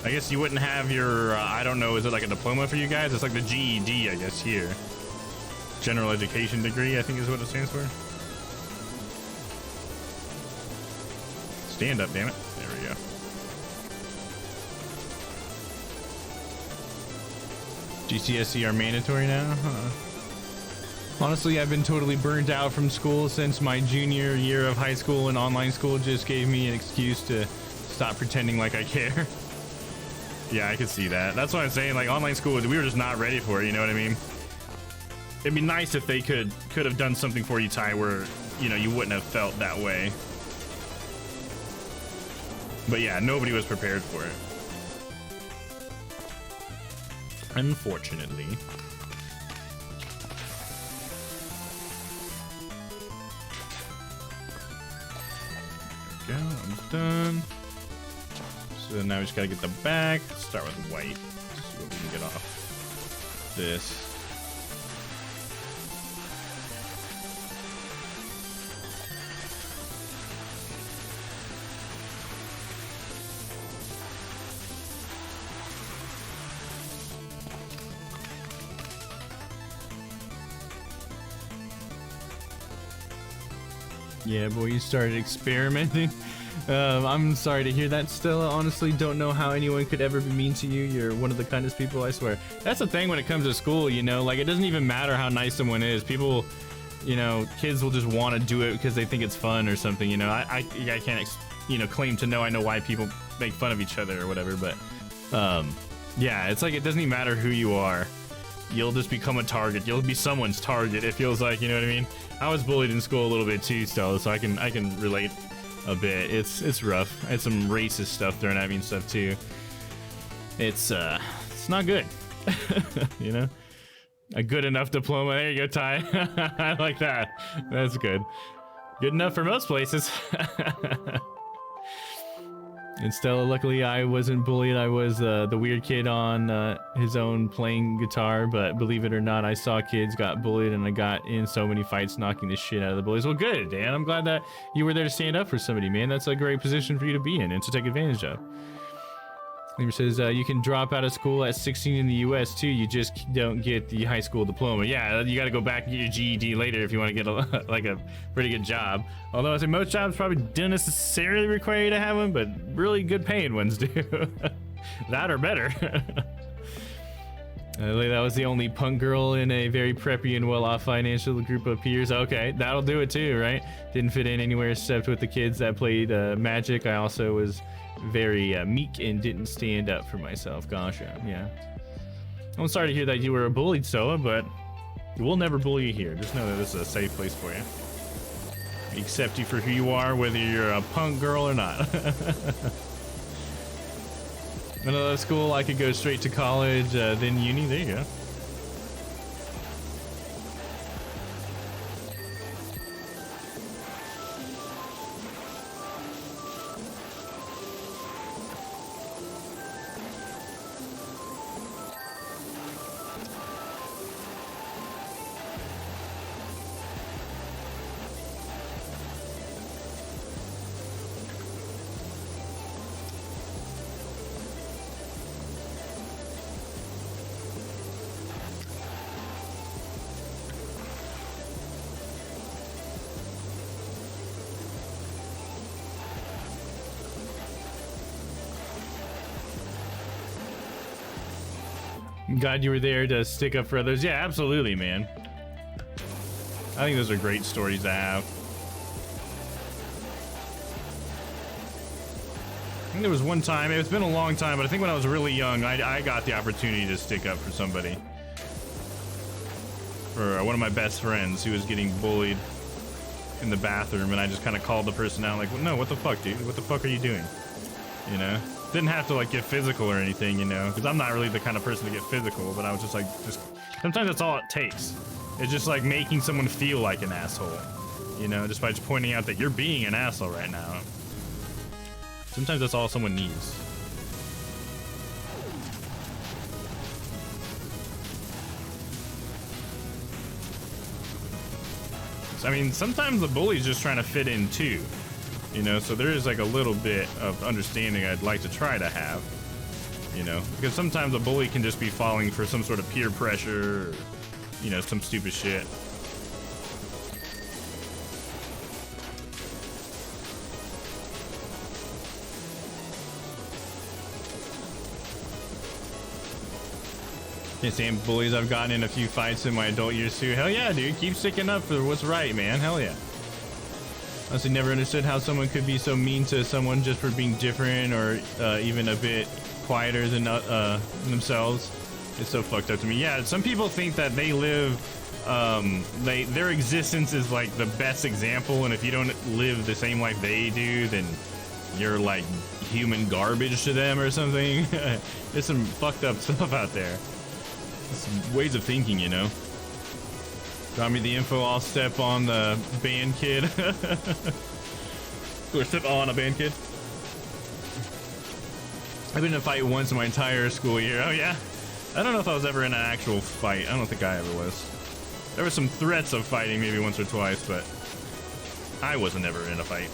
I guess you wouldn't have your, I don't know, is it like a diploma for you guys? It's like the GED, I guess, here. General Education Degree, I think is what it stands for. Stand up, damn it. There we go. GCSE are mandatory now? Huh. Honestly, I've been totally burned out from school since my junior year of high school, and online school just gave me an excuse to stop pretending like I care. Yeah, I could see that. That's what I'm saying. Like, online school, we were just not ready for it, you know what I mean? It'd be nice if they could have done something for you, Ty, where, you know, you wouldn't have felt that way. But yeah, nobody was prepared for it. Unfortunately. There we go, I'm done. So now we just gotta get the back. Let's start with white. See what we can get off this. Yeah, boy, you started experimenting. I'm sorry to hear that, Stella. Honestly, don't know how anyone could ever be mean to you. You're one of the kindest people, I swear. That's the thing when it comes to school, you know, like, it doesn't even matter how nice someone is. People, you know, kids will just want to do it because they think it's fun or something, you know. I can't, you know, claim to know I know why people make fun of each other or whatever, but, yeah, it's like, it doesn't even matter who you are. You'll just become a target. You'll be someone's target, it feels like, you know what I mean? I was bullied in school a little bit too, Stella, so I can relate a bit. It's rough. I had some racist stuff thrown at me and stuff too. It's not good. You know? A good enough diploma. There you go, Ty. I like that. That's good. Good enough for most places. And Stella, luckily I wasn't bullied. I was the weird kid on his own playing guitar, but believe it or not, I saw kids got bullied and I got in so many fights knocking the shit out of the bullies. Well, good, Dan. I'm glad that you were there to stand up for somebody, man. That's a great position for you to be in and to take advantage of. Lemur says, you can drop out of school at 16 in the US too. You just don't get the high school diploma. Yeah, you got to go back and get your GED later if you want to get a pretty good job. Although I say most jobs probably don't necessarily require you to have one, but really good paying ones do. That or better. That was the only punk girl in a very preppy and well-off financial group of peers. Okay, that'll do it too, right? Didn't fit in anywhere except with the kids that played Magic. I also was very meek and didn't stand up for myself. Gotcha. Yeah. I'm sorry to hear that you were bullied, Soa, but we'll never bully you here. Just know that this is a safe place for you. We accept you for who you are, whether you're a punk girl or not. When I left school, I could go straight to college, then uni. There you go. I'm glad you were there to stick up for others. Yeah, absolutely, man. I think those are great stories to have. I think there was one time, it's been a long time, but I think when I was really young, I got the opportunity to stick up for somebody. For one of my best friends who was getting bullied in the bathroom, and I just kind of called the person out like, well, no, what the fuck, dude? What the fuck are you doing? You know? Didn't have to like get physical or anything, you know, because I'm not really the kind of person to get physical, but I was just like, sometimes that's all it takes. It's just like making someone feel like an asshole, you know, just by just pointing out that you're being an asshole right now. Sometimes that's all someone needs. I mean, sometimes the bully's just trying to fit in too, you know, so there is like a little bit of understanding I'd like to try to have, you know, because sometimes a bully can just be falling for some sort of peer pressure or, you know, some stupid shit. Same bullies. I've gotten in a few fights in my adult years too. Hell yeah, dude. Keep sticking up for what's right, man. Hell yeah. Honestly, never understood how someone could be so mean to someone just for being different or even a bit quieter than themselves. It's so fucked up to me. Yeah, some people think that they live, their existence is like the best example, and if you don't live the same life they do, then you're like human garbage to them or something. There's some fucked up stuff out there. Some ways of thinking, you know. Drop me the info, I'll step on the band kid. Or step on a band kid. I've been in a fight once in my entire school year. Oh yeah? I don't know if I was ever in an actual fight. I don't think I ever was. There were some threats of fighting maybe once or twice, but I wasn't ever in a fight.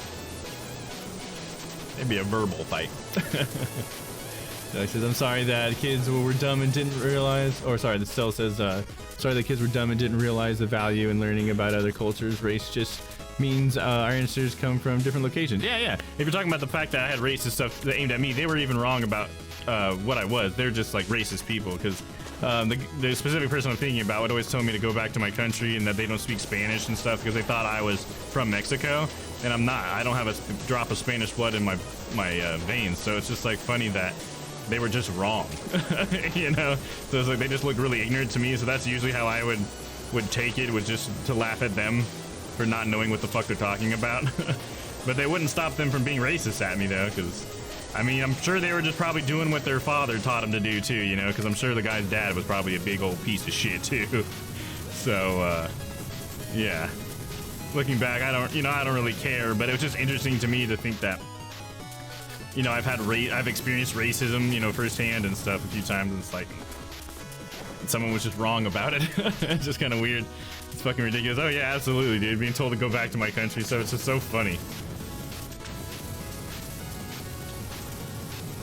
Maybe a verbal fight. He says, I'm sorry that kids were dumb and didn't realize, or sorry, the cell says, sorry that kids were dumb and didn't realize the value in learning about other cultures. Race just means our ancestors come from different locations. Yeah, yeah. If you're talking about the fact that I had racist stuff that aimed at me, they were even wrong about what I was. They're just like racist people, because the specific person I'm thinking about would always tell me to go back to my country and that they don't speak Spanish and stuff because they thought I was from Mexico, and I'm not. I don't have a drop of Spanish blood in my veins, so it's just like funny that they were just wrong. You know, so it's like they just looked really ignorant to me, so that's usually how I would take it, was just to laugh at them for not knowing what the fuck they're talking about. But they wouldn't stop them from being racist at me though, because I mean, I'm sure they were just probably doing what their father taught them to do too, you know, because I'm sure the guy's dad was probably a big old piece of shit too. So yeah, looking back, I don't really care, but it was just interesting to me to think that, you know, I've experienced racism, you know, firsthand and stuff a few times, and it's like someone was just wrong about it. It's just kind of weird. It's fucking ridiculous. Oh yeah, absolutely, dude. Being told to go back to my country, so it's just so funny.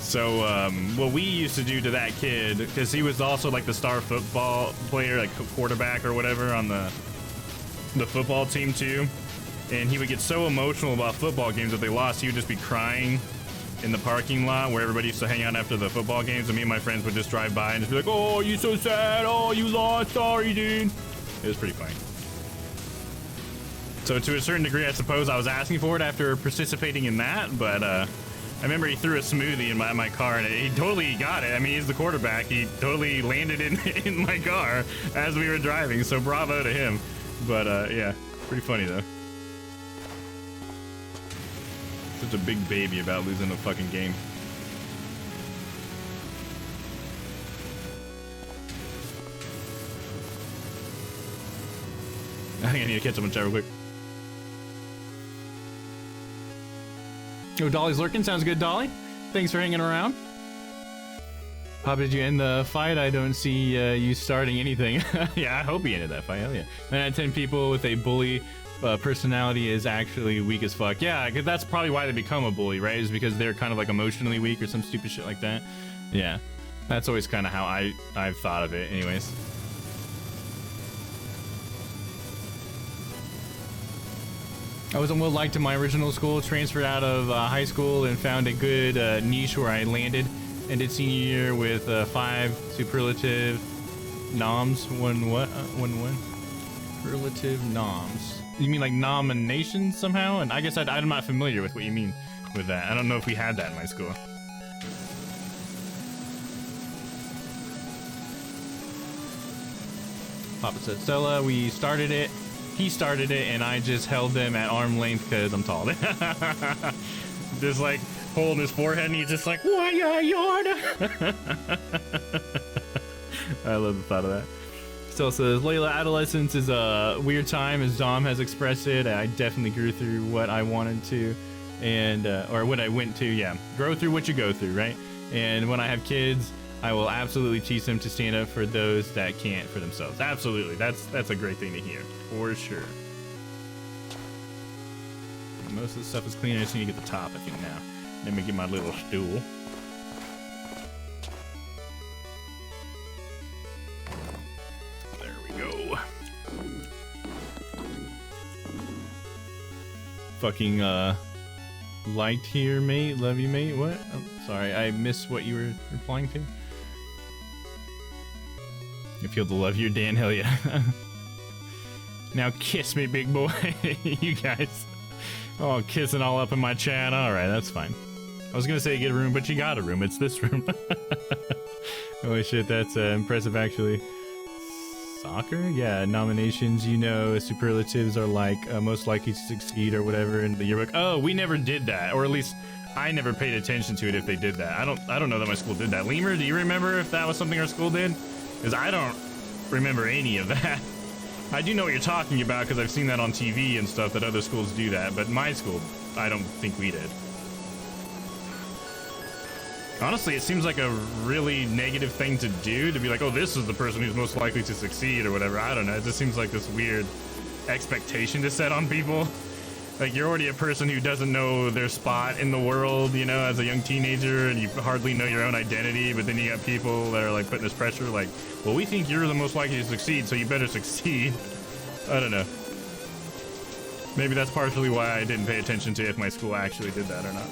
So what we used to do to that kid, because he was also like the star football player, like quarterback or whatever on the football team too, and he would get so emotional about football games that they lost, he would just be crying in the parking lot where everybody used to hang out after the football games, and me and my friends would just drive by and just be like, oh, you so sad, oh, you lost, sorry, dude. It was pretty funny. So to a certain degree, I suppose I was asking for it after participating in that, but I remember he threw a smoothie in my car, and he totally got it. I mean, he's the quarterback. He totally landed in my car as we were driving, so bravo to him. But yeah, pretty funny though. Such a big baby about losing a fucking game. I think I need to catch up on chat real quick. Oh, Dolly's lurking. Sounds good, Dolly. Thanks for hanging around. Pop, did you end the fight? I don't see you starting anything. Yeah, I hope he ended that fight. Hell yeah. 9 out of 10 people with a bully personality is actually weak as fuck. Yeah, cause that's probably why they become a bully, right? Is because they're kind of like emotionally weak or some stupid shit like that. Yeah, that's always kind of how I've thought of it anyways. I wasn't well liked in my original school, transferred out of high school and found a good niche where I landed. Ended senior year with 5 superlative noms. One superlative noms. You mean like nominations somehow? And I guess I'm not familiar with what you mean with that. I don't know if we had that in my school. Papa said, Stella, we started it. He started it, and I just held him at arm length because I'm tall. Just like holding his forehead, and he's just like, why yawn? I love the thought of that. Still says, Layla, adolescence is a weird time, as Dom has expressed it. I definitely grew through what I wanted to, and or what I went to. Yeah, grow through what you go through, right? And when I have kids, I will absolutely teach them to stand up for those that can't for themselves. Absolutely, that's a great thing to hear, for sure. most of the stuff is clean. I just need to get the top, I think, now. Let me get my little stool. There we go. Fucking, liked here, mate. Love you, mate. What? Oh, sorry, I missed what you were replying to. You feel the love here, Dan? Hell yeah. Now kiss me, big boy. You guys. Oh, kissing all up in my chat. Alright, that's fine. I was gonna say get a room, but you got a room. It's this room. Holy shit, that's impressive, actually. Soccer? Yeah, nominations, you know, superlatives are like most likely to succeed or whatever in the yearbook. Oh, we never did that, or at least I never paid attention to it if they did that. I don't know that my school did that. Lemur, do you remember if that was something our school did? Because I don't remember any of that. I do know what you're talking about because I've seen that on TV and stuff, that other schools do that, but my school, I don't think we did. Honestly, it seems like a really negative thing to do, to be like, oh, this is the person who's most likely to succeed or whatever. I don't know. It just seems like this weird expectation to set on people. Like, you're already a person who doesn't know their spot in the world, you know, as a young teenager, and you hardly know your own identity, but then you got people that are, like, putting this pressure, like, well, we think you're the most likely to succeed, so you better succeed. I don't know. Maybe that's partially why I didn't pay attention to if my school actually did that or not.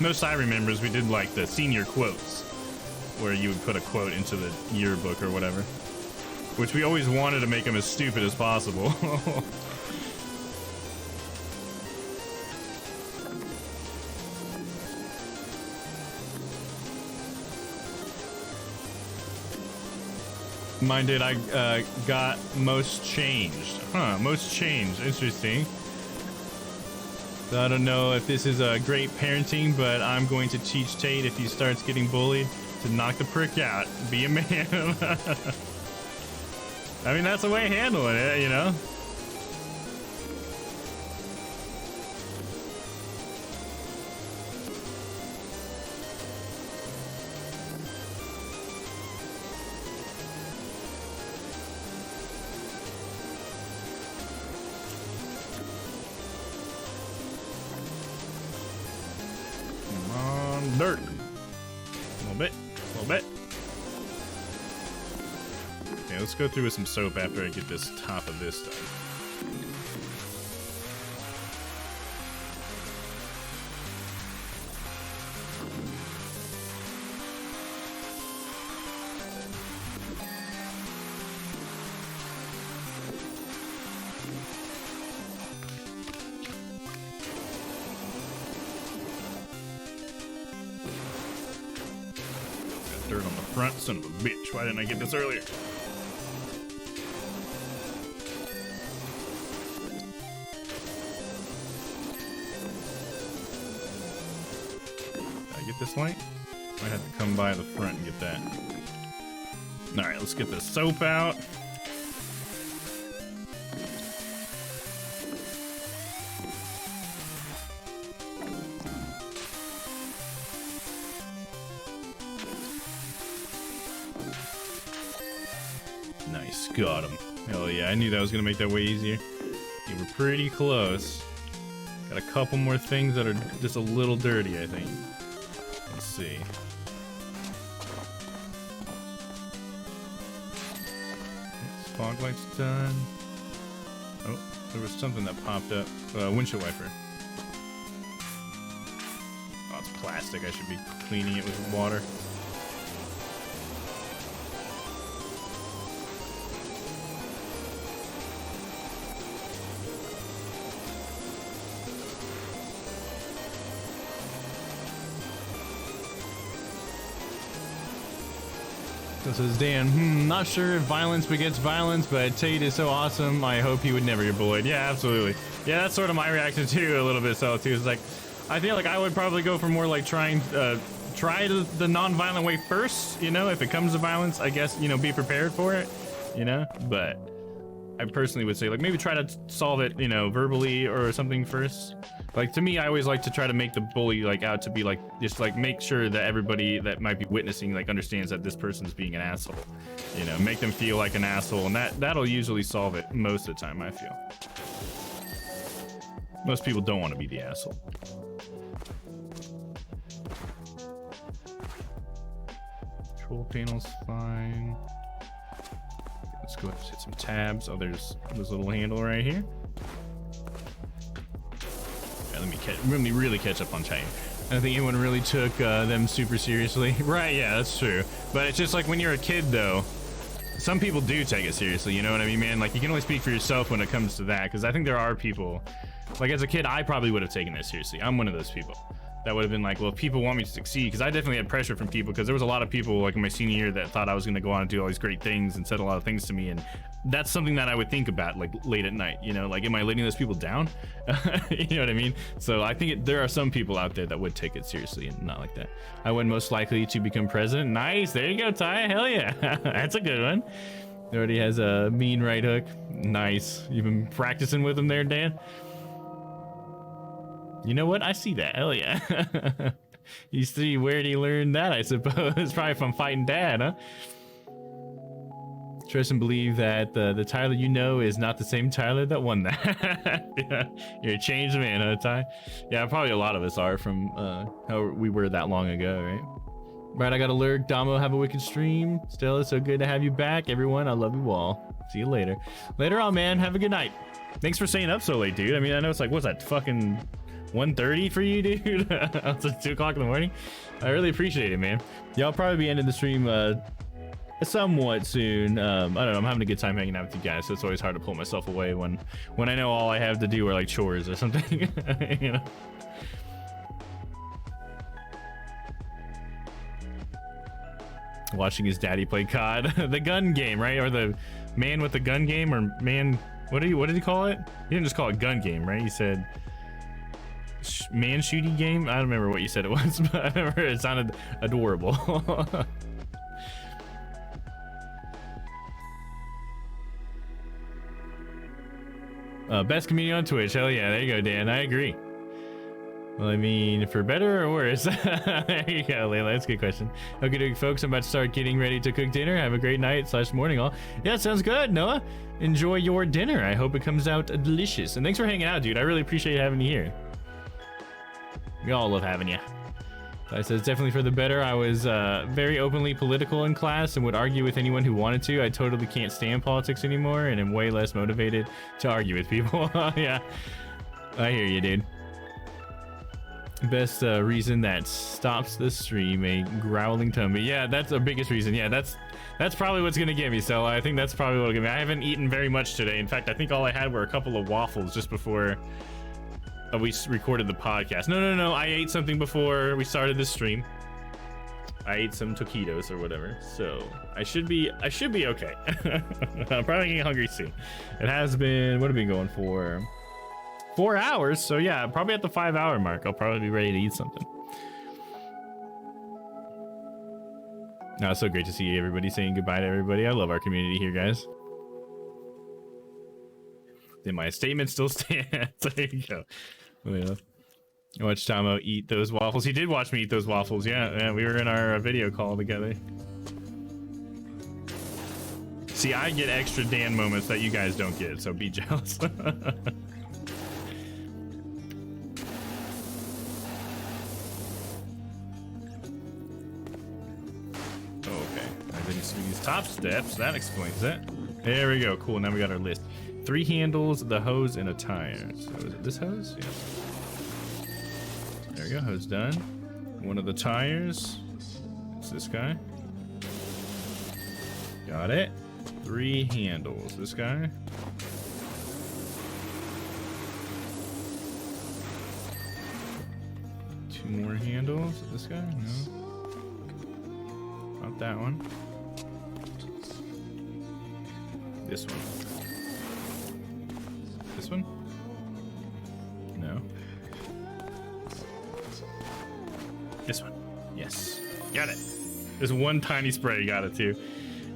Most I remember is we did, like, the senior quotes, where you would put a quote into the yearbook or whatever, which we always wanted to make them as stupid as possible. Mine did. I got most changed. Huh, most changed. Interesting. So I don't know if this is a great parenting, but I'm going to teach Tate if he starts getting bullied to knock the prick out. Be a man. I mean, that's a way of handling it, you know? Dirt. A little bit. Okay, let's go through with some soap after I get this top of this stuff. Dirt on the front, son of a bitch. Why didn't I get this earlier? Did I get this light? I had to come by the front and get that. Alright, let's get the soap out. Nice, got him. Hell yeah, I knew that was gonna make that way easier. You were pretty close. Got a couple more things that are just a little dirty, I think. Let's see. Fog light's done. Oh, there was something that popped up. Windshield wiper. Oh, it's plastic. I should be cleaning it with water. This is Dan. Not sure if violence begets violence, but Tate is so awesome. I hope he would never get bullied. Yeah, absolutely. Yeah, that's sort of my reaction too, a little bit so too. It's like, I feel like I would probably go for more like try the non-violent way first, you know, if it comes to violence, I guess, you know, be prepared for it, you know, but I personally would say, like, maybe try to solve it, you know, verbally or something first. Like, to me, I always like to try to make the bully, like, out to be, like, just, like, make sure that everybody that might be witnessing, like, understands that this person's being an asshole. You know, make them feel like an asshole, and that'll usually solve it most of the time, I feel. Most people don't want to be the asshole. Control panel's fine. Let's go ahead and hit some tabs. Oh, there's this little handle right here. Yeah, let me really catch up on chatting. I don't think anyone really took them super seriously. Right, yeah, that's true. But it's just like when you're a kid, though, some people do take it seriously, you know what I mean, man? Like, you can only speak for yourself when it comes to that, because I think there are people, like, as a kid, I probably would have taken it seriously. I'm one of those people that would have been like, well, if people want me to succeed, because I definitely had pressure from people, because there was a lot of people, like, in my senior year that thought I was going to go on and do all these great things and said a lot of things to me, and that's something that I would think about, like, late at night, you know, like, am I letting those people down? You know what I mean? So I think there are some people out there that would take it seriously and not like that. I would most likely to become president. Nice, there you go, Ty, hell yeah. That's a good one. He already has a mean right hook. Nice. You've been practicing with him there, Dan? You know what? I see that. Hell yeah. You see, where did he learn that, I suppose? Probably from fighting Dad, huh? Trust and believe that the Tyler you know is not the same Tyler that won that. Yeah, you're a changed man, huh, Ty? Yeah, probably a lot of us are from how we were that long ago, right? Right, I gotta lurk. Damo, have a wicked stream. Stella, so good to have you back. Everyone, I love you all. See you later. Later on, man. Have a good night. Thanks for staying up so late, dude. I mean, I know it's like, what's that, fucking 1:30 for you, dude? It's like 2 o'clock in the morning. I really appreciate it, man. Yeah, I'll probably be ending the stream somewhat soon. I don't know, I'm having a good time hanging out with you guys, so it's always hard to pull myself away when I know all I have to do are like chores or something. You know. Watching his daddy play COD. The gun game, right? Or the man with the gun game, or man, what did he call it? He didn't just call it gun game, right? He said man shooting game. I don't remember what you said it was, but I remember it sounded adorable. Best community on Twitch. Hell yeah, there you go, Dan. I agree. Well, I mean, for better or worse. There you go, Layla. That's a good question. Okay, folks, I'm about to start getting ready to cook dinner. Have a great night / morning, all. Yeah, sounds good, Noah. Enjoy your dinner. I hope it comes out delicious. And thanks for hanging out, dude. I really appreciate having you here. We all love having you. I said it's definitely for the better. I was very openly political in class and would argue with anyone who wanted to. I totally can't stand politics anymore and am way less motivated to argue with people. Yeah, I hear you, dude. Best reason that stops the stream, a growling tummy. Yeah, that's the biggest reason. Yeah, that's probably what's gonna get me. So I think that's probably what'll get me. I haven't eaten very much today. In fact, I think all I had were a couple of waffles just before we recorded the podcast. No, I ate something before we started this stream. I ate some taquitos or whatever, so I should be okay. I'm probably getting hungry soon. It has been, what have we been going for? 4 hours, so yeah, probably at the 5-hour mark, I'll probably be ready to eat something. No, it's so great to see everybody saying goodbye to everybody. I love our community here, guys. Then my statement still stands. There you go. Yeah. I watched Tomo eat those waffles. He did watch me eat those waffles. Yeah, we were in our video call together. See, I get extra Dan moments that you guys don't get, so be jealous. These top steps, that explains it. There we go. Cool. Now we got our list. 3 handles, the hose, and a tire. So is it this hose? Yeah. There we go. Hose done. One of the tires. It's this guy. Got it. 3 handles. This guy. Two more handles. This guy? No. Not that one. This one. This one? No. This one. Yes. Got it. There's one tiny spray. Got it too.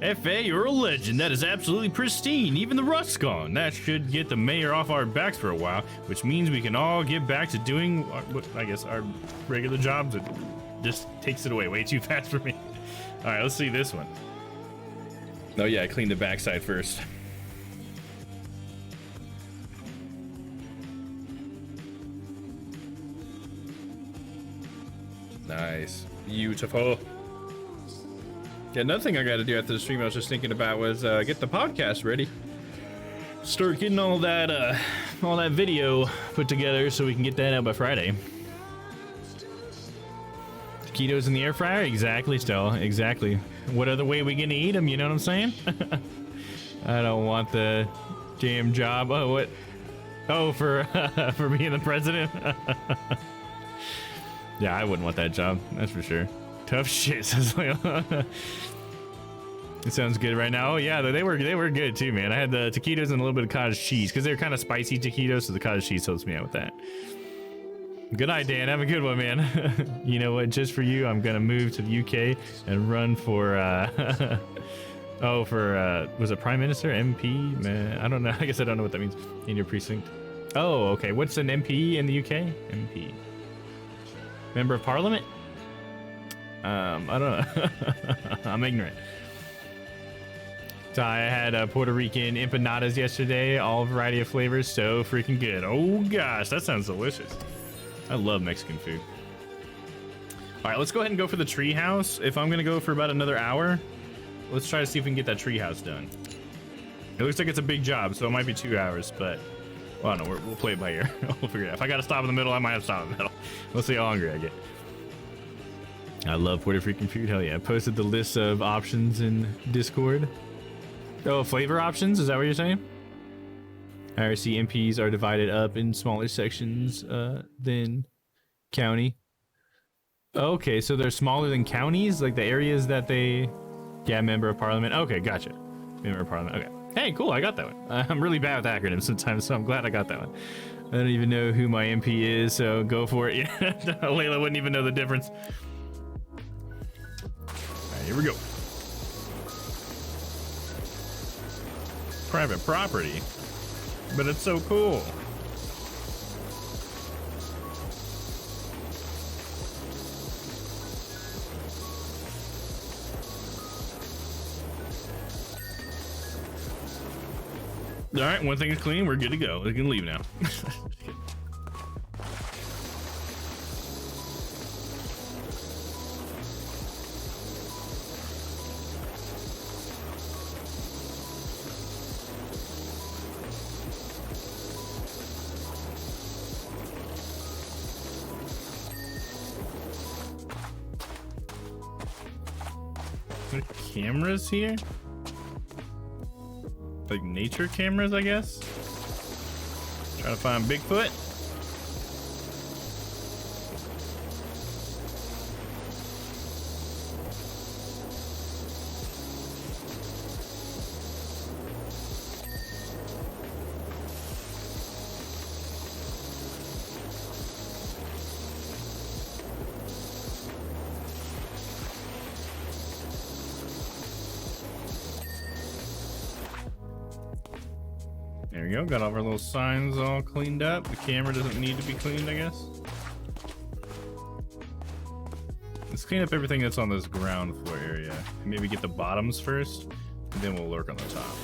F.A., you're a legend. That is absolutely pristine. Even the rust's gone. That should get the mayor off our backs for a while, which means we can all get back to doing, I guess, our regular jobs. It just takes it away way too fast for me. All right, let's see this one. Oh, yeah, I cleaned the backside first. Nice. Beautiful. Yeah, another thing I got to do after the stream I was just thinking about was get the podcast ready. Start getting all that video put together so we can get that out by Friday. Taquitos in the air fryer? Exactly, Stella. Exactly. What other way we gonna eat them? You know what I'm saying? I don't want the damn job. Oh, what? Oh, for being the president? Yeah, I wouldn't want that job. That's for sure. Tough shit. It sounds good right now. Oh yeah, they were good too, man. I had the taquitos and a little bit of cottage cheese because they're kind of spicy taquitos, so the cottage cheese helps me out with that. Good night, Dan. Have a good one, man. You know what? Just for you, I'm gonna move to the UK and run for was it Prime Minister, MP? Man, I don't know. I guess I don't know what that means in your precinct. Oh, okay. What's an MP in the UK? MP. Member of Parliament? I don't know. I'm ignorant. So I had Puerto Rican empanadas yesterday, all variety of flavors, so freaking good. Oh gosh, that sounds delicious. I love Mexican food. All right, let's go ahead and go for the treehouse. If I'm gonna go for about another hour, let's try to see if we can get that treehouse done. It looks like it's a big job, so it might be 2 hours, but well, I don't know. We'll play it by ear. We'll figure it out. If I gotta stop in the middle, I might have to stop in the middle. We'll see how hungry I get. I love Puerto Rican food. Hell yeah. I posted the list of options in Discord. Oh, flavor options? Is that what you're saying? IRC MPs are divided up in smaller sections than county. Okay, so they're smaller than counties? Like the areas that they... Yeah, member of parliament. Okay, gotcha. Member of parliament. Okay. Hey, cool. I got that one. I'm really bad with acronyms sometimes, so I'm glad I got that one. I don't even know who my MP is, so go for it. Yeah, Layla wouldn't even know the difference. Alright, here we go. Private property, but it's so cool. All right, one thing is clean. We're good to go. We can leave now. Cameras here? Like nature cameras, I guess? Trying to find Bigfoot. There we go, got all of our little signs all cleaned up. The camera doesn't need to be cleaned, I guess. Let's clean up everything that's on this ground floor area. Maybe get the bottoms first, and then we'll lurk on the top.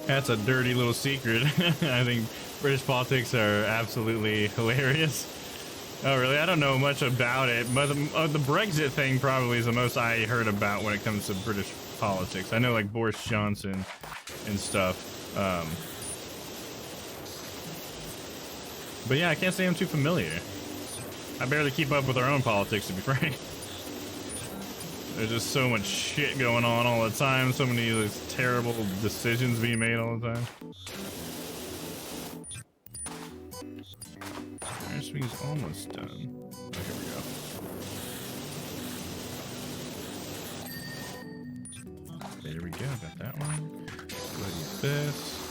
That's a dirty little secret. I think British politics are absolutely hilarious. Oh, really? I don't know much about it, but the Brexit thing probably is the most I heard about when it comes to British politics. I know like Boris Johnson and stuff. But yeah, I can't say I'm too familiar. I barely keep up with our own politics, to be frank. There's just so much shit going on all the time. So many of those terrible decisions being made all the time. Our swing's almost done. Oh, here we There we go. Got that one. Go ahead and use this.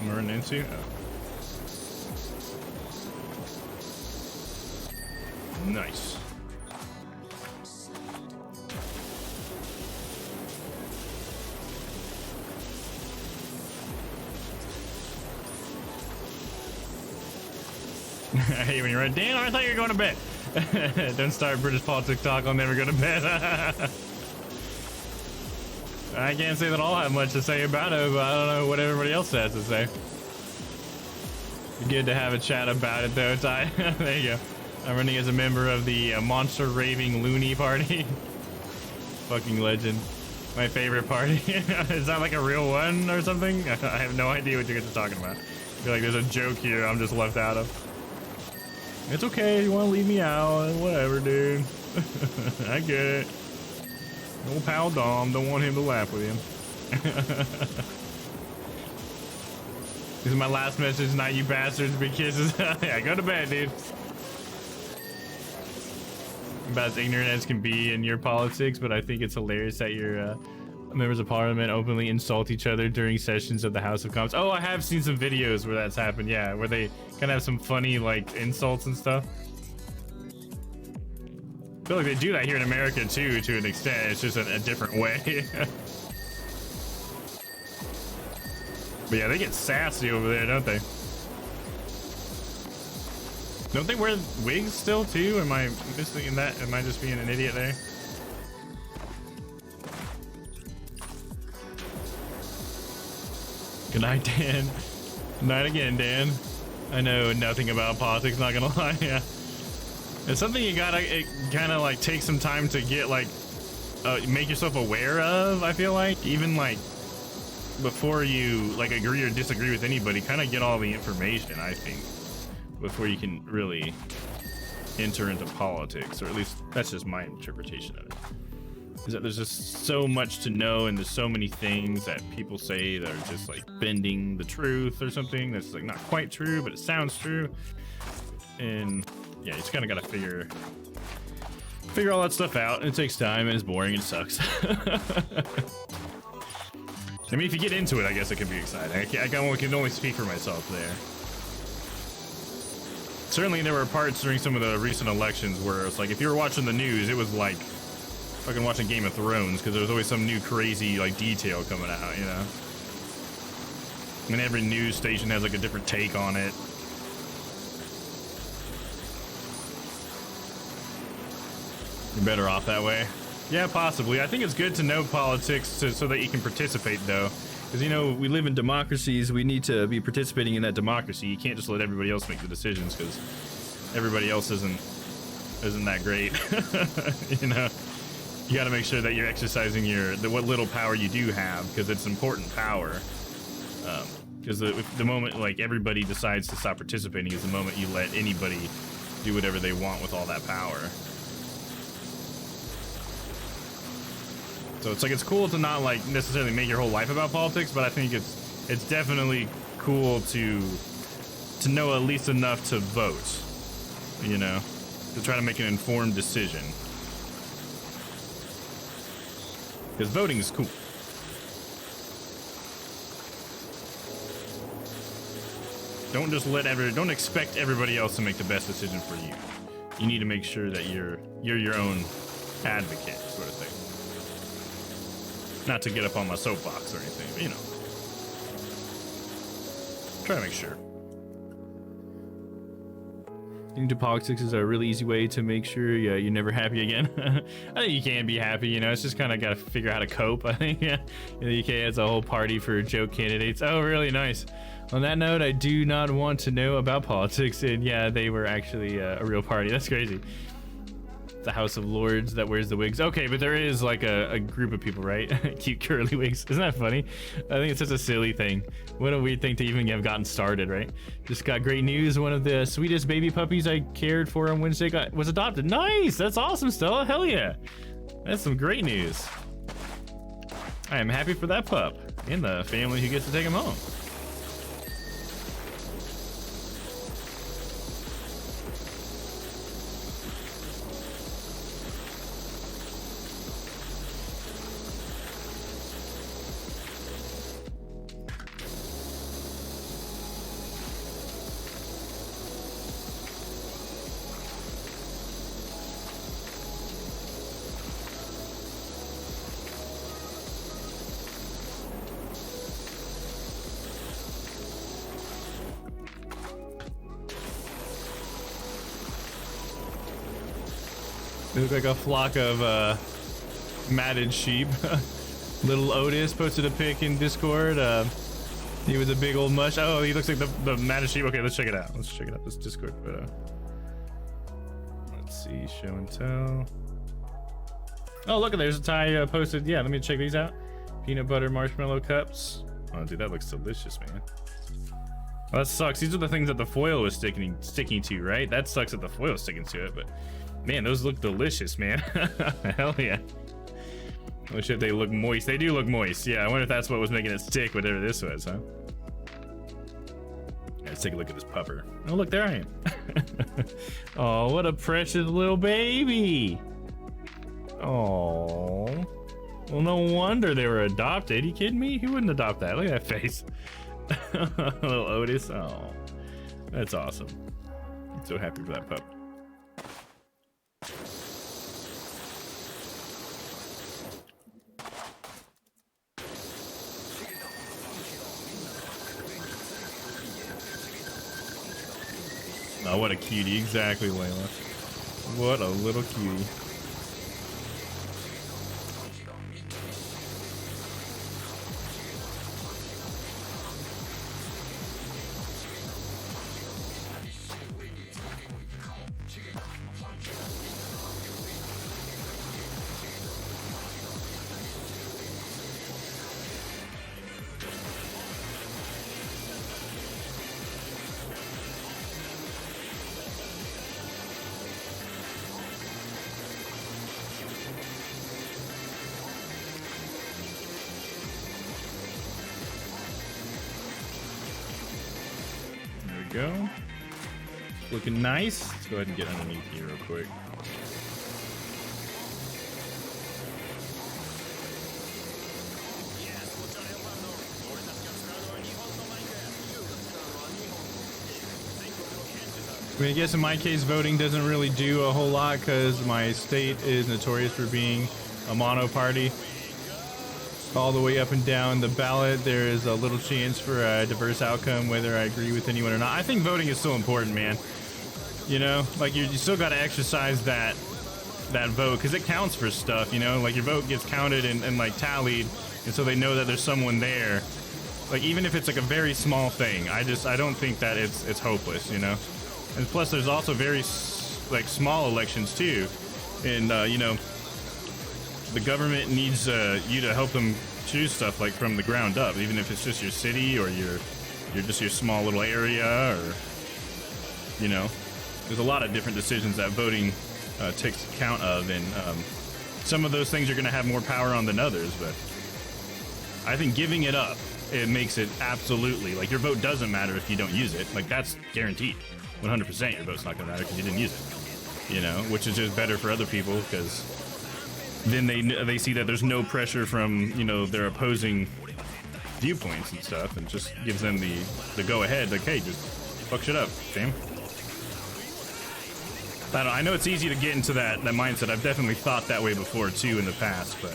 We're into? Oh. Nice. I hate when you're right. Dan, I thought you were going to bed. Don't start British politics talk. I'll never go to bed. I can't say that I'll have much to say about it, but I don't know what everybody else has to say. Good to have a chat about it, though, Ty. There you go. I'm running as a member of the Monster Raving Loony Party. Fucking legend. My favorite party. Is that like a real one or something? I have no idea what you guys are talking about. I feel like there's a joke here I'm just left out of. It's okay, you want to leave me out, whatever, dude. I get it. Old pal Dom, don't want him to laugh with him. This is my last message tonight, you bastards. Big kisses. Yeah, go to bed, dude. About as ignorant as can be in your politics, but I think it's hilarious that your members of parliament openly insult each other during sessions of the House of Commons. Oh, I have seen some videos where that's happened, yeah, where they kind of have some funny, like, insults and stuff. I feel like they do that here in America too, to an extent. It's just a different way. But yeah, they get sassy over there, don't they? Don't they wear wigs still too? Am I missing that? Am I just being an idiot there? Good night, Dan. Good night again, Dan. I know nothing about politics, not gonna lie. Yeah. It's something you gotta kind of like take some time to get like make yourself aware of. I feel like even like before you like agree or disagree with anybody, kind of get all the information. I think before you can really enter into politics, or at least that's just my interpretation of it. Is that there's just so much to know, and there's so many things that people say that are just like bending the truth or something that's like not quite true, but it sounds true. And yeah, you just kind of got to figure all that stuff out. It takes time and it's boring and sucks. I mean, if you get into it, I guess it can be exciting. I can only speak for myself there. Certainly there were parts during some of the recent elections where it's like, if you were watching the news, it was like fucking watching Game of Thrones, because there was always some new crazy like detail coming out, you know? And every news station has like a different take on it. You're better off that way. Yeah, possibly. I think it's good to know politics so that you can participate, though. Because, you know, we live in democracies. We need to be participating in that democracy. You can't just let everybody else make the decisions, because everybody else isn't that great. You know, you got to make sure that you're exercising what little power you do have, because it's important power. Because the moment, like, everybody decides to stop participating is the moment you let anybody do whatever they want with all that power. So it's like, it's cool to not like necessarily make your whole life about politics, but I think it's definitely cool to know at least enough to vote, you know, to try to make an informed decision. Because voting is cool. Don't expect everybody else to make the best decision for you. You need to make sure that you're your own advocate, sort of thing. Not to get up on my soapbox or anything, but, you know, try to make sure. Into politics is a really easy way to make sure you're never happy again. I think you can be happy, you know, it's just kind of got to figure out how to cope. I think, yeah. The UK has a whole party for joke candidates. Oh, really nice. On that note, I do not want to know about politics, and yeah, they were actually a real party. That's crazy. The House of Lords that wears the wigs. Okay, but there is like a group of people, right? Cute curly wigs. Isn't that funny? I think it's such a silly thing. What a weird thing to even have gotten started, right? Just got great news. One of the sweetest baby puppies I cared for on Wednesday was adopted. Nice! That's awesome, Stella. Hell yeah. That's some great news. I am happy for that pup and the family who gets to take him home. They look like a flock of matted sheep. Little Otis posted a pic in Discord. He was a big old mush. Oh, he looks like the matted sheep. Okay, let's check it out. Let's check it out. This Discord photo. Let's see, show and tell. Oh, look, there's a Ty posted. Yeah, let me check these out. Peanut butter marshmallow cups. Oh, dude, that looks delicious, man. Well, that sucks. These are the things that the foil was sticking to, right? That sucks that the foil is sticking to it, but man, those look delicious, man. Hell yeah. I wish that they look moist. They do look moist. Yeah, I wonder if that's what was making it stick, whatever this was, huh? Let's take a look at this pupper. Oh, look, there I am. Oh, what a precious little baby. Oh. Well, no wonder they were adopted. Are you kidding me? Who wouldn't adopt that? Look at that face. Little Otis. Oh, that's awesome. I'm so happy for that pup. Oh, what a cutie. Exactly, Layla. What a little cutie. Go. Looking nice. Let's go ahead and get underneath here real quick. I mean, I guess in my case, voting doesn't really do a whole lot because my state is notorious for being a mono party. All the way up and down the ballot, there is a little chance for a diverse outcome, whether I agree with anyone or not. I think voting is so important, man. You know, like you still got to exercise that vote because it counts for stuff. You know, like your vote gets counted and like tallied, and so they know that there's someone there. Like even if it's like a very small thing, I don't think that it's hopeless. You know, and plus there's also very like small elections too, and you know. The government needs you to help them choose stuff like from the ground up, even if it's just your city or your just your small little area, or you know, there's a lot of different decisions that voting takes account of, and some of those things are going to have more power on than others. But I think giving it up, it makes it absolutely like your vote doesn't matter if you don't use it. Like that's guaranteed, 100%. Your vote's not going to matter because you didn't use it. You know, which is just better for other people because then they see that there's no pressure from, you know, their opposing viewpoints and stuff, and just gives them the go ahead, like, hey, just fuck shit up, fam. I know it's easy to get into that mindset. I've definitely thought that way before too in the past, but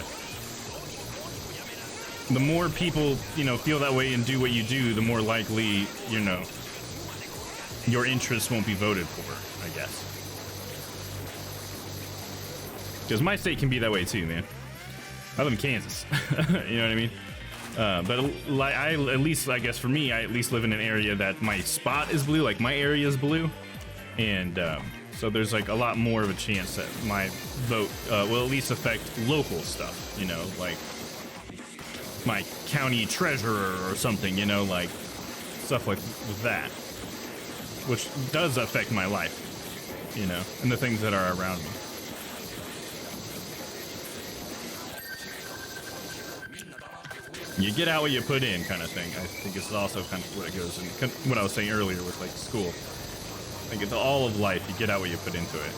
the more people, you know, feel that way and do what you do, the more likely, you know, your interests won't be voted for, I guess. Because my state can be that way too, man. I live in Kansas. You know what I mean? But like, at least, I guess for me, I at least live in an area that my spot is blue, like my area is blue. And so there's like a lot more of a chance that my vote will at least affect local stuff, you know, like my county treasurer or something, you know, like stuff like that, which does affect my life, you know, and the things that are around me. You get out what you put in, kind of thing. I think it's also kind of what it goes in. What I was saying earlier with like school. I think it's all of life. You get out what you put into it.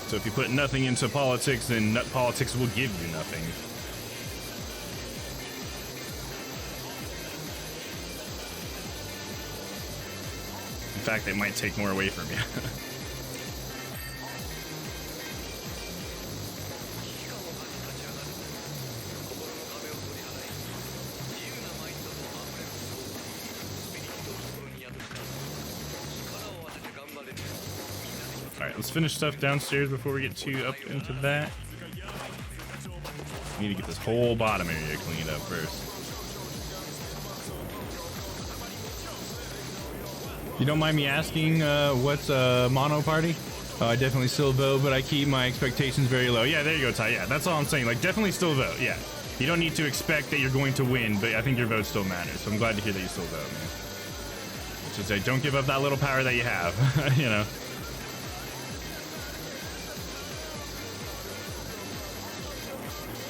So if you put nothing into politics, then politics will give you nothing. In fact, it might take more away from you. Alright, let's finish stuff downstairs before we get too up into that. Need to get this whole bottom area cleaned up first. You don't mind me asking, what's a mono party? I definitely still vote, but I keep my expectations very low. Yeah, there you go, Ty. Yeah, that's all I'm saying. Like, definitely still vote. Yeah. You don't need to expect that you're going to win, but I think your vote still matters. So I'm glad to hear that you still vote, man. Just say, don't give up that little power that you have, you know?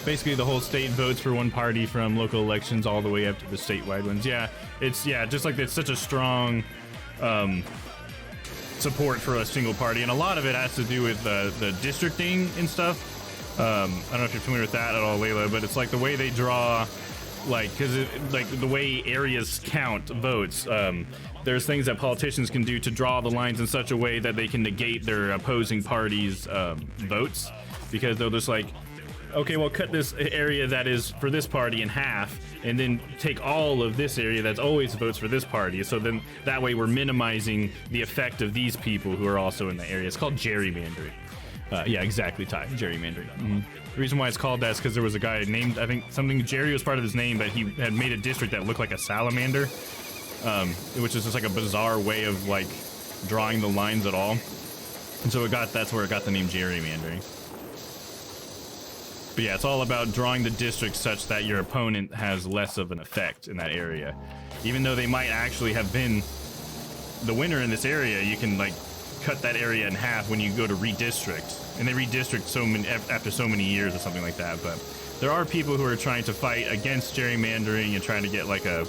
Basically, the whole state votes for one party from local elections all the way up to the statewide ones. Yeah, it's, yeah, just like it's such a strong support for a single party, and a lot of it has to do with the districting and stuff. I don't know if you're familiar with that at all, Layla, but it's like the way they draw, like, because like the way areas count votes. There's things that politicians can do to draw the lines in such a way that they can negate their opposing party's votes, because they'll just like, okay, well, cut this area that is for this party in half, and then take all of this area that's always votes for this party. So then that way we're minimizing the effect of these people who are also in the area. It's called gerrymandering. Yeah, exactly, Ty. Gerrymandering. Mm-hmm. The reason why it's called that is because there was a guy named, I think something, Jerry was part of his name, but he had made a district that looked like a salamander, which is just like a bizarre way of like drawing the lines at all. And so that's where it got the name gerrymandering. But yeah, it's all about drawing the district such that your opponent has less of an effect in that area. Even though they might actually have been the winner in this area, you can like cut that area in half when you go to redistrict. And they redistrict after so many years or something like that. But there are people who are trying to fight against gerrymandering and trying to get like a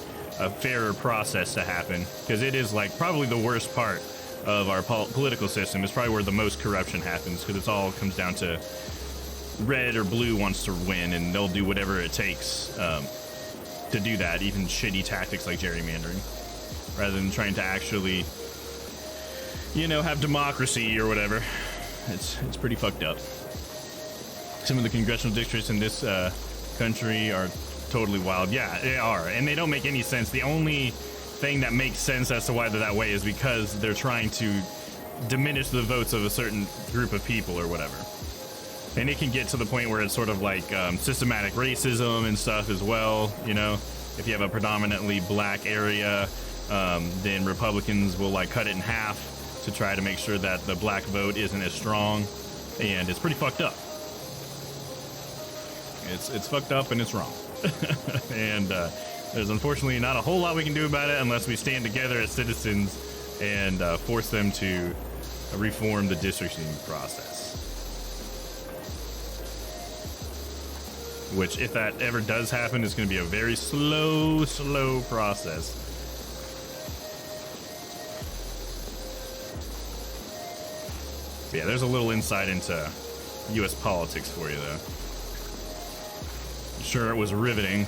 fairer process to happen. Because it is like probably the worst part of our political system. It's probably where the most corruption happens, because it all comes down to red or blue wants to win, and they'll do whatever it takes to do that, even shitty tactics like gerrymandering, rather than trying to actually, you know, have democracy or whatever. It's pretty fucked up. Some of the congressional districts in this country are totally wild. Yeah, they are, and they don't make any sense. The only thing that makes sense as to why they're that way is because they're trying to diminish the votes of a certain group of people or whatever. And it can get to the point where it's sort of like systematic racism and stuff as well. You know, if you have a predominantly black area, then Republicans will like cut it in half to try to make sure that the black vote isn't as strong. And it's pretty fucked up. It's fucked up and it's wrong. And there's unfortunately not a whole lot we can do about it unless we stand together as citizens and force them to reform the districting process. Which, if that ever does happen, is going to be a very slow process. Yeah, there's a little insight into U.S. politics for you, though. I'm sure it was riveting.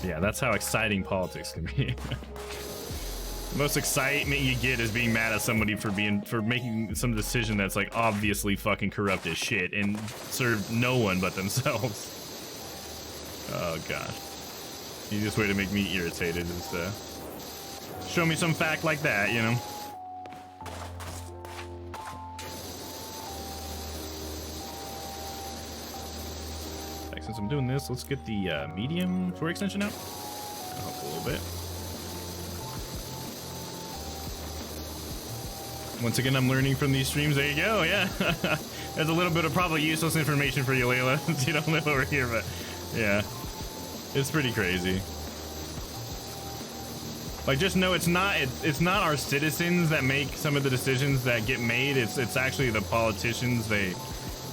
Yeah, that's how exciting politics can be. The most excitement you get is being mad at somebody for making some decision that's like obviously fucking corrupt as shit and served no one but themselves. Oh gosh. Easiest way to make me irritated is to show me some fact like that, you know? Since I'm doing this, let's get the medium for extension out. That'll help a little bit. Once again, I'm learning from these streams. There you go, yeah. There's a little bit of probably useless information for you, Layla, since you don't live over here, but yeah. It's pretty crazy. Like, just know it's not our citizens that make some of the decisions that get made. It's actually the politicians.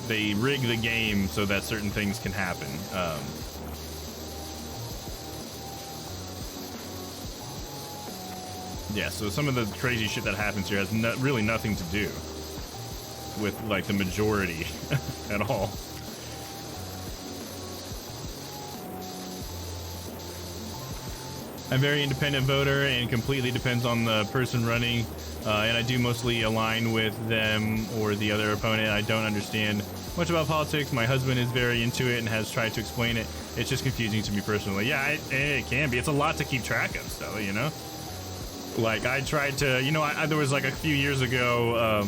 They rig the game so that certain things can happen. Yeah, so some of the crazy shit that happens here has really nothing to do with like the majority at all. I'm a very independent voter and completely depends on the person running, and I do mostly align with them or the other opponent. I don't understand much about politics. My husband is very into it and has tried to explain it. It's just confusing to me personally. Yeah, it can be. It's a lot to keep track of, Stella, you know? Like, I tried to, you know, there was like a few years ago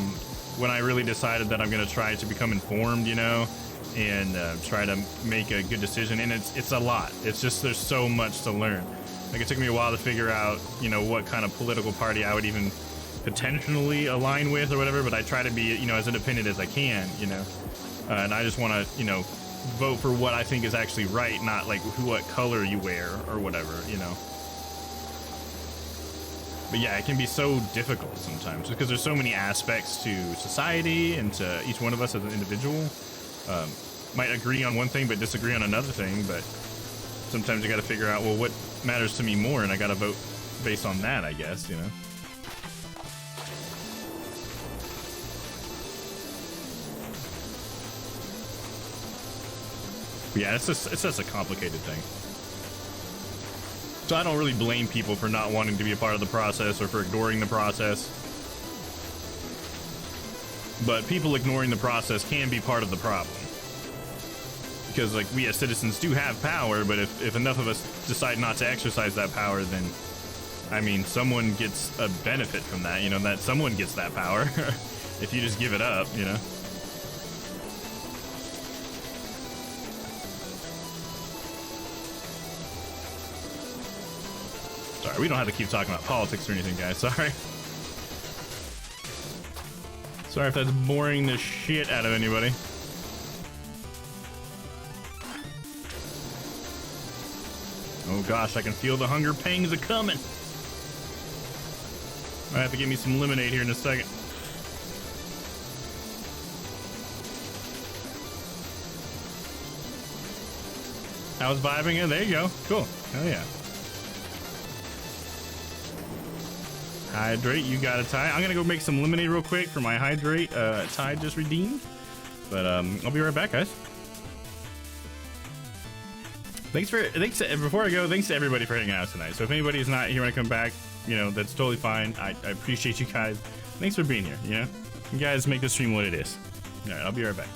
when I really decided that I'm going to try to become informed, you know, and try to make a good decision. And it's a lot. It's just, there's so much to learn. Like, it took me a while to figure out, you know, what kind of political party I would even potentially align with or whatever, but I try to be, you know, as independent as I can, you know, and I just want to, you know, vote for what I think is actually right, not like what color you wear or whatever, you know. But yeah, it can be so difficult sometimes because there's so many aspects to society and to each one of us as an individual. Might agree on one thing but disagree on another thing, but sometimes you got to figure out, well, what matters to me more, and I got to vote based on that, I guess, you know. Yeah, it's just a complicated thing. So I don't really blame people for not wanting to be a part of the process or for ignoring the process. But people ignoring the process can be part of the problem. Because, like, we as citizens do have power, but if enough of us decide not to exercise that power, then, I mean, someone gets a benefit from that, you know, that someone gets that power if you just give it up, you know. Sorry, we don't have to keep talking about politics or anything, guys. Sorry. Sorry if that's boring the shit out of anybody. Oh gosh, I can feel the hunger pangs are coming. I have to get me some lemonade here in a second. I was vibing it. There you go. Cool. Hell yeah. Hydrate, you got a tie. I'm gonna go make some lemonade real quick for my hydrate. Tie just redeemed. But I'll be right back, guys. Before I go, thanks to everybody for hanging out tonight. So if anybody is not here when I come back, you know, that's totally fine. I appreciate you guys. Thanks for being here, you know? You guys make this stream what it is. All right, I'll be right back.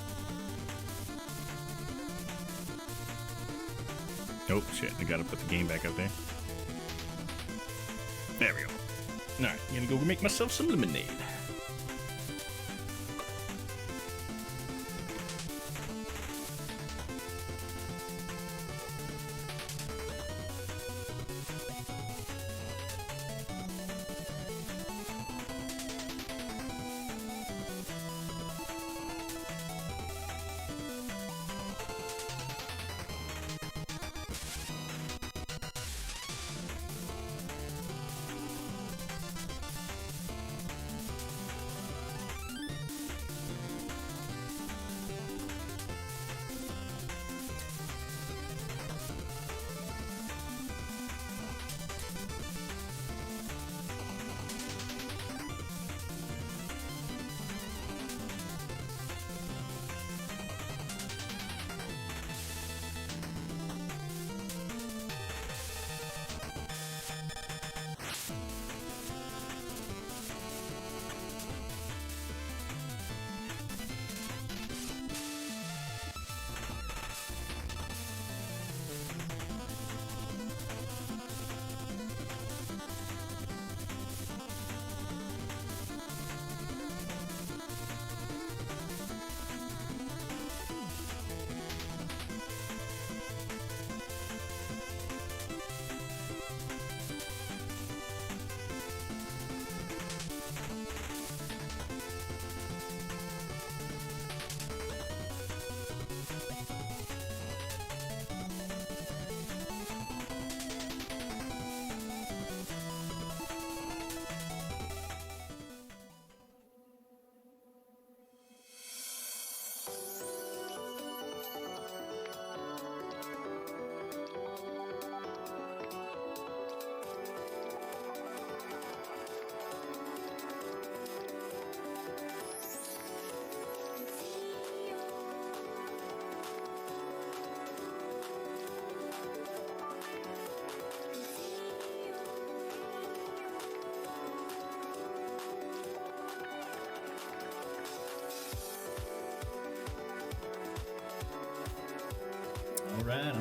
Oh, shit, I gotta put the game back up there. There we go. All right, I'm gonna go make myself some lemonade.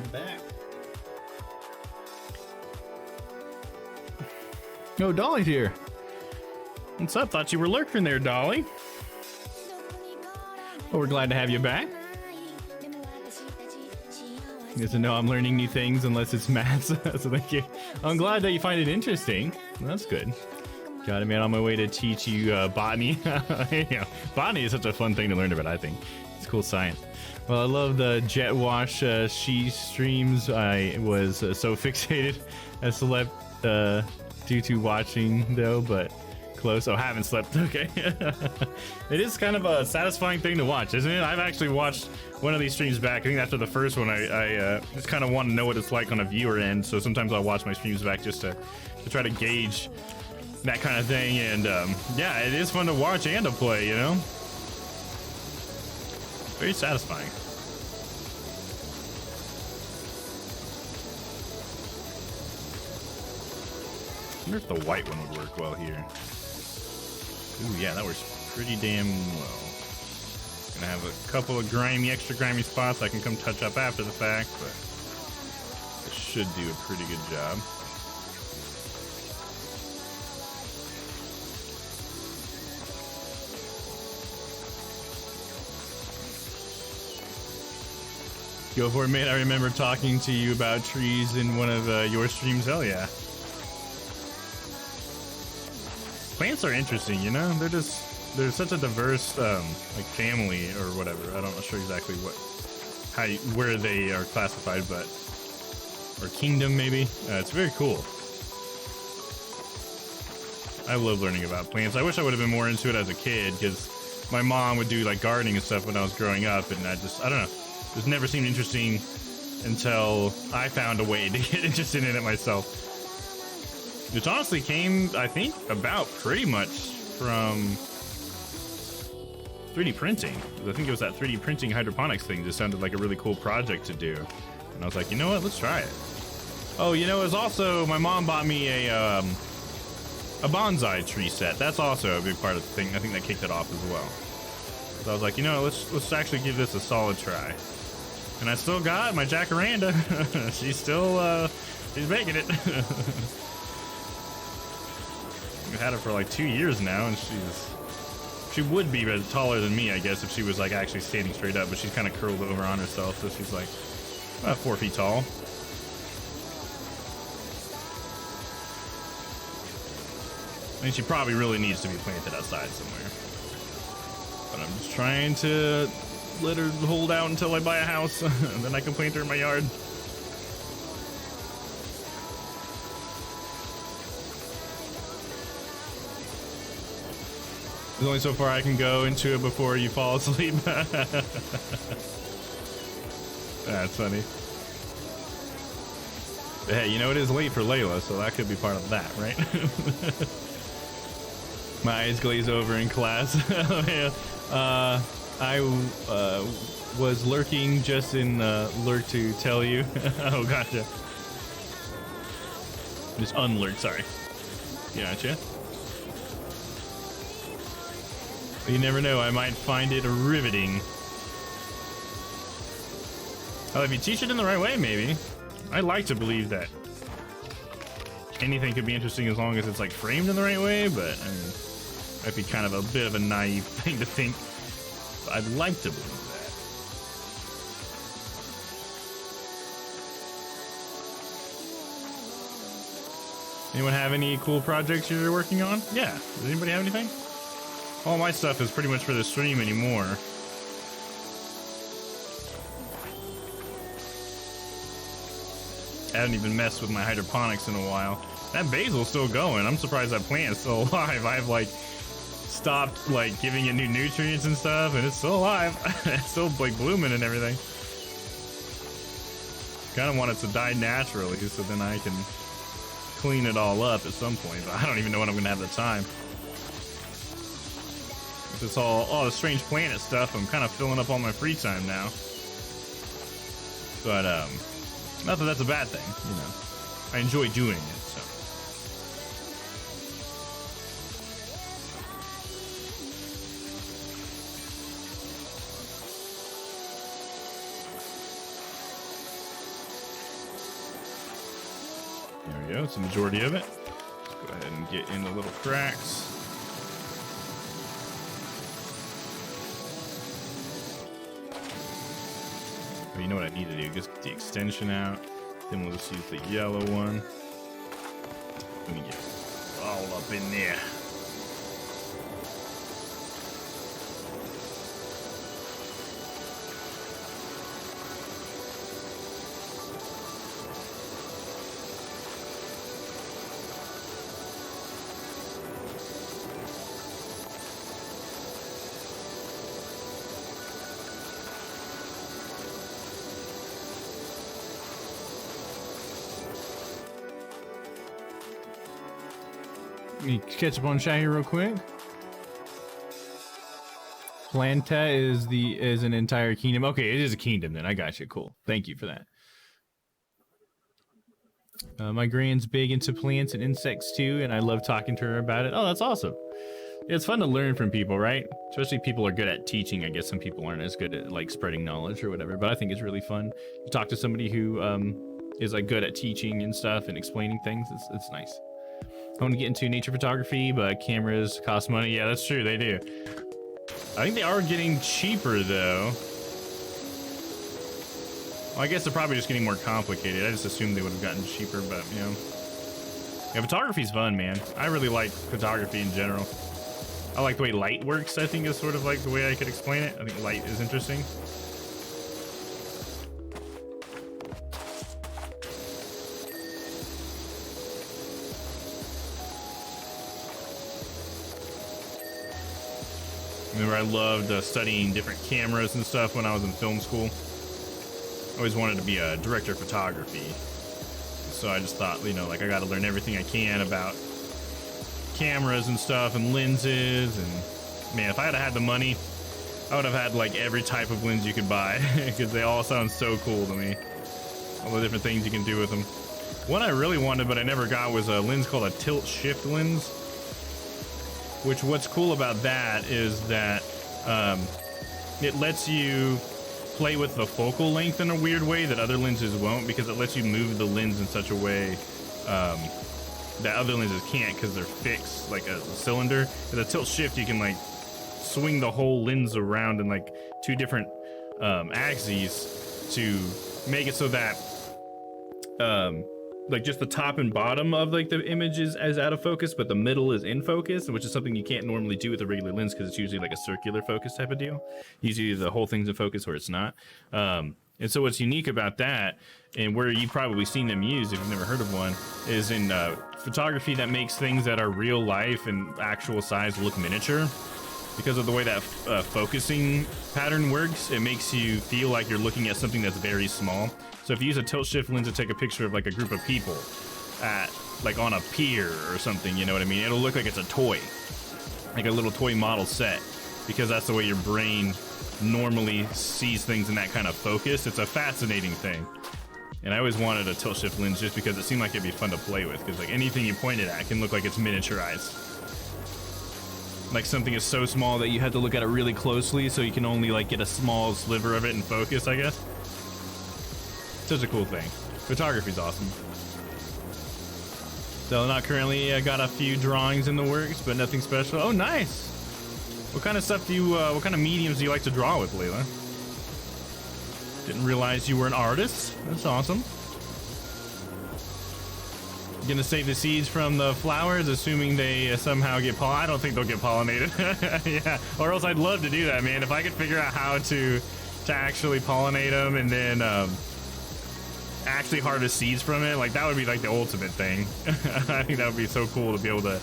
I'm back. Oh, Dolly's here. What's up? Thought you were lurking there, Dolly. Oh, we're glad to have you back. He doesn't know I'm learning new things unless it's math, so thank you. I'm glad that you find it interesting. That's good. Got it, man. On my way to teach you botany. Yeah, botany is such a fun thing to learn about, I think. It's cool science. Well, I love the jet wash she streams. I was so fixated. I slept due to watching, though, but close. Oh, haven't slept. Okay. It is kind of a satisfying thing to watch, isn't it? I've actually watched one of these streams back. I think after the first one, I just kind of want to know what it's like on a viewer end. So sometimes I'll watch my streams back just to try to gauge that kind of thing. And yeah, it is fun to watch and to play, you know? Very satisfying. I wonder if the white one would work well here. Ooh, yeah, that works pretty damn well. Gonna have a couple of extra grimy spots I can come touch up after the fact, but it should do a pretty good job. Go for it, mate. I remember talking to you about trees in one of your streams. Hell yeah. Plants are interesting, you know? They're such a diverse like family or whatever. I'm not sure exactly where they are classified, but or kingdom maybe. It's very cool. I love learning about plants. I wish I would have been more into it as a kid, because my mom would do like gardening and stuff when I was growing up, and I don't know. It just never seemed interesting until I found a way to get interested in it myself. Which honestly came, I think, about pretty much from 3D printing. I think it was that 3D printing hydroponics thing just sounded like a really cool project to do. And I was like, you know what, let's try it. Oh, you know, it was also, my mom bought me a bonsai tree set. That's also a big part of the thing. I think that kicked it off as well. So I was like, you know, let's actually give this a solid try. And I still got my jacaranda. She's making it. I've had her for like 2 years now, and she would be taller than me, I guess, if she was like actually standing straight up, but she's kind of curled over on herself, so she's like about 4 feet tall. I mean, she probably really needs to be planted outside somewhere. But I'm just trying to let her hold out until I buy a house, and then I can plant her in my yard. There's only so far I can go into it before you fall asleep. That's funny. But hey, you know, it is late for Layla, so that could be part of that, right? My eyes glaze over in class. I was lurking just in lurk to tell you. Oh, gotcha. Just unlurk, sorry. Gotcha. You never know, I might find it riveting. Oh, if you teach it in the right way, maybe. I like to believe that anything could be interesting as long as it's like framed in the right way, but I mean, might be kind of a bit of a naive thing to think. But I'd like to believe that. Anyone have any cool projects you're working on? Yeah, does anybody have anything? All my stuff is pretty much for the stream anymore. I haven't even messed with my hydroponics in a while. That basil's still going. I'm surprised that plant is still alive. I've like stopped like giving it new nutrients and stuff, and it's still alive. It's still like blooming and everything. Kind of want it to die naturally, so then I can clean it all up at some point. But I don't even know when I'm gonna have the time. It's all the strange planet stuff. I'm kind of filling up all my free time now. But not that that's a bad thing, you know. I enjoy doing it, so. we go. It's the majority of it. Let's go ahead and get in the little cracks. Oh, you know what I need to do? Just get the extension out. Then we'll just use the yellow one. Let me get it all up in there. Let me catch up on chat here real quick. Planta is an entire kingdom. Okay, it is a kingdom then. I got you. Cool. Thank you for that. My grand's big into plants and insects too, and I love talking to her about it. Oh, that's awesome. It's fun to learn from people, right? Especially people are good at teaching. I guess some people aren't as good at like spreading knowledge or whatever, but I think it's really fun. You talk to somebody who is like good at teaching and stuff and explaining things. It's nice. I want to get into nature photography, but cameras cost money. Yeah, that's true. They do. I think they are getting cheaper, though. Well, I guess they're probably just getting more complicated. I just assumed they would have gotten cheaper, but, you know. Yeah, photography's fun, man. I really like photography in general. I like the way light works, I think, is sort of like the way I could explain it. I think light is interesting. Remember, I loved studying different cameras and stuff when I was in film school. I always wanted to be a director of photography. So I just thought, you know, like I got to learn everything I can about cameras and stuff and lenses. And man, if I had the money, I would have had like every type of lens you could buy because they all sound so cool to me. All the different things you can do with them. One I really wanted, but I never got, was a lens called a tilt shift lens. Which, what's cool about that is that it lets you play with the focal length in a weird way that other lenses won't, because it lets you move the lens in such a way that other lenses can't because they're fixed like a cylinder. With a tilt shift, you can like swing the whole lens around in like two different axes to make it so that like just the top and bottom of like the image is out of focus, but the middle is in focus, which is something you can't normally do with a regular lens because it's usually like a circular focus type of deal. Usually the whole thing's in focus or it's not. And so what's unique about that, and where you've probably seen them used if you've never heard of one, is in photography that makes things that are real life and actual size look miniature. Because of the way that focusing pattern works, it makes you feel like you're looking at something that's very small. So if you use a tilt shift lens to take a picture of like a group of people at like on a pier or something, you know what I mean? It'll look like it's a toy, like a little toy model set, because that's the way your brain normally sees things in that kind of focus. It's a fascinating thing. And I always wanted a tilt shift lens just because it seemed like it'd be fun to play with, because like anything you point it at can look like it's miniaturized. Like something is so small that you have to look at it really closely so you can only like get a small sliver of it in focus, I guess. Such a cool thing. Photography's awesome. So not currently, I got a few drawings in the works, but nothing special. Oh, nice. What kind of stuff do you, what kind of mediums do you like to draw with, Layla? Didn't realize you were an artist. That's awesome. Gonna save the seeds from the flowers, assuming they somehow get pollinated. I don't think they'll get pollinated. Yeah, or else I'd love to do that, man. If I could figure out how to actually pollinate them and then actually harvest seeds from it, like that would be like the ultimate thing. I think that would be so cool to be able to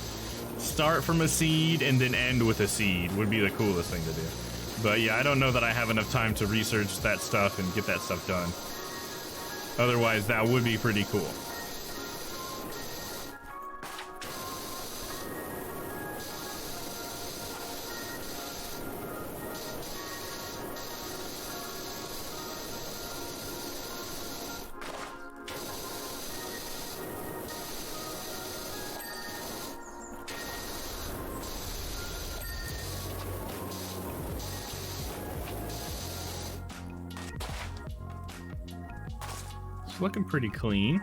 start from a seed and then end with a seed. Would be the coolest thing to do. But yeah, I don't know that I have enough time to research that stuff and get that stuff done. Otherwise, that would be pretty cool. Looking pretty clean.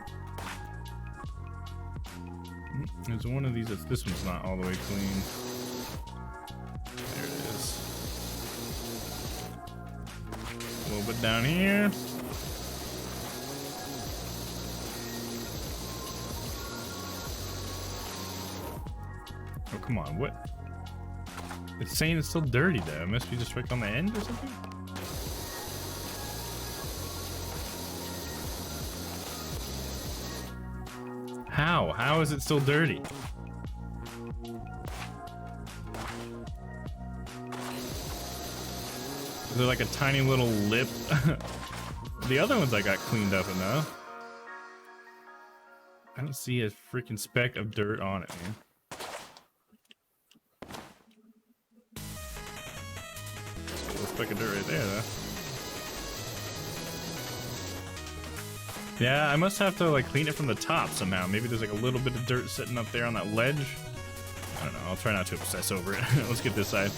There's one of these. This one's not all the way clean. There it is. A little bit down here. Oh, come on. What? It's saying it's still dirty, though. It must be just right on the end or something? How? How is it still dirty? Is there like a tiny little lip? The other ones I got cleaned up enough. I don't see a freaking speck of dirt on it, man. A little speck of dirt right there, though. Yeah, I must have to like clean it from the top somehow. Maybe there's like a little bit of dirt sitting up there on that ledge. I don't know. I'll try not to obsess over it. Let's get this side.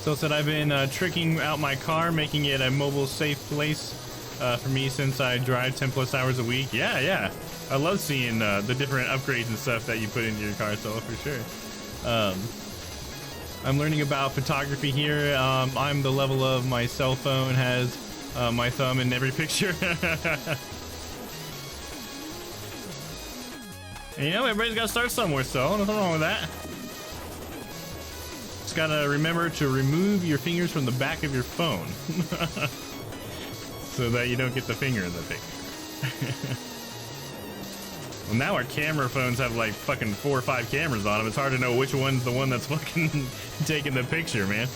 So said I've been tricking out my car, making it a mobile safe place for me since I drive 10 plus hours a week. Yeah. I love seeing the different upgrades and stuff that you put into your car, so for sure. I'm learning about photography here. I'm the level of my cell phone has my thumb in every picture. And, you know, everybody's got to start somewhere, so nothing wrong with that. Just gotta remember to remove your fingers from the back of your phone so that you don't get the finger in the picture. Well, now our camera phones have like fucking 4 or 5 cameras on them. It's hard to know which one's the one that's fucking taking the picture, man.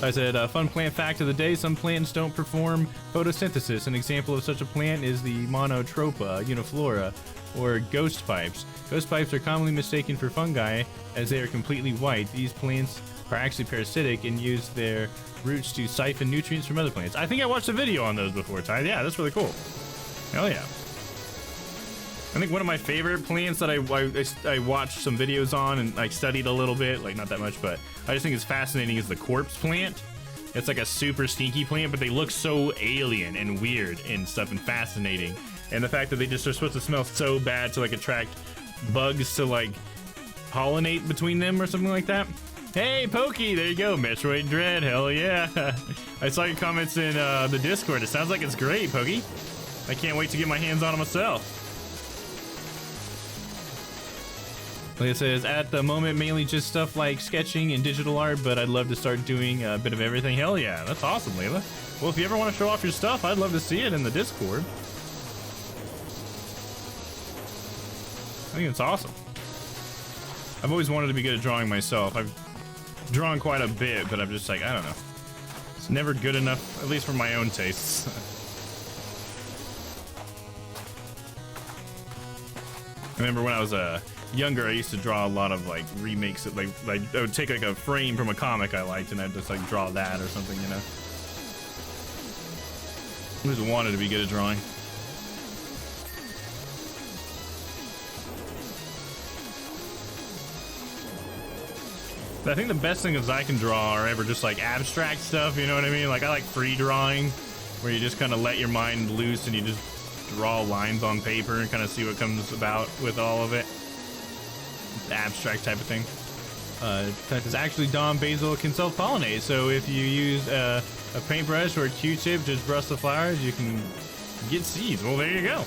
I said, fun plant fact of the day, some plants don't perform photosynthesis. An example of such a plant is the Monotropa uniflora, or ghost pipes. Ghost pipes are commonly mistaken for fungi as they are completely white. These plants are actually parasitic and use their roots to siphon nutrients from other plants. I think I watched a video on those before, Ty. Yeah, that's really cool. Hell yeah. I think one of my favorite plants that I watched some videos on and like studied a little bit, like not that much, but I just think it's fascinating is the corpse plant. It's like a super stinky plant, but they look so alien and weird and stuff and fascinating. And the fact that they just are supposed to smell so bad to like attract bugs to like pollinate between them or something like that. Hey, Pokey, there you go, Metroid Dread, hell yeah. I saw your comments in the Discord. It sounds like it's great, Pokey. I can't wait to get my hands on it myself. Like it says, at the moment, mainly just stuff like sketching and digital art, but I'd love to start doing a bit of everything. Hell yeah, that's awesome, Layla. Well, if you ever want to show off your stuff, I'd love to see it in the Discord. I think it's awesome. I've always wanted to be good at drawing myself. I've drawn quite a bit, but I'm just like, I don't know. It's never good enough, at least for my own tastes. I remember when I was younger, I used to draw a lot of like remakes of, like I would take like a frame from a comic I liked and I'd just like draw that or something, you know. I just wanted to be good at drawing. I think the best things I can draw are ever just like abstract stuff, you know what I mean? Like I like free drawing, where you just kind of let your mind loose and you just draw lines on paper and kind of see what comes about with all of it. Abstract type of thing. It's actually Dom Basil can self-pollinate, so if you use a paintbrush or a Q-tip, just brush the flowers, you can get seeds. Well, there you go.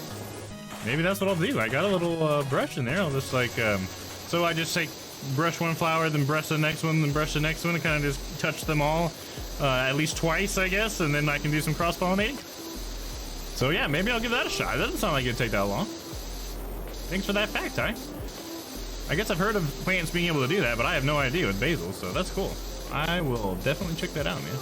Maybe that's what I'll do. I got a little brush in there. I'll just like, so I just take brush one flower, then brush the next one, then brush the next one, and kind of just touch them all at least twice, I guess, and then I can do some cross-pollinating. So yeah, maybe I'll give that a shot. It doesn't sound like it'd take that long. Thanks for that fact, Ty. I guess I've heard of plants being able to do that, but I have no idea with basil, so that's cool. I will definitely check that out, man.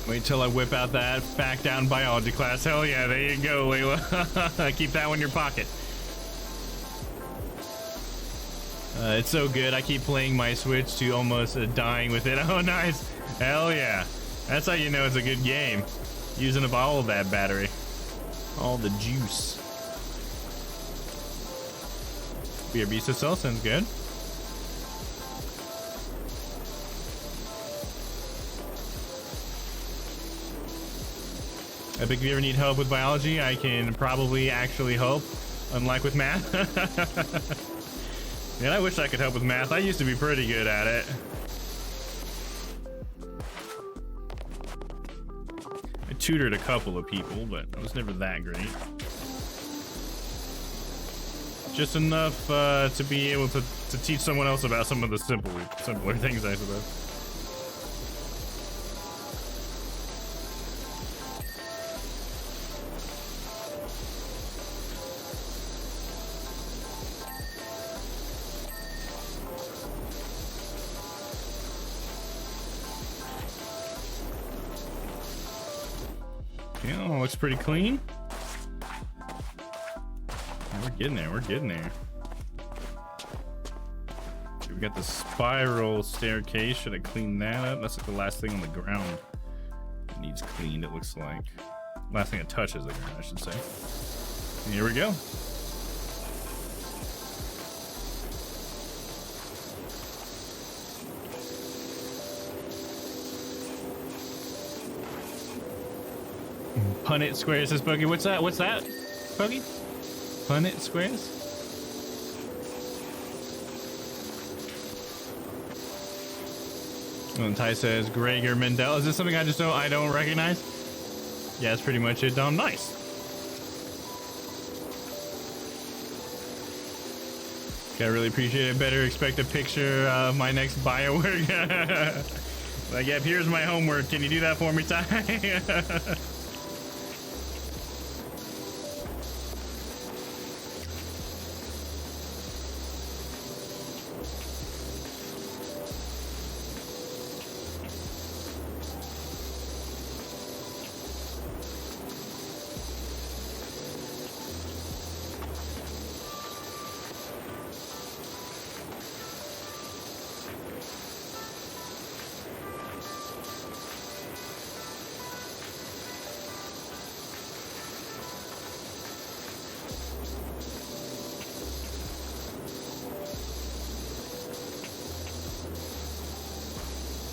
Wait till I whip out that fact down biology class. Hell yeah, there you go, Layla. Keep that one in your pocket. It's so good. I keep playing my Switch to almost dying with it. Oh, nice. Hell yeah. That's how you know it's a good game. Using up all of that battery. All the juice. BRB cell sounds good. I think if you ever need help with biology, I can probably actually help, unlike with math. Man, I wish I could help with math. I used to be pretty good at it. I tutored a couple of people, but I was never that great. Just enough to be able to teach someone else about some of the simpler things, I suppose. Yeah, looks pretty clean. We're getting there. We're getting there. We got the spiral staircase. Should I clean that up? That's like the last thing on the ground. It needs cleaned, it looks like. Last thing it touches the ground, I should say. And here we go. Punnet squares says Buggy. What's that? What's that, Buggy? Punnet squares? And Ty says Gregor Mendel. Is this something I don't recognize? Yeah, that's pretty much it, Dom. Nice. I really appreciate it. Better expect a picture of my next bio work. Like, yep, here's my homework. Can you do that for me, Ty?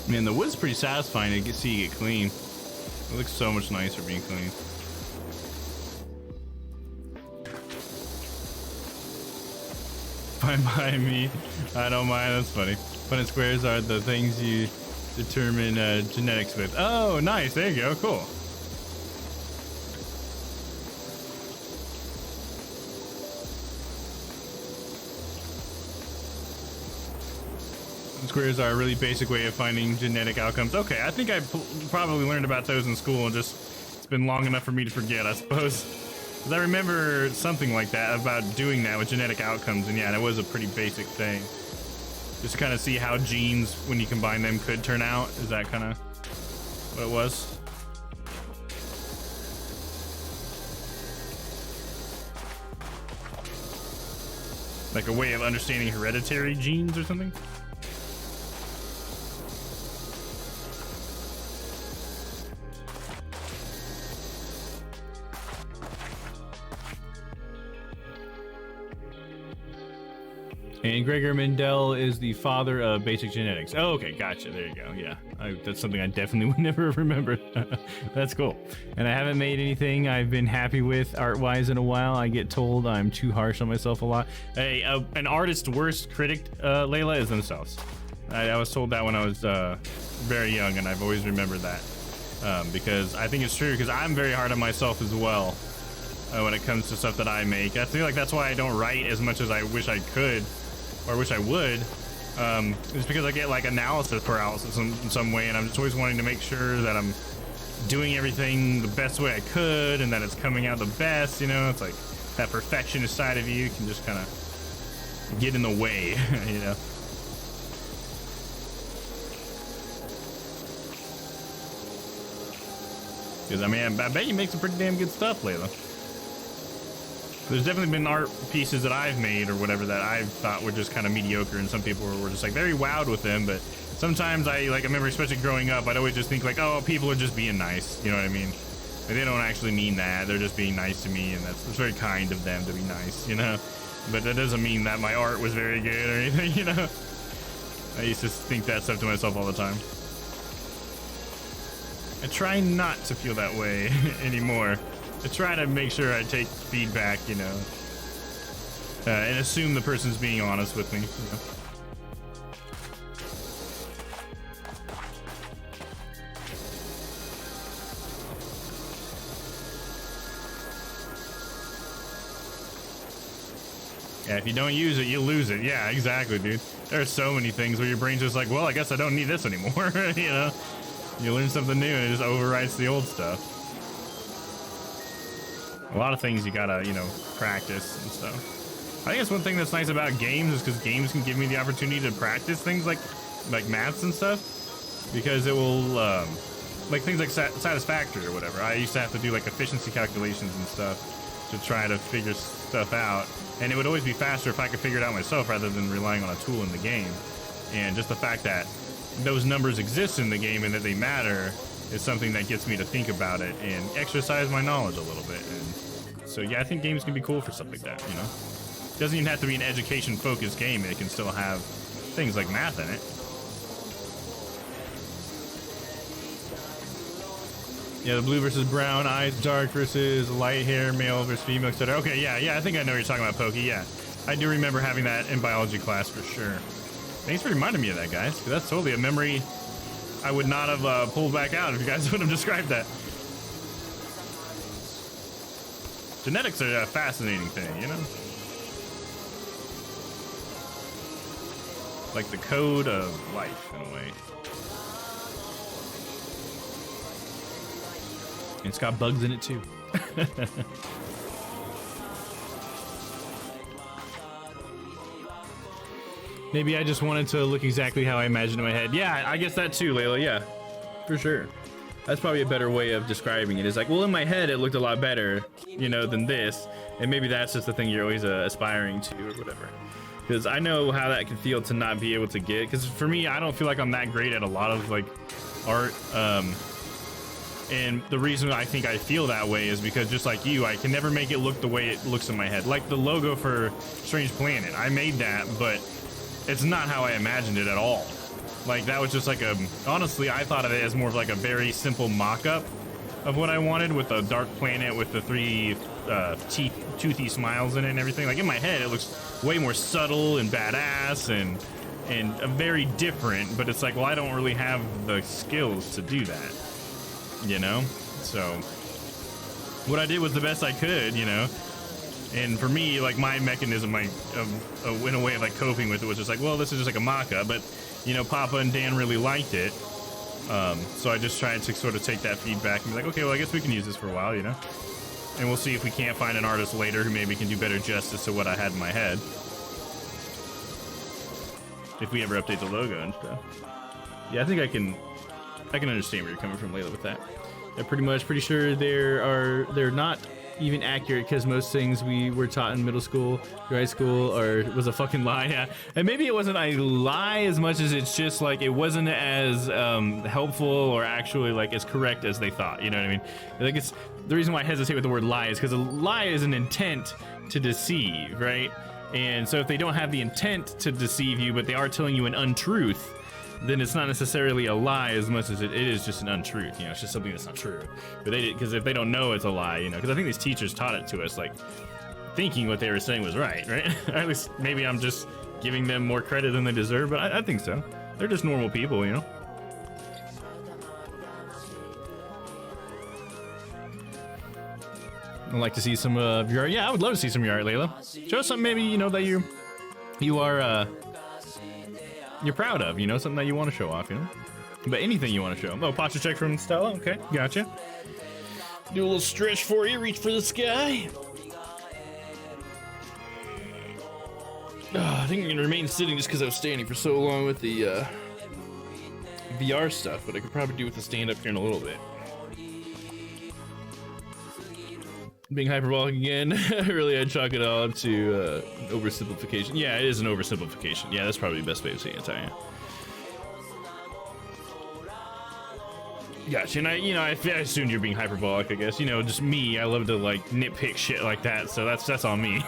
Man, the wood's pretty satisfying to see it get clean. It looks so much nicer being clean. Fine by me. I don't mind. That's funny. Punnet squares are the things you determine genetics with. Oh, nice. There you go. Cool. Squares are a really basic way of finding genetic outcomes. Okay, I think I probably learned about those in school, and just it's been long enough for me to forget, I suppose. Because I remember something like that about doing that with genetic outcomes, and yeah, that was a pretty basic thing. Just to kind of see how genes, when you combine them, could turn out. Is that kind of what it was? Like a way of understanding hereditary genes or something? And Gregor Mendel is the father of basic genetics. Oh, okay, gotcha. There you go. Yeah, that's something I definitely would never have remembered. That's cool. And I haven't made anything I've been happy with art-wise in a while. I get told I'm too harsh on myself a lot. Hey, an artist's worst critic, Layla, is themselves. I was told that when I was very young, and I've always remembered that. Because I think it's true, because I'm very hard on myself as well when it comes to stuff that I make. I feel like that's why I don't write as much as I wish I could. Or I wish I would. It's because I get like analysis paralysis in some way, and I'm just always wanting to make sure that I'm doing everything the best way I could and that it's coming out the best, you know? It's like that perfectionist side of you can just kind of get in the way, you know? Because I mean, I bet you make some pretty damn good stuff, Layla. There's definitely been art pieces that I've made or whatever that I've thought were just kind of mediocre, and some people were just like very wowed with them, but sometimes I remember, especially growing up, I'd always just think like, oh, people are just being nice. You know what I mean? Like, they don't actually mean that. They're just being nice to me, and it's very kind of them to be nice, you know? But that doesn't mean that my art was very good or anything, you know? I used to think that stuff to myself all the time. I try not to feel that way anymore. I try to make sure I take feedback, you know, and assume the person's being honest with me, you know? Yeah, if you don't use it, you lose it. Yeah, exactly, dude. There are so many things where your brain's just like, well, I guess I don't need this anymore, you know? You learn something new and it just overwrites the old stuff. A lot of things you gotta, you know, practice and stuff. I think that's one thing that's nice about games, is because games can give me the opportunity to practice things like maths and stuff, because it will, like things like satisfactory or whatever. I used to have to do like efficiency calculations and stuff to try to figure stuff out, and it would always be faster if I could figure it out myself rather than relying on a tool in the game. And just the fact that those numbers exist in the game and that they matter is something that gets me to think about it and exercise my knowledge a little bit. And so yeah, I think games can be cool for stuff like that, you know? It doesn't even have to be an education-focused game. It can still have things like math in it. Yeah, the blue versus brown, eyes dark versus light hair, male versus female, etc. Okay, yeah, I think I know what you're talking about, Pokey. Yeah, I do remember having that in biology class for sure. Thanks for reminding me of that, guys, because that's totally a memory I would not have pulled back out if you guys would have described that. Genetics are a fascinating thing, you know? Like the code of life, in a way. It's got bugs in it too. Maybe I just wanted to look exactly how I imagined in my head. Yeah, I guess that too, Layla. Yeah, for sure. That's probably a better way of describing it. It's like, well, in my head, it looked a lot better, you know, than this. And maybe that's just the thing you're always aspiring to or whatever. Because I know how that can feel to not be able to get. Because for me, I don't feel like I'm that great at a lot of like art. And the reason I think I feel that way is because, just like you, I can never make it look the way it looks in my head. Like the logo for Strange Planet, I made that, but it's not how I imagined it at all. Like that was just like honestly, I thought of it as more of like a very simple mock-up of what I wanted, with a dark planet with the 3 toothy smiles in it and everything. Like in my head, it looks way more subtle and badass and very different, but it's like, well, I don't really have the skills to do that. You know, so what I did was the best I could, you know. And for me, like my mechanism, in a way of like coping with it was just like, well, this is just like a mock-up, but you know, Papa and Dan really liked it, so I just tried to sort of take that feedback and be like, okay, well, I guess we can use this for a while, you know. And we'll see if we can't find an artist later who maybe can do better justice to what I had in my head, if we ever update the logo and stuff. Yeah, I think I can understand where you're coming from, Layla, with that. They're pretty sure they're not even accurate, because most things we were taught in middle school, high school, was a fucking lie. Yeah, and maybe it wasn't a lie as much as it's just like it wasn't as helpful or actually like as correct as they thought. You know what I mean? Like, it's the reason why I hesitate with the word lie is because a lie is an intent to deceive, right? And so if they don't have the intent to deceive you, but they are telling you an untruth, then it's not necessarily a lie as much as it is just an untruth. You know, it's just something that's not true. But because if they don't know it's a lie, you know, because I think these teachers taught it to us, like thinking what they were saying was right? Or at least maybe I'm just giving them more credit than they deserve, but I think so. They're just normal people, you know. I'd like to see some of your art. Yeah, I would love to see some of your art, Layla. Show us something maybe, you know, that you are you're proud of, you know, something that you want to show off, you know. But anything you want to show. Oh, posture check from Stella. Okay, gotcha. Do a little stretch for you. Reach for the sky. I think I'm gonna remain sitting just because I was standing for so long with the VR stuff, but I could probably do with the stand up here in a little bit. Being hyperbolic again, really, I'd chalk it all up to oversimplification. Yeah, it is an oversimplification. Yeah, that's probably the best way of saying it, I Gotcha. And I assumed you're being hyperbolic, I guess. Just me. I love to like nitpick shit like that, so that's on me.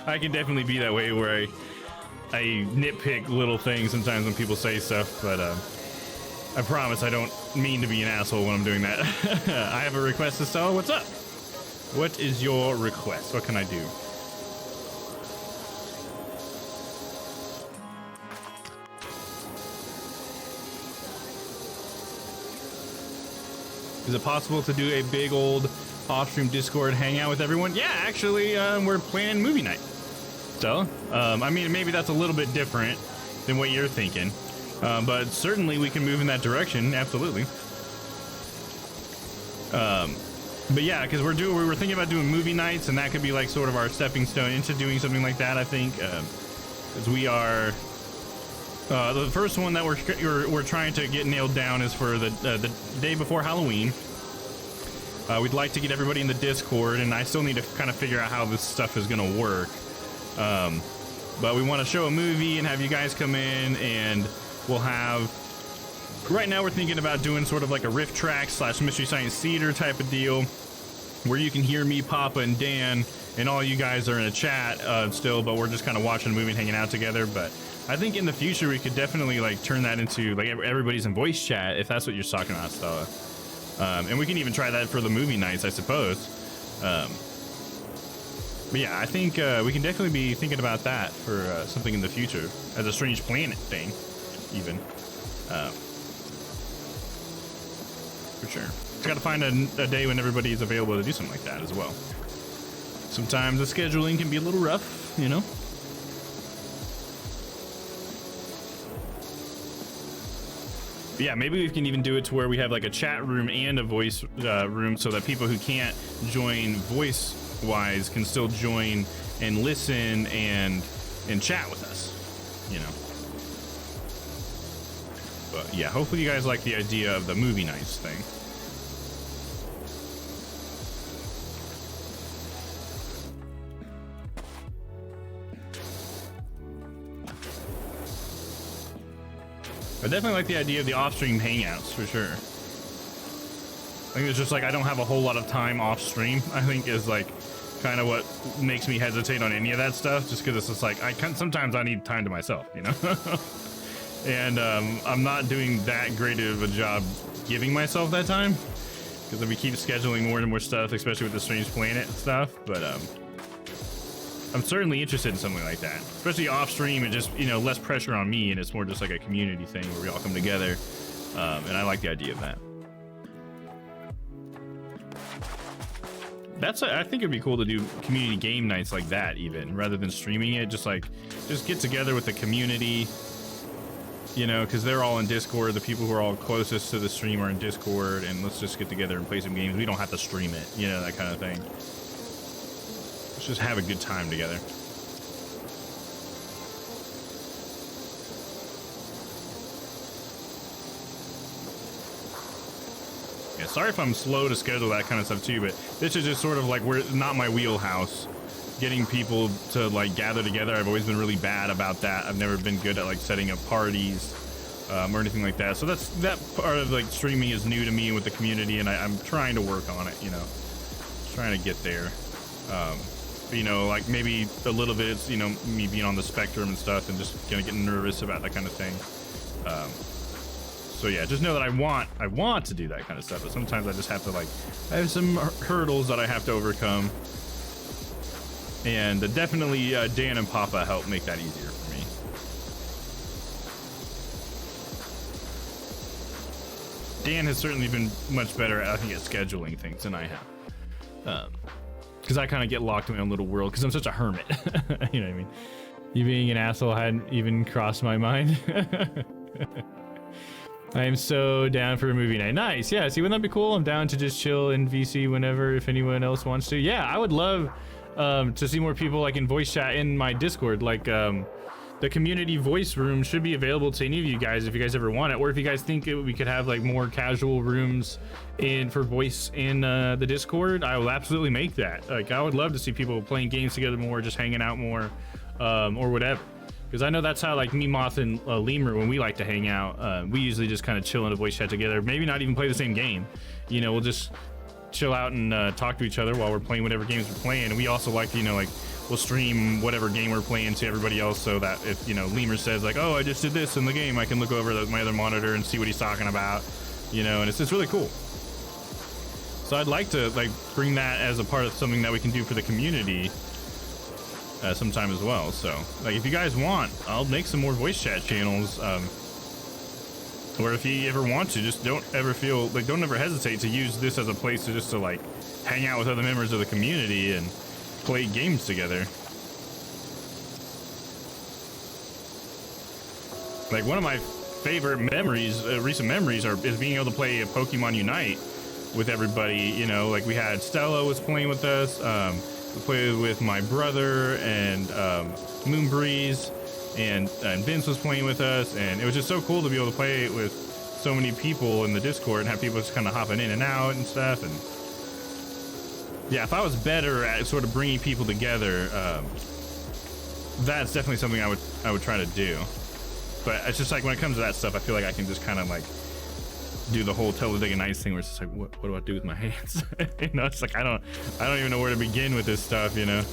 I can definitely be that way where I nitpick little things sometimes when people say stuff, but I promise I don't mean to be an asshole when I'm doing that. I have a request, Estella. What's up? What is your request? What can I do? Is it possible to do a big old off-stream Discord hangout with everyone? Yeah, actually, we're planning movie night. So, I mean, maybe that's a little bit different than what you're thinking, but certainly we can move in that direction. Absolutely. But yeah, because we were thinking about doing movie nights, and that could be like sort of our stepping stone into doing something like that. I think, because we are. The first one that we're trying to get nailed down is for the day before Halloween. We'd like to get everybody in the Discord, and I still need to kind of figure out how this stuff is going to work. But we want to show a movie and have you guys come in, and we'll have... Right now we're thinking about doing sort of like a riff track / Mystery Science Theater type of deal, where you can hear me, Papa, and Dan, and all you guys are in a chat still, but we're just kind of watching a movie and hanging out together. But I think in the future we could definitely like turn that into like everybody's in voice chat, if that's what you're talking about, Stella. And we can even try that for the movie nights, I suppose. But yeah, I think we can definitely be thinking about that for something in the future as a Strange Planet thing, even. For sure. Just got to find a day when everybody's available to do something like that as well. Sometimes the scheduling can be a little rough, you know? But yeah, maybe we can even do it to where we have like a chat room and a voice room, so that people who can't join voice-wise can still join and listen and chat with us, you know? But yeah, hopefully you guys like the idea of the movie nights thing. I definitely like the idea of the off-stream hangouts, for sure. I think it's just like I don't have a whole lot of time off-stream, I think is like kind of what makes me hesitate on any of that stuff, just because it's just like sometimes I need time to myself, you know? And I'm not doing that great of a job giving myself that time, because we keep scheduling more and more stuff, especially with the Strange Planet stuff. But I'm certainly interested in something like that, especially off stream, and just, you know, less pressure on me, and it's more just like a community thing where we all come together. And I like the idea of that. I think it'd be cool to do community game nights like that, even rather than streaming it. Just get together with the community, you know, because they're all in Discord. The people who are all closest to the stream are in Discord, and let's just get together and play some games. We don't have to stream it, you know, that kind of thing. Let's just have a good time together. Yeah, sorry if I'm slow to schedule that kind of stuff too, but this is just sort of like not my wheelhouse. Getting people to like gather together, I've always been really bad about that. I've never been good at like setting up parties or anything like that. So that part of like streaming is new to me with the community, and I'm trying to work on it, you know, trying to get there. You know, like maybe a little bit, it's, you know, me being on the spectrum and stuff, and just kind of getting nervous about that kind of thing. So yeah, just know that I want to do that kind of stuff, but sometimes I just have to, like, I have some hurdles that I have to overcome. And definitely Dan and Papa help make that easier for me. Dan has certainly been much better, I think, at scheduling things than I have. Because I kind of get locked in my own little world because I'm such a hermit. You know what I mean? You being an asshole hadn't even crossed my mind. I am so down for a movie night. Nice. Yeah, see, wouldn't that be cool? I'm down to just chill in VC whenever, if anyone else wants to. Yeah, I would love to see more people like in voice chat in my Discord. Like the community voice room should be available to any of you guys if you guys ever want it, or if you guys think we could have like more casual rooms for voice in the Discord. I will absolutely make that. Like, I would love to see people playing games together more, just hanging out more, or whatever. Because I know that's how like me, Moth, and Lemur, when we like to hang out, we usually just kind of chill in a voice chat together. Maybe not even play the same game. You know, we'll just chill out and talk to each other while we're playing whatever games we're playing. And we also like to, you know, like we'll stream whatever game we're playing to everybody else, so that if, you know, Lemur says like, oh, I just did this in the game, I can look over my other monitor and see what he's talking about, you know, and it's just really cool. So I'd like to like bring that as a part of something that we can do for the community sometime as well. So like if you guys want, I'll make some more voice chat channels, or if you ever want to, just don't ever hesitate to use this as a place to just to like hang out with other members of the community and play games together. Like one of my favorite memories, recent memories, is being able to play Pokemon Unite with everybody. You know, like we had Stella was playing with us. We played with my brother and Moonbreeze, and Vince was playing with us, and it was just so cool to be able to play with so many people in the Discord and have people just kind of hopping in and out and stuff. And yeah, if I was better at sort of bringing people together, that's definitely something I would try to do. But it's just like when it comes to that stuff, I feel like I can just kind of like do the whole Talladega Nights thing where it's just like, what do I do with my hands? You know, it's like I don't even know where to begin with this stuff, you know.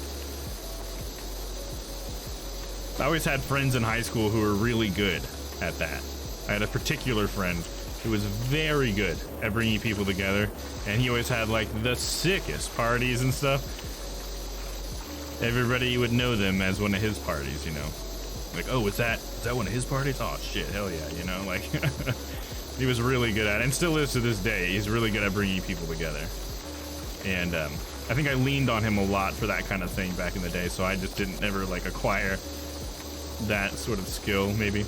I always had friends in high school who were really good at that. I had a particular friend who was very good at bringing people together, and he always had like the sickest parties and stuff. Everybody would know them as one of his parties, you know. Like, oh, is that one of his parties? Oh shit, hell yeah, you know, like he was really good at it, and still is to this day. He's really good at bringing people together. And I think I leaned on him a lot for that kind of thing back in the day, so I just didn't ever like acquire that sort of skill, maybe.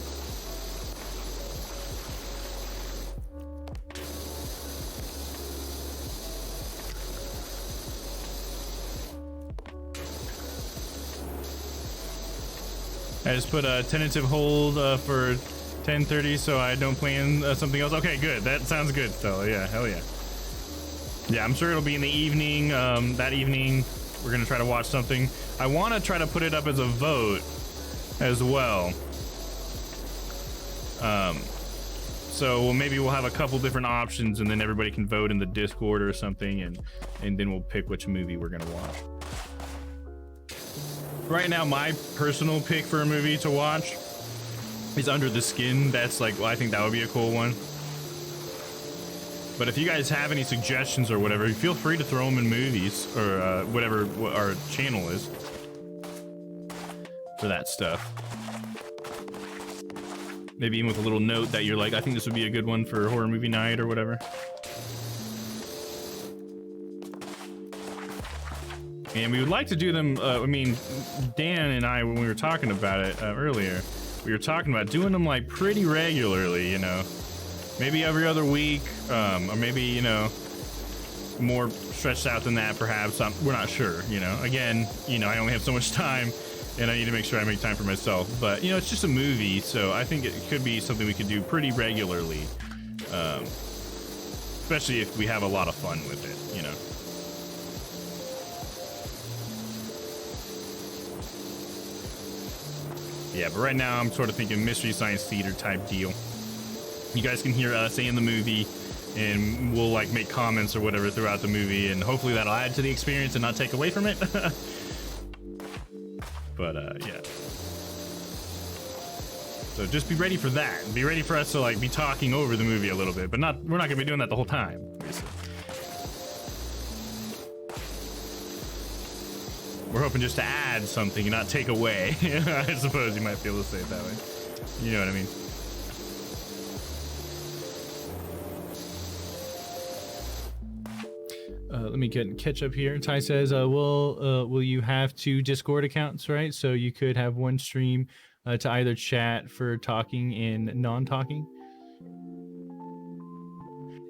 I just put a tentative hold for 10:30 so I don't plan something else. Okay, good. That sounds good, Stella. Yeah, hell yeah. Yeah, I'm sure it'll be in the evening. That evening, we're going to try to watch something. I want to try to put it up as a vote as well. So maybe we'll have a couple different options, and then everybody can vote in the Discord or something, and then we'll pick which movie we're going to watch. Right now, my personal pick for a movie to watch is Under the Skin. That's like, well, I think that would be a cool one. But if you guys have any suggestions or whatever, feel free to throw them in movies or whatever our channel is for that stuff. Maybe even with a little note that you're like, I think this would be a good one for horror movie night or whatever. And we would like to do them, I mean, Dan and I, when we were talking about it earlier, we were talking about doing them like pretty regularly, you know, maybe every other week, or maybe, you know, more stretched out than that, perhaps. We're not sure, you know. Again, you know, I only have so much time, and I need to make sure I make time for myself. But, you know, it's just a movie, so I think it could be something we could do pretty regularly, especially if we have a lot of fun with it, you know. Yeah, but right now I'm sort of thinking Mystery Science Theater type deal. You guys can hear us in the movie, and we'll like make comments or whatever throughout the movie, and hopefully that'll add to the experience and not take away from it. But yeah. So just be ready for that. Be ready for us to like be talking over the movie a little bit, but we're not gonna be doing that the whole time, obviously. We're hoping just to add something and not take away. I suppose you might be able to say it that way. You know what I mean? Let me catch up here. Ty says, will you have 2 Discord accounts, right? So you could have one stream to either chat for talking and non-talking.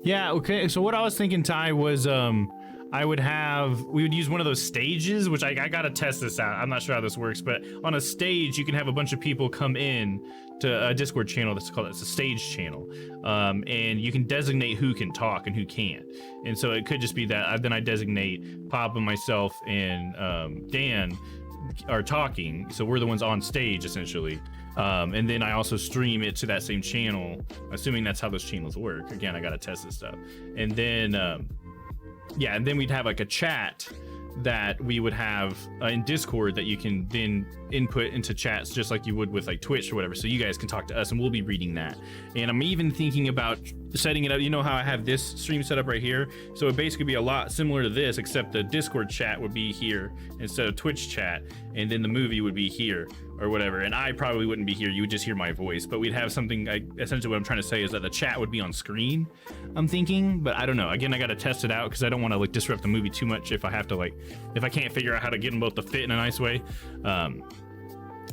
Yeah, okay. So what I was thinking, Ty, was we would use one of those stages, which I gotta test this out. I'm not sure how this works, but on a stage, you can have a bunch of people come in to a Discord channel it's a stage channel. And you can designate who can talk and who can't. And so it could just be that then I designate Pop and myself and Dan are talking, so we're the ones on stage essentially. And then I also stream it to that same channel, assuming that's how those channels work. Again, I gotta test this stuff. And then yeah, and then we'd have like a chat that we would have in Discord that you can then input into chats just like you would with like Twitch or whatever, so you guys can talk to us and we'll be reading that. And I'm even thinking about setting it up, you know how I have this stream set up right here, so it would basically be a lot similar to this, except the Discord chat would be here instead of Twitch chat, and then the movie would be here or whatever, and I probably wouldn't be here, you would just hear my voice, but we'd have something. Essentially what I'm trying to say is that the chat would be on screen, I'm thinking, but I don't know. Again, I gotta test it out because I don't want to like disrupt the movie too much if I have to like, if I can't figure out how to get them both to fit in a nice way.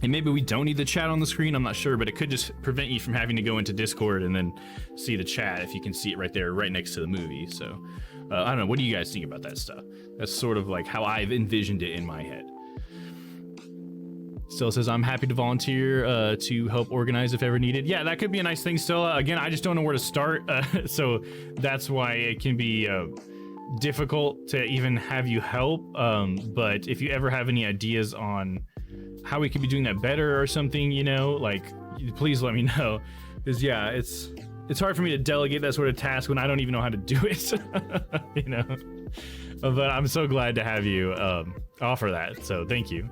And maybe we don't need the chat on the screen, I'm not sure, but it could just prevent you from having to go into Discord and then see the chat if you can see it right there, right next to the movie. So I don't know, what do you guys think about that stuff? That's sort of like how I've envisioned it in my head. Still says, I'm happy to volunteer to help organize if ever needed. Yeah, that could be a nice thing still. Again, I just don't know where to start. So that's why it can be difficult to even have you help. But if you ever have any ideas on how we could be doing that better or something, you know, like, please let me know. Because yeah, it's hard for me to delegate that sort of task when I don't even know how to do it. You know, but I'm so glad to have you offer that. So thank you.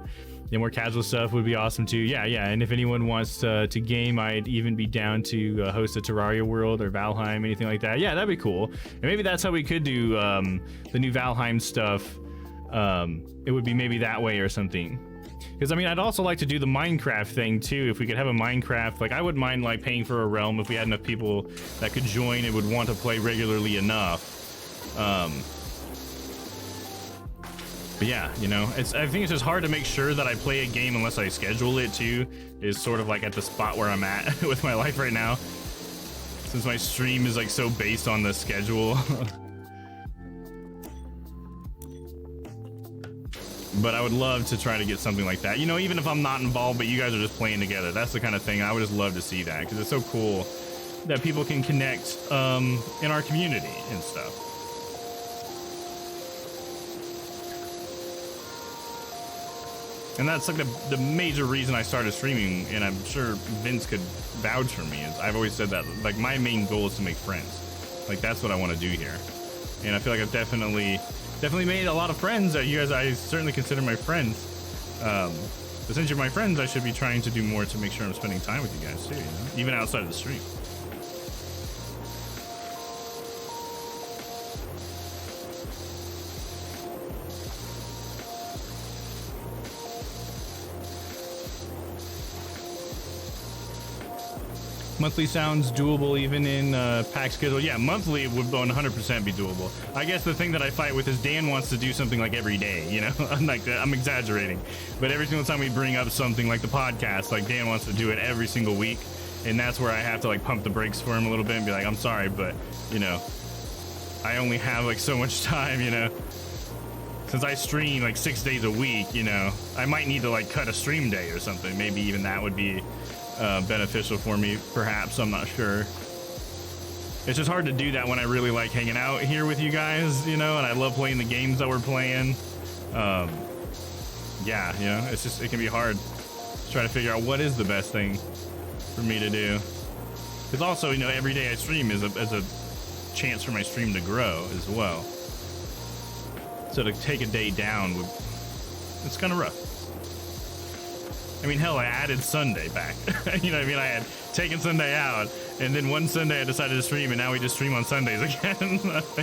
And more casual stuff would be awesome too. Yeah, and if anyone wants to game, I'd even be down to host a Terraria world or Valheim, anything like that. Yeah, that'd be cool. And maybe that's how we could do the new Valheim stuff. It would be maybe that way or something. Because I mean, I'd also like to do the Minecraft thing too. If we could have a Minecraft, like I wouldn't mind like paying for a realm if we had enough people that could join and would want to play regularly enough. But yeah, you know, I think it's just hard to make sure that I play a game unless I schedule it too, is sort of like at the spot where I'm at with my life right now, since my stream is like so based on the schedule. But I would love to try to get something like that, you know, even if I'm not involved but you guys are just playing together. That's the kind of thing I would just love to see, that because it's so cool that people can connect in our community and stuff. And that's like the major reason I started streaming, and I'm sure Vince could vouch for me. I've always said that, like, my main goal is to make friends. Like, that's what I want to do here. And I feel like I've definitely made a lot of friends that you guys, I certainly consider my friends. But since you're my friends, I should be trying to do more to make sure I'm spending time with you guys too, you know? Even outside of the stream. Monthly sounds doable even in pack schedule. Yeah, monthly would 100% be doable. I guess the thing that I fight with is Dan wants to do something like every day, you know? I'm exaggerating. But every single time we bring up something like the podcast, like Dan wants to do it every single week. And that's where I have to like pump the brakes for him a little bit and be like, I'm sorry, but you know, I only have like so much time, you know? Since I stream like 6 days a week, you know, I might need to like cut a stream day or something. Maybe even that would be beneficial for me, perhaps. I'm not sure. It's just hard to do that when I really like hanging out here with you guys, you know, and I love playing the games that we're playing. Yeah, you know, it's just, it can be hard to try to figure out what is the best thing for me to do. Because also, you know, every day I stream is a chance for my stream to grow as well. So to take a day down would, it's kind of rough. I mean, hell, I added Sunday back. You know what I mean? I had taken Sunday out, and then one Sunday I decided to stream, and now we just stream on Sundays again.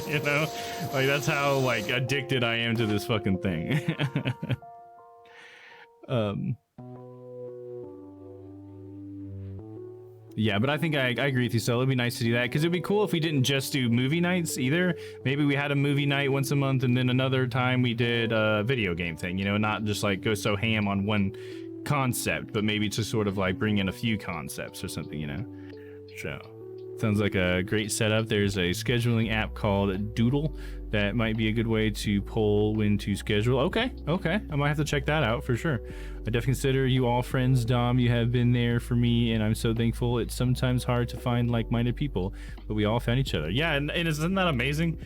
You know? Like, that's how, like, addicted I am to this fucking thing. Yeah, but I think I agree with you, so it'd be nice to do that, because it'd be cool if we didn't just do movie nights either. Maybe we had a movie night once a month, and then another time we did a video game thing, you know, not just, like, go so ham on one concept, but maybe to sort of like bring in a few concepts or something, you know. So sounds like a great setup. There's a scheduling app called Doodle that might be a good way to pull when to schedule. Okay, I might have to check that out for sure. I definitely consider you all friends, Dom. You have been there for me, and I'm so thankful. It's sometimes hard to find like-minded people, but we all found each other. Yeah, and isn't that amazing?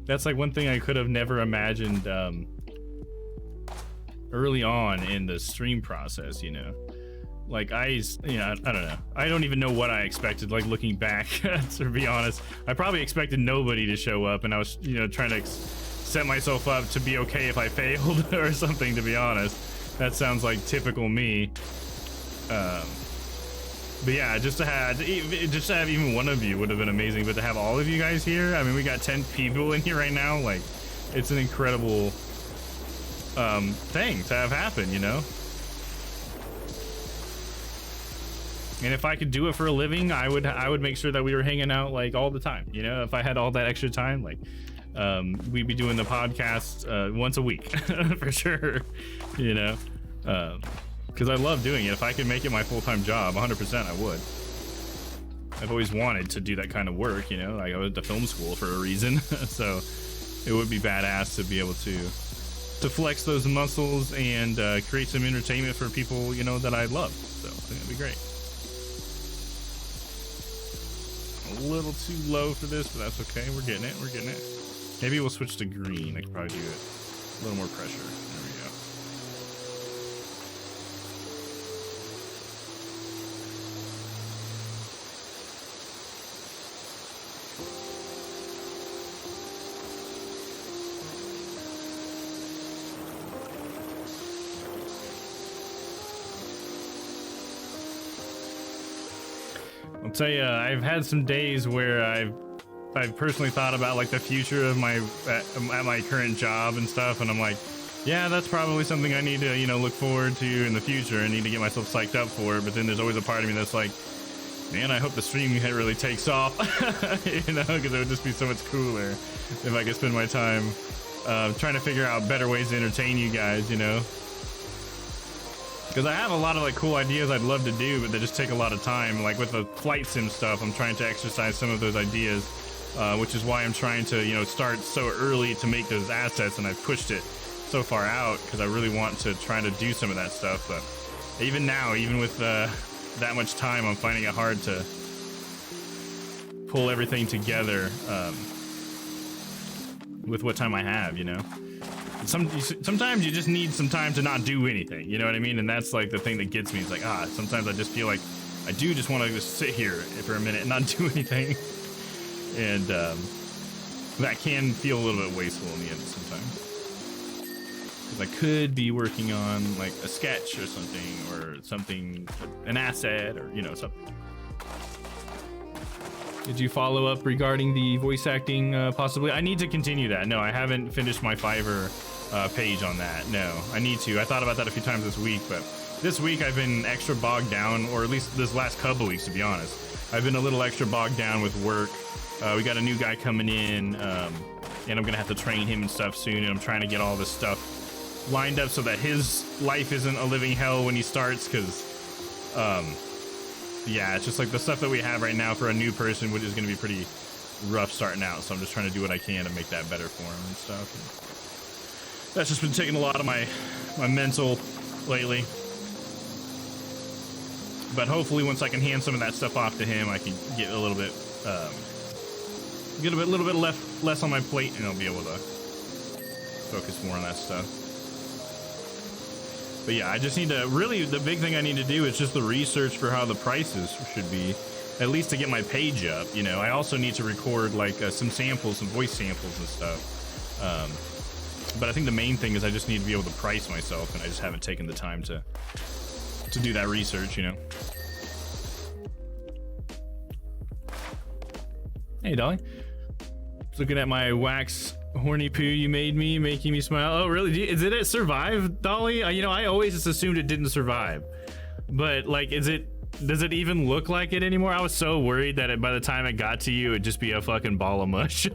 That's like one thing I could have never imagined early on in the stream process, you know. Like I don't know. I don't even know what I expected, like looking back, to be honest. I probably expected nobody to show up, and I was, you know, trying to set myself up to be okay if I failed or something, to be honest. That sounds like typical me. But yeah, just to have even one of you would have been amazing, but to have all of you guys here, I mean, we got 10 people in here right now. Like, it's an incredible thing to have happen, you know. And if I could do it for a living, I would make sure that we were hanging out like all the time, you know. If I had all that extra time, like we'd be doing the podcast once a week for sure, you know, because I love doing it. If I could make it my full-time job, 100% I would. I've always wanted to do that kind of work, you know. Like, I went to film school for a reason. So it would be badass to be able to flex those muscles and create some entertainment for people, you know, that I love. So I think that'd be great. A little too low for this, but that's okay. We're getting it. We're getting it. Maybe we'll switch to green. I could probably do it. A little more pressure. There we go. I'll tell you, I've had some days where I've personally thought about like the future of at my current job and stuff, and I'm like, yeah, that's probably something I need to, you know, look forward to in the future. I need to get myself psyched up for it. But then there's always a part of me that's like, man, I hope the stream really takes off, you know, because it would just be so much cooler if I could spend my time trying to figure out better ways to entertain you guys, you know. Because I have a lot of like cool ideas I'd love to do, but they just take a lot of time. Like with the flight sim stuff, I'm trying to exercise some of those ideas, which is why I'm trying to, you know, start so early to make those assets, and I've pushed it so far out because I really want to try to do some of that stuff. But even now, even with that much time, I'm finding it hard to pull everything together with what time I have, you know. Sometimes you just need some time to not do anything, you know what I mean? And that's like the thing that gets me. It's like, sometimes I just feel like I do just want to just sit here for a minute and not do anything. And that can feel a little bit wasteful in the end sometimes. Because I could be working on like a sketch or something, an asset, or, you know, something. Did you follow up regarding the voice acting possibly? I need to continue that. No, I haven't finished my Fiverr page on that. No, I need to. I thought about that a few times this week, but this week I've been extra bogged down, or at least this last couple weeks, to be honest. I've been a little extra bogged down with work. We got a new guy coming in, and I'm gonna have to train him and stuff soon, and I'm trying to get all this stuff lined up so that his life isn't a living hell when he starts, because yeah, it's just like the stuff that we have right now for a new person, which is going to be pretty rough starting out. So I'm just trying to do what I can to make that better for him and stuff. And that's just been taking a lot of my mental lately. But hopefully, once I can hand some of that stuff off to him, I can get a little bit, less on my plate, and I'll be able to focus more on that stuff. But yeah, I just need to really, the big thing I need to do is just the research for how the prices should be, at least to get my page up, you know. I also need to record like some samples, some voice samples and stuff. But I think the main thing is I just need to be able to price myself, and I just haven't taken the time to do that research, you know. Hey, Dolly. Just looking at my wax horny poo you made me, making me smile. Oh, really? Did it survive, Dolly? You know, I always just assumed it didn't survive. But, like, does it even look like it anymore? I was so worried that by the time it got to you, it'd just be a fucking ball of mush.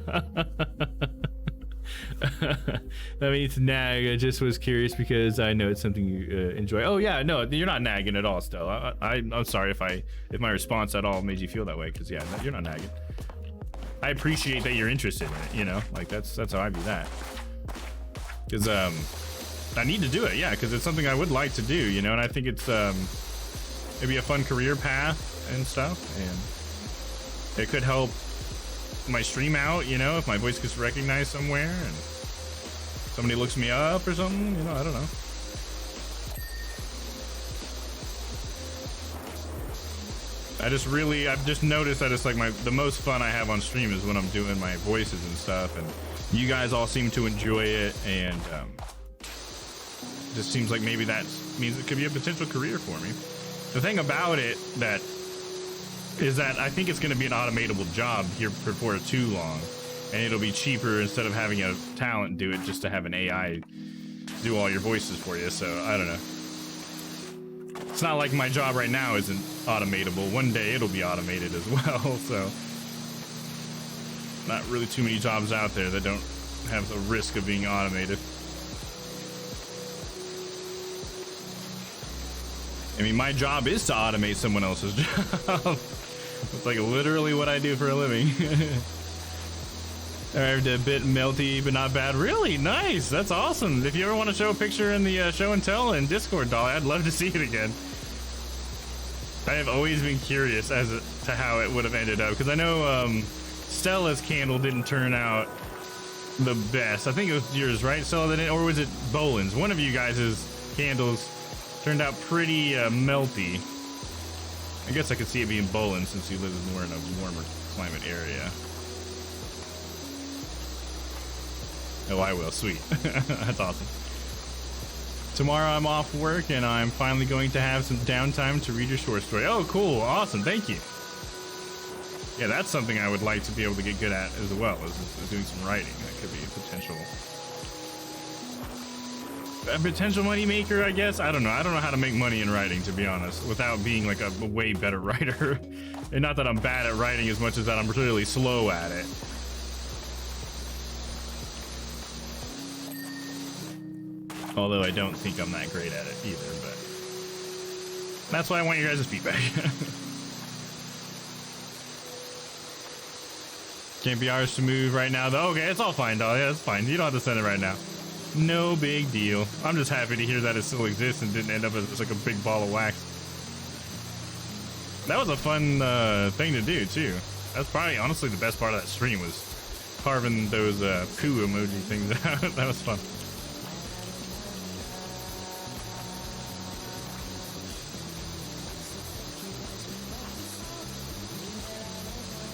That means nag. I just was curious because I know it's something you enjoy. Oh, yeah, no, you're not nagging at all, Stella. I'm sorry if my response at all made you feel that way, because, yeah, you're not nagging. I appreciate that you're interested in it, you know, like that's how I view that. Because I need to do it, yeah, because it's something I would like to do, you know, and I think it's maybe a fun career path and stuff, and it could help my stream out, you know, if my voice gets recognized somewhere and somebody looks me up or something, you know, I don't know. I've just noticed that it's like the most fun I have on stream is when I'm doing my voices and stuff, and you guys all seem to enjoy it, and just seems like maybe that means it could be a potential career for me. The thing about it is that I think it's going to be an automatable job here before too long, and it'll be cheaper instead of having a talent do it just to have an AI do all your voices for you. So I don't know. It's not like my job right now isn't automatable. One day it'll be automated as well. So not really too many jobs out there that don't have the risk of being automated. I mean, my job is to automate someone else's job. It's like literally what I do for a living. Arrived a bit melty, but not bad. Really nice. That's awesome. If you ever want to show a picture in the show and tell in Discord, Dolly, I'd love to see it again. I have always been curious as to how it would have ended up, because I know Stella's candle didn't turn out the best. I think it was yours, right, Stella? Or was it Bolin's? One of you guys' candles turned out pretty melty. I guess I could see it being Bolin since he lives more in a warmer climate area. Oh, I will. Sweet. That's awesome. Tomorrow I'm off work and I'm finally going to have some downtime to read your short story. Oh, cool. Awesome. Thank you. Yeah, that's something I would like to be able to get good at as well, is doing some writing. That could be a potential money maker, I guess. I don't know how to make money in writing, to be honest, without being like a way better writer. And not that I'm bad at writing as much as that I'm really slow at it. Although I don't think I'm that great at it either, but that's why I want your guys' feedback. Can't be ours to move right now though. Okay, it's all fine, doll. Yeah, it's fine. You don't have to send it right now. No big deal. I'm just happy to hear that it still exists and didn't end up as just like a big ball of wax. That was a fun thing to do too. That's probably honestly the best part of that stream, was carving those poo emoji things out. That was fun.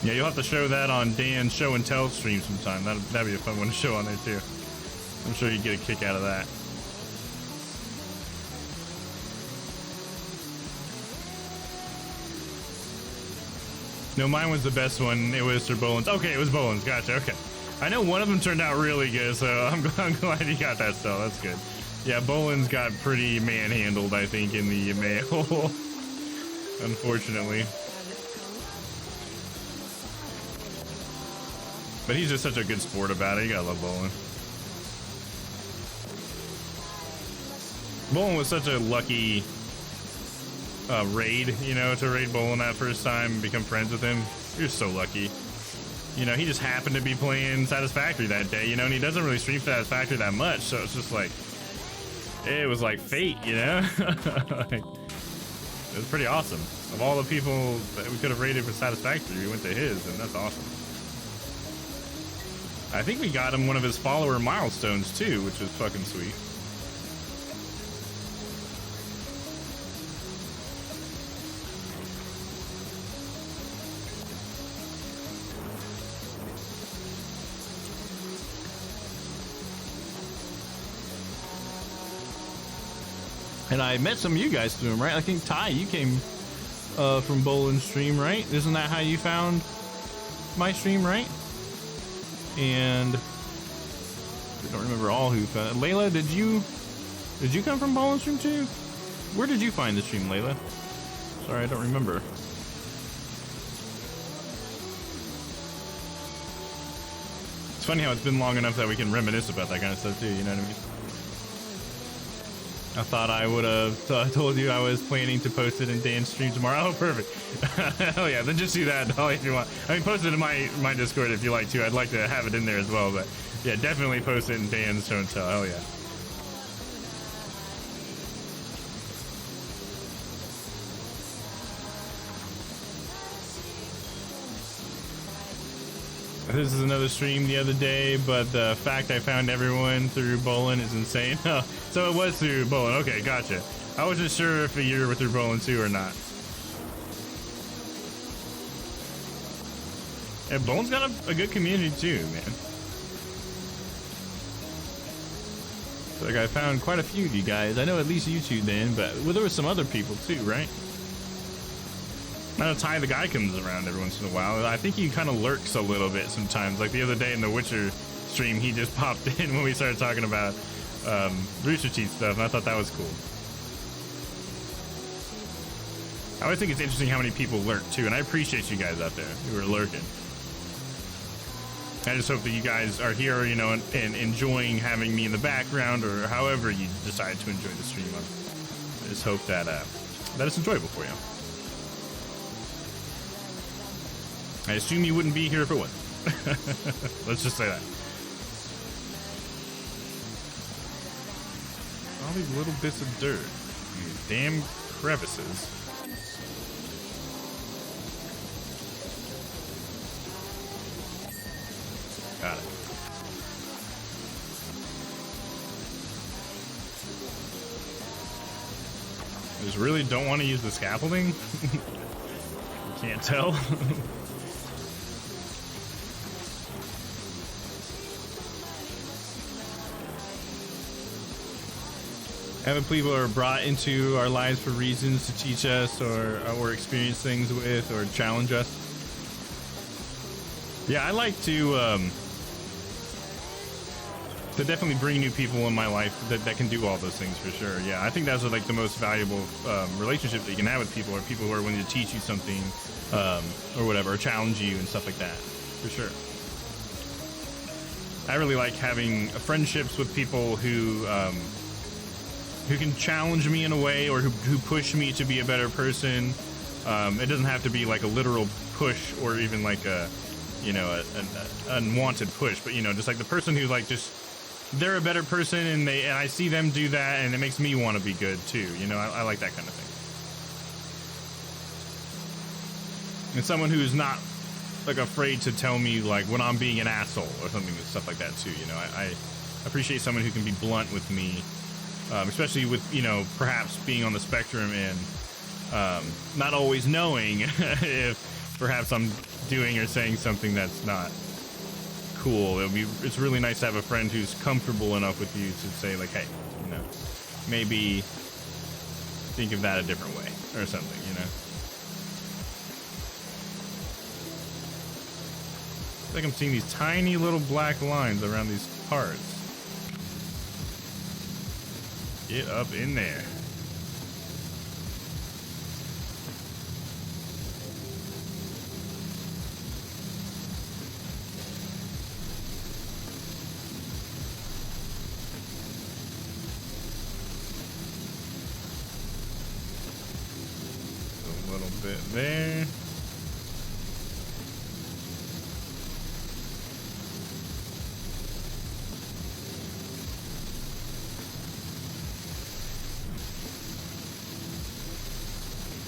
Yeah, you'll have to show that on Dan's show and tell stream sometime. That'd be a fun one to show on there too. I'm sure you'd get a kick out of that. No, mine was the best one. It was Sir Bolin's. Okay, it was Bolin's. Gotcha. Okay. I know one of them turned out really good, so I'm glad you got that still. That's good. Yeah, Bolin's got pretty manhandled, I think, in the mail. Unfortunately. But he's just such a good sport about it. You gotta love Bolin. Bolin was such a lucky raid, you know, to raid Bolin that first time and become friends with him. You're so lucky. You know, he just happened to be playing Satisfactory that day, you know, and he doesn't really stream Satisfactory that much, so it's just like, it was like fate, you know? Like, it was pretty awesome. Of all the people that we could have raided for Satisfactory, we went to his, and that's awesome. I think we got him one of his follower milestones too, which was fucking sweet. And I met some of you guys through him, right? I think Ty, you came from Bolin's stream, right? Isn't that how you found my stream, right? And I don't remember all who found it. Layla, did you come from Bolin's stream too? Where did you find the stream, Layla? Sorry, I don't remember. It's funny how it's been long enough that we can reminisce about that kind of stuff too, you know what I mean? I thought I would have told you I was planning to post it in Dan's stream tomorrow. Oh, perfect. Hell yeah, then just do that if you want. I mean, post it in my Discord if you like to. I'd like to have it in there as well, but yeah, definitely post it in Dan's show and tell. Hell yeah. This is another stream the other day, but the fact I found everyone through Bolin is insane. So it was through Bolin. Okay, gotcha. I wasn't sure if you were through Bolin too or not. And Bone's got a good community too, man. Like I found quite a few of you guys. I know at least you two then, but well, there were some other people too, right? I know Ty the guy comes around every once in a while. I think he kind of lurks a little bit sometimes. Like the other day in the Witcher stream, he just popped in when we started talking about Rooster Teeth stuff, and I thought that was cool. I always think it's interesting how many people lurk too, and I appreciate you guys out there who are lurking. I just hope that you guys are here, you know, and enjoying having me in the background, or however you decide to enjoy the stream. I just hope that that it's enjoyable for you. I assume you wouldn't be here if it wasn't. Let's just say that. All these little bits of dirt, these damn crevices. Got it. I just really don't want to use the scaffolding. You can't tell. Other people are brought into our lives for reasons to teach us or experience things with or challenge us. Yeah, I like to definitely bring new people in my life that can do all those things for sure. Yeah, I think that's like the most valuable relationship that you can have with people, are people who are willing to teach you something or whatever, or challenge you and stuff like that, for sure. I really like having friendships with people who can challenge me in a way, or who push me to be a better person. It doesn't have to be like a literal push, or even like a, you know, an unwanted push, but you know, just like the person who like just, they're a better person, and I see them do that, and it makes me want to be good too. You know, I like that kind of thing. And someone who's not like afraid to tell me like when I'm being an asshole or something, stuff like that too. You know, I appreciate someone who can be blunt with me, especially with, you know, perhaps being on the spectrum and not always knowing if perhaps I'm doing or saying something that's not cool. It's really nice to have a friend who's comfortable enough with you to say like, hey, you know, maybe think of that a different way or something, you know. It's like I'm seeing these tiny little black lines around these parts. Get up in there. A little bit there.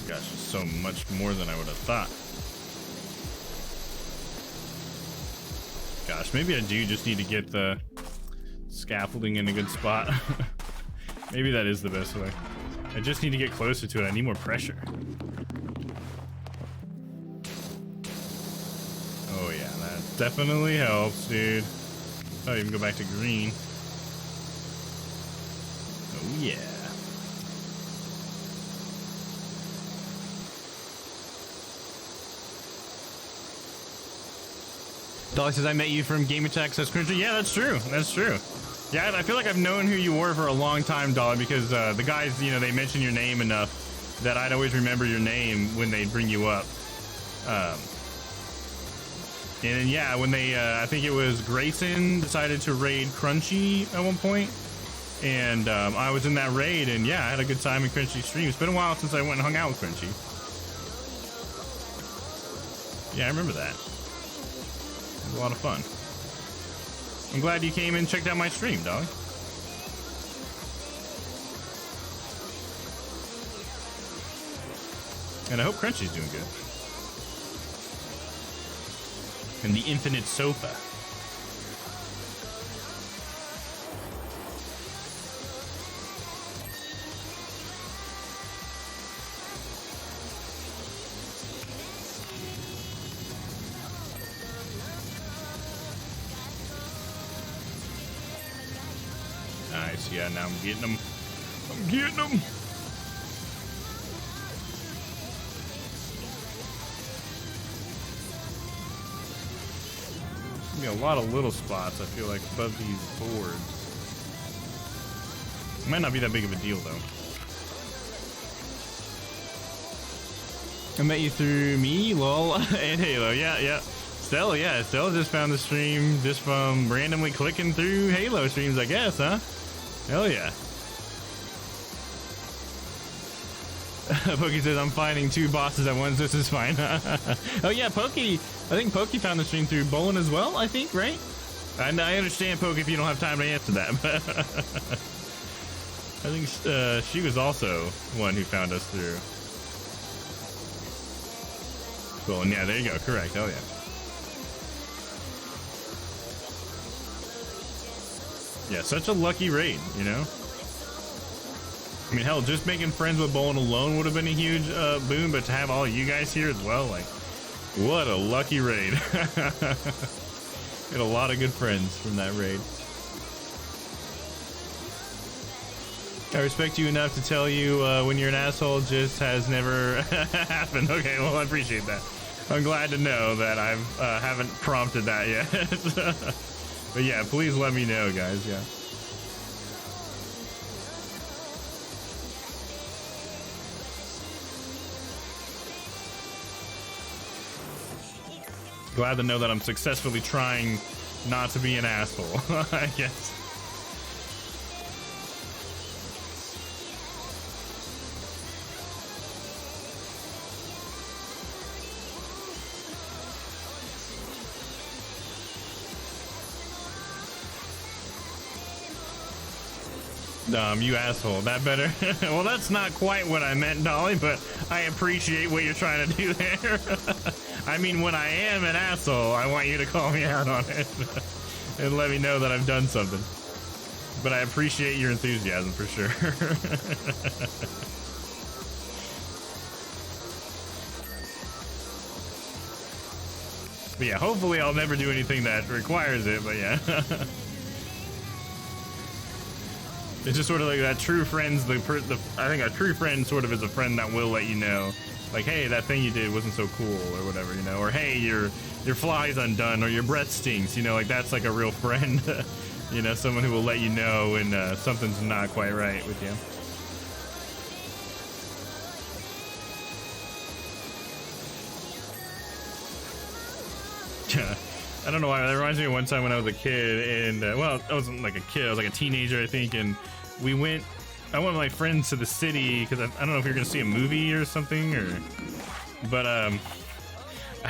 Gosh, there's so much more than I would have thought. Gosh, maybe I do just need to get the scaffolding in a good spot. Maybe that is the best way. I just need to get closer to it. I need more pressure. Oh yeah, that definitely helps, dude. Oh, even go back to green. Oh yeah. Dolly says, I met you from Game Attack, says Cringy. Yeah, that's true. That's true. Yeah, I feel like I've known who you were for a long time, Dolly, because the guys, you know, they mention your name enough that I'd always remember your name when they'd bring you up. And then, yeah, when they, I think it was Grayson decided to raid Crunchy at one point, and I was in that raid, and yeah, I had a good time in Crunchy's stream. It's been a while since I went and hung out with Crunchy. Yeah, I remember that. It was a lot of fun. I'm glad you came and checked out my stream, dog. And I hope Crunchy's doing good. And the infinite sofa. boss. Yeah, now I'm getting them. I'm getting them. Be a lot of little spots, I feel like, above these boards. It might not be that big of a deal, though. I met you through me, lol, and Halo. Yeah. Stella just found the stream just from randomly clicking through Halo streams, I guess, huh? Hell yeah. Pokey says, I'm fighting 2 bosses at once, this is fine. Oh yeah, Pokey, I think Pokey found the stream through Bolin as well, I think, right? And I understand, Pokey, if you don't have time to answer that, but I think she was also one who found us through Bolin. Yeah, there you go, correct, hell yeah. Yeah, such a lucky raid, you know? I mean, hell, just making friends with Bolin alone would have been a huge boon, but to have all you guys here as well, like, what a lucky raid. Had a lot of good friends from that raid. I respect you enough to tell you when you're an asshole just has never happened. Okay, well, I appreciate that. I'm glad to know that I haven't prompted that yet. But yeah, please let me know, guys, yeah. Glad to know that I'm successfully trying not to be an asshole, I guess. You asshole. That better? Well, that's not quite what I meant, Dolly, but I appreciate what you're trying to do there. I mean, when I am an asshole, I want you to call me out on it and let me know that I've done something. But I appreciate your enthusiasm for sure. But yeah, hopefully I'll never do anything that requires it, but yeah. It's just sort of like that true friends, I think a true friend sort of is a friend that will let you know, like, hey, that thing you did wasn't so cool, or whatever, you know, or hey, your fly's undone, or your breath stinks, you know, like that's like a real friend, you know, someone who will let you know when something's not quite right with you. I don't know why, that reminds me of one time when I was a kid, and well, I wasn't like a kid, I was like a teenager, I think, and I went with my friends to the city, because I don't know if you're gonna see a movie or something, but I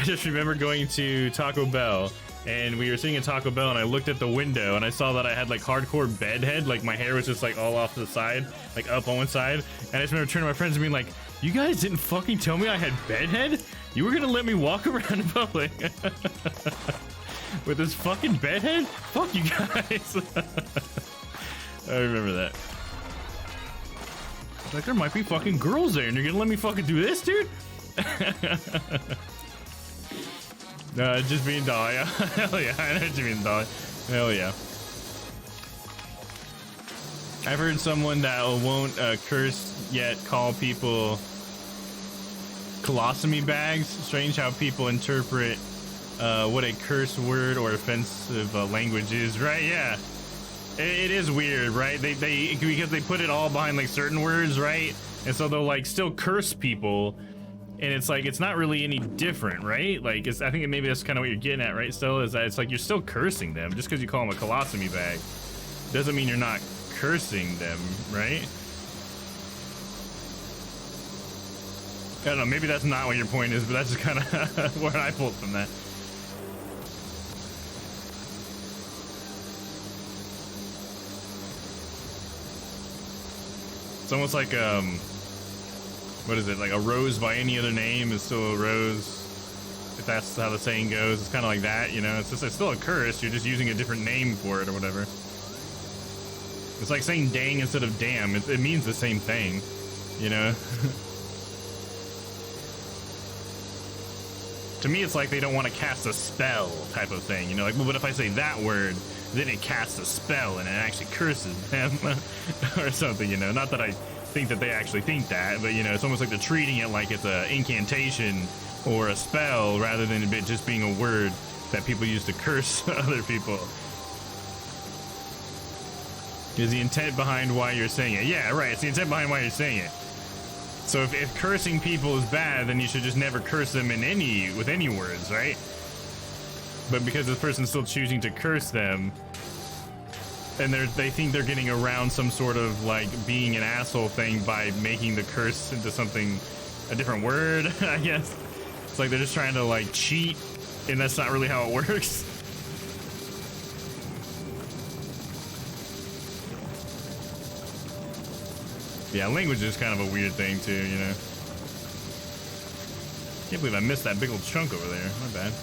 just remember going to Taco Bell, and we were sitting at Taco Bell, and I looked at the window, and I saw that I had like hardcore bedhead, like my hair was just like all off to the side, like up on one side, and I just remember turning to my friends and being like, you guys didn't fucking tell me I had bedhead? You were gonna let me walk around in public with this fucking bedhead? Fuck you guys. I remember that. Like, there might be fucking girls there and you're gonna let me fucking do this, dude? No, just being Dolly. Hell yeah, I know what you mean, Dolly. Hell yeah. I've heard someone that won't curse yet call people colostomy bags. Strange how people interpret what a curse word or offensive language is, right? Yeah, it is weird, right? They because they put it all behind like certain words, right? And so they'll like still curse people, and it's like it's not really any different, right? Like I think maybe that's kind of what you're getting at, right? Still, is that it's like you're still cursing them just because you call them a colostomy bag doesn't mean you're not cursing them, right? I don't know, maybe that's not what your point is, but that's just kind of what I pulled from that. It's almost like, what is it? Like a rose by any other name is still a rose, if that's how the saying goes. It's kind of like that, you know? It's still a curse, you're just using a different name for it or whatever. It's like saying dang instead of damn. It means the same thing, you know? to me, it's like they don't want to cast a spell type of thing, you know, like, well, but if I say that word, then it casts a spell and it actually curses them or something, you know. Not that I think that they actually think that, but, you know, it's almost like they're treating it like it's an incantation or a spell rather than it just being a word that people use to curse other people. Is the intent behind why you're saying it. Yeah, right, it's the intent behind why you're saying it. So if cursing people is bad, then you should just never curse them with any words, right? But because this person's still choosing to curse them, and they think they're getting around some sort of like being an asshole thing by making the curse into something, a different word, I guess. It's like they're just trying to like cheat, and that's not really how it works. Yeah, language is kind of a weird thing too, you know. Can't believe I missed that big old chunk over there. My bad.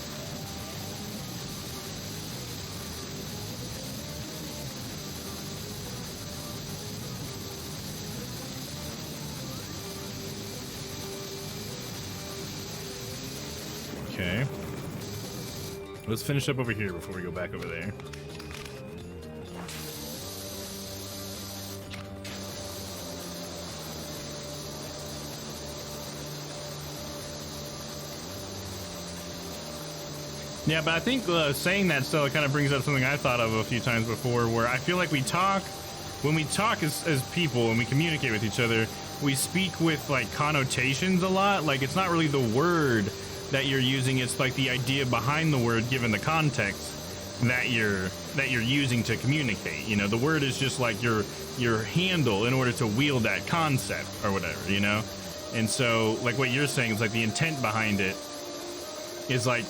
Okay. Let's finish up over here before we go back over there. Yeah, but I think saying that still kind of brings up something I thought of a few times before, where I feel like when we talk as people and we communicate with each other, we speak with like connotations a lot. Like it's not really the word that you're using, it's like the idea behind the word given the context that you're using to communicate. You know, the word is just like your handle in order to wield that concept or whatever, you know? And so like what you're saying is like the intent behind it is like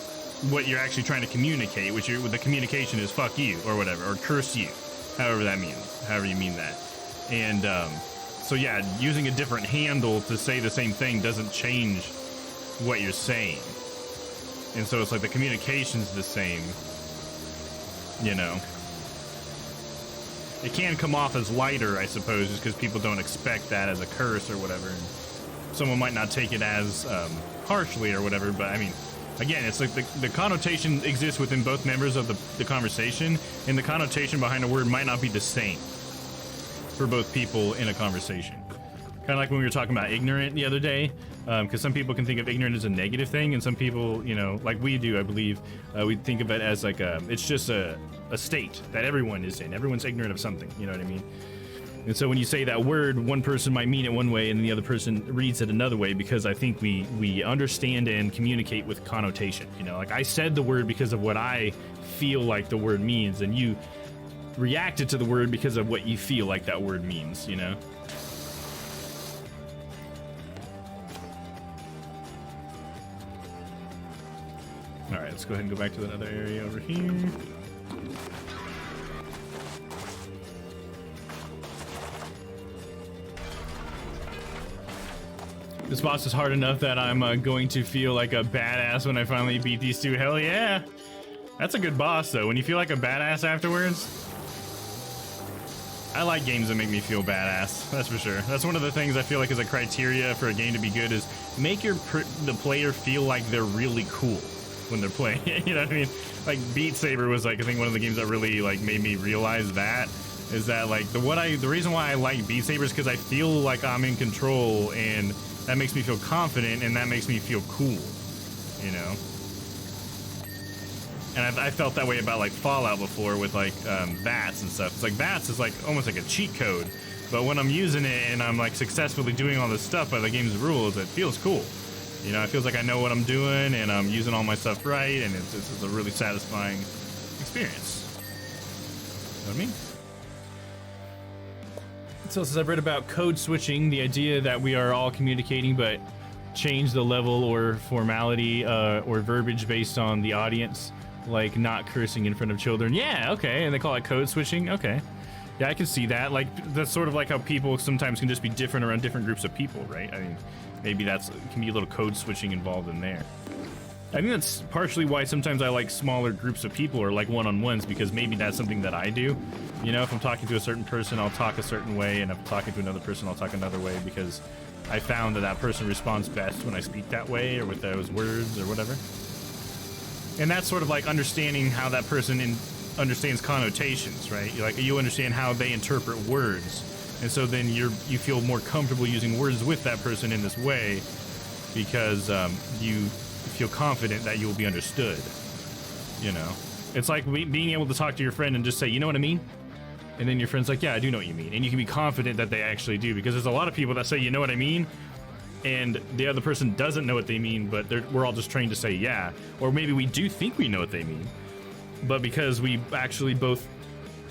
what you're actually trying to communicate, which the communication is fuck you or whatever, or curse you, however that means, however you mean that. And so yeah, using a different handle to say the same thing doesn't change what you're saying. And so it's like the communication's the same, you know. It can come off as lighter, I suppose, just because people don't expect that as a curse or whatever. And someone might not take it as harshly or whatever, but I mean, again, it's like the connotation exists within both members of the conversation, and the connotation behind a word might not be the same for both people in a conversation. Kind of like when we were talking about ignorant the other day, because some people can think of ignorant as a negative thing, and some people, you know, like we do, I believe, we think of it as like it's just a state that everyone is in. Everyone's ignorant of something, you know what I mean? And so when you say that word, one person might mean it one way and the other person reads it another way, because I think we understand and communicate with connotation. You know, like I said the word because of what I feel like the word means, and you reacted to the word because of what you feel like that word means, you know? All right, let's go ahead and go back to that other area over here. This boss is hard enough that I'm going to feel like a badass when I finally beat these two. Hell yeah. That's a good boss, though. When you feel like a badass afterwards. I like games that make me feel badass. That's for sure. That's one of the things I feel like is a criteria for a game to be good, is make the player feel like they're really cool when they're playing. You know what I mean? Like Beat Saber was like, I think one of the games that really like made me realize that. Is that like the reason why I like Beat Saber is because I feel like I'm in control, and that makes me feel confident, and that makes me feel cool, you know? And I felt that way about like Fallout before with like VATS and stuff. It's like VATS is like almost like a cheat code, but when I'm using it and I'm like successfully doing all this stuff by the game's rules, it feels cool. You know, it feels like I know what I'm doing and I'm using all my stuff right, and it's a really satisfying experience. You know what I mean? So since I've read about code switching, the idea that we are all communicating but change the level or formality or verbiage based on the audience, like not cursing in front of children. Yeah, okay, and they call it code switching. Okay, yeah, I can see that. Like that's sort of like how people sometimes can just be different around different groups of people, right? I mean, maybe can be a little code switching involved in there. I think that's partially why sometimes I like smaller groups of people or like one-on-ones, because maybe that's something that I do. You know, if I'm talking to a certain person, I'll talk a certain way, and if I'm talking to another person, I'll talk another way, because I found that person responds best when I speak that way or with those words or whatever. And that's sort of like understanding how that person understands connotations, right? You understand how they interpret words, and so then you feel more comfortable using words with that person in this way because you feel confident that you will be understood. You know, it's like being able to talk to your friend and just say, you know what I mean? And then your friend's like, yeah, I do know what you mean. And you can be confident that they actually do, because there's a lot of people that say, you know what I mean? And the other person doesn't know what they mean, but we're all just trained to say, yeah. Or maybe we do think we know what they mean, but because we actually both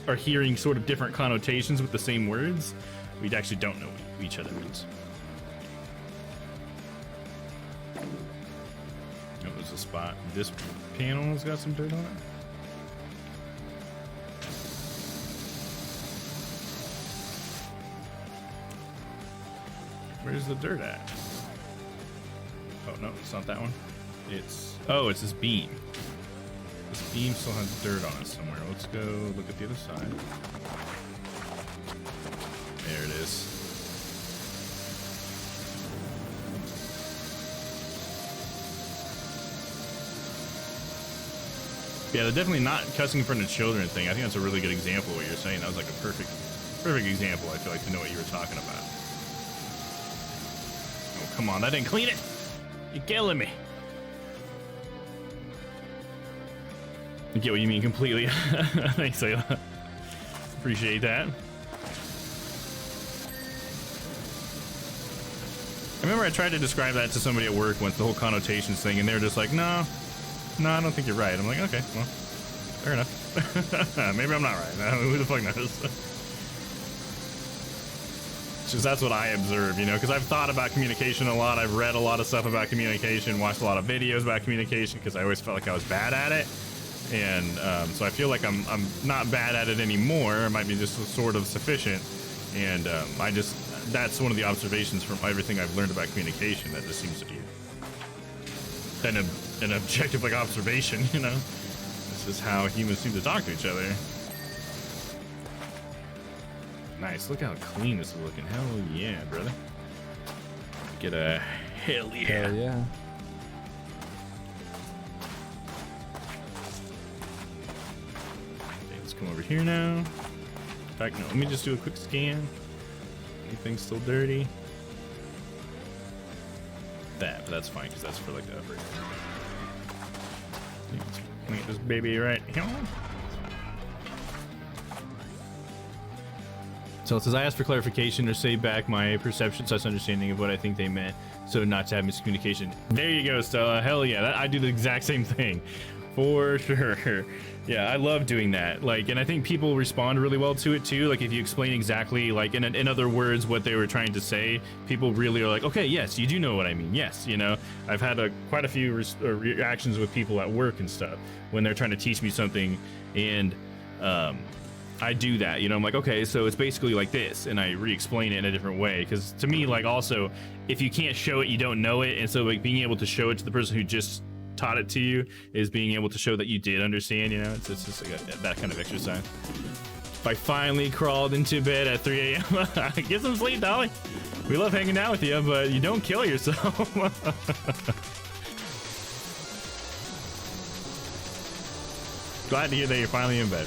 are hearing sort of different connotations with the same words, we actually don't know what each other means. That was the spot. This panel's got some dirt on it. Where's the dirt at? Oh no, it's not that one. It's this beam. This beam still has dirt on it somewhere. Let's go look at the other side. There it is. Yeah, they're definitely not cussing in front of children thing. I think that's a really good example of what you're saying. That was like a perfect example, I feel like, to know what you were talking about. Oh, come on, that didn't clean it. You're killing me. I get what you mean completely. Thanks, Layla. Appreciate that. I remember I tried to describe that to somebody at work once, the whole connotations thing, and they were just like, no, I don't think you're right. I'm like, okay, well, fair enough. Maybe I'm not right. Who the fuck knows? Just that's what I observe, you know, because I've thought about communication a lot. I've read a lot of stuff about communication, watched a lot of videos about communication, because I always felt like I was bad at it. And so I feel like I'm not bad at it anymore. I might be just sort of sufficient. And that's one of the observations from everything I've learned about communication, that just seems to be an objective like observation, you know. This is how humans seem to talk to each other. Nice, look how clean this is looking. Hell yeah, brother. Get a hell yeah. Hell yeah. Okay, let's come over here now. In fact, no, let me just do a quick scan. Anything still dirty? But that's fine, because that's for like the upper. Let's clean this baby right here. So it says, I asked for clarification or say back my perception / understanding of what I think they meant, so not to have miscommunication. There you go, Stella. Hell yeah, I do the exact same thing, for sure. Yeah, I love doing that. Like, and I think people respond really well to it too. Like, if you explain exactly, like in other words, what they were trying to say, people really are like, okay, yes, you do know what I mean. Yes, you know, I've had quite a few reactions with people at work and stuff when they're trying to teach me something, and I do that, you know. I'm like, okay, so it's basically like this, and I re-explain it in a different way, because to me, like, also, if you can't show it, you don't know it. And so like being able to show it to the person who just taught it to you is being able to show that you did understand, you know. It's just like that kind of exercise. I finally crawled into bed at 3 a.m. Get some sleep, Dolly. We love hanging out with you, but you don't kill yourself. Glad to hear that you're finally in bed.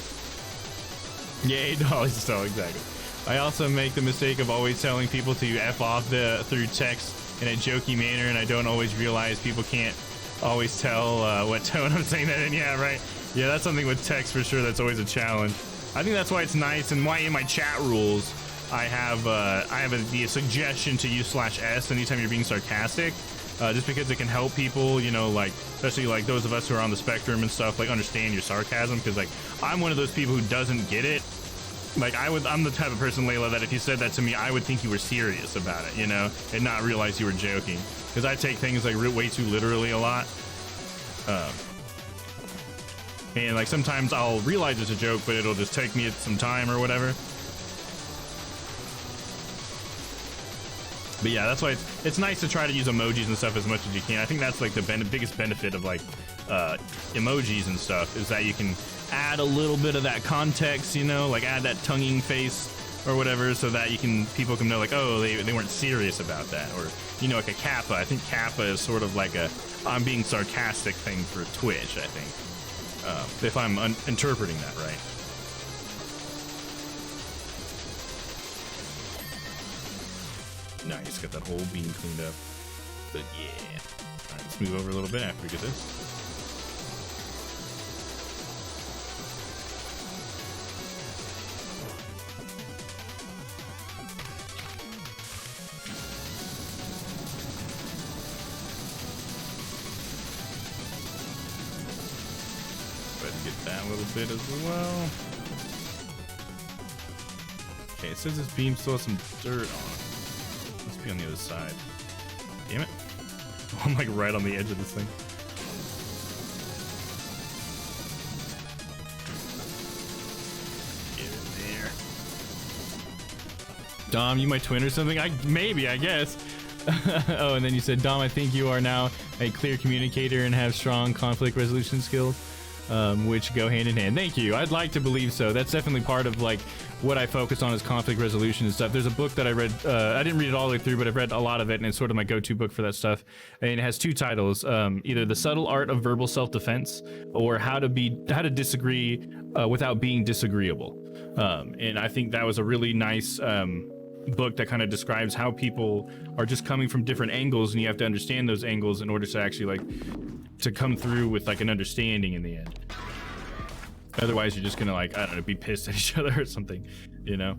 Yay, Dolly. So exactly. I also make the mistake of always telling people to F off through text in a jokey manner, and I don't always realize people can't always tell what tone I'm saying that in. Yeah, right. Yeah, that's something with text for sure. That's always a challenge. I think that's why it's nice, and why in my chat rules I have the suggestion to use /s anytime you're being sarcastic, just because it can help people, you know, like especially like those of us who are on the spectrum and stuff, like understand your sarcasm, because like I'm one of those people who doesn't get it. Like I'm the type of person, Layla, that if you said that to me, I would think you were serious about it, you know, and not realize you were joking, because I take things like way too literally a lot. And like sometimes I'll realize it's a joke, but it'll just take me some time or whatever. But yeah, that's why it's nice to try to use emojis and stuff as much as you can. I think that's like the biggest benefit of like emojis and stuff, is that you can add a little bit of that context, you know, like add that tonguing face or whatever, so that people can know like, oh, they weren't serious about that, or you know, like a kappa. I think kappa is sort of like a I'm being sarcastic thing for Twitch. I think if I'm interpreting that right. Nice, got that whole beam cleaned up. But yeah. All right, let's move over a little bit after we get this. Get that little bit as well. Okay, it says this beam still has some dirt on it. Must be on the other side. Damn it. I'm like right on the edge of this thing. Get in there. Dom, you my twin or something? Maybe, I guess. Oh, and then you said, Dom, I think you are now a clear communicator and have strong conflict resolution skills. Which go hand in hand. Thank you. I'd like to believe so. That's definitely part of like what I focus on is conflict resolution and stuff. There's a book that I read. I didn't read it all the way through, but I've read a lot of it, and it's sort of my go-to book for that stuff. And it has two titles: either The Subtle Art of Verbal Self-Defense, or How to Disagree Without Being Disagreeable. And I think that was a really nice book that kind of describes how people are just coming from different angles, and you have to understand those angles in order to actually like to come through with like an understanding in the end. Otherwise you're just gonna like, I don't know, be pissed at each other or something, you know.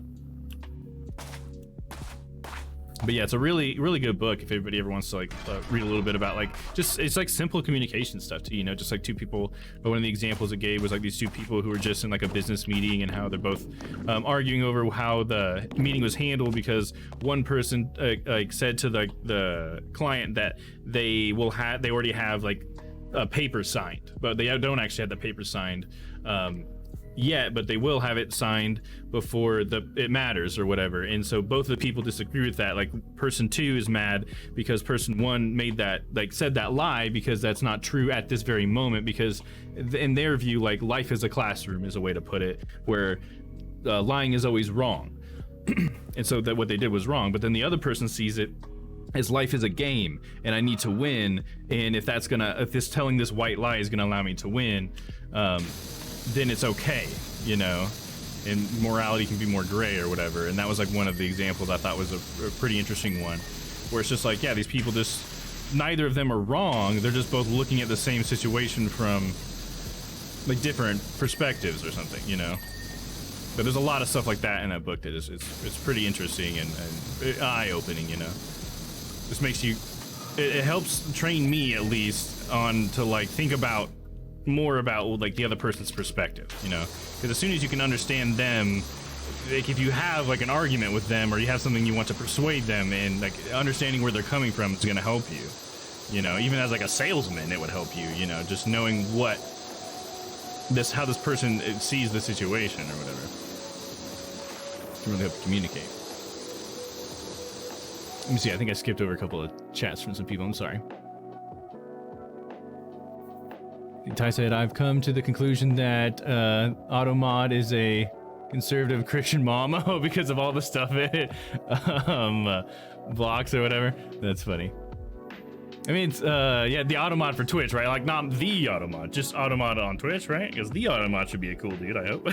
But yeah, it's a really good book if everybody ever wants to like read a little bit about like just it's like simple communication stuff too, you know, just like two people. But one of the examples it gave was like these two people who were just in like a business meeting and how they're both arguing over how the meeting was handled, because one person like said to the client that they already have like a paper signed, but they don't actually have the paper signed yet, but they will have it signed before it matters or whatever. And so both of the people disagree with that. Like person 2 is mad because person 1 made that, like said that lie, because that's not true at this very moment, because in their view, like life is a classroom is a way to put it, where lying is always wrong. And so that what they did was wrong, but then the other person sees it as life is a game and I need to win, and if this telling this white lie is gonna allow me to win, then it's okay, you know, and morality can be more gray or whatever. And that was like one of the examples I thought was a pretty interesting one, where it's just like, yeah, these people neither of them are wrong, they're just both looking at the same situation from like different perspectives or something, you know. But there's a lot of stuff like that in that book that it's pretty interesting and eye-opening, you know. This makes you, it helps train me at least on to like think about more about like the other person's perspective, you know, because as soon as you can understand them, like if you have like an argument with them or you have something you want to persuade them in, like understanding where they're coming from is going to help you, you know. Even as like a salesman, it would help you, you know, just knowing how this person sees the situation or whatever. You can really help communicate. Let me see, I think I skipped over a couple of chats from some people, I'm sorry. Ty said, I've come to the conclusion that Automod is a conservative Christian mom. Oh, because of all the stuff it blocks or whatever. That's funny. I mean, it's, yeah, the Automod for Twitch, right? Like, not the Automod, just Automod on Twitch, right? Because the Automod should be a cool dude, I hope.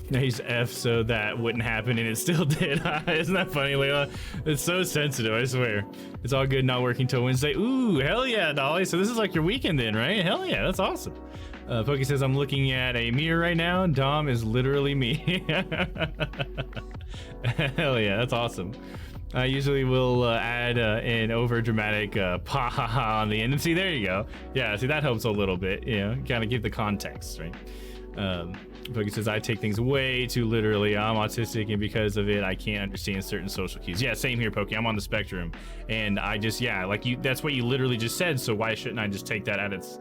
He's F so that wouldn't happen, and it still did. Isn't that funny, Layla? It's so sensitive, I swear. It's all good not working till Wednesday. Ooh, hell yeah, Dolly. So this is like your weekend then, right? Hell yeah, that's awesome. Pokey says, I'm looking at a mirror right now. Dom is literally me. Hell yeah, that's awesome. I usually will add an over dramatic pa ha ha on the end. And see, there you go. Yeah, see, that helps a little bit, you know, kind of give the context, right? Pokey says, I take things way too literally. I'm autistic, and because of it, I can't understand certain social cues. Yeah, same here, Pokey. I'm on the spectrum, and I just, yeah, like you, that's what you literally just said, so why shouldn't I just take that at its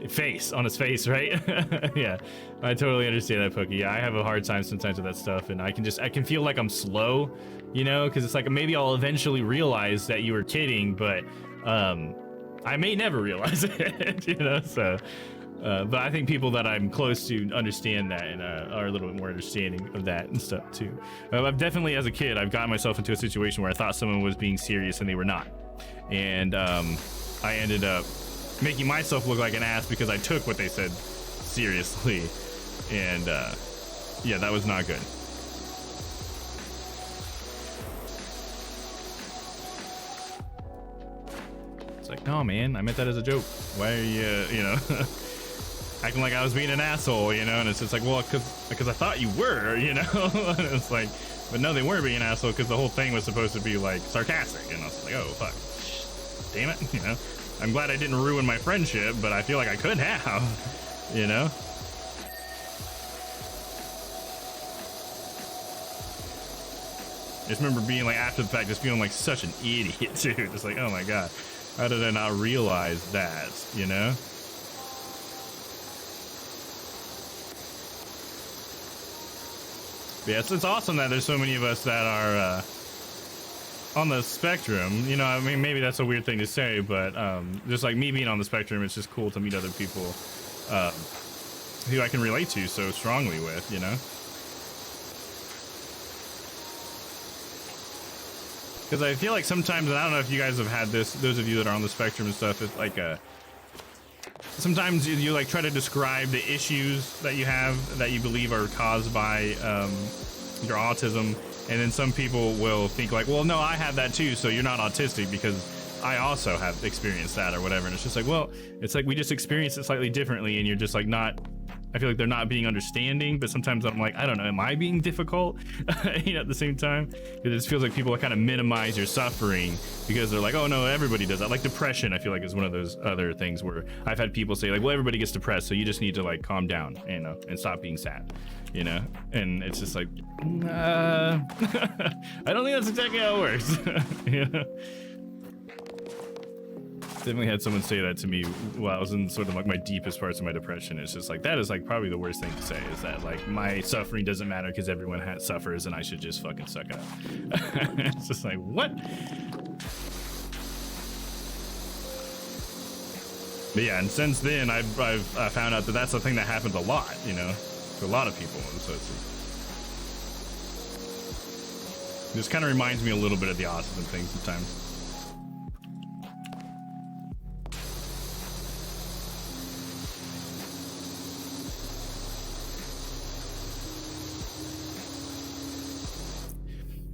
face, on its face, right? Yeah, I totally understand that, Pokey. Yeah, I have a hard time sometimes with that stuff, and I can feel like I'm slow, you know, because it's like maybe I'll eventually realize that you were kidding, but I may never realize it, you know, so But I think people that I'm close to understand that and are a little bit more understanding of that and stuff too. I've definitely, as a kid, I've gotten myself into a situation where I thought someone was being serious and they were not. And I ended up making myself look like an ass because I took what they said seriously. And yeah, that was not good. It's like, no, man, I meant that as a joke. Why are you, you know, acting like I was being an asshole, you know? And it's just like, well, because I thought you were, you know? And it's like, but no, they weren't being an asshole because the whole thing was supposed to be like sarcastic. And I was like, oh, fuck. Damn it, you know? I'm glad I didn't ruin my friendship, but I feel like I could have, you know? I just remember being like, after the fact, just feeling like such an idiot, too. Just like, oh my God, how did I not realize that, you know? But yeah, it's awesome that there's so many of us that are on the spectrum. You know, I mean, maybe that's a weird thing to say, but just like me being on the spectrum, it's just cool to meet other people who I can relate to so strongly with, you know? Because I feel like sometimes, and I don't know if you guys have had this, those of you that are on the spectrum and stuff, it's like sometimes you like try to describe the issues that you have that you believe are caused by your autism, and then some people will think like, well, no, I have that too, so you're not autistic because I also have experienced that or whatever. And it's just like, well, it's like we just experience it slightly differently, and you're just like not, I feel like they're not being understanding, but sometimes I'm like, I don't know, am I being difficult? You know, at the same time, it just feels like people kind of minimize your suffering because they're like, oh no, everybody does that. Like depression, I feel like is one of those other things where I've had people say like, well, everybody gets depressed, so you just need to like calm down, you know, and stop being sad, you know? And it's just like, I don't think that's exactly how it works. You know? Definitely had someone say that to me while I was in sort of like my deepest parts of my depression. It's just like, that is like probably the worst thing to say, is that like my suffering doesn't matter because everyone suffers and I should just fucking suck it up. It's just like, what? But yeah, and since then I've found out that that's the thing that happens a lot, you know, to a lot of people. And so it just kind of reminds me a little bit of the autism thing sometimes.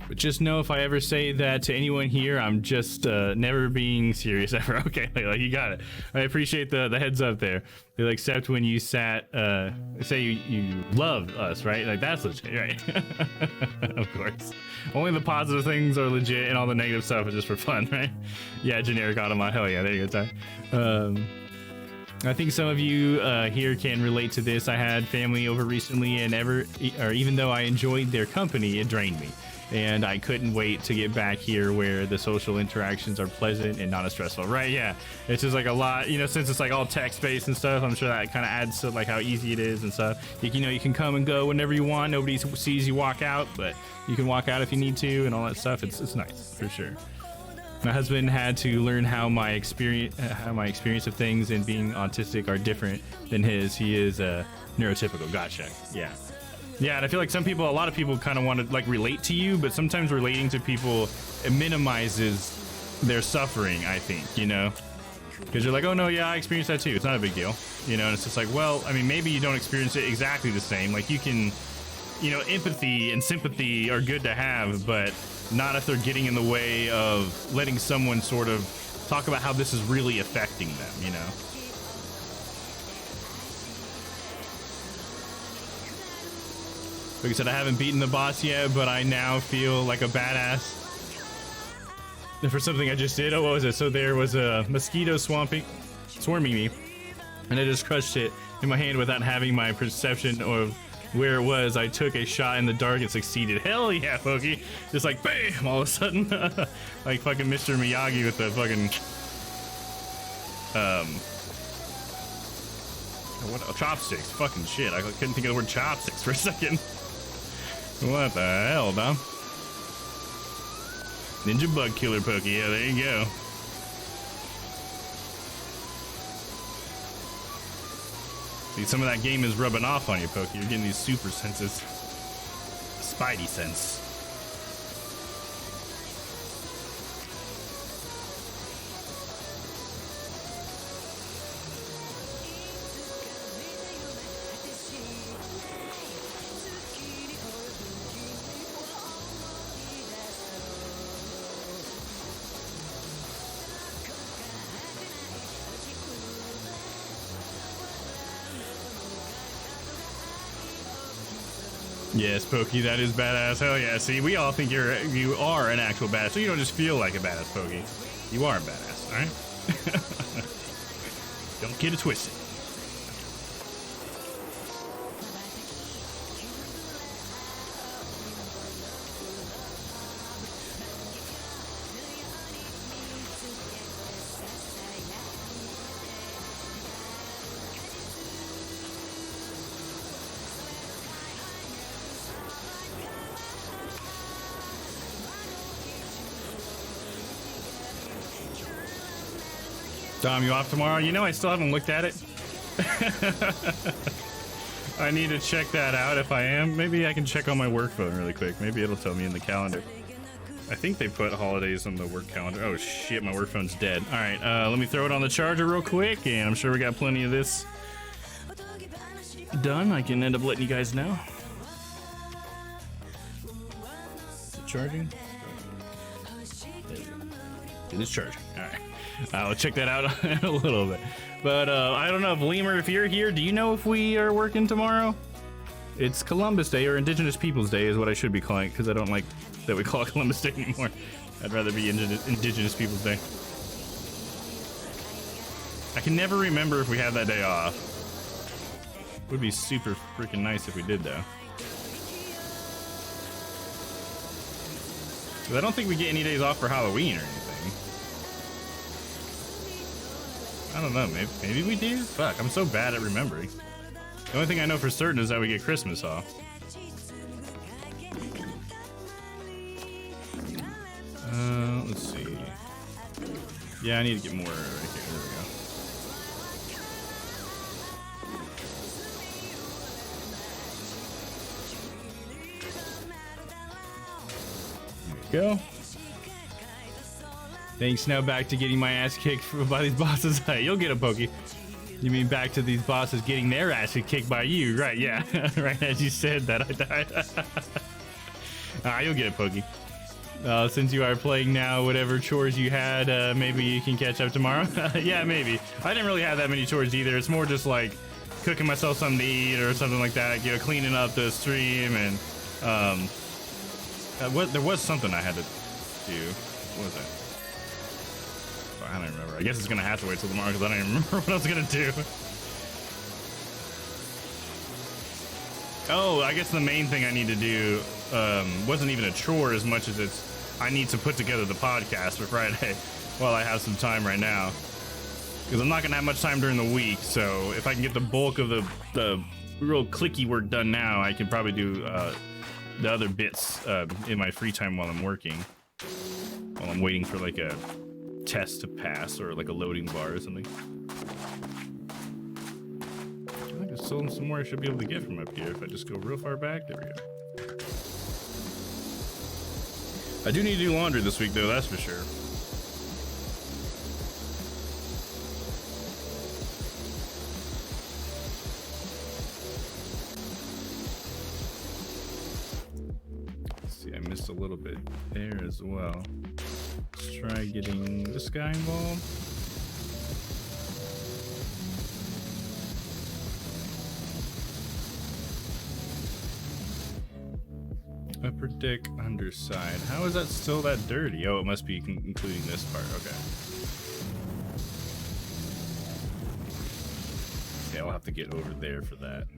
But just know, if I ever say that to anyone here, I'm just never being serious ever. Okay, like you got it. I appreciate the heads up there. They except when you say you love us, right? Like that's legit, right? Of course. Only the positive things are legit, and all the negative stuff is just for fun, right? Yeah, generic Automa. Hell yeah, there you go, Ty. I think some of you here can relate to this. I had family over recently, and even though I enjoyed their company, it drained me. And I couldn't wait to get back here where the social interactions are pleasant and not as stressful, right? Yeah, it's just like a lot, you know, since it's like all text-based and stuff, I'm sure that kind of adds to like how easy it is and stuff. You know, you can come and go whenever you want. Nobody sees you walk out, but you can walk out if you need to and all that stuff. It's nice, for sure. My husband had to learn how my experience of things and being autistic are different than his. He is neurotypical. Gotcha. Yeah. Yeah, and I feel like a lot of people kind of want to like relate to you, but sometimes relating to people, it minimizes their suffering, I think, you know? Because you're like, oh no, yeah, I experienced that too. It's not a big deal, you know? And it's just like, well, I mean, maybe you don't experience it exactly the same. Like you can, you know, empathy and sympathy are good to have, but not if they're getting in the way of letting someone sort of talk about how this is really affecting them, you know? Like I said, I haven't beaten the boss yet, but I now feel like a badass for something I just did. Oh, what was it? So there was a mosquito swarming me, and I just crushed it in my hand without having my perception of where it was. I took a shot in the dark and succeeded. Hell yeah, Pokey. Just like, bam, all of a sudden. Like fucking Mr. Miyagi with the fucking... what? Chopsticks. Fucking shit. I couldn't think of the word chopsticks for a second. What the hell, Dom? Ninja bug killer Pokey. Yeah, there you go. See, some of that game is rubbing off on you, Pokey. You're getting these super senses. Spidey sense. Yes, Pokey, that is badass. Hell yeah. See, we all think you are an actual badass, so you don't just feel like a badass, Pokey. You are a badass, alright? Don't get it twisted. Dom, you off tomorrow? You know, I still haven't looked at it. I need to check that out if I am. Maybe I can check on my work phone really quick. Maybe it'll tell me in the calendar. I think they put holidays on the work calendar. Oh shit, my work phone's dead. All right, let me throw it on the charger real quick, and I'm sure we got plenty of this done. I can end up letting you guys know. Is it charging? It is charging. All right. I'll check that out in a little bit. But I don't know if Lemur, if you're here, do you know if we are working tomorrow? It's Columbus Day, or Indigenous Peoples Day is what I should be calling it, because I don't like that we call it Columbus Day anymore. I'd rather be Indigenous Peoples Day. I can never remember if we had that day off. Would be super freaking nice if we did, though. 'Cause I don't think we get any days off for Halloween or anything. I don't know, maybe we do? Fuck, I'm so bad at remembering. The only thing I know for certain is that we get Christmas off. Let's see. Yeah, I need to get more right here. There we go. There we go. Thanks, now back to getting my ass kicked by these bosses. Hey, you'll get a Pokey. You mean back to these bosses getting their ass kicked by you? Right, yeah. Right as you said that, I died. You'll get a Pokey. Since you are playing now, whatever chores you had, maybe you can catch up tomorrow? Yeah, maybe. I didn't really have that many chores either. It's more just like cooking myself something to eat or something like that. You know, cleaning up the stream and, there was something I had to do. What was that? I don't remember. I guess it's gonna have to wait till tomorrow because I don't even remember what I was gonna do. Oh, I guess the main thing I need to do wasn't even a chore as much as I need to put together the podcast for Friday while I have some time right now. Because I'm not gonna have much time during the week, so if I can get the bulk of the real clicky work done now, I can probably do the other bits in my free time while I'm working. While I'm waiting for like a test to pass or like a loading bar or something. I think there's still some more I should be able to get from up here if I just go real far back. There we go. I do need to do laundry this week though, that's for sure. Let's see, I missed a little bit there as well. Let's try getting this guy involved. Upper deck, underside. How is that still that dirty? Oh, it must be including this part. Okay. Okay, I'll have to get over there for that.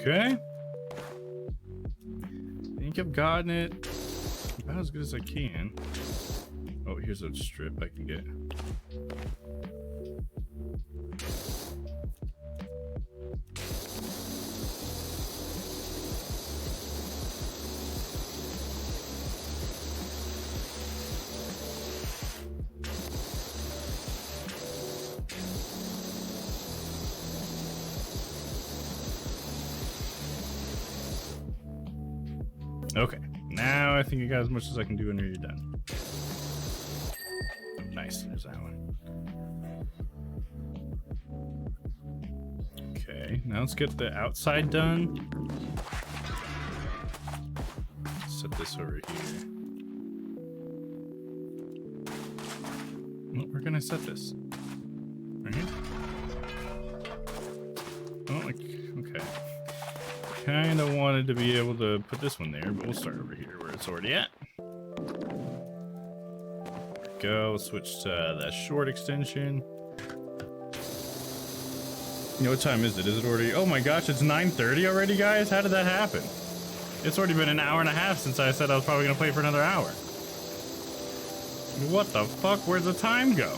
Okay. I think I've gotten it about as good as I can. Oh, here's a strip I can get. Okay, now I think I got as much as I can do when you're done. Oh, nice, there's that one. Okay, now let's get the outside done. Set this over here. Oh, where can I set this? Right here? Oh, okay. Kind of wanted to be able to put this one there, but we'll start over here where it's already at. There we go. Switch to that short extension. You know, what time is it? Is it already? Oh my gosh, it's 9:30 already, guys. How did that happen? It's already been an hour and a half since I said I was probably gonna play for another hour. What the fuck? Where'd the time go?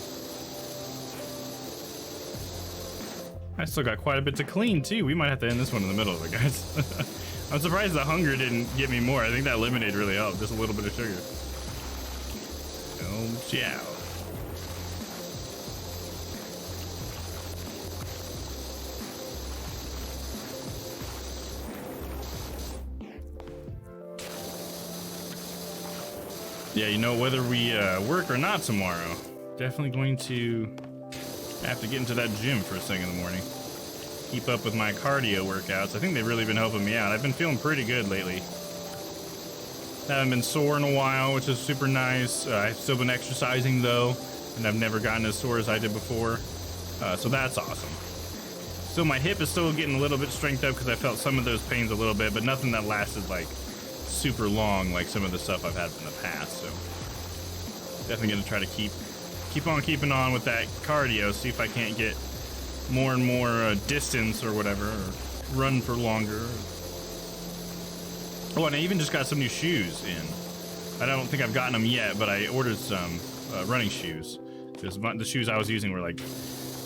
I still got quite a bit to clean too. We might have to end this one in the middle of it, guys. I'm surprised the hunger didn't get me more. I think that lemonade really helped. Just a little bit of sugar. Oh, ciao. Yeah, you know, whether we work or not tomorrow, definitely going to have to get into that gym first thing in the morning. Keep up with my cardio workouts. I think they've really been helping me out. I've been feeling pretty good lately. Haven't been sore in a while, which is super nice. I've still been exercising though, and I've never gotten as sore as I did before. So that's awesome. Still, my hip is still getting a little bit strengthened up because I felt some of those pains a little bit, but nothing that lasted like super long like some of the stuff I've had in the past. So definitely gonna try to keep on keeping on with that cardio, see if I can't get more and more distance or whatever, or run for longer. Oh, and I even just got some new shoes in. I don't think I've gotten them yet, but I ordered some running shoes. Because the shoes I was using were like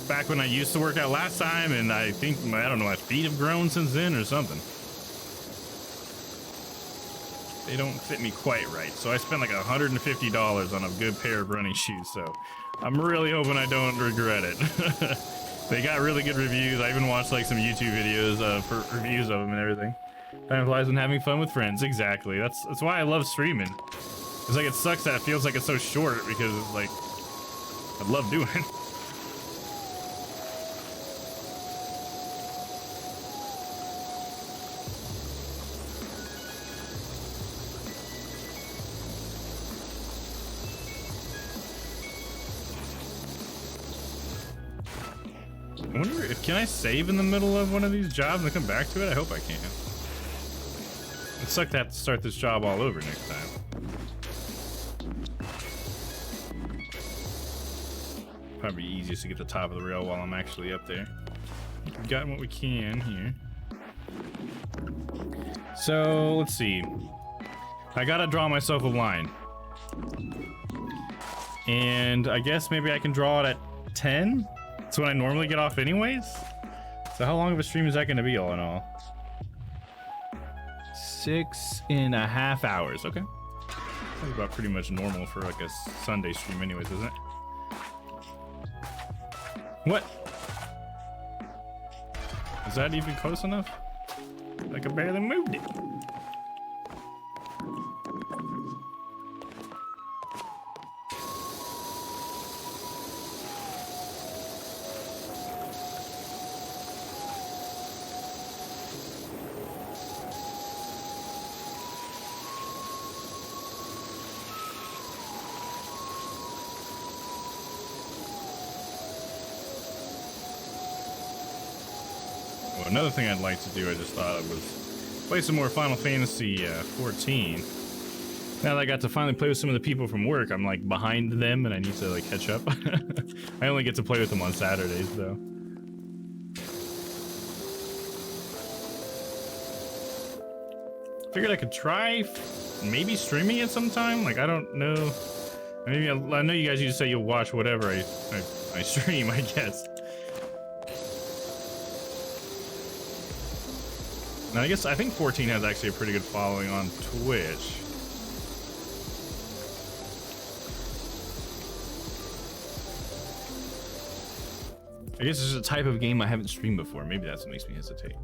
back when I used to work out last time, and I think, I don't know, my feet have grown since then or something. They don't fit me quite right, so I spent like $150 on a good pair of running shoes, so I'm really hoping I don't regret it. They got really good reviews. I even watched like some YouTube videos for reviews of them and everything. Time flies when having fun with friends. Exactly. That's why I love streaming. It's like, it sucks that it feels like it's so short because it's like I love doing it. I wonder if, can I save in the middle of one of these jobs and come back to it? I hope I can. It sucks to have to start this job all over next time. Probably easiest to get the top of the rail while I'm actually up there. We've gotten what we can here. So let's see. I gotta draw myself a line. And I guess maybe I can draw it at 10? That's when I normally get off anyways? So how long of a stream is that gonna be all in all? 6.5 hours, okay. That's about pretty much normal for like a Sunday stream anyways, isn't it? What? Is that even close enough? Like I barely moved it. Another thing I'd like to do, I just thought of, was play some more Final Fantasy 14. Now that I got to finally play with some of the people from work, I'm like behind them and I need to like catch up. I only get to play with them on Saturdays though. Figured I could try maybe streaming it sometime. Like, I don't know. Maybe I know you guys used to say you'll watch whatever I stream, I guess. Now, I think 14 has actually a pretty good following on Twitch. I guess it's a type of game I haven't streamed before. Maybe that's what makes me hesitate.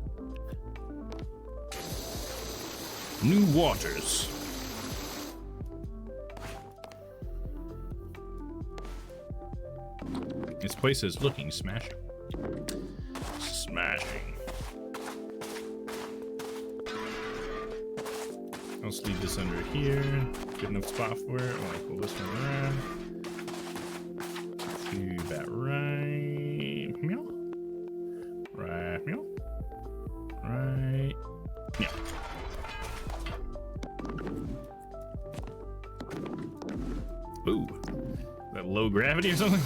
New waters. This place is looking smashing. Smashing. I'll just leave this under here. Good enough spot for it. I want to pull this one around. Do that right. Meow. Right. Meow. Right. Meow. Ooh. Is that low gravity or something?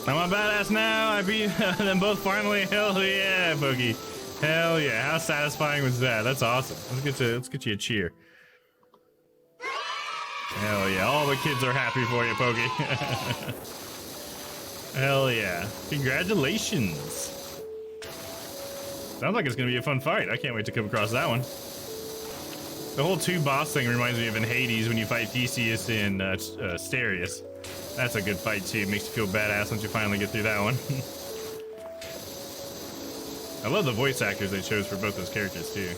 I'm a badass now. I beat them both finally. Hell yeah, Boogie. Hell yeah. How satisfying was that? That's awesome. Let's get you a cheer. Hell yeah. All the kids are happy for you, Pokey. Hell yeah. Congratulations. Sounds like it's gonna be a fun fight. I can't wait to come across that one. The whole two boss thing reminds me of in Hades when you fight Theseus in Asterius. That's a good fight too. Makes you feel badass once you finally get through that one. I love the voice actors they chose for both those characters too.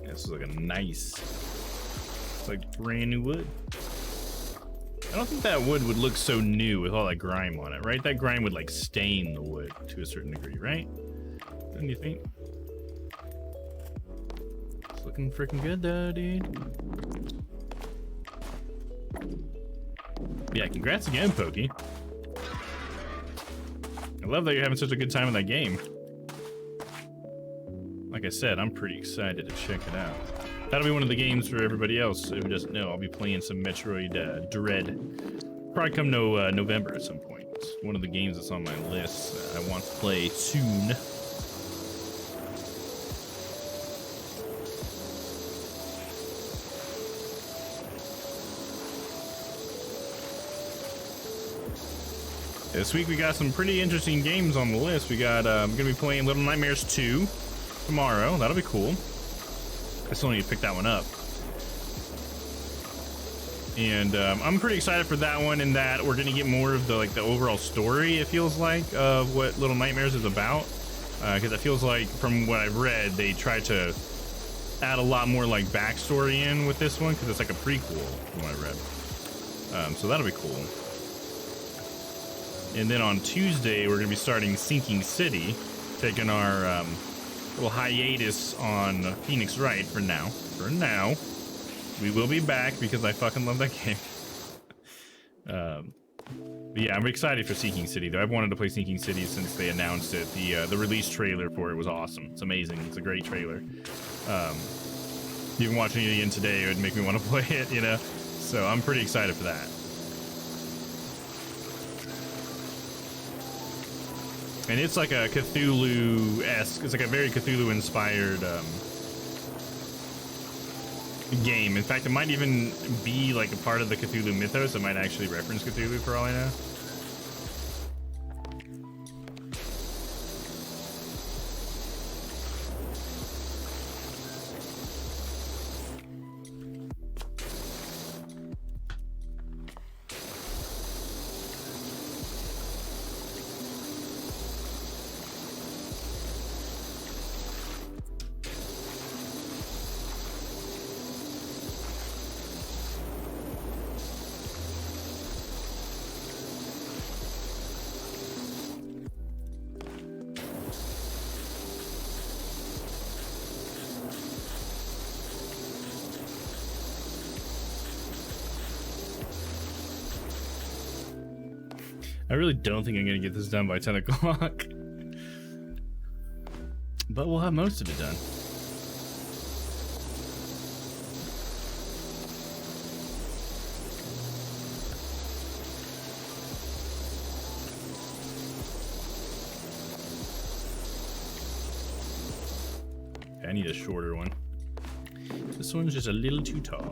This is like a nice, it's like brand new wood. I don't think that wood would look so new with all that grime on it, right? That grime would like stain the wood to a certain degree, right? Don't you think? It's looking freaking good though, dude. Yeah, congrats again, Pokey. I love that you're having such a good time in that game. Like I said, I'm pretty excited to check it out. That'll be one of the games for everybody else who doesn't know. I'll be playing some Metroid Dread. Probably come November at some point. It's one of the games that's on my list I want to play soon. This week we got some pretty interesting games on the list. We got, I'm gonna be playing Little Nightmares 2 tomorrow. That'll be cool. I still need to pick that one up. And I'm pretty excited for that one, in that we're gonna get more of the the overall story, it feels like, of what Little Nightmares is about. Because it feels like, from what I've read, they tried to add a lot more like backstory in with this one, because it's like a prequel from what I read. So that'll be cool. And then on Tuesday, we're gonna be starting Sinking City, taking our little hiatus on Phoenix Wright for now. For now. We will be back because I fucking love that game. But yeah, I'm excited for Sinking City though. I've wanted to play Sinking City since they announced it. The release trailer for it was awesome. It's amazing. It's a great trailer. Even watching it again today, it would make me want to play it, you know? So I'm pretty excited for that. And it's like a Cthulhu-esque, it's like a very Cthulhu-inspired game. In fact, it might even be like a part of the Cthulhu mythos. It might actually reference Cthulhu for all I know. I really don't think I'm gonna get this done by 10 o'clock. But we'll have most of it done. I need a shorter one. This one's just a little too tall.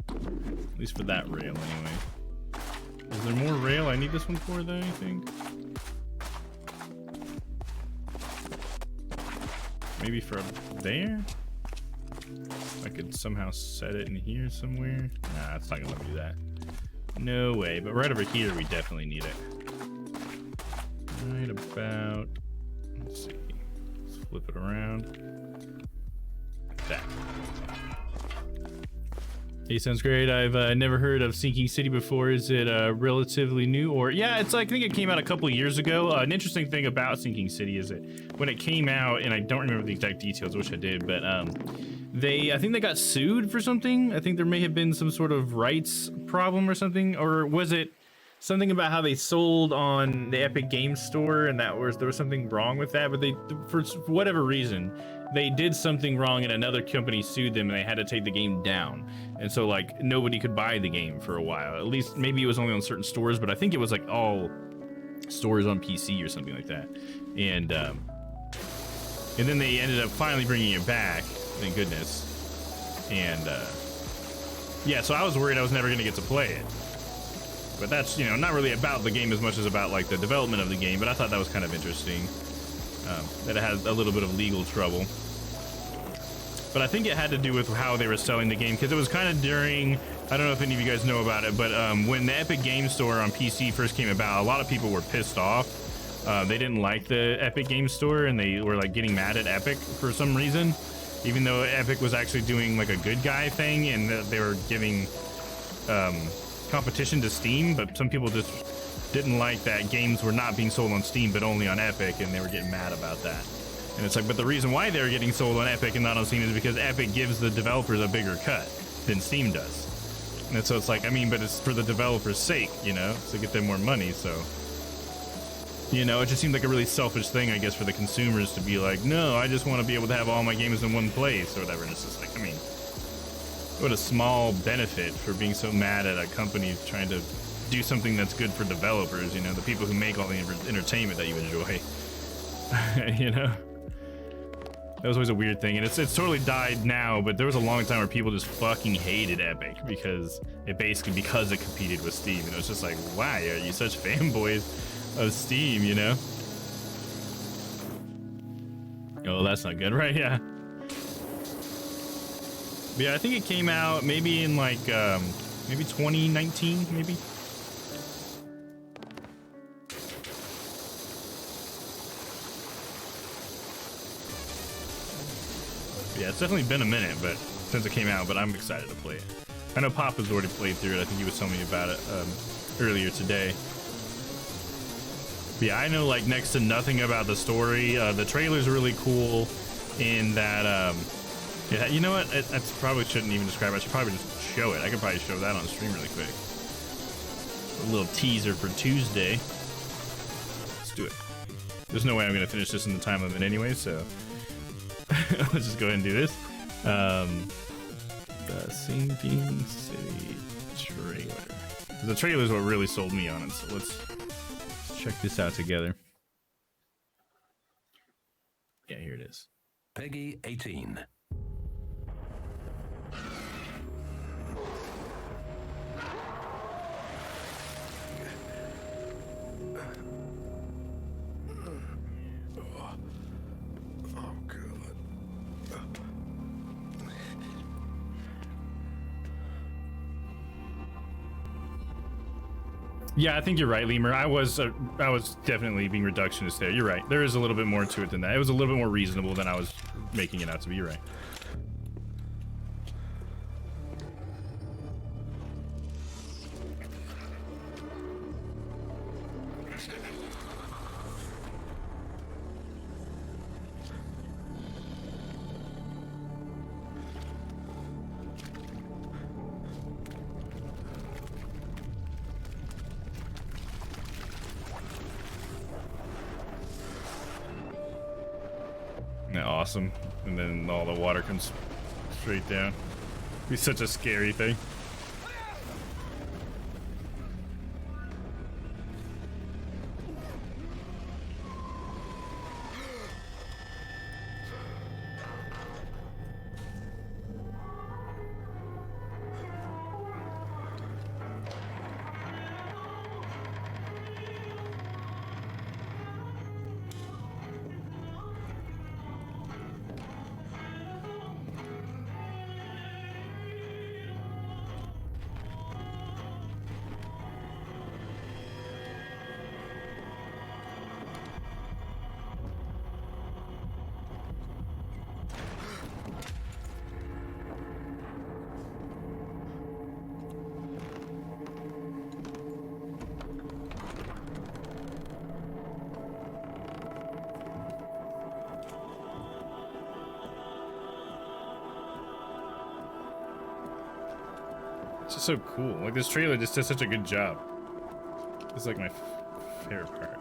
At least for that rail, anyway. Is there more rail I need this one for, though, you think? Maybe for up there? I could somehow set it in here somewhere. Nah, it's not gonna let me do that. No way, but right over here, we definitely need it. Right about, let's see, let's flip it around. Like that. Hey, sounds great. I've never heard of Sinking City before. Is it relatively new? Or yeah, it's like, I think it came out a couple years ago. An interesting thing about Sinking City is that when it came out, and I don't remember the exact details, wish I did, but I think they got sued for something. I think there may have been some sort of rights problem or something, or was it something about how they sold on the Epic Games Store, and there was something wrong with that, but they, for whatever reason, they did something wrong and another company sued them and they had to take the game down. And so like nobody could buy the game for a while. At least maybe it was only on certain stores, but I think it was like all stores on PC or something like that. And then they ended up finally bringing it back, thank goodness. And yeah, so I was worried I was never gonna get to play it. But that's, you know, not really about the game as much as about like the development of the game, but I thought that was kind of interesting. That it had a little bit of legal trouble. But I think it had to do with how they were selling the game, because it was kind of during, I don't know if any of you guys know about it, but when the Epic Games Store on PC first came about, a lot of people were pissed off. They didn't like the Epic Games Store, and they were like getting mad at Epic for some reason, even though Epic was actually doing like a good guy thing, and they were giving competition to Steam, but some people just didn't like that games were not being sold on Steam but only on Epic, and they were getting mad about that. And it's like, but the reason why they're getting sold on Epic and not on Steam is because Epic gives the developers a bigger cut than Steam does. And so it's like, I mean, but it's for the developers' sake, you know, to get them more money. So, you know, it just seemed like a really selfish thing, I guess, for the consumers to be like, no, I just want to be able to have all my games in one place or whatever. And it's just like, I mean, what a small benefit for being so mad at a company trying to do something that's good for developers, you know, the people who make all the entertainment that you enjoy. You know, that was always a weird thing, and it's totally died now, but there was a long time where people just fucking hated Epic because it competed with Steam, and it was just like, why are you such fanboys of Steam, you know? Oh, that's not good, right? Yeah. But yeah, I think it came out maybe in like maybe 2019, maybe. Yeah, it's definitely been a minute, but since it came out, but I'm excited to play it. I know Papa's already played through it. I think he was telling me about it earlier today. But yeah, I know like next to nothing about the story. The trailer's really cool in that, yeah, you know what? I probably shouldn't even describe it. I should probably just show it. I could probably show that on stream really quick. A little teaser for Tuesday. Let's do it. There's no way I'm gonna finish this in the time limit anyway, so let's just go ahead and do this. The Sinking City trailer. The trailer is what really sold me on it, so let's check this out together. Yeah, here it is. Peggy 18. Yeah, I think you're right, Lemur. I was definitely being reductionist there. You're right. There is a little bit more to it than that. It was a little bit more reasonable than I was making it out to be. You're right. awesome. And then all the water comes straight down. It'd be such a scary thing. It's just so cool. Like, this trailer just does such a good job. It's like my favorite part.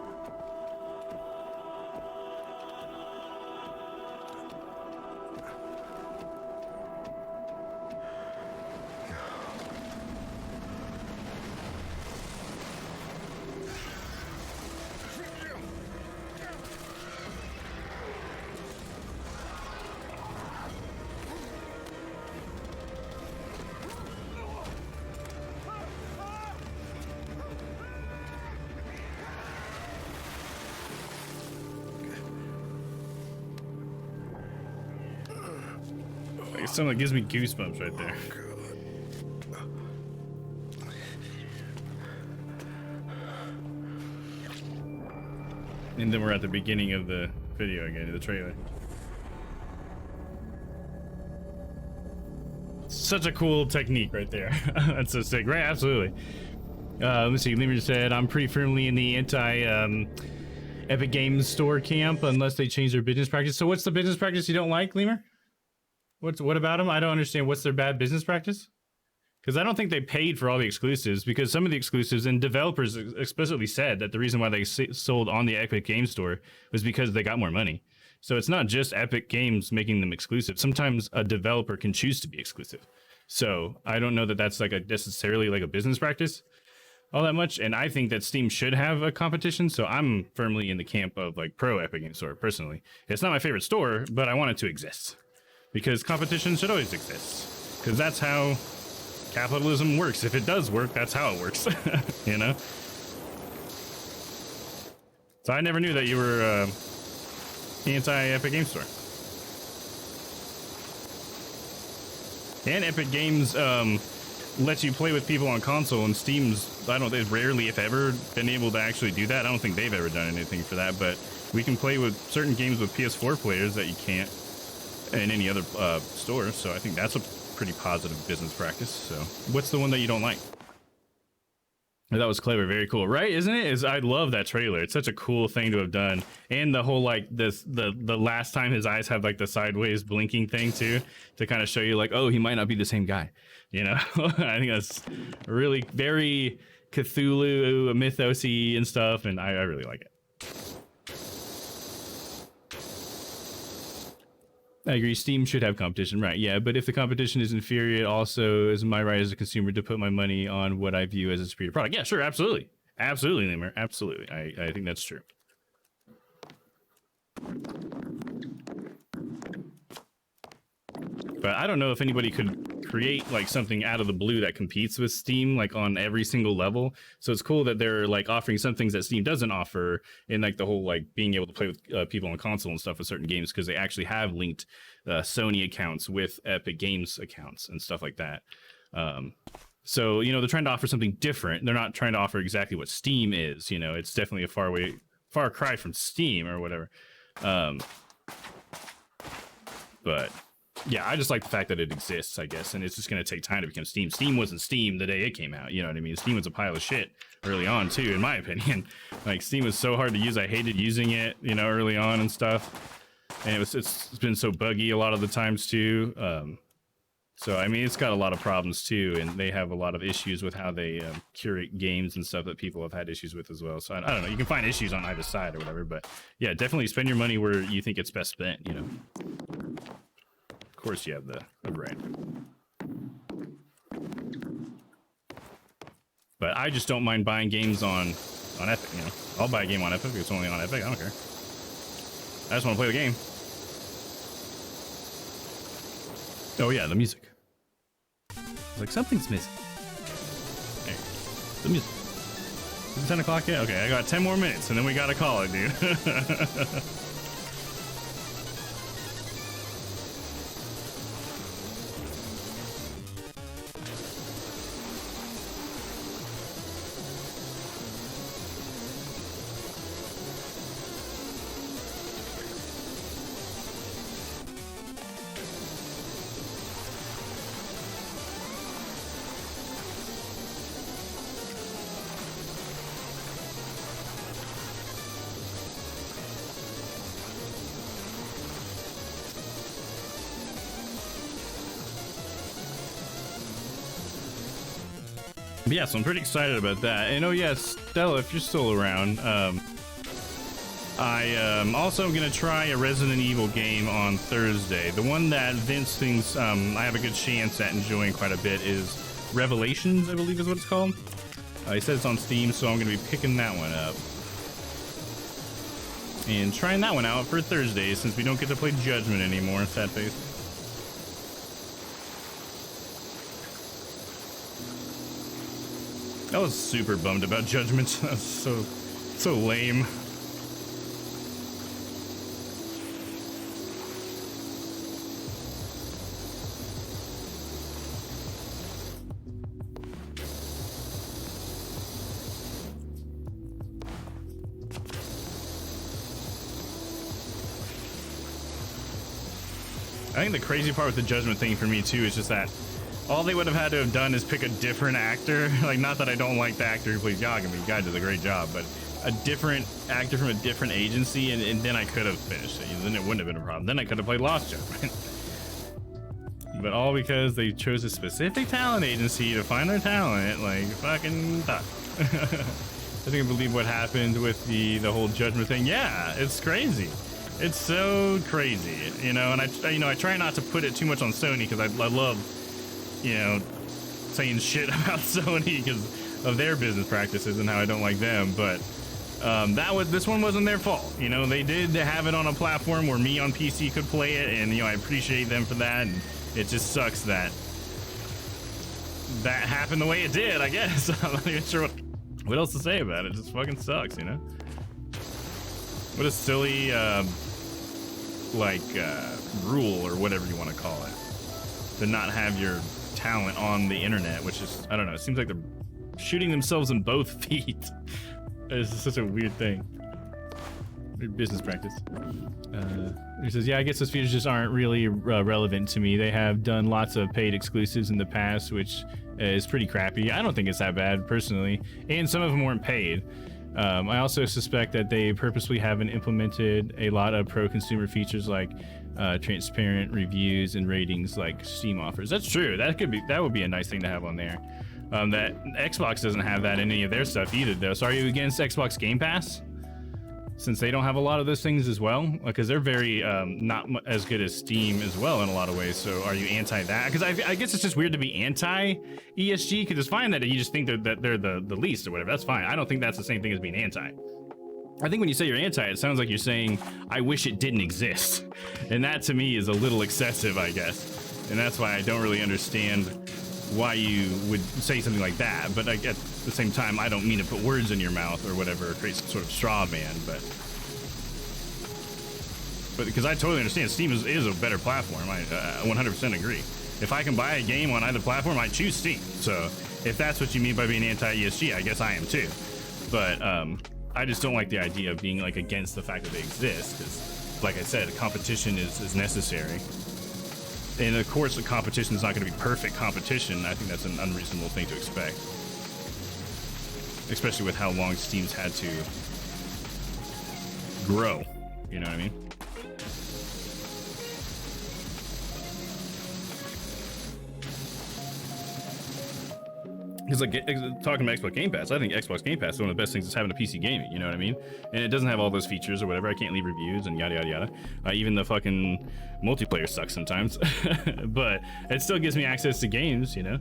Like, something that gives me goosebumps right there. And then we're at the beginning of the video again, the trailer. Such a cool technique right there. That's so sick, right? Absolutely. Let me see. Lemur said, I'm pretty firmly in the anti Epic Games Store camp unless they change their business practice. So what's the business practice you don't like, Lemur? What about them? I don't understand. What's their bad business practice? Because I don't think they paid for all the exclusives, because some of the exclusives, and developers explicitly said that the reason why they sold on the Epic Games Store was because they got more money. So it's not just Epic Games making them exclusive. Sometimes a developer can choose to be exclusive. So I don't know that that's like necessarily like a business practice all that much. And I think that Steam should have a competition. So I'm firmly in the camp of like pro Epic Games Store personally. It's not my favorite store, but I want it to exist because competition should always exist, because that's how capitalism works. If it does work, that's how it works. You know? So I never knew that you were anti-Epic Games Store. And Epic Games lets you play with people on console, and Steam's, they've rarely, if ever, been able to actually do that. I don't think they've ever done anything for that, but we can play with certain games with PS4 players that you can't in any other store. So I think that's a pretty positive business practice. So what's the one that you don't like? That was clever. Very cool, right? Isn't it? I love that trailer. It's such a cool thing to have done. And the whole like the last time his eyes have like the sideways blinking thing too, to kind of show you like, oh, he might not be the same guy, you know? I think that's really very Cthulhu mythos-y and stuff, and I really like it. I agree. Steam should have competition, right? Yeah, but if the competition is inferior, it also is my right as a consumer to put my money on what I view as a superior product. Yeah, sure, absolutely, absolutely, Lemur, absolutely. I think that's true. But I don't know if anybody could create like something out of the blue that competes with Steam like on every single level. So it's cool that they're like offering some things that Steam doesn't offer, in like the whole like being able to play with people on console and stuff with certain games, because they actually have linked Sony accounts with Epic Games accounts and stuff like that. So, you know, they're trying to offer something different. They're not trying to offer exactly what Steam is, you know, it's definitely a far cry from Steam or whatever. But yeah, I just like the fact that it exists, I guess, and it's just going to take time to become Steam. Steam wasn't Steam the day it came out, you know what I mean? Steam was a pile of shit early on, too, in my opinion. Like, Steam was so hard to use, I hated using it, you know, early on and stuff. And it's been so buggy a lot of the times, too. So I mean, it's got a lot of problems too, and they have a lot of issues with how they curate games and stuff that people have had issues with as well. So I don't know. You can find issues on either side or whatever, but yeah, definitely spend your money where you think it's best spent. You know. Of course, you have the right. But I just don't mind buying games on Epic. You know, I'll buy a game on Epic if it's only on Epic. I don't care. I just want to play the game. Oh yeah, the music. It's like something's missing. Hey, the music. Is it 10 o'clock yet? Okay, I got 10 more minutes and then we gotta call it, dude. But yeah, so I'm pretty excited about that. And oh yeah, Stella, if you're still around, I also am gonna try a Resident Evil game on Thursday. The one that Vince thinks I have a good chance at enjoying quite a bit is Revelations, I believe is what it's called. He said it's on Steam, so I'm gonna be picking that one up and trying that one out for Thursday since we don't get to play Judgment anymore. Sad face. I was super bummed about Judgment. That was so lame. I think the crazy part with the Judgment thing for me too is just that all they would have had to have done is pick a different actor. Like, not that I don't like the actor who plays Yagami. The guy does a great job, but a different actor from a different agency, and then I could have finished it. Then it wouldn't have been a problem. Then I could have played Lost Judgment. But all because they chose a specific talent agency to find their talent. Like, fucking fuck. I think I believe what happened with the whole Judgment thing. Yeah, it's crazy. It's so crazy, you know. And I try not to put it too much on Sony because I love, you know, saying shit about Sony because of their business practices and how I don't like them. But this one wasn't their fault. You know, they did have it on a platform where me on PC could play it, and you know, I appreciate them for that. And it just sucks that happened the way it did, I guess. I'm not even sure what else to say about it. It just fucking sucks, you know. What a silly rule or whatever you want to call it, to not have your talent on the internet, which is, I don't know, it seems like they're shooting themselves in both feet. It's such a weird thing. Weird business practice. He says, yeah, I guess those features just aren't really relevant to me. They have done lots of paid exclusives in the past, which is pretty crappy. I don't think it's that bad personally, and some of them weren't paid. I also suspect that they purposely haven't implemented a lot of pro-consumer features like transparent reviews and ratings like Steam offers. That's true. That would be a nice thing to have on there. That Xbox doesn't have that in any of their stuff either, though. So are you against Xbox Game Pass? Since they don't have a lot of those things as well, because they're very not as good as Steam as well in a lot of ways. So are you anti that? Because I guess it's just weird to be anti ESG, because it's fine that you just think that they're the least or whatever. That's fine. I don't think that's the same thing as being anti. I think when you say you're anti, it sounds like you're saying, I wish it didn't exist. And that to me is a little excessive, I guess. And that's why I don't really understand why you would say something like that. But at the same time, I don't mean to put words in your mouth or whatever, or create some sort of straw man, but because I totally understand Steam is a better platform. I 100% agree. If I can buy a game on either platform, I choose Steam. So if that's what you mean by being anti-ESG, I guess I am too. But I just don't like the idea of being like against the fact that they exist, because like I said, competition is necessary. And of course, the competition is not going to be perfect competition. I think that's an unreasonable thing to expect, especially with how long Steam's had to grow. You know what I mean? Because like talking about Xbox Game Pass, I think Xbox Game Pass is one of the best things that's having a PC gaming. You know what I mean? And it doesn't have all those features or whatever. I can't leave reviews and yada yada yada. Even the fucking multiplayer sucks sometimes, but it still gives me access to games. You know,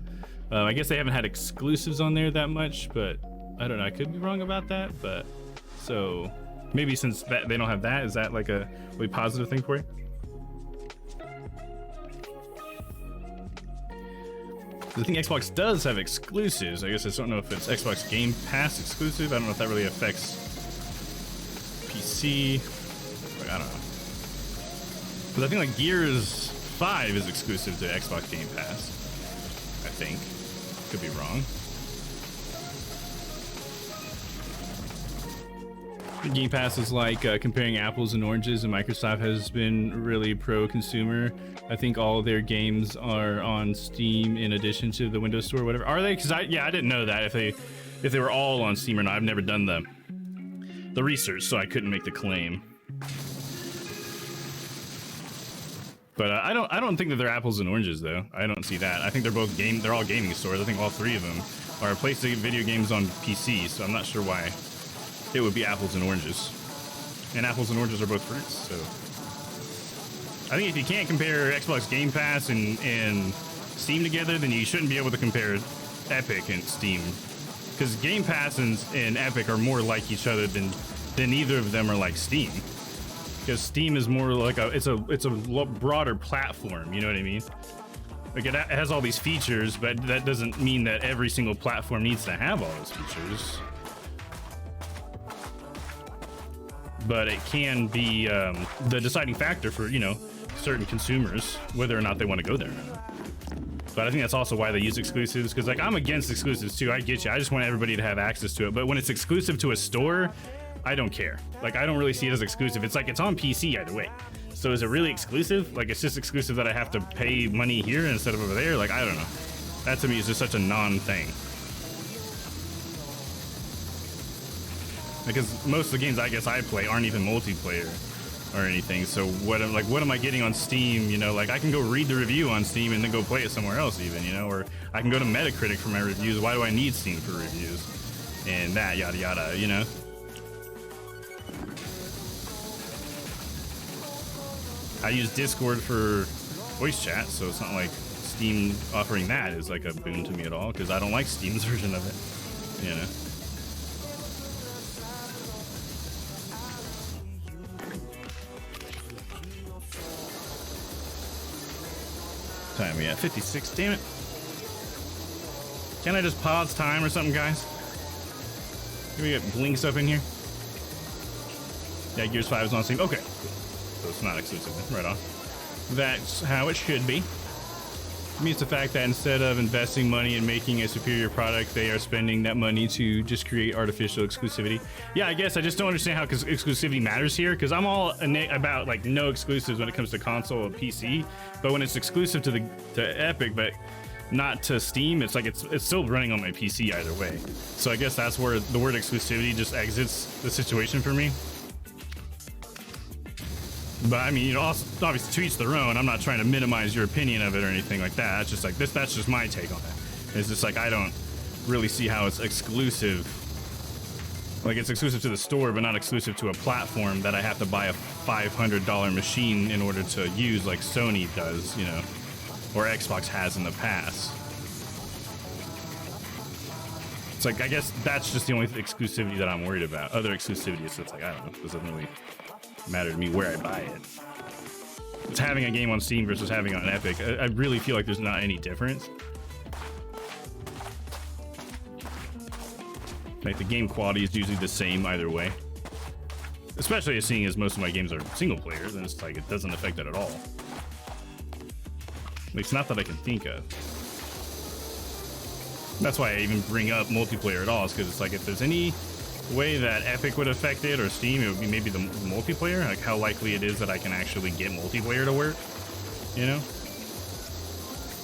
I guess they haven't had exclusives on there that much, but I don't know. I could be wrong about that. But so maybe since that they don't have that, is that like a really positive thing for you? I think Xbox does have exclusives. I guess I just don't know if it's Xbox Game Pass exclusive. I don't know if that really affects PC. Like, I don't know. But I think like Gears 5 is exclusive to Xbox Game Pass. I think. Could be wrong. Game Pass is like comparing apples and oranges, and Microsoft has been really pro-consumer. I think all their games are on Steam in addition to the Windows Store or whatever. Are they? Because I didn't know that if they were all on Steam or not. I've never done the research, so I couldn't make the claim. But I don't think that they're apples and oranges though. I don't see that. I think they're all gaming stores. I think all three of them are a place to get video games on PC. So I'm not sure why it would be apples and oranges. And apples and oranges are both fruits, so. I think if you can't compare Xbox Game Pass and Steam together, then you shouldn't be able to compare Epic and Steam. Because Game Pass and Epic are more like each other than either of them are like Steam. Because Steam is more like it's a broader platform, you know what I mean? Like it has all these features, but that doesn't mean that every single platform needs to have all those features. But it can be the deciding factor for, you know, certain consumers, whether or not they want to go there or not. But I think that's also why they use exclusives, because like I'm against exclusives too. I get you. I just want everybody to have access to it. But when it's exclusive to a store, I don't care. Like I don't really see it as exclusive. It's like it's on PC either way. So is it really exclusive? Like it's just exclusive that I have to pay money here instead of over there? Like I don't know. That to me is just such a non-thing. Because most of the games I guess I play aren't even multiplayer or anything. So what am I getting on Steam? You know, like I can go read the review on Steam and then go play it somewhere else even, you know, or I can go to Metacritic for my reviews. Why do I need Steam for reviews? And that yada yada, you know? I use Discord for voice chat, so it's not like Steam offering that is like a boon to me at all, because I don't like Steam's version of it, you know? Time we at 56, damn it. Can I just pause time or something, guys? Can we get blinks up in here? Yeah, Gears 5 is on Steam. Okay, so it's not exclusive. Right on. That's how it should be. It means the fact that instead of investing money in making a superior product, they are spending that money to just create artificial exclusivity. Yeah, I guess I just don't understand how exclusivity matters here, because I'm all about like no exclusives when it comes to console or PC, but when it's exclusive to Epic but not to Steam, it's like it's still running on my PC either way. So I guess that's where the word exclusivity just exits the situation for me. But I mean, you know, obviously to each their own. I'm not trying to minimize your opinion of it or anything like that. It's just like this. That's just my take on it. It's just like I don't really see how it's exclusive. Like it's exclusive to the store, but not exclusive to a platform that I have to buy a $500 machine in order to use, like Sony does, you know, or Xbox has in the past. It's like I guess that's just the only exclusivity that I'm worried about. Other exclusivity is just like I don't know. It doesn't really matter to me where I buy it. It's having a game on Steam versus having it on Epic. I really feel like there's not any difference. Like the game quality is usually the same either way. Especially seeing as most of my games are single player, then it's like it doesn't affect it at all. At least not that I can think of. That's why I even bring up multiplayer at all, is because it's like if there's any way that Epic would affect it or Steam, it would be maybe the multiplayer, like how likely it is that I can actually get multiplayer to work, you know?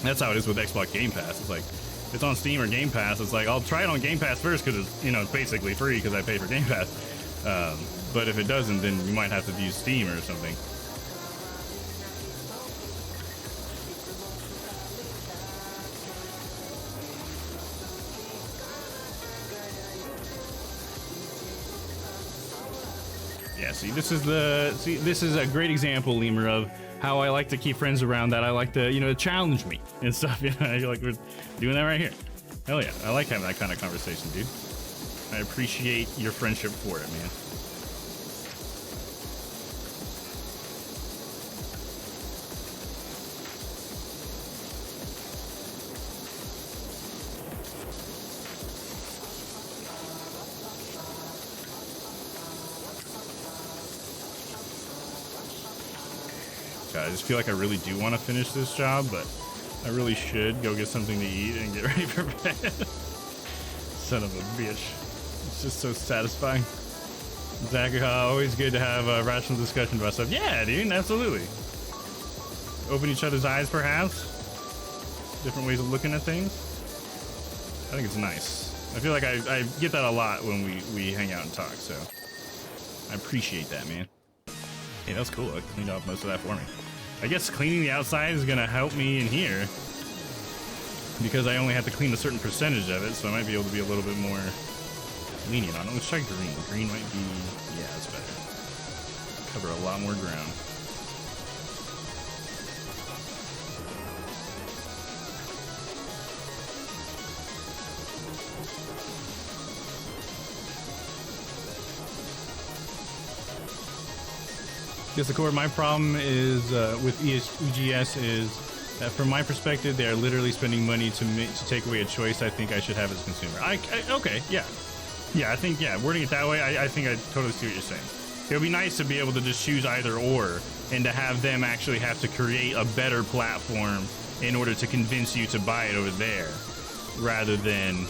That's how it is with Xbox Game Pass. It's like if it's on Steam or Game Pass, it's like I'll try it on Game Pass first because it's, you know, it's basically free because I pay for Game Pass. But if it doesn't, then you might have to use Steam or something. Yeah, this is a great example, Lemur, of how I like to keep friends around that I like to, you know, challenge me and stuff. You know, I feel like we're doing that right here. Hell yeah, I like having that kind of conversation, dude. I appreciate your friendship for it, man. I just feel like I really do want to finish this job, but I really should go get something to eat and get ready for bed. Son of a bitch. It's just so satisfying. Zach, always good to have a rational discussion about stuff. Yeah, dude, absolutely. Open each other's eyes, perhaps. Different ways of looking at things. I think it's nice. I feel like I get that a lot when we hang out and talk, so I appreciate that, man. Hey, that was cool. I cleaned off most of that for me. I guess cleaning the outside is gonna help me in here because I only have to clean a certain percentage of it, so I might be able to be a little bit more lenient on it. Let's try green. Green might be, yeah, that's better. Cover a lot more ground. Yes, of course, my problem is with EGS is that from my perspective, they are literally spending money to take away a choice I think I should have as a consumer. Okay, yeah. Yeah, I think, yeah, wording it that way, I think I totally see what you're saying. It would be nice to be able to just choose either or and to have them actually have to create a better platform in order to convince you to buy it over there rather than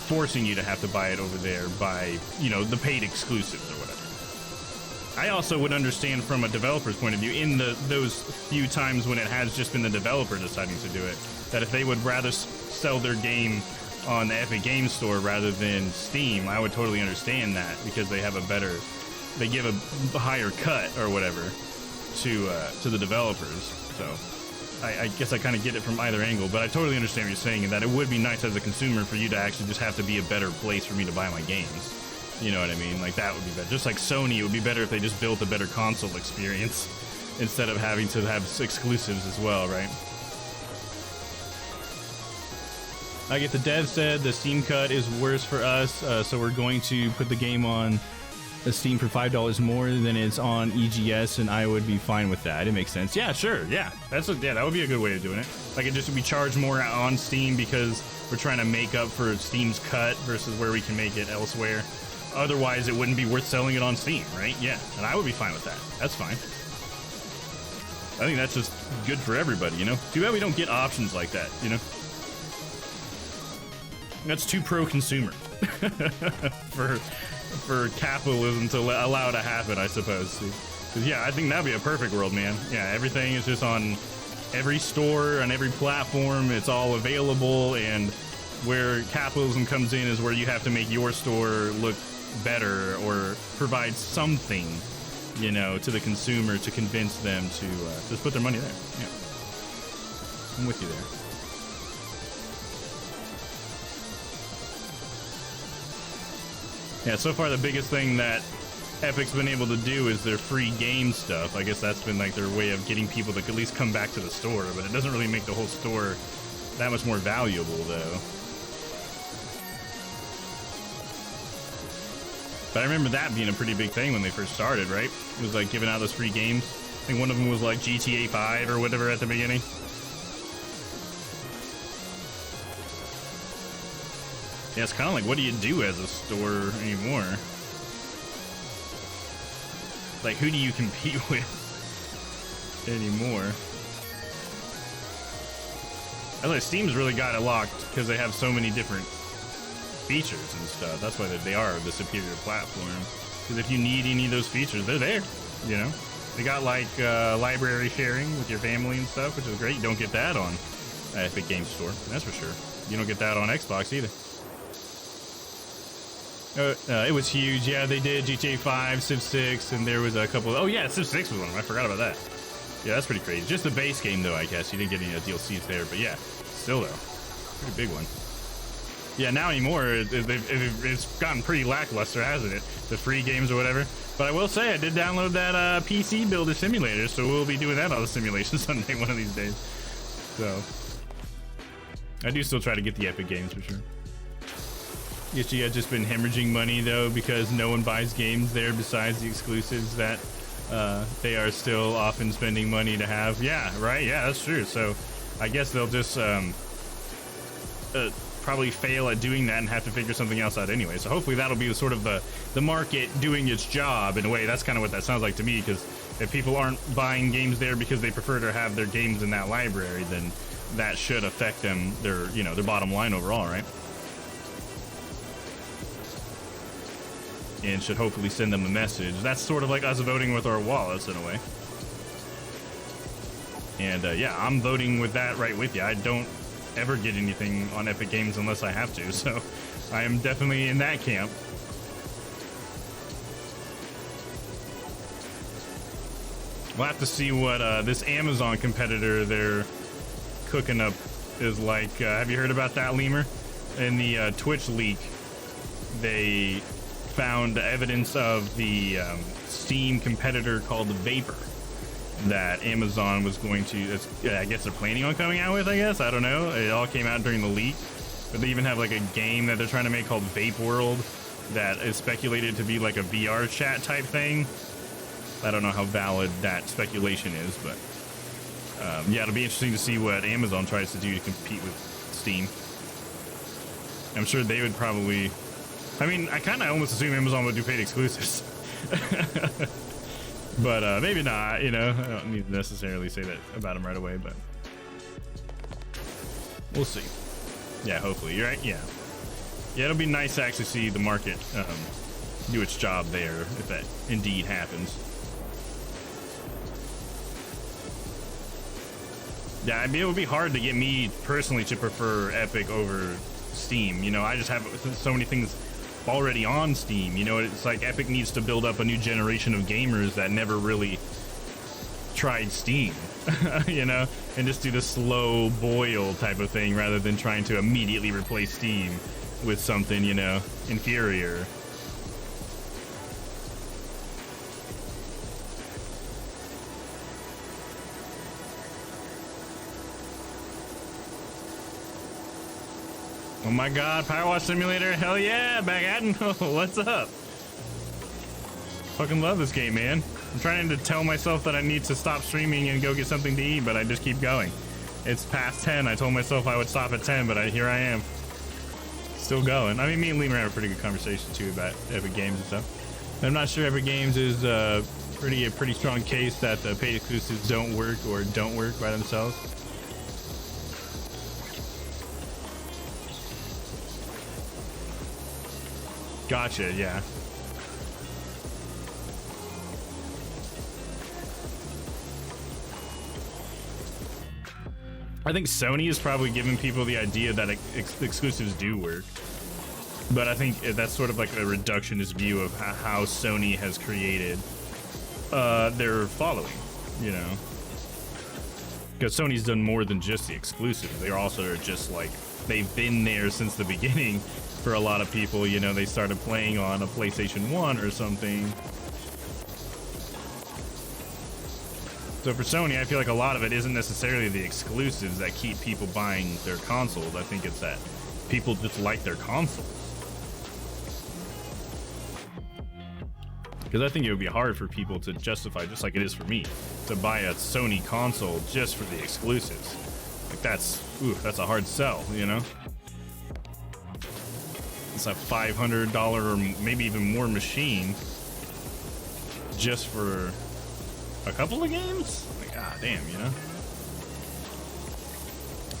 forcing you to have to buy it over there by, you know, the paid exclusives or whatever. I also would understand from a developer's point of view in those few times when it has just been the developer deciding to do it, that if they would rather sell their game on the Epic Games Store rather than Steam, I would totally understand that because they have they give a higher cut or whatever to the developers. So I guess I kind of get it from either angle, but I totally understand what you're saying, and that it would be nice as a consumer for you to actually just have to be a better place for me to buy my games. You know what I mean? Like, that would be better. Just like Sony, it would be better if they just built a better console experience instead of having to have exclusives as well, right? I get the dev said the Steam cut is worse for us, so we're going to put the game on Steam for $5 more than it's on EGS, and I would be fine with that. It makes sense. Yeah, sure. Yeah, that would be a good way of doing it. Like, it just would be charged more on Steam because we're trying to make up for Steam's cut versus where we can make it elsewhere. Otherwise, it wouldn't be worth selling it on Steam, right? Yeah, and I would be fine with that. That's fine. I think that's just good for everybody, you know? Too bad we don't get options like that, you know? That's too pro-consumer for capitalism to allow to happen, I suppose. Because, yeah, I think that'd be a perfect world, man. Yeah, everything is just on every store, on every platform. It's all available, and where capitalism comes in is where you have to make your store look better or provide something, you know, to the consumer to convince them to just put their money there. Yeah, I'm with you there. Yeah, so far the biggest thing that Epic's been able to do is their free game stuff. I guess that's been like their way of getting people to at least come back to the store, but it doesn't really make the whole store that much more valuable, though. But I remember that being a pretty big thing when they first started, right? It was like giving out those free games. I think one of them was like GTA 5 or whatever at the beginning. Yeah, it's kind of like, what do you do as a store anymore? Like, who do you compete with anymore? I was like, Steam's really got it locked because they have so many different features and stuff. That's why they are the superior platform. Because if you need any of those features, they're there, you know? They got like library sharing with your family and stuff, which is great. You don't get that on Epic Games Store, that's for sure. You don't get that on Xbox either. It was huge. Yeah, they did GTA 5, Civ 6, and there was a couple. Oh yeah, Civ 6 was one of them. I forgot about that. Yeah, that's pretty crazy. Just the base game, though, I guess. You didn't get any DLCs there, but yeah, still though, pretty big one. Yeah, now anymore, it's gotten pretty lackluster, hasn't it? The free games or whatever. But I will say, I did download that PC Builder Simulator, so we'll be doing that on the Simulation Sunday one of these days. So, I do still try to get the Epic games for sure. Guess you have just been hemorrhaging money though, because no one buys games there besides the exclusives that they are still often spending money to have. Yeah, right. Yeah, that's true. So, I guess they'll just probably fail at doing that and have to figure something else out anyway. So hopefully that'll be sort of the market doing its job in a way. That's kind of what that sounds like to me, because if people aren't buying games there because they prefer to have their games in that library, then that should affect them, their bottom line overall, right? And should hopefully send them a message. That's sort of like us voting with our wallets in a way. And yeah, I'm voting with that right with you. I don't ever get anything on Epic Games unless I have to, so I am definitely in that camp. We'll have to see what this Amazon competitor they're cooking up is like. Have you heard about that, Lemur? In the Twitch leak, they found evidence of the Steam competitor called Vapor that Amazon was going to, I guess they're planning on coming out with, I guess. I don't know. It all came out during the leak. But they even have like a game that they're trying to make called Vape World that is speculated to be like a VR chat type thing. I don't know how valid that speculation is, but yeah, it'll be interesting to see what Amazon tries to do to compete with Steam. I'm sure they would probably, I mean, I kind of almost assume Amazon would do paid exclusives. But maybe not, you know. I don't need to necessarily say that about them right away, but we'll see. Yeah, hopefully. You're right. Yeah. Yeah, it'll be nice to actually see the market do its job there, if that indeed happens. Yeah, I mean, it would be hard to get me personally to prefer Epic over Steam. You know, I just have so many things already on Steam. You know, it's like Epic needs to build up a new generation of gamers that never really tried Steam, you know, and just do the slow boil type of thing rather than trying to immediately replace Steam with something, you know, inferior. Oh my god, Power Wash Simulator, hell yeah, back at it. What's up? Fucking love this game, man. I'm trying to tell myself that I need to stop streaming and go get something to eat, but I just keep going. It's past 10. I told myself I would stop at 10, but here I am. Still going. I mean, me and Lemur have a pretty good conversation too about Epic Games and stuff. I'm not sure Epic Games is a pretty strong case that the paid exclusives don't work or don't work by themselves. Gotcha, yeah. I think Sony is probably giving people the idea that exclusives do work. But I think that's sort of like a reductionist view of how Sony has created their following, you know? Because Sony's done more than just the exclusives. They also are just like, they've been there since the beginning. For a lot of people, you know, they started playing on a PlayStation 1 or something. So for Sony, I feel like a lot of it isn't necessarily the exclusives that keep people buying their consoles. I think it's that people just like their consoles. Because I think it would be hard for people to justify, just like it is for me, to buy a Sony console just for the exclusives. Like that's a hard sell, you know? It's a $500 or maybe even more machine just for a couple of games? Like, god damn, you know?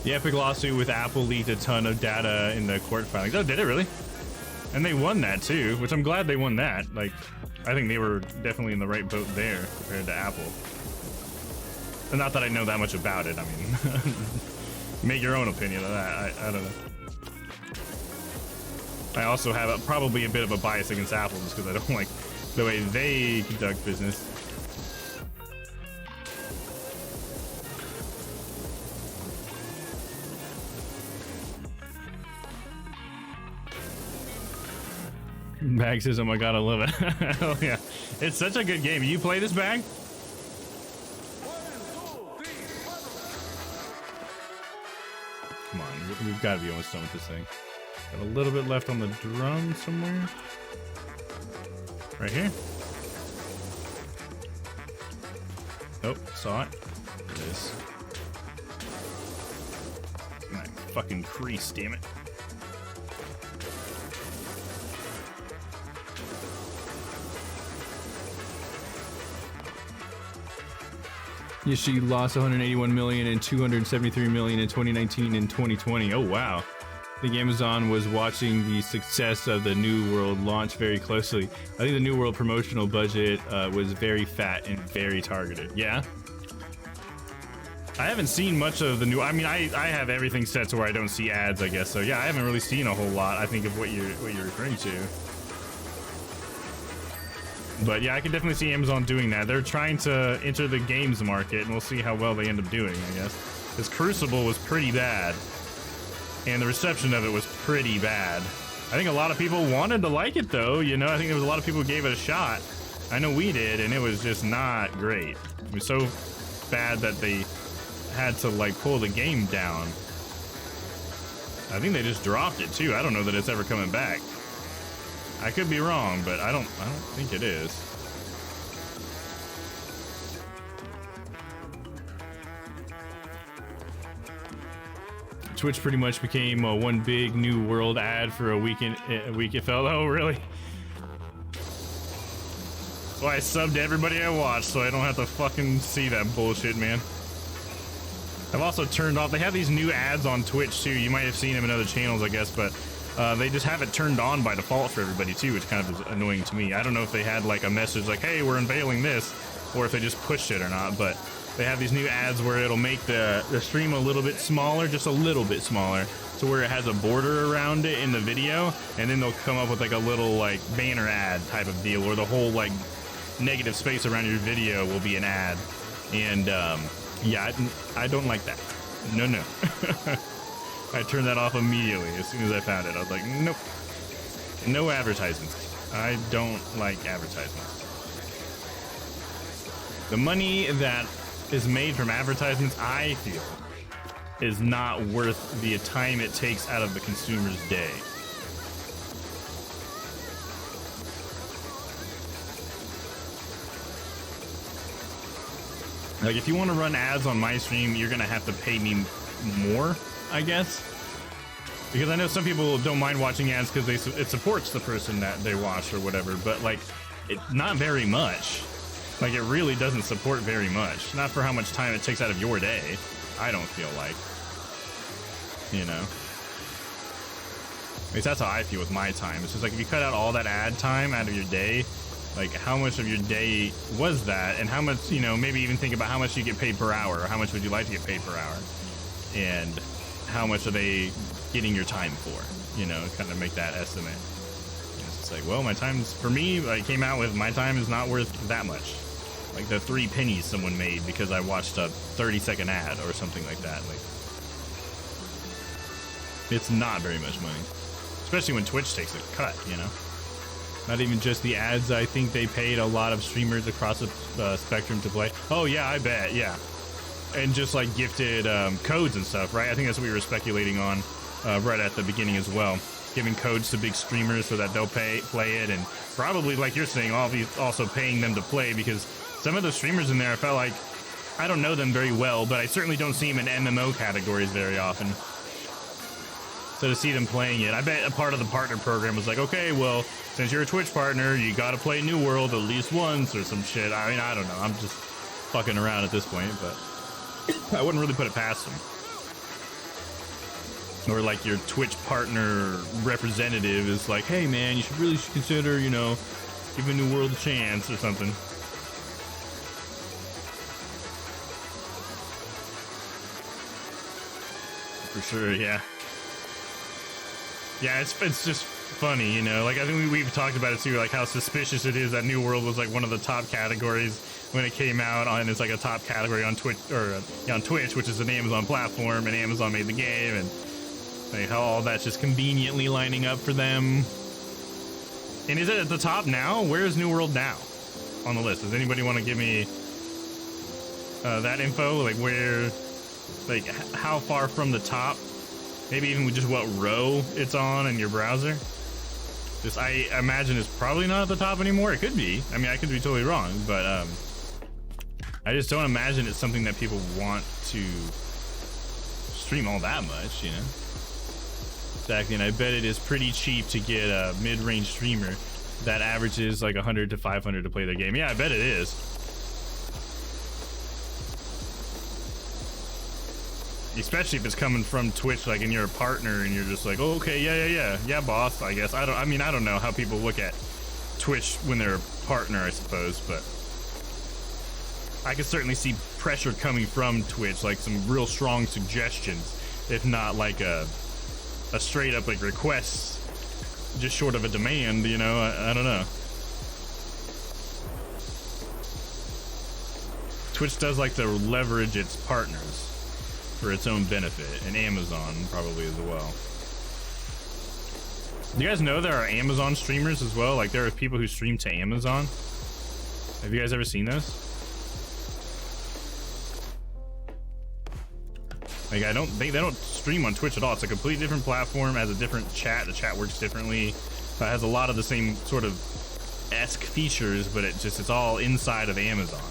The Epic lawsuit with Apple leaked a ton of data in the court filings. Oh, did it really? And they won that too, which I'm glad they won that. Like, I think they were definitely in the right boat there compared to Apple. And not that I know that much about it. I mean, make your own opinion of that. I don't know. I also have probably a bit of a bias against Apple just because I don't like the way they conduct business. Bag says, "Oh my god, I love it." Hell yeah, it's such a good game. You play this, Bag? Come on, we've got to be almost done with this thing. Got a little bit left on the drum somewhere. Right here. Nope, saw it. There it is. My fucking crease, damn it. Yeah, she lost 181 million and 273 million in 2019 and 2020. Oh wow. I think Amazon was watching the success of the New World launch very closely. I think the New World promotional budget was very fat and very targeted. Yeah. I haven't seen much of the new. I mean, I have everything set to where I don't see ads, I guess. So yeah, I haven't really seen a whole lot. I think of what you're referring to. But yeah, I can definitely see Amazon doing that. They're trying to enter the games market, and we'll see how well they end up doing, I guess. Because Crucible was pretty bad, and the reception of it was pretty bad. I think a lot of people wanted to like it, though. You know, I think there was a lot of people who gave it a shot. I know we did, and it was just not great. It was so bad that they had to like pull the game down. I think they just dropped it too. I don't know that it's ever coming back. I could be wrong, but I don't think it is. Twitch pretty much became one big New World ad for a week it felt. Oh, really? So I subbed to everybody I watched so I don't have to fucking see that bullshit, man. I've also turned off, they have these new ads on Twitch too. You might have seen them in other channels, I guess, but they just have it turned on by default for everybody too, which kind of is annoying to me. I don't know if they had like a message like, hey, we're unveiling this, or if they just pushed it or not, but they have these new ads where it'll make the stream a little bit smaller, just a little bit smaller, to where it has a border around it in the video, and then they'll come up with like a little like banner ad type of deal, or the whole like negative space around your video will be an ad. And yeah, I don't like that. No. I turned that off immediately as soon as I found it. I was like, nope, no advertisements. I don't like advertisements. The money that is made from advertisements, I feel, is not worth the time it takes out of the consumer's day. Like, if you want to run ads on my stream, you're gonna have to pay me more, I guess, because I know some people don't mind watching ads because it supports the person that they watch or whatever, but like, not very much. Like, it really doesn't support very much. Not for how much time it takes out of your day. I don't feel like, you know. At least that's how I feel with my time. It's just like, if you cut out all that ad time out of your day, like, how much of your day was that, and how much, you know, maybe even think about how much you get paid per hour, or how much would you like to get paid per hour, and how much are they getting your time for, you know, kind of make that estimate. It's just like, well, my time's, for me, I came out with, my time is not worth that much. Like the 3 pennies someone made because I watched a 30-second ad or something like that. Like, it's not very much money, especially when Twitch takes a cut, you know. Not even just the ads. I think they paid a lot of streamers across the spectrum to play. Oh yeah, I bet, yeah. And just like gifted codes and stuff, right? I think that's what we were speculating on right at the beginning as well. Giving codes to big streamers so that they'll play it, and probably, like you're saying, also paying them to play, because some of the streamers in there, I felt like, I don't know them very well, but I certainly don't see them in MMO categories very often. So to see them playing it, I bet a part of the partner program was like, okay, well, since you're a Twitch partner, you gotta play New World at least once or some shit. I mean, I don't know. I'm just fucking around at this point, but I wouldn't really put it past them. Or like your Twitch partner representative is like, hey man, you should really consider, you know, giving New World a chance or something. For sure, yeah. Yeah, it's just funny, you know. Like, I think we've talked about it too, like how suspicious it is that New World was like one of the top categories when it came out, and it's like a top category on Twitch, or on Twitch, which is an Amazon platform, and Amazon made the game, and like how all that's just conveniently lining up for them. And is it at the top now? Where is New World now on the list? Does anybody want to give me that info? Like where, like how far from the top? Maybe even just what row it's on in your browser? Just, I imagine it's probably not at the top anymore. It could be. I mean, I could be totally wrong, but I just don't imagine it's something that people want to stream all that much, you know? Exactly, and I bet it is pretty cheap to get a mid-range streamer that averages like 100 to 500 to play their game. Yeah, I bet it is. Especially if it's coming from Twitch, like, and you're a partner and you're just like, oh, okay, yeah, boss, I guess. I mean, I don't know how people look at Twitch when they're a partner, I suppose, but I can certainly see pressure coming from Twitch, like some real strong suggestions, if not like a straight up like request, just short of a demand, you know. I don't know. Twitch does like to leverage its partners for its own benefit, and Amazon probably as well. Do you guys know there are Amazon streamers as well? Like there are people who stream to Amazon. Have you guys ever seen those? Like I don't think they don't stream on Twitch at all. It's a completely different platform, has a different chat. The chat works differently. It has a lot of the same sort of esque features, but it's all inside of Amazon.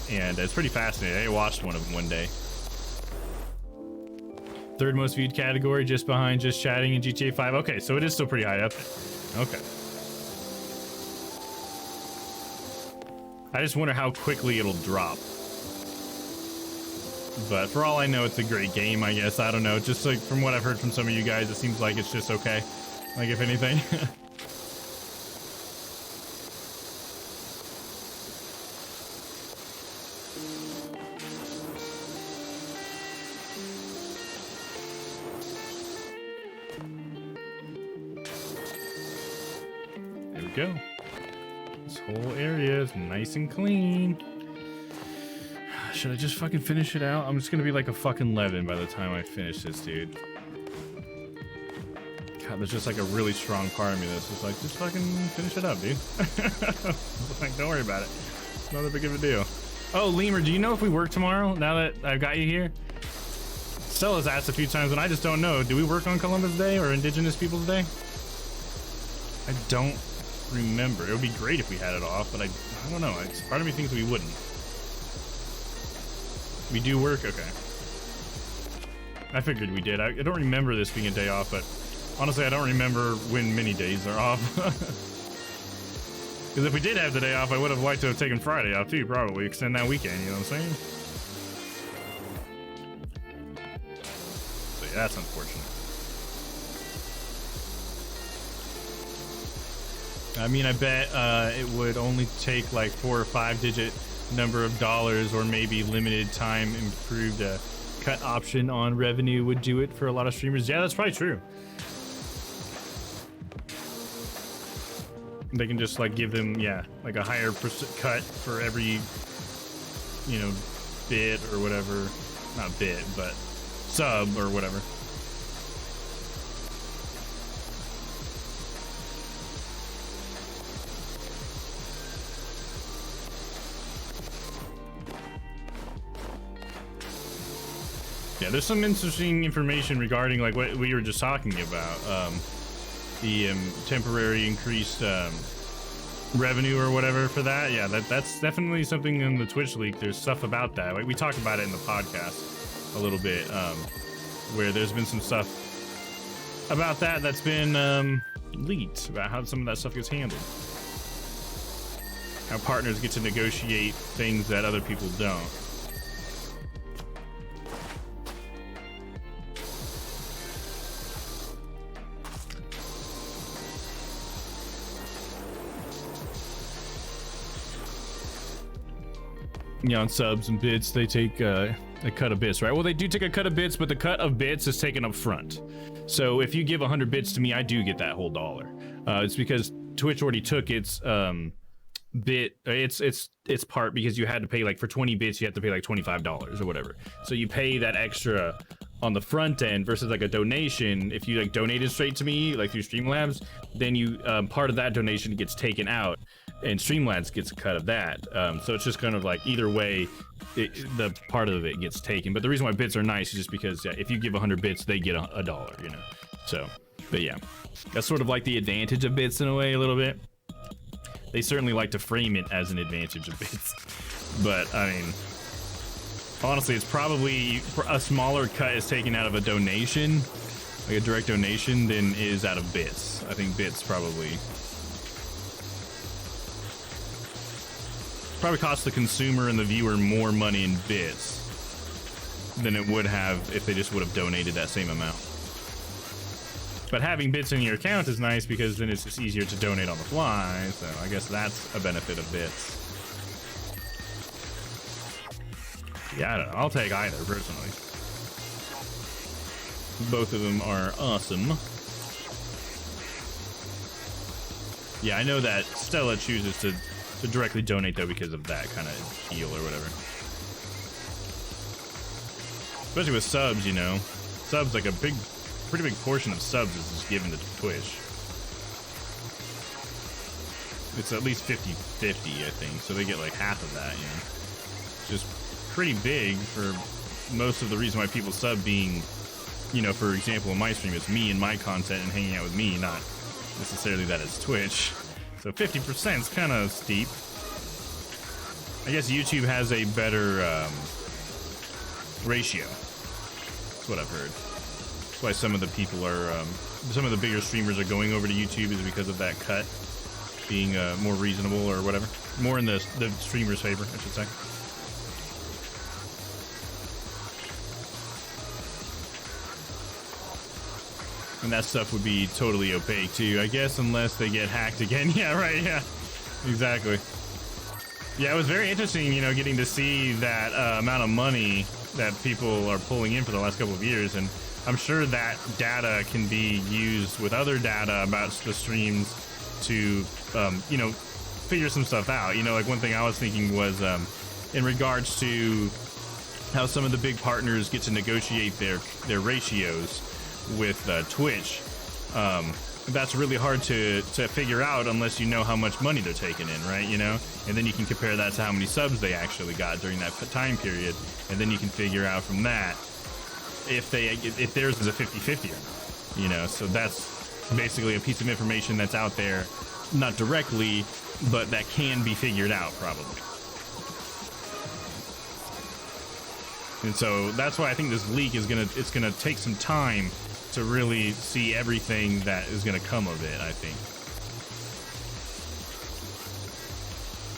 And it's pretty fascinating. I watched one of them one day. Third most viewed category, just behind just chatting in GTA 5. Okay, so it is still pretty high up there. Okay. I just wonder how quickly it'll drop. But for all I know, it's a great game, I guess. I don't know. Just like from what I've heard from some of you guys, it seems like it's just okay. Like if anything. There we go. This whole area is nice and clean. Should I just fucking finish it out? I'm just gonna be like a fucking 11 by the time I finish this, dude. God, there's just like a really strong part of me that's just like, just fucking finish it up, dude. Like, don't worry about it. It's not that big of a deal. Oh, Lemur, do you know if we work tomorrow now that I've got you here? Stella's asked a few times and I just don't know. Do we work on Columbus Day or Indigenous Peoples Day? I don't remember. It would be great if we had it off, but I don't know. Part of me thinks we wouldn't. We do work? Okay. I figured we did. I don't remember this being a day off, but honestly, I don't remember when many days are off. Because if we did have the day off, I would have liked to have taken Friday off too, probably. Extend that weekend, you know what I'm saying? So yeah, that's unfortunate. I mean, I bet it would only take like 4 or 5 digit number of dollars or maybe limited time improved cut option on revenue would do it for a lot of streamers. Yeah, that's probably true. They can just like give them, yeah, like a higher cut for every, you know, bit or whatever. Not bit, but sub or whatever. Yeah, there's some interesting information regarding like what we were just talking about, the temporary increased revenue or whatever for that. Yeah, that's definitely something in the Twitch leak. There's stuff about that. Like we talked about it in the podcast a little bit, where there's been some stuff about that's been leaked about how some of that stuff gets handled. How partners get to negotiate things that other people don't. Yeah, on subs and bits, they take a cut of bits, right? Well, they do take a cut of bits, but the cut of bits is taken up front. So if you give 100 bits to me, I do get that whole dollar. It's because Twitch already took its its part, because you had to pay like for 20 bits, you have to pay like $25 or whatever. So you pay that extra on the front end versus like a donation. If you like donated straight to me, like through Streamlabs, then you part of that donation gets taken out, and Streamlabs gets a cut of that. So it's just kind of like either way, the part of it gets taken. But the reason why bits are nice is just because if you give 100 bits, they get a dollar, you know. So, but yeah, that's sort of like the advantage of bits in a way, a little bit. They certainly like to frame it as an advantage of bits, but I mean, honestly, it's probably a smaller cut is taken out of a donation, like a direct donation, than is out of bits. I think bits probably costs the consumer and the viewer more money in bits than it would have if they just would have donated that same amount. But having bits in your account is nice because then it's just easier to donate on the fly, so I guess that's a benefit of bits. Yeah, I don't know. I'll take either, personally. Both of them are awesome. Yeah, I know that Stella chooses to directly donate, though, because of that kind of deal or whatever. Especially with subs, you know. Subs, like pretty big portion of subs is just given to Twitch. It's at least 50-50, I think, so they get like half of that, you know. Just pretty big for most of the reason why people sub being, you know, for example, in my stream, it's me and my content and hanging out with me, not necessarily that it's Twitch. So 50% is kind of steep. I guess YouTube has a better ratio. That's what I've heard. That's why some of the people are, some of the bigger streamers are going over to YouTube, is because of that cut being more reasonable or whatever. More in the streamer's favor, I should say. And that stuff would be totally opaque too, I guess, unless they get hacked again. Yeah, right, yeah. Exactly. Yeah, it was very interesting, you know, getting to see that amount of money that people are pulling in for the last couple of years, and I'm sure that data can be used with other data about the streams to, you know, figure some stuff out. You know, like one thing I was thinking was in regards to how some of the big partners get to negotiate their ratios with Twitch. That's really hard to figure out unless you know how much money they're taking in, right? You know, and then you can compare that to how many subs they actually got during that time period, and then you can figure out from that if theirs is a 50-50 or not. You know, so that's basically a piece of information that's out there, not directly, but that can be figured out probably. And so that's why I think this leak is it's gonna take some time to really see everything that is going to come of it, I think.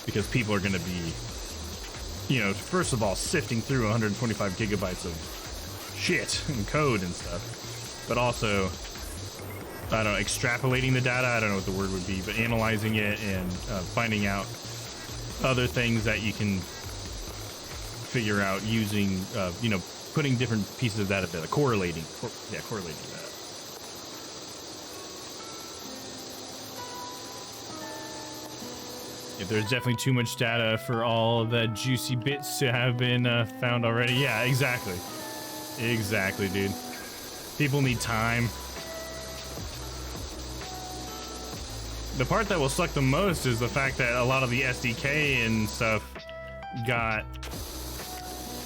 Because people are going to be, you know, first of all, sifting through 125 gigabytes of shit and code and stuff. But also, I don't know, extrapolating the data, I don't know what the word would be, but analyzing it and finding out other things that you can figure out using, you know, putting different pieces of data together, correlating that. If there's definitely too much data for all the juicy bits to have been found already. Yeah, exactly. Exactly, dude. People need time. The part that will suck the most is the fact that a lot of the SDK and stuff got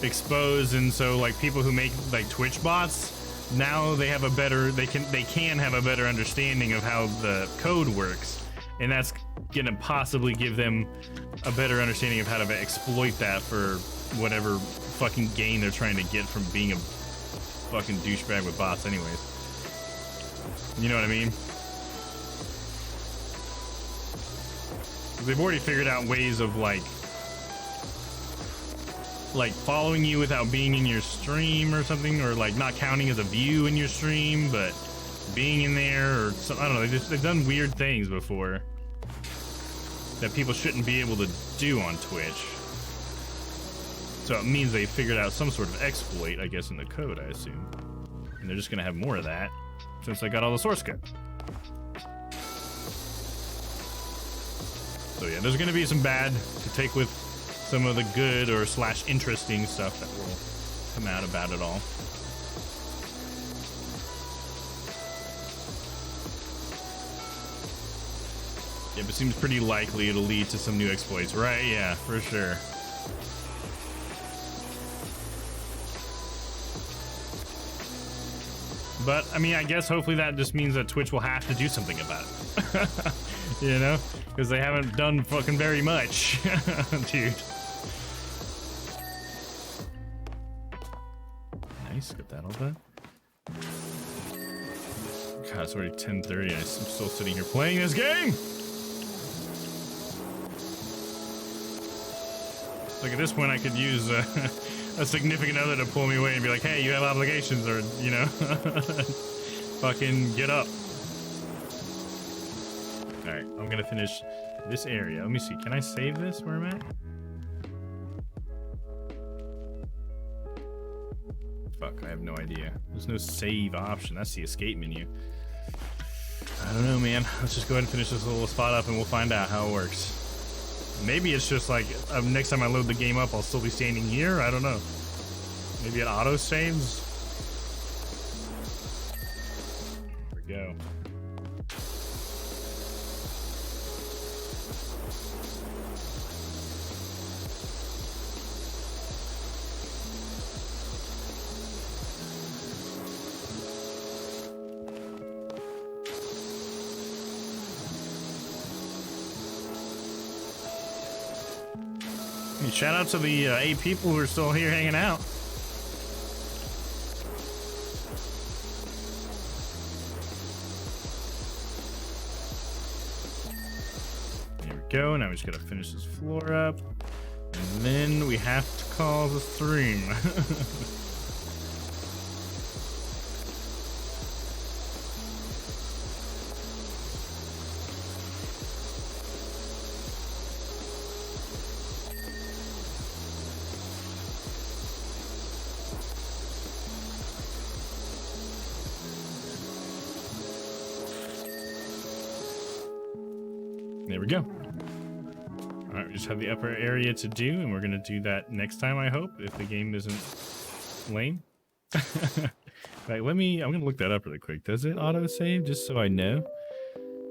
exposed, and so like people who make like Twitch bots, now they have a better, they can have a better understanding of how the code works, and that's gonna possibly give them a better understanding of how to exploit that for whatever fucking gain they're trying to get from being a fucking douchebag with bots anyways. You know what I mean? They've already figured out ways of like following you without being in your stream or something, or like not counting as a view in your stream, but being in there or something. I don't know. They've done weird things before that people shouldn't be able to do on Twitch. So it means they figured out some sort of exploit, I guess, in the code, I assume. And they're just gonna have more of that since I got all the source code. So yeah, there's gonna be some bad to take with some of the good or / interesting stuff that will come out about it all. Yeah, but seems pretty likely it'll lead to some new exploits, right? Yeah, for sure. But, I mean, I guess hopefully that just means that Twitch will have to do something about it. You know? Because they haven't done fucking very much. Dude. Nice, got that all done. God, it's already 10:30. I'm still sitting here playing this game! Like, at this point, I could use a significant other to pull me away and be like, hey, you have obligations, or, you know, fucking get up. Alright, I'm gonna finish this area. Let me see, can I save this where I'm at? Fuck, I have no idea. There's no save option. That's the escape menu. I don't know, man. Let's just go ahead and finish this little spot up and we'll find out how it works. Maybe it's just like, next time I load the game up, I'll still be standing here. I don't know. Maybe it auto saves. There we go. Shout out to the 8 people who are still here hanging out. There we go. Now we just gotta finish this floor up. And then we have to call the stream. There we go. All right, we just have the upper area to do, and we're gonna do that next time, I hope, if the game isn't lame. Right, I'm gonna look that up really quick. Does it auto-save, just so I know?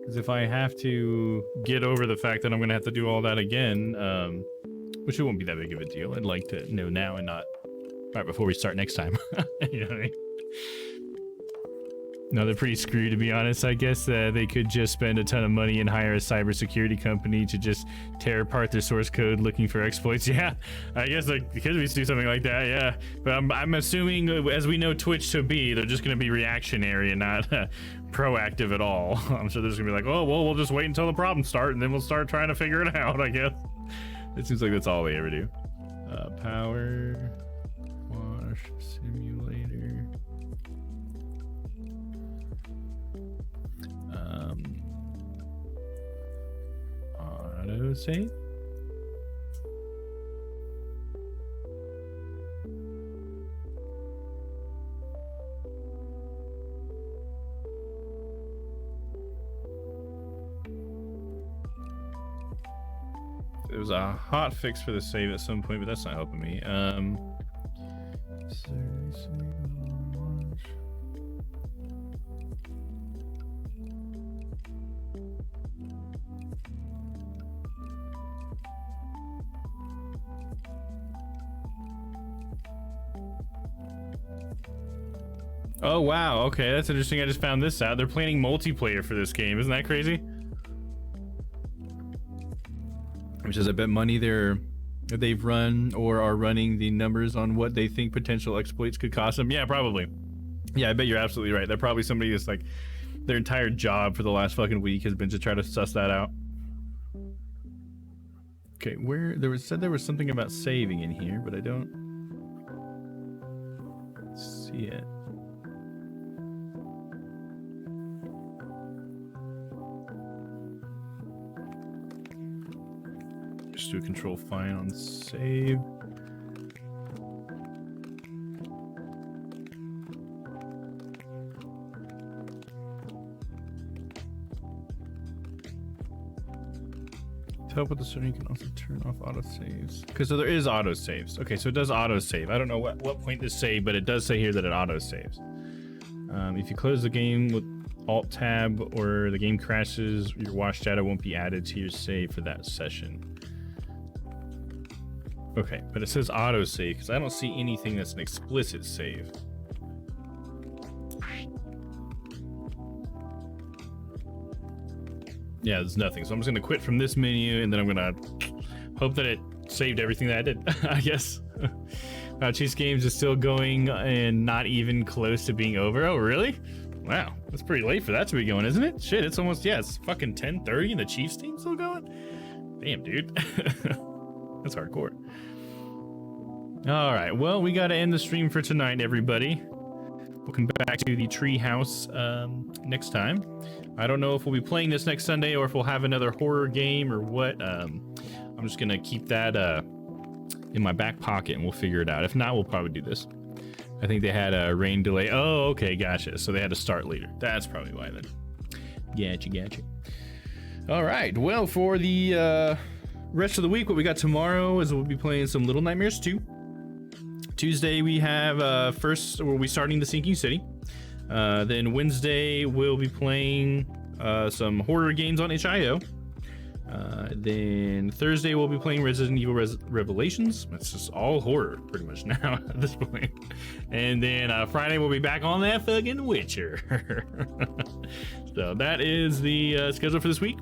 Because if I have to get over the fact that I'm gonna have to do all that again, which it won't be that big of a deal, I'd like to know now and not right before we start next time. You know what I mean? No, they're pretty screwed, to be honest. I guess they could just spend a ton of money and hire a cybersecurity company to just tear apart their source code looking for exploits. Yeah, I guess they could do something like that, yeah. But I'm assuming, as we know Twitch to be, they're just going to be reactionary and not proactive at all. I'm sure they're just going to be like, oh, well, we'll just wait until the problems start, and then we'll start trying to figure it out, I guess. It seems like that's all they ever do. Power, wash, simulator. Auto save. There was a hot fix for the save at some point, but that's not helping me. Oh wow, okay, that's interesting. I just found this out. They're planning multiplayer for this game. Isn't that crazy? Which is a bit money they've run or are running the numbers on what they think potential exploits could cost them. Yeah, probably. Yeah, I bet you're absolutely right. They're probably somebody that's like their entire job for the last fucking week has been to try to suss that out. Okay, where there was something about saving in here, but I don't see it. Just do a control fine on save. To help with the setting, you can also turn off auto saves. Okay, so there is auto saves. Okay, so it does auto save. I don't know what point this saved, but it does say here that it auto saves. If you close the game with Alt tab or the game crashes, your watch data won't be added to your save for that session. Okay, but it says auto save because I don't see anything that's an explicit save. Yeah, there's nothing. So I'm just gonna quit from this menu and then I'm gonna hope that it saved everything that I did, I guess. Chase Games is still going and not even close to being over. Oh, really? Wow, that's pretty late for that to be going, isn't it? Shit, it's almost, yeah, it's fucking 10:30 and the Chiefs team's still going? Damn, dude. That's hardcore. All right, well, we got to end the stream for tonight, everybody. We'll come back to the treehouse next time. I don't know if we'll be playing this next Sunday or if we'll have another horror game or what. I'm just going to keep that in my back pocket and we'll figure it out. If not, we'll probably do this. I think they had a rain delay. Oh, okay, gotcha. So they had to start later. That's probably why then. Gotcha. All right, well, for the rest of the week, what we got tomorrow is we'll be playing some Little Nightmares 2. Tuesday we have we'll be starting the Sinking City. Then Wednesday we'll be playing some horror games on HIO. Then Thursday we'll be playing Resident Evil Revelations. It's just all horror pretty much now at this point. And then Friday we'll be back on that fucking Witcher. So that is the schedule for this week.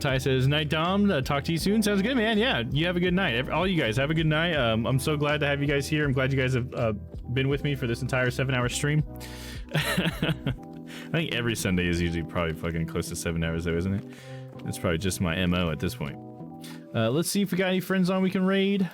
Ty says, night Dom, talk to you soon. Sounds good, man. Yeah, you have a good night. All you guys have a good night. I'm so glad to have you guys here. I'm glad you guys have been with me for this entire 7-hour stream. I think every Sunday is usually probably fucking close to 7 hours though, isn't it? That's probably just my MO at this point. Let's see if we got any friends on we can raid.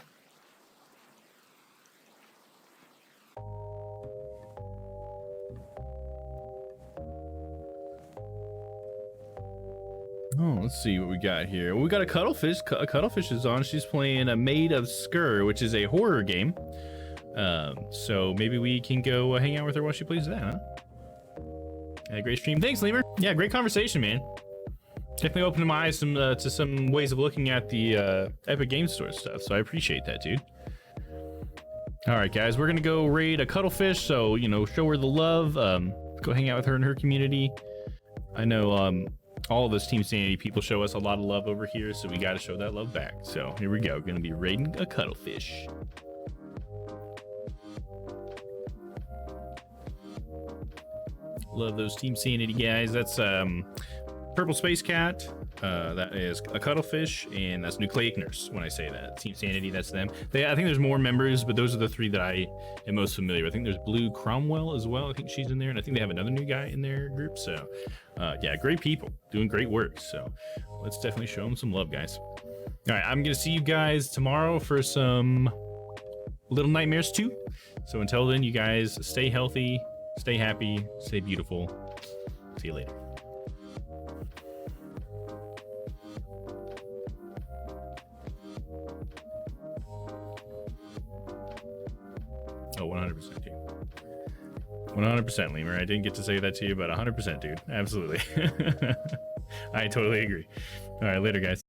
Oh, let's see what we got here. We got a Cuttlefish. A Cuttlefish is on. She's playing a Maid of Skur, which is a horror game. So maybe we can go hang out with her while she plays that, huh? Yeah, great stream. Thanks, Lemur. Yeah, great conversation, man. Definitely opened my eyes to some ways of looking at the Epic Game Store stuff, so I appreciate that, dude. All right, guys, we're gonna go raid a Cuttlefish, so, you know, show her the love. Go hang out with her in her community. I know all of us Team Sanity people show us a lot of love over here, so we got to show that love back. So here we go. We're gonna be raiding a Cuttlefish. Love those Team Sanity guys. That's Purple Space Cat, that is a Cuttlefish, and that's Nucleic Nurse. When I say that, Team Sanity, that's them. I think there's more members, but those are the three that I am most familiar with. I think there's Blue Cromwell as well. I think she's in there, and I think they have another new guy in their group. So, yeah, great people doing great work. So, let's definitely show them some love, guys. All right, I'm gonna see you guys tomorrow for some Little Nightmares 2. So until then, you guys stay healthy, stay happy, stay beautiful. See you later. Oh, 100%, dude. 100%, Lemur. I didn't get to say that to you, but 100%, dude. Absolutely. I totally agree. All right, later, guys.